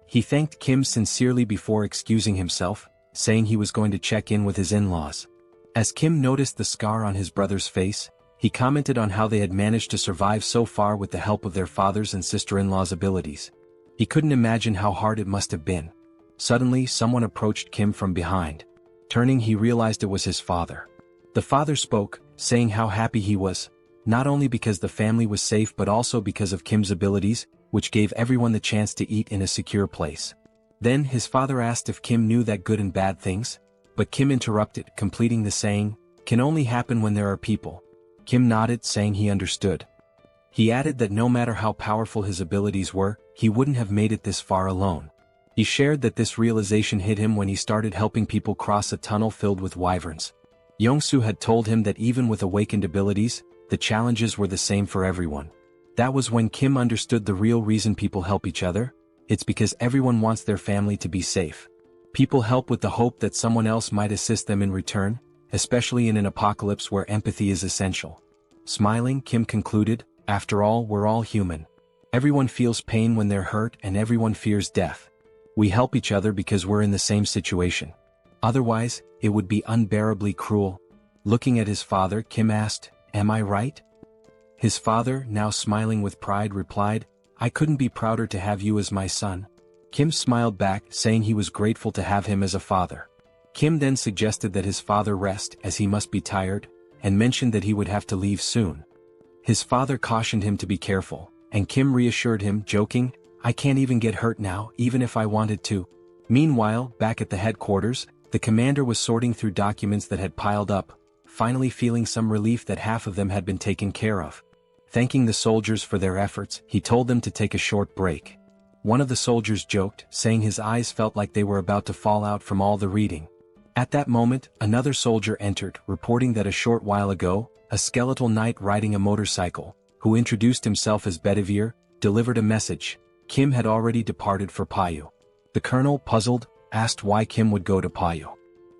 He thanked Kim sincerely before excusing himself, saying he was going to check in with his in-laws. As Kim noticed the scar on his brother's face, he commented on how they had managed to survive so far with the help of their father's and sister-in-law's abilities. He couldn't imagine how hard it must have been. Suddenly, someone approached Kim from behind. Turning, he realized it was his father. The father spoke, saying how happy he was, not only because the family was safe but also because of Kim's abilities, which gave everyone the chance to eat in a secure place. Then his father asked if Kim knew that good and bad things, but Kim interrupted, completing the saying, "Can only happen when there are people." Kim nodded, saying he understood. He added that no matter how powerful his abilities were, he wouldn't have made it this far alone. He shared that this realization hit him when he started helping people cross a tunnel filled with wyverns. Yongsoo had told him that even with awakened abilities, the challenges were the same for everyone. That was when Kim understood the real reason people help each other. It's because everyone wants their family to be safe. People help with the hope that someone else might assist them in return, especially in an apocalypse where empathy is essential. Smiling, Kim concluded, after all, we're all human. Everyone feels pain when they're hurt and everyone fears death. We help each other because we're in the same situation. Otherwise, it would be unbearably cruel. Looking at his father, Kim asked, "Am I right?" His father, now smiling with pride, replied, "I couldn't be prouder to have you as my son." Kim smiled back, saying he was grateful to have him as a father. Kim then suggested that his father rest as he must be tired, and mentioned that he would have to leave soon. His father cautioned him to be careful, and Kim reassured him, joking, "I can't even get hurt now, even if I wanted to." Meanwhile, back at the headquarters, the commander was sorting through documents that had piled up, finally feeling some relief that half of them had been taken care of. Thanking the soldiers for their efforts, he told them to take a short break. One of the soldiers joked, saying his eyes felt like they were about to fall out from all the reading. At that moment, another soldier entered, reporting that a short while ago, a skeletal knight riding a motorcycle, who introduced himself as Bedivere, delivered a message. Kim had already departed for Payu. The colonel, puzzled, asked why Kim would go to Payu.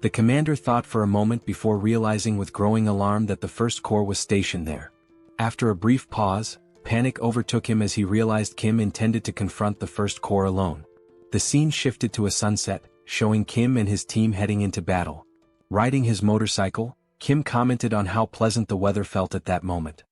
The commander thought for a moment before realizing with growing alarm that the First Corps was stationed there. After a brief pause, panic overtook him as he realized Kim intended to confront the First Corps alone. The scene shifted to a sunset, showing Kim and his team heading into battle. Riding his motorcycle, Kim commented on how pleasant the weather felt at that moment.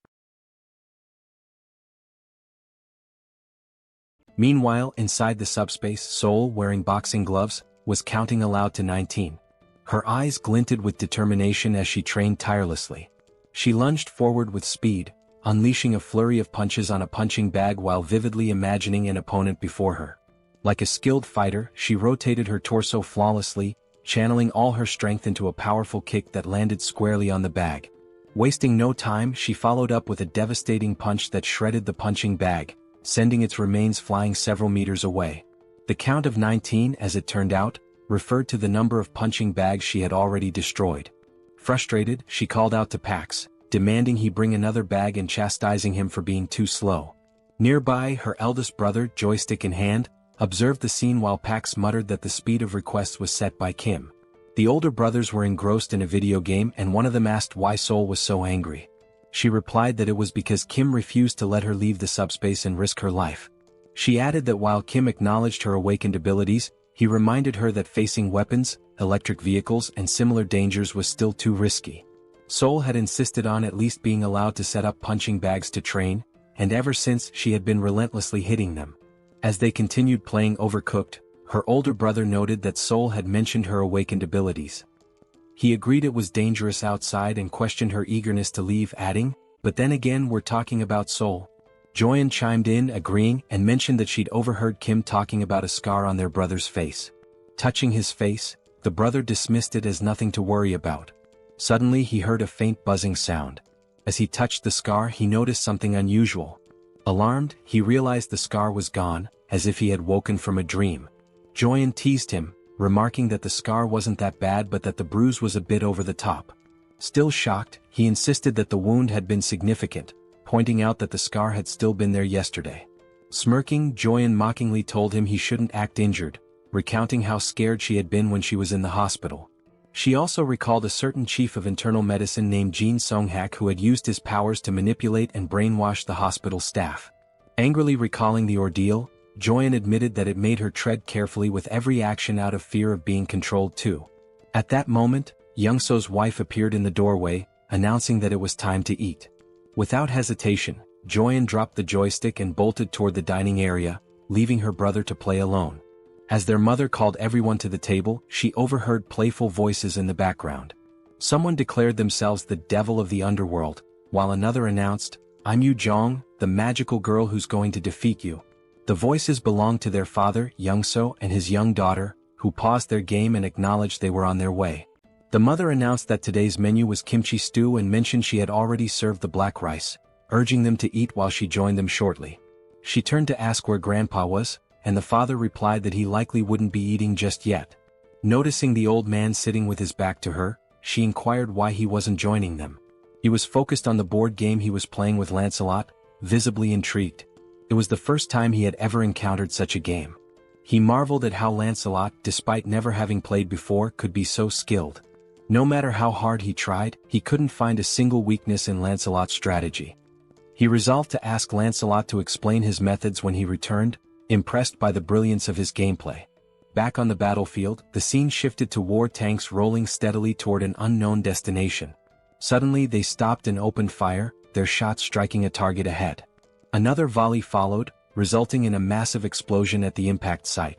Meanwhile, inside the subspace, Seoul, wearing boxing gloves, was counting aloud to 19. Her eyes glinted with determination as she trained tirelessly. She lunged forward with speed, unleashing a flurry of punches on a punching bag while vividly imagining an opponent before her. Like a skilled fighter, she rotated her torso flawlessly, channeling all her strength into a powerful kick that landed squarely on the bag. Wasting no time, she followed up with a devastating punch that shredded the punching bag, sending its remains flying several meters away. The count of 19, as it turned out, referred to the number of punching bags she had already destroyed. Frustrated, she called out to Pax, demanding he bring another bag and chastising him for being too slow. Nearby, her eldest brother, joystick in hand, observed the scene while Pax muttered that the speed of requests was set by Kim. The older brothers were engrossed in a video game and one of them asked why Seoul was so angry. She replied that it was because Kim refused to let her leave the subspace and risk her life. She added that while Kim acknowledged her awakened abilities, he reminded her that facing weapons, electric vehicles and similar dangers was still too risky. Seoul had insisted on at least being allowed to set up punching bags to train, and ever since she had been relentlessly hitting them. As they continued playing Overcooked, her older brother noted that Seoul had mentioned her awakened abilities. He agreed it was dangerous outside and questioned her eagerness to leave, adding, "But then again, we're talking about Seoul." Joyeon chimed in, agreeing, and mentioned that she'd overheard Kim talking about a scar on their brother's face. Touching his face, the brother dismissed it as nothing to worry about. Suddenly he heard a faint buzzing sound. As he touched the scar, he noticed something unusual. Alarmed, he realized the scar was gone, as if he had woken from a dream. Joyeon teased him, remarking that the scar wasn't that bad but that the bruise was a bit over the top. Still shocked, he insisted that the wound had been significant, pointing out that the scar had still been there yesterday. Smirking, Joyeon mockingly told him he shouldn't act injured, recounting how scared she had been when she was in the hospital. She also recalled a certain chief of internal medicine named Jin Songhak who had used his powers to manipulate and brainwash the hospital staff. Angrily recalling the ordeal, Joyeon admitted that it made her tread carefully with every action out of fear of being controlled too. At that moment, Youngso's wife appeared in the doorway, announcing that it was time to eat. Without hesitation, Joyeon dropped the joystick and bolted toward the dining area, leaving her brother to play alone. As their mother called everyone to the table, she overheard playful voices in the background. Someone declared themselves the devil of the underworld, while another announced, "I'm Yu Jong, the magical girl who's going to defeat you." The voices belonged to their father, Youngso, and his young daughter, who paused their game and acknowledged they were on their way. The mother announced that today's menu was kimchi stew and mentioned she had already served the black rice, urging them to eat while she joined them shortly. She turned to ask where Grandpa was, and the father replied that he likely wouldn't be eating just yet. Noticing the old man sitting with his back to her, she inquired why he wasn't joining them. He was focused on the board game he was playing with Lancelot, visibly intrigued. It was the first time he had ever encountered such a game. He marveled at how Lancelot, despite never having played before, could be so skilled. No matter how hard he tried, he couldn't find a single weakness in Lancelot's strategy. He resolved to ask Lancelot to explain his methods when he returned, impressed by the brilliance of his gameplay. Back on the battlefield, the scene shifted to war tanks rolling steadily toward an unknown destination. Suddenly they stopped and opened fire, their shots striking a target ahead. Another volley followed, resulting in a massive explosion at the impact site.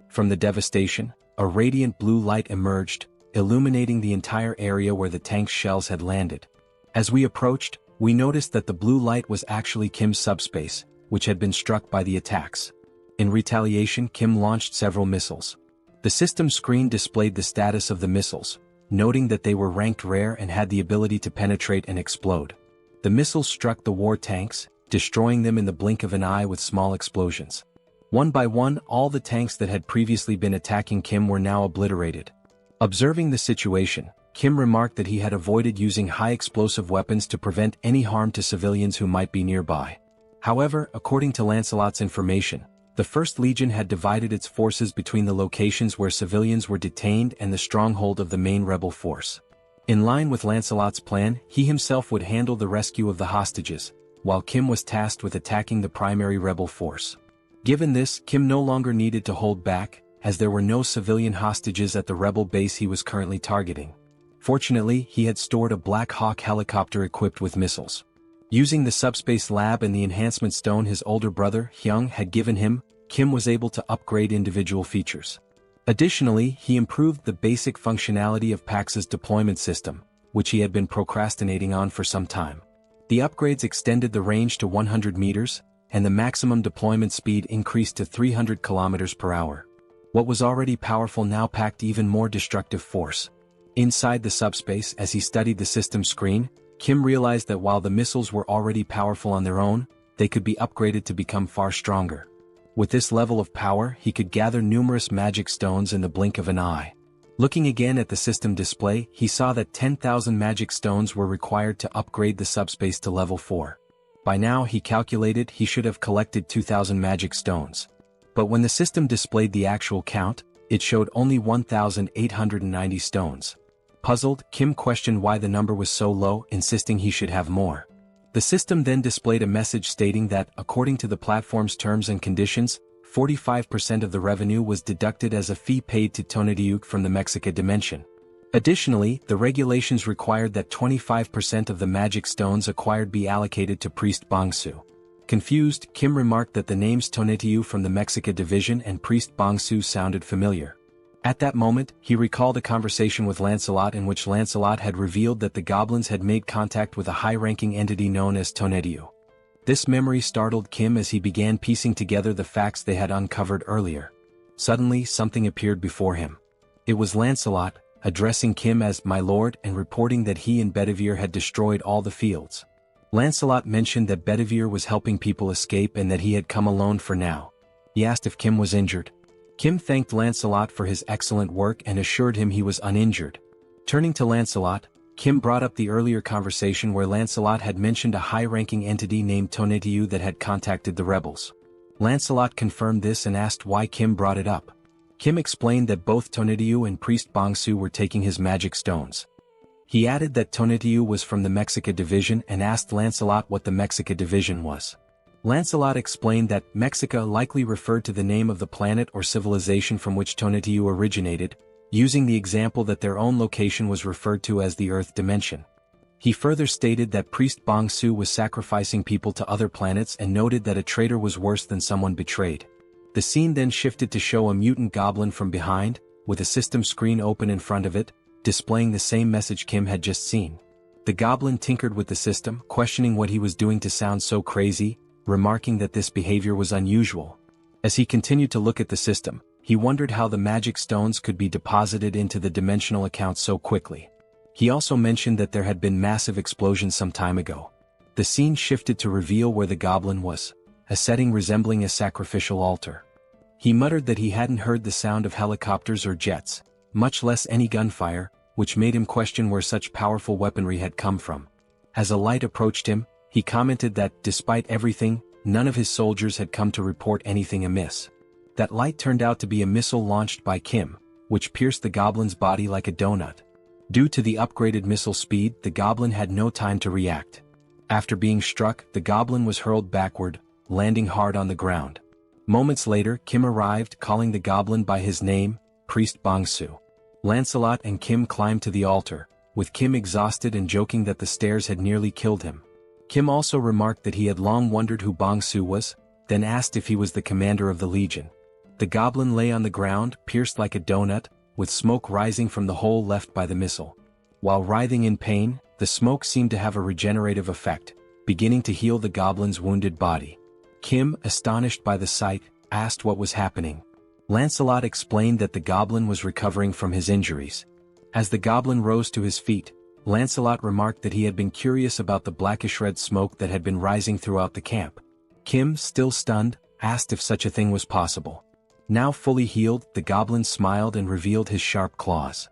From the devastation, a radiant blue light emerged, illuminating the entire area where the tank's shells had landed. As we approached, we noticed that the blue light was actually Kim's subspace, which had been struck by the attacks. In retaliation, Kim launched several missiles. The system screen displayed the status of the missiles, noting that they were ranked rare and had the ability to penetrate and explode. The missiles struck the war tanks, destroying them in the blink of an eye with small explosions. One by one, all the tanks that had previously been attacking Kim were now obliterated. Observing the situation, Kim remarked that he had avoided using high-explosive weapons to prevent any harm to civilians who might be nearby. However, according to Lancelot's information, the First Legion had divided its forces between the locations where civilians were detained and the stronghold of the main rebel force. In line with Lancelot's plan, he himself would handle the rescue of the hostages, while Kim was tasked with attacking the primary rebel force. Given this, Kim no longer needed to hold back, as there were no civilian hostages at the rebel base he was currently targeting. Fortunately, he had stored a Black Hawk helicopter equipped with missiles. Using the subspace lab and the enhancement stone his older brother, Hyung, had given him, Kim was able to upgrade individual features. Additionally, he improved the basic functionality of Pax's deployment system, which he had been procrastinating on for some time. The upgrades extended the range to 100 meters, and the maximum deployment speed increased to 300 kilometers per hour. What was already powerful now packed even more destructive force. Inside the subspace, as he studied the system screen, Kim realized that while the missiles were already powerful on their own, they could be upgraded to become far stronger. With this level of power, he could gather numerous magic stones in the blink of an eye. Looking again at the system display, he saw that 10,000 magic stones were required to upgrade the subspace to level 4. By now, he calculated he should have collected 2,000 magic stones. But when the system displayed the actual count, it showed only 1,890 stones. Puzzled, Kim questioned why the number was so low, insisting he should have more. The system then displayed a message stating that, according to the platform's terms and conditions, 45% of the revenue was deducted as a fee paid to Tonatiuh from the Mexica dimension. Additionally, the regulations required that 25% of the magic stones acquired be allocated to Priest Bongsu. Confused, Kim remarked that the names Tonatiuh from the Mexica division and Priest Bongsu sounded familiar. At that moment, he recalled a conversation with Lancelot in which Lancelot had revealed that the goblins had made contact with a high-ranking entity known as Tonatiuh. This memory startled Kim as he began piecing together the facts they had uncovered earlier. Suddenly, something appeared before him. It was Lancelot, addressing Kim as "my lord" and reporting that he and Bedivere had destroyed all the fields. Lancelot mentioned that Bedivere was helping people escape and that he had come alone for now. He asked if Kim was injured. Kim thanked Lancelot for his excellent work and assured him he was uninjured. Turning to Lancelot, Kim brought up the earlier conversation where Lancelot had mentioned a high-ranking entity named Tonatiuh that had contacted the rebels. Lancelot confirmed this and asked why Kim brought it up. Kim explained that both Tonatiuh and Priest Bongsu were taking his magic stones. He added that Tonatiuh was from the Mexica division and asked Lancelot what the Mexica division was. Lancelot explained that Mexica likely referred to the name of the planet or civilization from which Tonatiuh originated, using the example that their own location was referred to as the Earth dimension. He further stated that Priest Bongsu was sacrificing people to other planets and noted that a traitor was worse than someone betrayed. The scene then shifted to show a mutant goblin from behind, with a system screen open in front of it, displaying the same message Kim had just seen. The goblin tinkered with the system, questioning what he was doing to sound so crazy, remarking that this behavior was unusual. As he continued to look at the system, he wondered how the magic stones could be deposited into the dimensional account so quickly. He also mentioned that there had been massive explosions some time ago. The scene shifted to reveal where the goblin was, a setting resembling a sacrificial altar. He muttered that he hadn't heard the sound of helicopters or jets, much less any gunfire, which made him question where such powerful weaponry had come from. As a light approached him, He commented that, despite everything, none of his soldiers had come to report anything amiss. That light turned out to be a missile launched by Kim, which pierced the goblin's body like a donut. Due to the upgraded missile speed, the goblin had no time to react. After being struck, the goblin was hurled backward, landing hard on the ground. Moments later, Kim arrived, calling the goblin by his name, Priest Bangsu. Lancelot and Kim climbed to the altar, with Kim exhausted and joking that the stairs had nearly killed him. Kim also remarked that he had long wondered who Bangsu was, then asked if he was the commander of the legion. The goblin lay on the ground, pierced like a donut, with smoke rising from the hole left by the missile. While writhing in pain, the smoke seemed to have a regenerative effect, beginning to heal the goblin's wounded body. Kim, astonished by the sight, asked what was happening. Lancelot explained that the goblin was recovering from his injuries. As the goblin rose to his feet, Lancelot remarked that he had been curious about the blackish red smoke that had been rising throughout the camp. Kim, still stunned, asked if such a thing was possible. Now fully healed, the goblin smiled and revealed his sharp claws.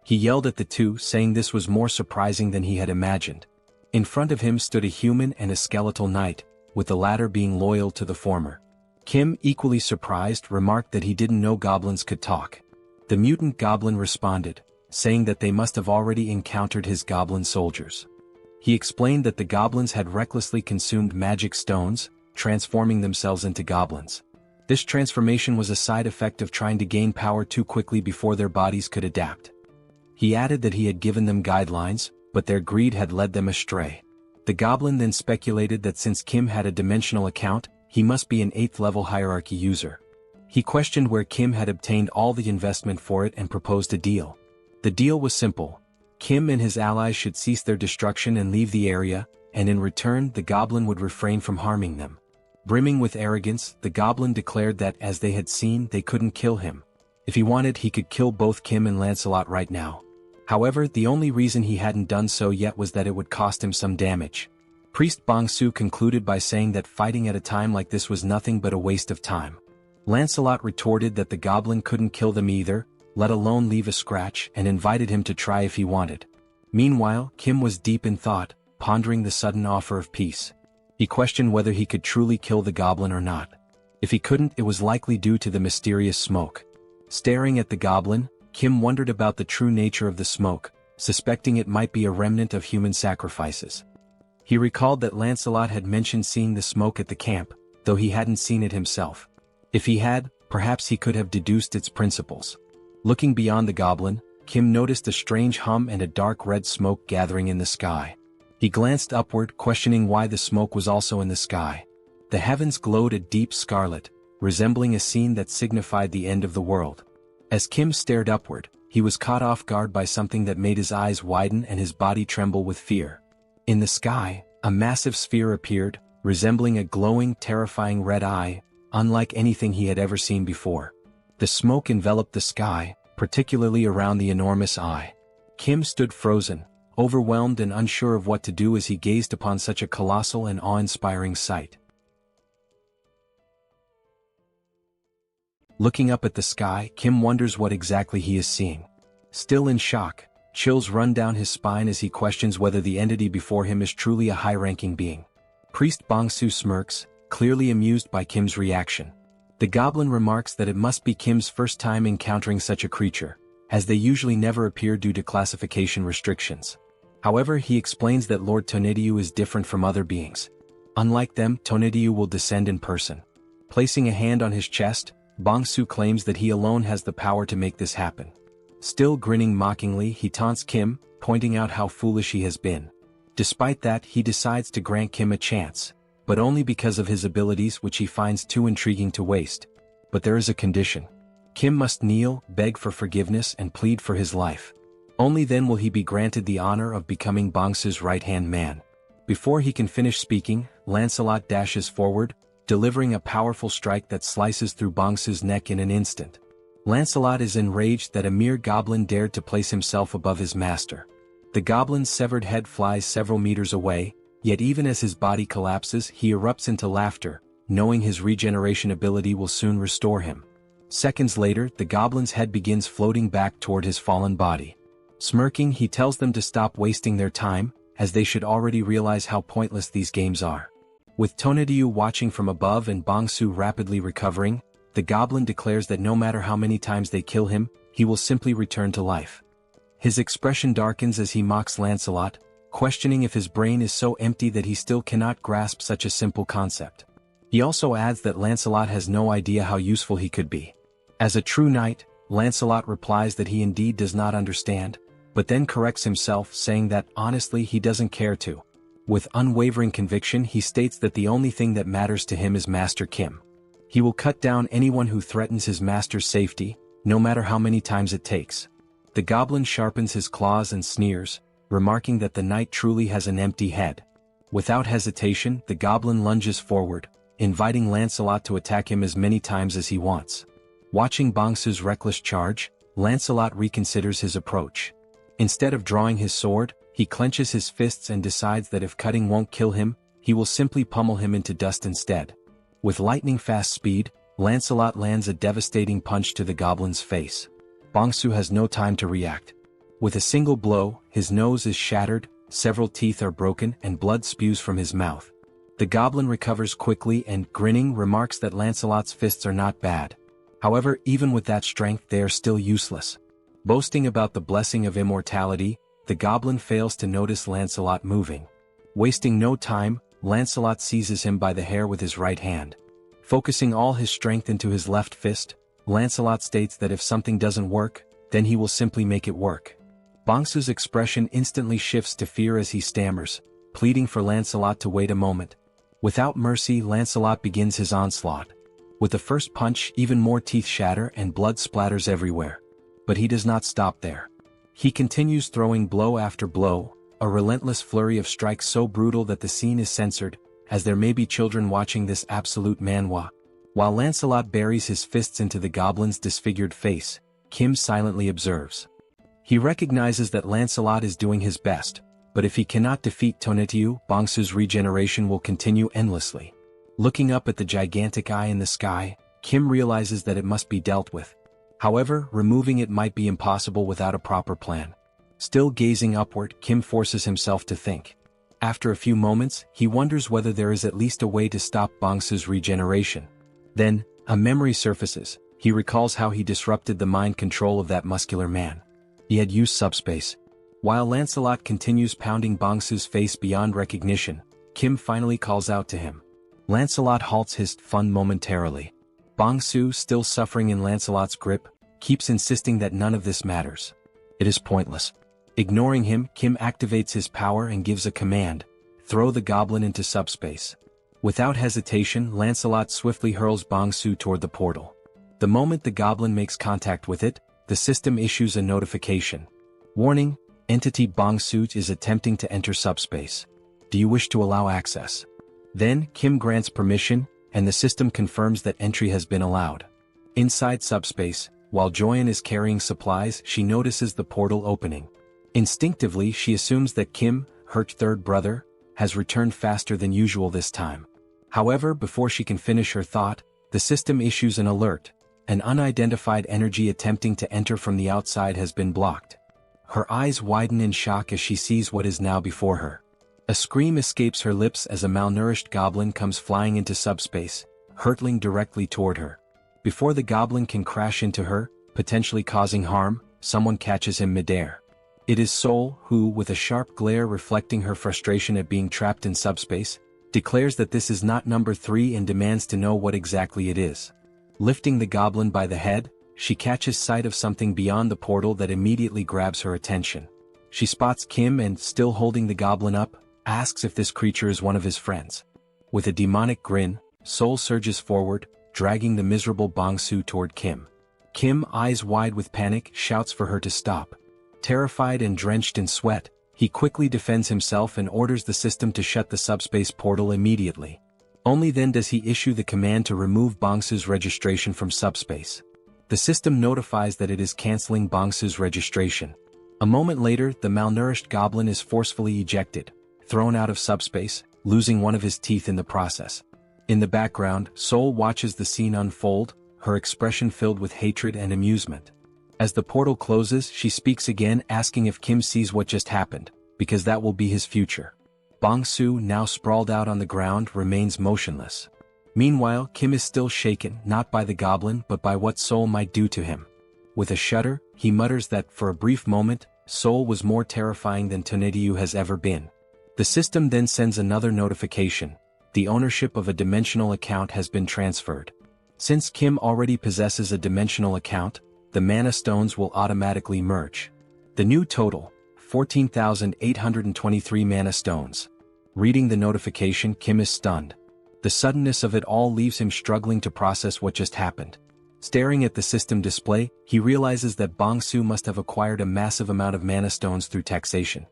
He yelled at the two, saying this was more surprising than he had imagined. In front of him stood a human and a skeletal knight, with the latter being loyal to the former. Kim, equally surprised, remarked that he didn't know goblins could talk. The mutant goblin responded, saying that they must have already encountered his goblin soldiers. He explained that the goblins had recklessly consumed magic stones, transforming themselves into goblins. This transformation was a side effect of trying to gain power too quickly before their bodies could adapt. He added that he had given them guidelines, but their greed had led them astray. The goblin then speculated that since Kim had a dimensional account, he must be an 8th level hierarchy user. He questioned where Kim had obtained all the investment for it and proposed a deal. The deal was simple. Kim and his allies should cease their destruction and leave the area, and in return the goblin would refrain from harming them. Brimming with arrogance, the goblin declared that, as they had seen, they couldn't kill him. If he wanted, he could kill both Kim and Lancelot right now. However, the only reason he hadn't done so yet was that it would cost him some damage. Priest Bangsu concluded by saying that fighting at a time like this was nothing but a waste of time. Lancelot retorted that the goblin couldn't kill them either, let alone leave a scratch, and invited him to try if he wanted. Meanwhile, Kim was deep in thought, pondering the sudden offer of peace. He questioned whether he could truly kill the goblin or not. If he couldn't, it was likely due to the mysterious smoke. Staring at the goblin, Kim wondered about the true nature of the smoke, suspecting it might be a remnant of human sacrifices. He recalled that Lancelot had mentioned seeing the smoke at the camp, though he hadn't seen it himself. If he had, perhaps he could have deduced its principles. Looking beyond the goblin, Kim noticed a strange hum and a dark red smoke gathering in the sky. He glanced upward, questioning why the smoke was also in the sky. The heavens glowed a deep scarlet, resembling a scene that signified the end of the world. As Kim stared upward, he was caught off guard by something that made his eyes widen and his body tremble with fear. In the sky, a massive sphere appeared, resembling a glowing, terrifying red eye, unlike anything he had ever seen before. The smoke enveloped the sky, particularly around the enormous eye. Kim stood frozen, overwhelmed and unsure of what to do as he gazed upon such a colossal and awe-inspiring sight. Looking up at the sky, Kim wonders what exactly he is seeing. Still in shock, chills run down his spine as he questions whether the entity before him is truly a high-ranking being. Priest Bangsu smirks, clearly amused by Kim's reaction. The goblin remarks that it must be Kim's first time encountering such a creature, as they usually never appear due to classification restrictions. However, he explains that Lord Tonediu is different from other beings. Unlike them, Tonediu will descend in person. Placing a hand on his chest, Bangsu claims that he alone has the power to make this happen. Still grinning mockingly, he taunts Kim, pointing out how foolish he has been. Despite that, he decides to grant Kim a chance, but only because of his abilities, which he finds too intriguing to waste. But there is a condition. Kim must kneel, beg for forgiveness and plead for his life. Only then will he be granted the honor of becoming Bangsu's right-hand man. Before he can finish speaking, Lancelot dashes forward, delivering a powerful strike that slices through Bangsu's neck in an instant. Lancelot is enraged that a mere goblin dared to place himself above his master. The goblin's severed head flies several meters away, yet even as his body collapses, he erupts into laughter, knowing his regeneration ability will soon restore him. Seconds later, the goblin's head begins floating back toward his fallen body. Smirking, he tells them to stop wasting their time, as they should already realize how pointless these games are. With Tonatiuh watching from above and Bangsu rapidly recovering, the goblin declares that no matter how many times they kill him, he will simply return to life. His expression darkens as he mocks Lancelot, questioning if his brain is so empty that he still cannot grasp such a simple concept. He also adds that Lancelot has no idea how useful he could be. As a true knight, Lancelot replies that he indeed does not understand, but then corrects himself, saying that honestly he doesn't care to. With unwavering conviction, he states that the only thing that matters to him is Master Kim. He will cut down anyone who threatens his master's safety, no matter how many times it takes. The goblin sharpens his claws and sneers, remarking that the knight truly has an empty head. Without hesitation, the goblin lunges forward, inviting Lancelot to attack him as many times as he wants. Watching Bangsu's reckless charge, Lancelot reconsiders his approach. Instead of drawing his sword, he clenches his fists and decides that if cutting won't kill him, he will simply pummel him into dust instead. With lightning-fast speed, Lancelot lands a devastating punch to the goblin's face. Bangsu has no time to react. With a single blow, his nose is shattered, several teeth are broken, and blood spews from his mouth. The goblin recovers quickly and, grinning, remarks that Lancelot's fists are not bad. However, even with that strength, they are still useless. Boasting about the blessing of immortality, the goblin fails to notice Lancelot moving. Wasting no time, Lancelot seizes him by the hair with his right hand. Focusing all his strength into his left fist, Lancelot states that if something doesn't work, then he will simply make it work. Bangsu's expression instantly shifts to fear as he stammers, pleading for Lancelot to wait a moment. Without mercy, Lancelot begins his onslaught. With the first punch, even more teeth shatter and blood splatters everywhere. But he does not stop there. He continues throwing blow after blow, a relentless flurry of strikes so brutal that the scene is censored, as there may be children watching this absolute manhwa. While Lancelot buries his fists into the goblin's disfigured face, Kim silently observes. He recognizes that Lancelot is doing his best, but if he cannot defeat Tonatiuh, Bangsu's regeneration will continue endlessly. Looking up at the gigantic eye in the sky, Kim realizes that it must be dealt with. However, removing it might be impossible without a proper plan. Still gazing upward, Kim forces himself to think. After a few moments, he wonders whether there is at least a way to stop Bangsu's regeneration. Then, a memory surfaces. He recalls how he disrupted the mind control of that muscular man. He had used SUBSPACE. While Lancelot continues pounding Bangsu's face beyond recognition, Kim finally calls out to him. Lancelot halts his fun momentarily. Bangsu, still suffering in Lancelot's grip, keeps insisting that none of this matters. It is pointless. Ignoring him, Kim activates his power and gives a command: throw the goblin into SUBSPACE. Without hesitation, Lancelot swiftly hurls Bangsu toward the portal. The moment the goblin makes contact with it, the system issues a notification. Warning: Entity Bangsu is attempting to enter SUBSPACE. Do you wish to allow access? Then, Kim grants permission, and the system confirms that entry has been allowed. Inside SUBSPACE, while Joyan is carrying supplies, she notices the portal opening. Instinctively, she assumes that Kim, her third brother, has returned faster than usual this time. However, before she can finish her thought, the system issues an alert. An unidentified energy attempting to enter from the outside has been blocked. Her eyes widen in shock as she sees what is now before her. A scream escapes her lips as a malnourished goblin comes flying into SUBSPACE, hurtling directly toward her. Before the goblin can crash into her, potentially causing harm, someone catches him midair. It is Sol who, with a sharp glare reflecting her frustration at being trapped in SUBSPACE, declares that this is not number 3 and demands to know what exactly it is. Lifting the goblin by the head, she catches sight of something beyond the portal that immediately grabs her attention. She spots Kim and, still holding the goblin up, asks if this creature is one of his friends. With a demonic grin, Sol surges forward, dragging the miserable Bangsu toward Kim. Kim, eyes wide with panic, shouts for her to stop. Terrified and drenched in sweat, he quickly defends himself and orders the system to shut the SUBSPACE portal immediately. Only then does he issue the command to remove Bangsu's registration from SUBSPACE. The system notifies that it is canceling Bangsu's registration. A moment later, the malnourished goblin is forcefully ejected, thrown out of SUBSPACE, losing one of his teeth in the process. In the background, Sol watches the scene unfold, her expression filled with hatred and amusement. As the portal closes, she speaks again, asking if Kim sees what just happened. because that will be his future. Bong-soo, now sprawled out on the ground, remains motionless. Meanwhile, Kim is still shaken, not by the goblin but by what Seoul might do to him. With a shudder, he mutters that, for a brief moment, Seoul was more terrifying than Tonetiyu has ever been. The system then sends another notification. The ownership of a dimensional account has been transferred. Since Kim already possesses a dimensional account, the mana stones will automatically merge. The new total, 14,823 mana stones. Reading the notification, Kim is stunned. The suddenness of it all leaves him struggling to process what just happened. Staring at the system display, he realizes that Bong-soo must have acquired a massive amount of mana stones through taxation.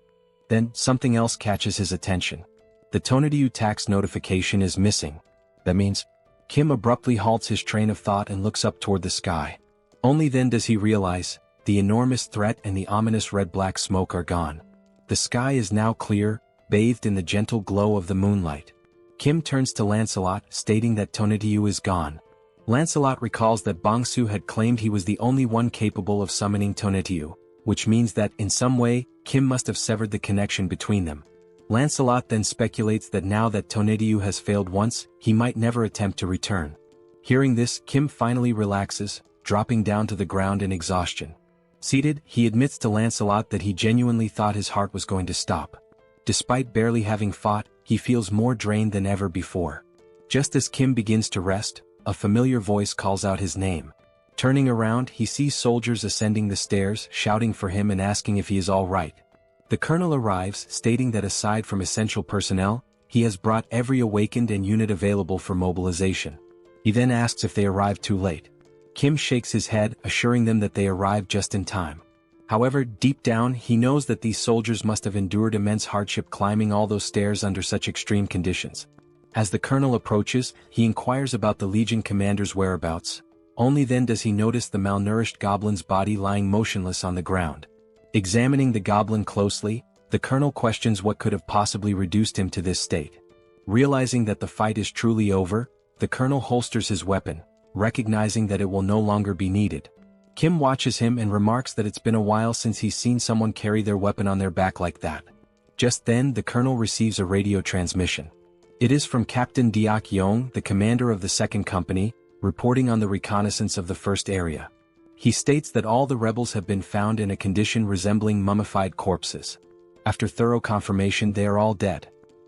Then, something else catches his attention. The Tonetiyu tax notification is missing. That means, Kim abruptly halts his train of thought and looks up toward the sky. Only then does he realize, the enormous threat and the ominous red-black smoke are gone. The sky is now clear, bathed in the gentle glow of the moonlight. Kim turns to Lancelot, stating that Tonetiyu is gone. Lancelot recalls that Bong-soo had claimed he was the only one capable of summoning Tonetiyu, which means that, in some way, Kim must have severed the connection between them. Lancelot then speculates that now that Tonetiyu has failed once, he might never attempt to return. Hearing this, Kim finally relaxes, dropping down to the ground in exhaustion. Seated, he admits to Lancelot that he genuinely thought his heart was going to stop. Despite barely having fought, he feels more drained than ever before. Just as Kim begins to rest, a familiar voice calls out his name. Turning around, he sees soldiers ascending the stairs, shouting for him and asking if he is all right. The colonel arrives, stating that aside from essential personnel, he has brought every awakened and unit available for mobilization. He then asks if they arrived too late. Kim shakes his head, assuring them that they arrived just in time. However, deep down, he knows that these soldiers must have endured immense hardship climbing all those stairs under such extreme conditions. As the colonel approaches, he inquires about the Legion commander's whereabouts. Only then does he notice the malnourished goblin's body lying motionless on the ground. Examining the goblin closely, the colonel questions what could have possibly reduced him to this state. Realizing that the fight is truly over, the colonel holsters his weapon, recognizing that it will no longer be needed. Kim watches him and remarks that it's been a while since he's seen someone carry their weapon on their back like that. Just then, the colonel receives a radio transmission. It is from Captain Deok Yong, the commander of the second company, reporting on the reconnaissance of the first area. He states that all the rebels have been found in a condition resembling mummified corpses. After thorough confirmation, they are all dead.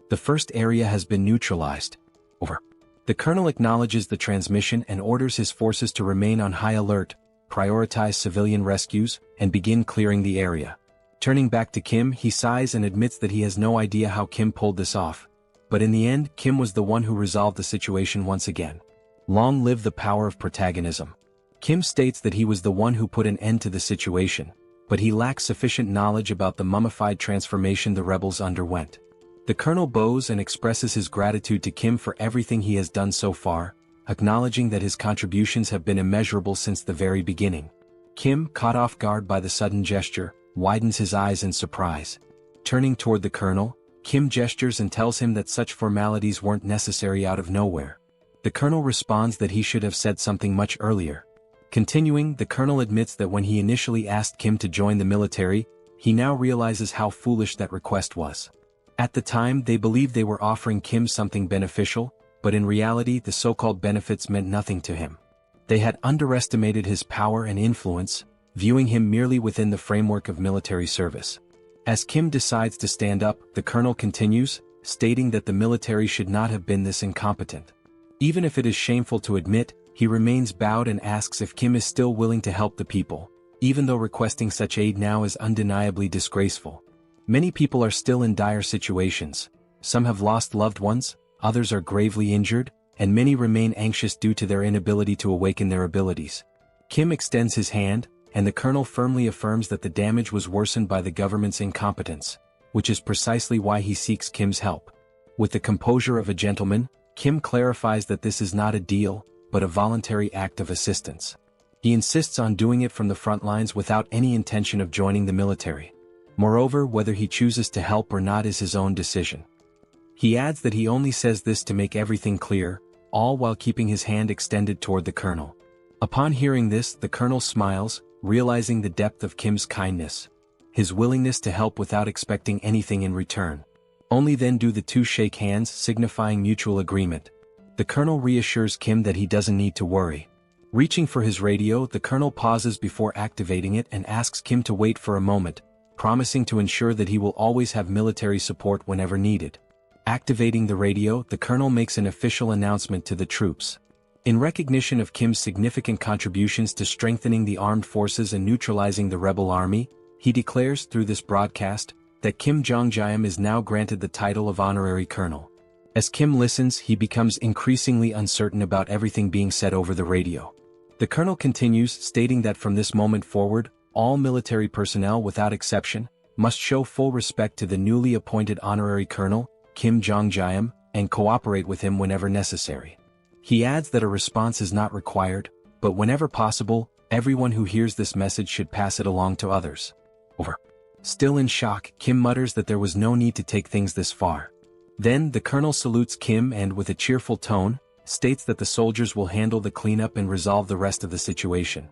The first area has been neutralized. Over. The colonel acknowledges the transmission and orders his forces to remain on high alert, prioritize civilian rescues, and begin clearing the area. Turning back to Kim, he sighs and admits that he has no idea how Kim pulled this off. But in the end, Kim was the one who resolved the situation once again. Long live the power of protagonism. Kim states that he was the one who put an end to the situation, but he lacks sufficient knowledge about the mummified transformation the rebels underwent. The colonel bows and expresses his gratitude to Kim for everything he has done so far, acknowledging that his contributions have been immeasurable since the very beginning. Kim, caught off guard by the sudden gesture, widens his eyes in surprise. Turning toward the colonel, Kim gestures and tells him that such formalities weren't necessary out of nowhere. The colonel responds that he should have said something much earlier. Continuing, the colonel admits that when he initially asked Kim to join the military, he now realizes how foolish that request was. At the time, they believed they were offering Kim something beneficial, but in reality the so-called benefits meant nothing to him. They had underestimated his power and influence, viewing him merely within the framework of military service. As Kim decides to stand up, the colonel continues, stating that the military should not have been this incompetent. Even if it is shameful to admit, he remains bowed and asks if Kim is still willing to help the people, even though requesting such aid now is undeniably disgraceful. Many people are still in dire situations. Some have lost loved ones, others are gravely injured, and many remain anxious due to their inability to awaken their abilities. Kim extends his hand, and the colonel firmly affirms that the damage was worsened by the government's incompetence, which is precisely why he seeks Kim's help. With the composure of a gentleman, Kim clarifies that this is not a deal, but a voluntary act of assistance. He insists on doing it from the front lines without any intention of joining the military. Moreover, whether he chooses to help or not is his own decision. He adds that he only says this to make everything clear, all while keeping his hand extended toward the colonel. Upon hearing this, the colonel smiles, realizing the depth of Kim's kindness. his willingness to help without expecting anything in return. Only then do the two shake hands, signifying mutual agreement. The colonel reassures Kim that he doesn't need to worry. Reaching for his radio, the colonel pauses before activating it and asks Kim to wait for a moment, promising to ensure that he will always have military support whenever needed. Activating the radio, the colonel makes an official announcement to the troops. In recognition of Kim's significant contributions to strengthening the armed forces and neutralizing the rebel army, he declares through this broadcast that Kim Jong-jaem is now granted the title of honorary colonel. As Kim listens, he becomes increasingly uncertain about everything being said over the radio. The colonel continues, stating that from this moment forward, all military personnel without exception must show full respect to the newly appointed honorary colonel, Kim Jong-jaem, and cooperate with him whenever necessary. He adds that a response is not required, but whenever possible, everyone who hears this message should pass it along to others. Over. Still in shock, Kim mutters that there was no need to take things this far. Then, the colonel salutes Kim and, with a cheerful tone, states that the soldiers will handle the cleanup and resolve the rest of the situation.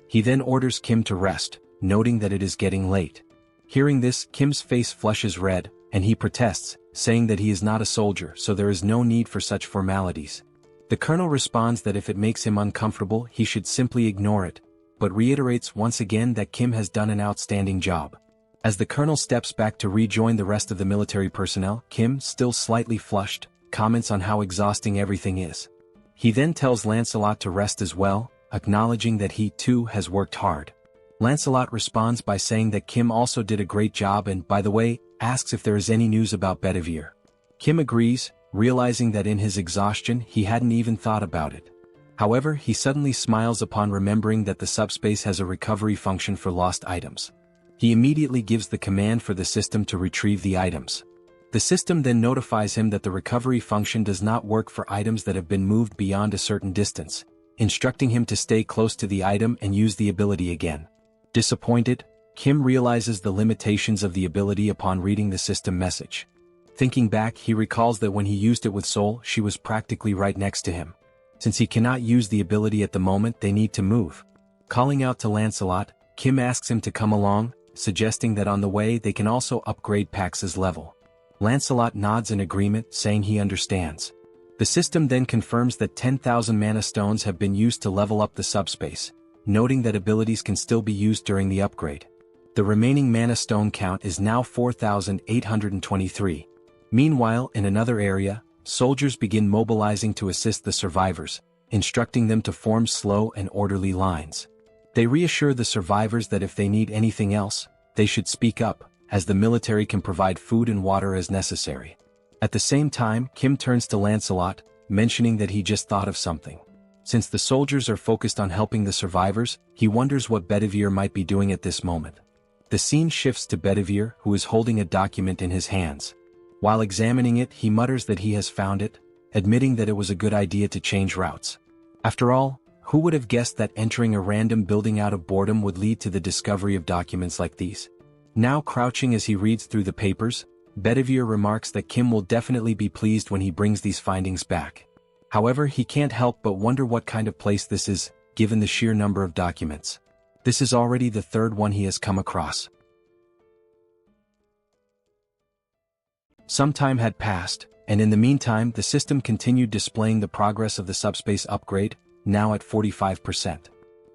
He then orders Kim to rest, noting that it is getting late. Hearing this, Kim's face flushes red, and he protests, saying that he is not a soldier, so there is no need for such formalities. The colonel responds that if it makes him uncomfortable, he should simply ignore it, but reiterates once again that Kim has done an outstanding job. As the colonel steps back to rejoin the rest of the military personnel, Kim, still slightly flushed, comments on how exhausting everything is. He then tells Lancelot to rest as well, acknowledging that he too has worked hard. Lancelot responds by saying that Kim also did a great job and, by the way, asks if there is any news about Bedivere. Kim agrees, realizing that in his exhaustion he hadn't even thought about it. However, he suddenly smiles upon remembering that the SUBSPACE has a recovery function for lost items. He immediately gives the command for the system to retrieve the items. The system then notifies him that the recovery function does not work for items that have been moved beyond a certain distance, instructing him to stay close to the item and use the ability again. Disappointed, Kim realizes the limitations of the ability upon reading the system message. Thinking back, he recalls that when he used it with Sol, she was practically right next to him. Since he cannot use the ability at the moment, they need to move. Calling out to Lancelot, Kim asks him to come along, suggesting that on the way they can also upgrade Pax's level. Lancelot nods in agreement, saying he understands. The system then confirms that 10,000 mana stones have been used to level up the SUBSPACE, noting that abilities can still be used during the upgrade. The remaining mana stone count is now 4,823. Meanwhile, in another area, soldiers begin mobilizing to assist the survivors, instructing them to form slow and orderly lines. They reassure the survivors that if they need anything else, they should speak up, as the military can provide food and water as necessary. At the same time, Kim turns to Lancelot, mentioning that he just thought of something. Since the soldiers are focused on helping the survivors, he wonders what Bedivere might be doing at this moment. The scene shifts to Bedivere, who is holding a document in his hands. While examining it, he mutters that he has found it, admitting that it was a good idea to change routes. After all, who would have guessed that entering a random building out of boredom would lead to the discovery of documents like these? Now crouching as he reads through the papers, Bedivere remarks that Kim will definitely be pleased when he brings these findings back. However, he can't help but wonder what kind of place this is, given the sheer number of documents. This is already the third one he has come across. Some time had passed, and in the meantime the system continued displaying the progress of the SUBSPACE upgrade, now at 45%.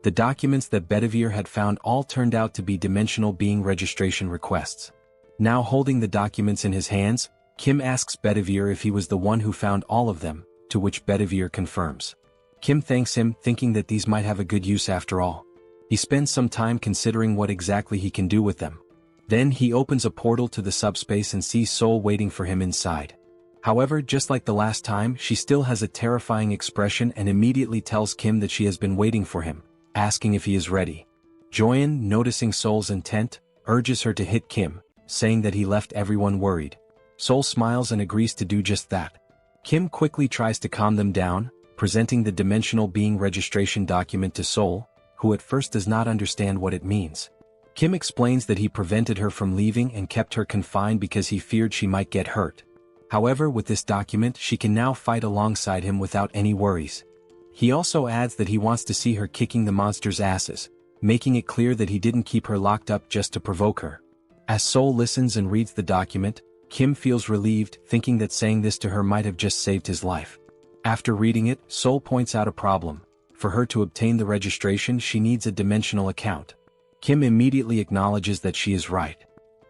The documents that Bedivere had found all turned out to be dimensional being registration requests. Now holding the documents in his hands, Kim asks Bedivere if he was the one who found all of them, to which Bedivere confirms. Kim thanks him, thinking that these might have a good use after all. He spends some time considering what exactly he can do with them. Then he opens a portal to the SUBSPACE and sees Sol waiting for him inside. However, just like the last time, she still has a terrifying expression and immediately tells Kim that she has been waiting for him, asking if he is ready. Joyen, noticing Sol's intent, urges her to hit Kim, saying that he left everyone worried. Sol smiles and agrees to do just that. Kim quickly tries to calm them down, presenting the dimensional being registration document to Sol, who at first does not understand what it means. Kim explains that he prevented her from leaving and kept her confined because he feared she might get hurt. However, with this document, she can now fight alongside him without any worries. He also adds that he wants to see her kicking the monster's asses, making it clear that he didn't keep her locked up just to provoke her. As Sol listens and reads the document, Kim feels relieved, thinking that saying this to her might have just saved his life. After reading it, Sol points out a problem. For her to obtain the registration, she needs a dimensional account. Kim immediately acknowledges that she is right.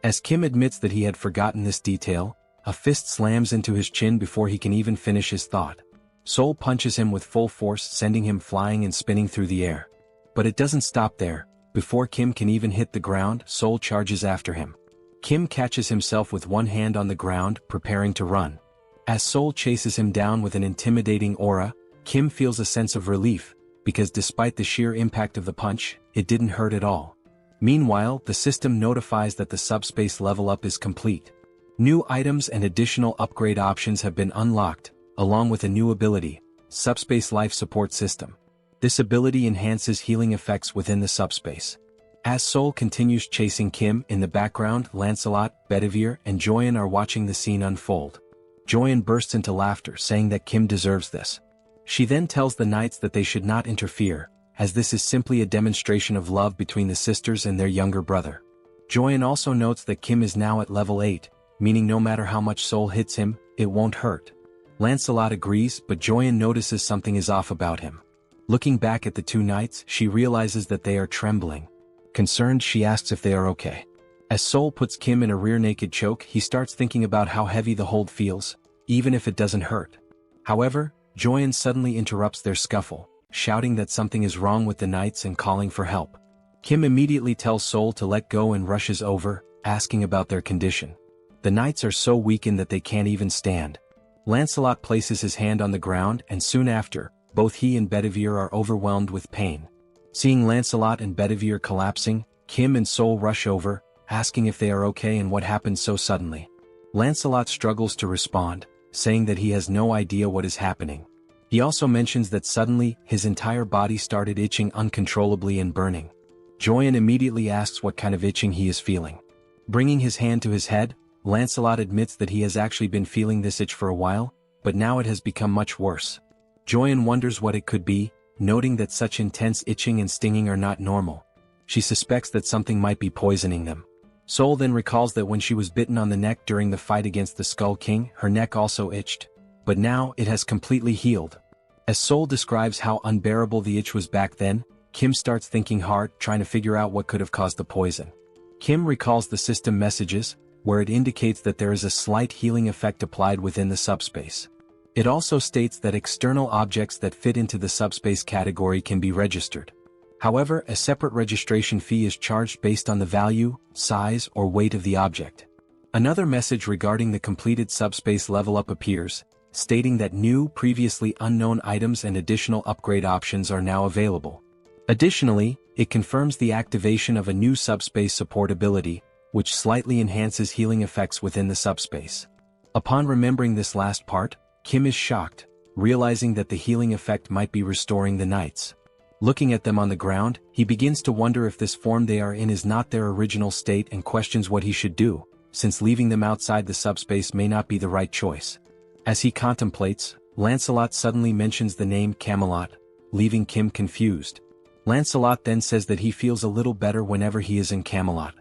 As Kim admits that he had forgotten this detail, a fist slams into his chin before he can even finish his thought. Sol punches him with full force, sending him flying and spinning through the air. But it doesn't stop there. Before Kim can even hit the ground, Sol charges after him. Kim catches himself with one hand on the ground, preparing to run. As Sol chases him down with an intimidating aura, Kim feels a sense of relief, because despite the sheer impact of the punch, it didn't hurt at all. Meanwhile, the system notifies that the subspace level up is complete. New items and additional upgrade options have been unlocked, along with a new ability, Subspace Life Support System. This ability enhances healing effects within the subspace. As Sol continues chasing Kim, in the background, Lancelot, Bedivere, and Joyen are watching the scene unfold. Joyen bursts into laughter, saying that Kim deserves this. She then tells the knights that they should not interfere, as this is simply a demonstration of love between the sisters and their younger brother. Joyen also notes that Kim is now at level 8, meaning no matter how much Sol hits him, it won't hurt. Lancelot agrees, but Joyen notices something is off about him. Looking back at the two knights, she realizes that they are trembling. Concerned, she asks if they are okay. As Sol puts Kim in a rear naked choke, he starts thinking about how heavy the hold feels, even if it doesn't hurt. However, Joyen suddenly interrupts their scuffle, shouting that something is wrong with the knights and calling for help. Kim immediately tells Sol to let go and rushes over, asking about their condition. The knights are so weakened that they can't even stand. Lancelot places his hand on the ground, and soon after, both he and Bedivere are overwhelmed with pain. Seeing Lancelot and Bedivere collapsing, Kim and Sol rush over, asking if they are okay and what happened so suddenly. Lancelot struggles to respond, saying that he has no idea what is happening. He also mentions that suddenly, his entire body started itching uncontrollably and burning. Joyen immediately asks what kind of itching he is feeling. Bringing his hand to his head, Lancelot admits that he has actually been feeling this itch for a while, but now it has become much worse. Joyen wonders what it could be, noting that such intense itching and stinging are not normal. She suspects that something might be poisoning them. Sol then recalls that when she was bitten on the neck during the fight against the Skull King, her neck also itched. But now, it has completely healed. As Sol describes how unbearable the itch was back then, Kim starts thinking hard, trying to figure out what could have caused the poison. Kim recalls the system messages, where it indicates that there is a slight healing effect applied within the subspace. It also states that external objects that fit into the subspace category can be registered. However, a separate registration fee is charged based on the value, size, or weight of the object. Another message regarding the completed subspace level up appears, stating that new, previously unknown items and additional upgrade options are now available. Additionally, it confirms the activation of a new subspace support ability, which slightly enhances healing effects within the subspace. Upon remembering this last part, Kim is shocked, realizing that the healing effect might be restoring the knights. Looking at them on the ground, he begins to wonder if this form they are in is not their original state and questions what he should do, since leaving them outside the subspace may not be the right choice. As he contemplates, Lancelot suddenly mentions the name Camelot, leaving Kim confused. Lancelot then says that he feels a little better whenever he is in Camelot.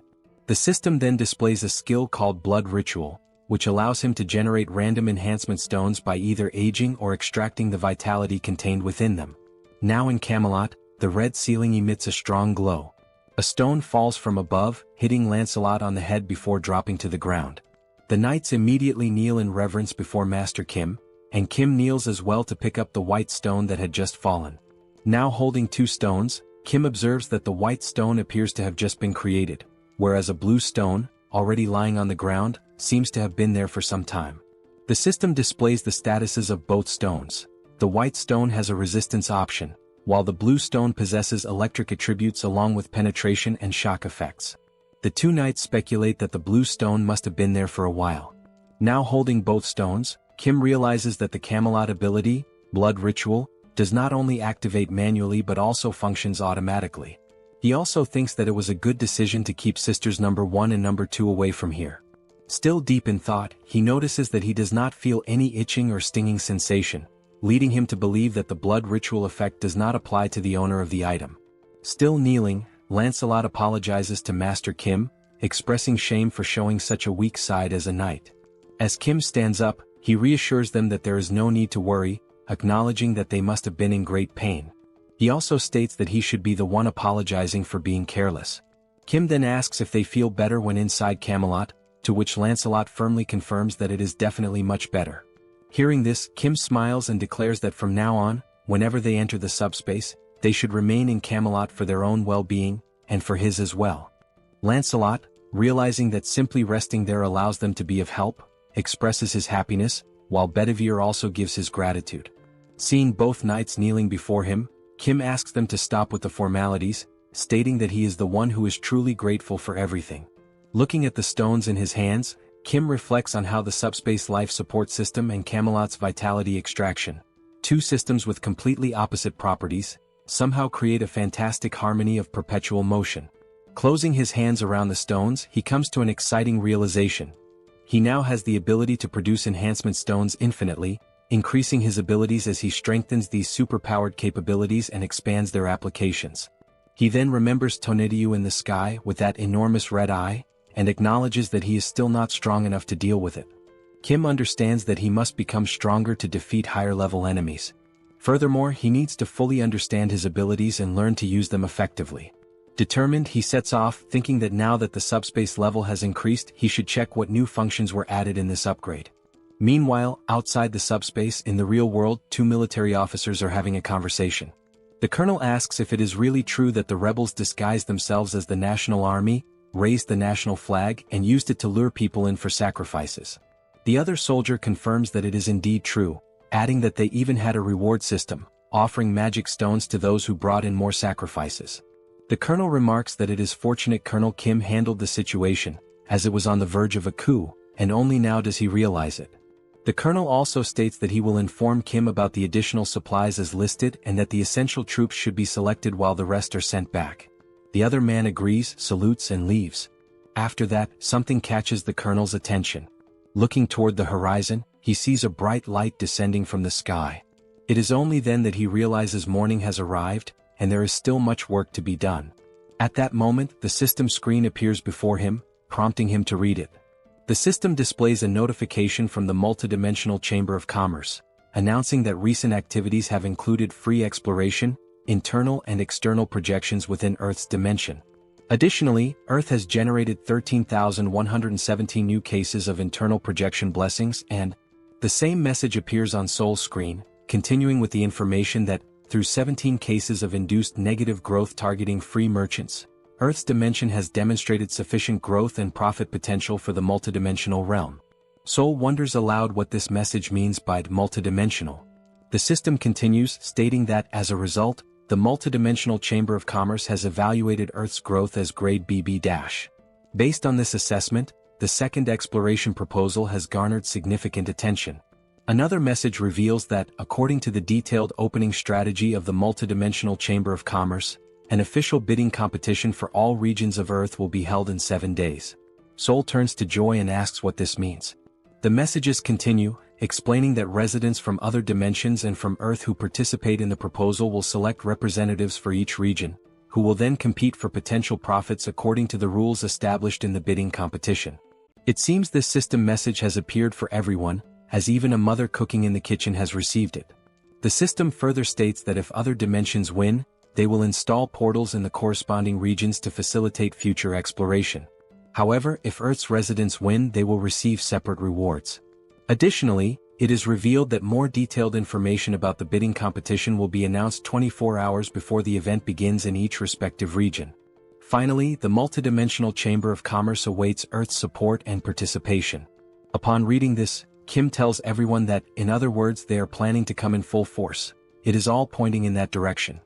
The system then displays a skill called Blood Ritual, which allows him to generate random enhancement stones by either aging or extracting the vitality contained within them. Now in Camelot, the red ceiling emits a strong glow. A stone falls from above, hitting Lancelot on the head before dropping to the ground. The knights immediately kneel in reverence before Master Kim, and Kim kneels as well to pick up the white stone that had just fallen. Now holding two stones, Kim observes that the white stone appears to have just been created, whereas a blue stone, already lying on the ground, seems to have been there for some time. The system displays the statuses of both stones. The white stone has a resistance option, while the blue stone possesses electric attributes along with penetration and shock effects. The two knights speculate that the blue stone must have been there for a while. Now holding both stones, Kim realizes that the Camelot ability, Blood Ritual, does not only activate manually but also functions automatically. He also thinks that it was a good decision to keep sisters number 1 and number 2 away from here. Still deep in thought, he notices that he does not feel any itching or stinging sensation, leading him to believe that the blood ritual effect does not apply to the owner of the item. Still kneeling, Lancelot apologizes to Master Kim, expressing shame for showing such a weak side as a knight. As Kim stands up, he reassures them that there is no need to worry, acknowledging that they must have been in great pain. He also states that he should be the one apologizing for being careless. Kim then asks if they feel better when inside Camelot, to which Lancelot firmly confirms that it is definitely much better. Hearing this, Kim smiles and declares that from now on, whenever they enter the subspace, they should remain in Camelot for their own well-being, and for his as well. Lancelot, realizing that simply resting there allows them to be of help, expresses his happiness, while Bedivere also gives his gratitude. Seeing both knights kneeling before him, Kim asks them to stop with the formalities, stating that he is the one who is truly grateful for everything. Looking at the stones in his hands, Kim reflects on how the subspace life support system and Camelot's vitality extraction, two systems with completely opposite properties, somehow create a fantastic harmony of perpetual motion. Closing his hands around the stones, he comes to an exciting realization. He now has the ability to produce enhancement stones infinitely, increasing his abilities as he strengthens these superpowered capabilities and expands their applications. He then remembers Tonediu in the sky with that enormous red eye, and acknowledges that he is still not strong enough to deal with it. Kim understands that he must become stronger to defeat higher-level enemies. Furthermore, he needs to fully understand his abilities and learn to use them effectively. Determined, he sets off, thinking that now that the subspace level has increased, he should check what new functions were added in this upgrade. Meanwhile, outside the subspace, in the real world, two military officers are having a conversation. The colonel asks if it is really true that the rebels disguised themselves as the national army, raised the national flag, and used it to lure people in for sacrifices. The other soldier confirms that it is indeed true, adding that they even had a reward system, offering magic stones to those who brought in more sacrifices. The colonel remarks that it is fortunate Colonel Kim handled the situation, as it was on the verge of a coup, and only now does he realize it. The colonel also states that he will inform Kim about the additional supplies as listed and that the essential troops should be selected while the rest are sent back. The other man agrees, salutes and leaves. After that, something catches the colonel's attention. Looking toward the horizon, he sees a bright light descending from the sky. It is only then that he realizes morning has arrived, and there is still much work to be done. At that moment, the system screen appears before him, prompting him to read it. The system displays a notification from the multidimensional Chamber of Commerce, announcing that recent activities have included free exploration, internal and external projections within Earth's dimension. Additionally, Earth has generated 13,117 new cases of internal projection blessings, and the same message appears on Soul's screen, continuing with the information that, through 17 cases of induced negative growth targeting free merchants, Earth's dimension has demonstrated sufficient growth and profit potential for the multidimensional realm. Soul wonders aloud what this message means by multidimensional. The system continues, stating that, as a result, the multidimensional Chamber of Commerce has evaluated Earth's growth as grade BB-. Based on this assessment, the second exploration proposal has garnered significant attention. Another message reveals that, according to the detailed opening strategy of the multidimensional Chamber of Commerce, an official bidding competition for all regions of Earth will be held in 7 days. Soul turns to Joy and asks what this means. The messages continue, explaining that residents from other dimensions and from Earth who participate in the proposal will select representatives for each region, who will then compete for potential profits according to the rules established in the bidding competition. It seems this system message has appeared for everyone, as even a mother cooking in the kitchen has received it. The system further states that if other dimensions win, they will install portals in the corresponding regions to facilitate future exploration. However, if Earth's residents win, they will receive separate rewards. Additionally, it is revealed that more detailed information about the bidding competition will be announced 24 hours before the event begins in each respective region. Finally, the multidimensional Chamber of Commerce awaits Earth's support and participation. Upon reading this, Kim tells everyone that, in other words, they are planning to come in full force. It is all pointing in that direction.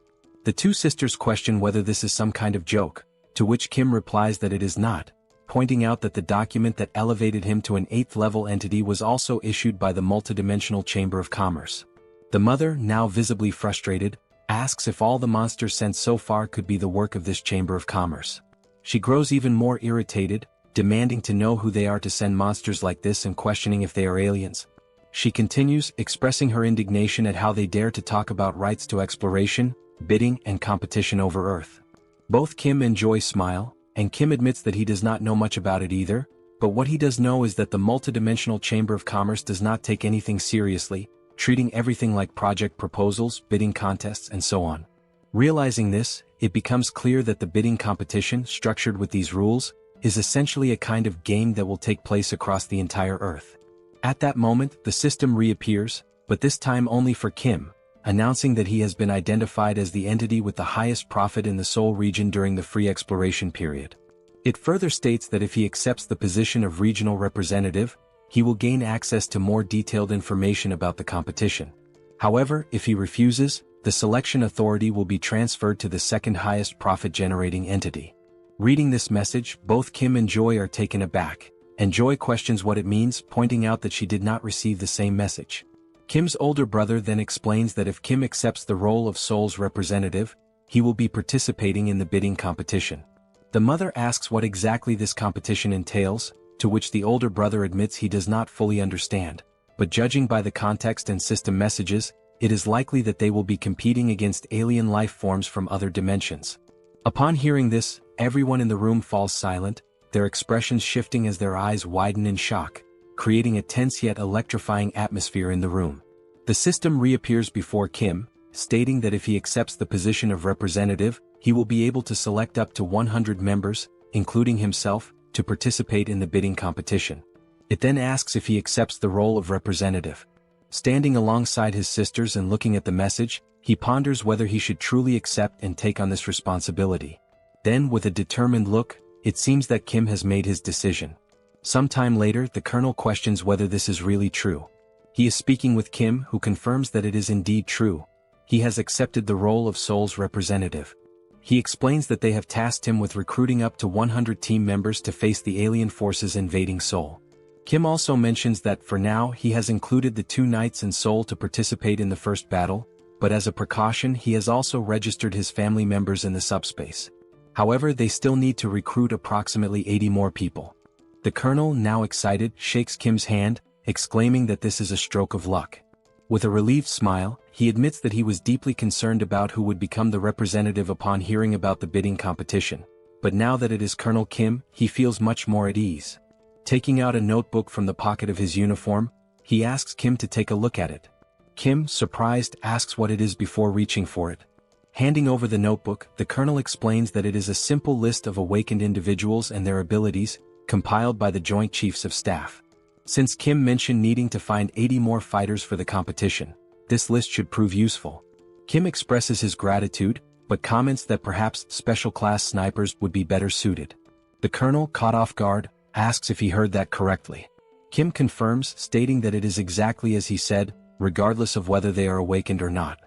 The two sisters question whether this is some kind of joke, to which Kim replies that it is not, pointing out that the document that elevated him to an 8th-level entity was also issued by the multidimensional Chamber of Commerce. The mother, now visibly frustrated, asks if all the monsters sent so far could be the work of this Chamber of Commerce. She grows even more irritated, demanding to know who they are to send monsters like this and questioning if they are aliens. She continues, expressing her indignation at how they dare to talk about rights to exploration, bidding, and competition over Earth. Both Kim and Joy smile, and Kim admits that he does not know much about it either, but what he does know is that the multidimensional Chamber of Commerce does not take anything seriously, treating everything like project proposals, bidding contests, and so on. Realizing this, it becomes clear that the bidding competition, structured with these rules, is essentially a kind of game that will take place across the entire Earth. At that moment, the system reappears, but this time only for Kim, announcing that he has been identified as the entity with the highest profit in the Seoul region during the free exploration period. It further states that if he accepts the position of regional representative, he will gain access to more detailed information about the competition. However, if he refuses, the selection authority will be transferred to the second highest profit-generating entity. Reading this message, both Kim and Joy are taken aback, and Joy questions what it means, pointing out that she did not receive the same message. Kim's older brother then explains that if Kim accepts the role of Seoul's representative, he will be participating in the bidding competition. The mother asks what exactly this competition entails, to which the older brother admits he does not fully understand, but judging by the context and system messages, it is likely that they will be competing against alien life forms from other dimensions. Upon hearing this, everyone in the room falls silent, their expressions shifting as their eyes widen in shock, creating a tense yet electrifying atmosphere in the room. The system reappears before Kim, stating that if he accepts the position of representative, he will be able to select up to 100 members, including himself, to participate in the bidding competition. It then asks if he accepts the role of representative. Standing alongside his sisters and looking at the message, he ponders whether he should truly accept and take on this responsibility. Then, with a determined look, it seems that Kim has made his decision. Sometime later, the colonel questions whether this is really true. He is speaking with Kim, who confirms that it is indeed true. He has accepted the role of Seoul's representative. He explains that they have tasked him with recruiting up to 100 team members to face the alien forces invading Seoul. Kim also mentions that for now he has included the 2 knights in Seoul to participate in the first battle, but as a precaution he has also registered his family members in the SUBSPACE. However, they still need to recruit approximately 80 more people. The colonel, now excited, shakes Kim's hand, exclaiming that this is a stroke of luck. With a relieved smile, he admits that he was deeply concerned about who would become the representative upon hearing about the bidding competition, but now that it is Colonel Kim, he feels much more at ease. Taking out a notebook from the pocket of his uniform, he asks Kim to take a look at it. Kim, surprised, asks what it is before reaching for it. Handing over the notebook, the colonel explains that it is a simple list of awakened individuals and their abilities, compiled by the Joint Chiefs of Staff. Since Kim mentioned needing to find 80 more fighters for the competition, this list should prove useful. Kim expresses his gratitude, but comments that perhaps special-class snipers would be better suited. The colonel, caught off guard, asks if he heard that correctly. Kim confirms, stating that it is exactly as he said, regardless of whether they are awakened or not.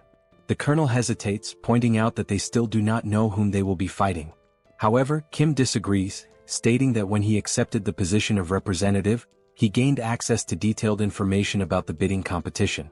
The colonel hesitates, pointing out that they still do not know whom they will be fighting. However, Kim disagrees, stating that when he accepted the position of representative, he gained access to detailed information about the bidding competition.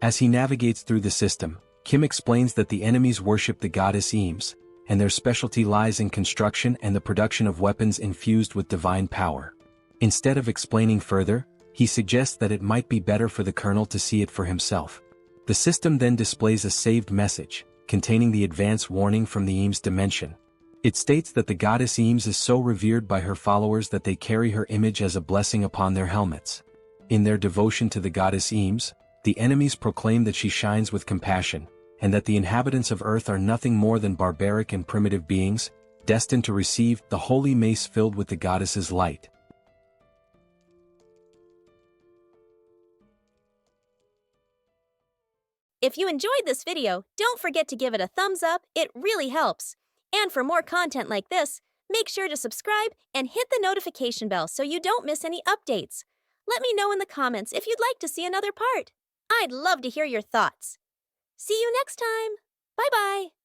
As he navigates through the system, Kim explains that the enemies worship the goddess Eames, and their specialty lies in construction and the production of weapons infused with divine power. Instead of explaining further, he suggests that it might be better for the colonel to see it for himself. The system then displays a saved message, containing the advance warning from the Eames dimension. It states that the goddess Eames is so revered by her followers that they carry her image as a blessing upon their helmets. In their devotion to the goddess Eames, the enemies proclaim that she shines with compassion, and that the inhabitants of Earth are nothing more than barbaric and primitive beings, destined to receive the holy mace filled with the goddess's light. If you enjoyed this video, don't forget to give it a thumbs up, it really helps. And for more content like this, make sure to subscribe and hit the notification bell so you don't miss any updates. Let me know in the comments if you'd like to see another part. I'd love to hear your thoughts. See you next time. Bye-bye.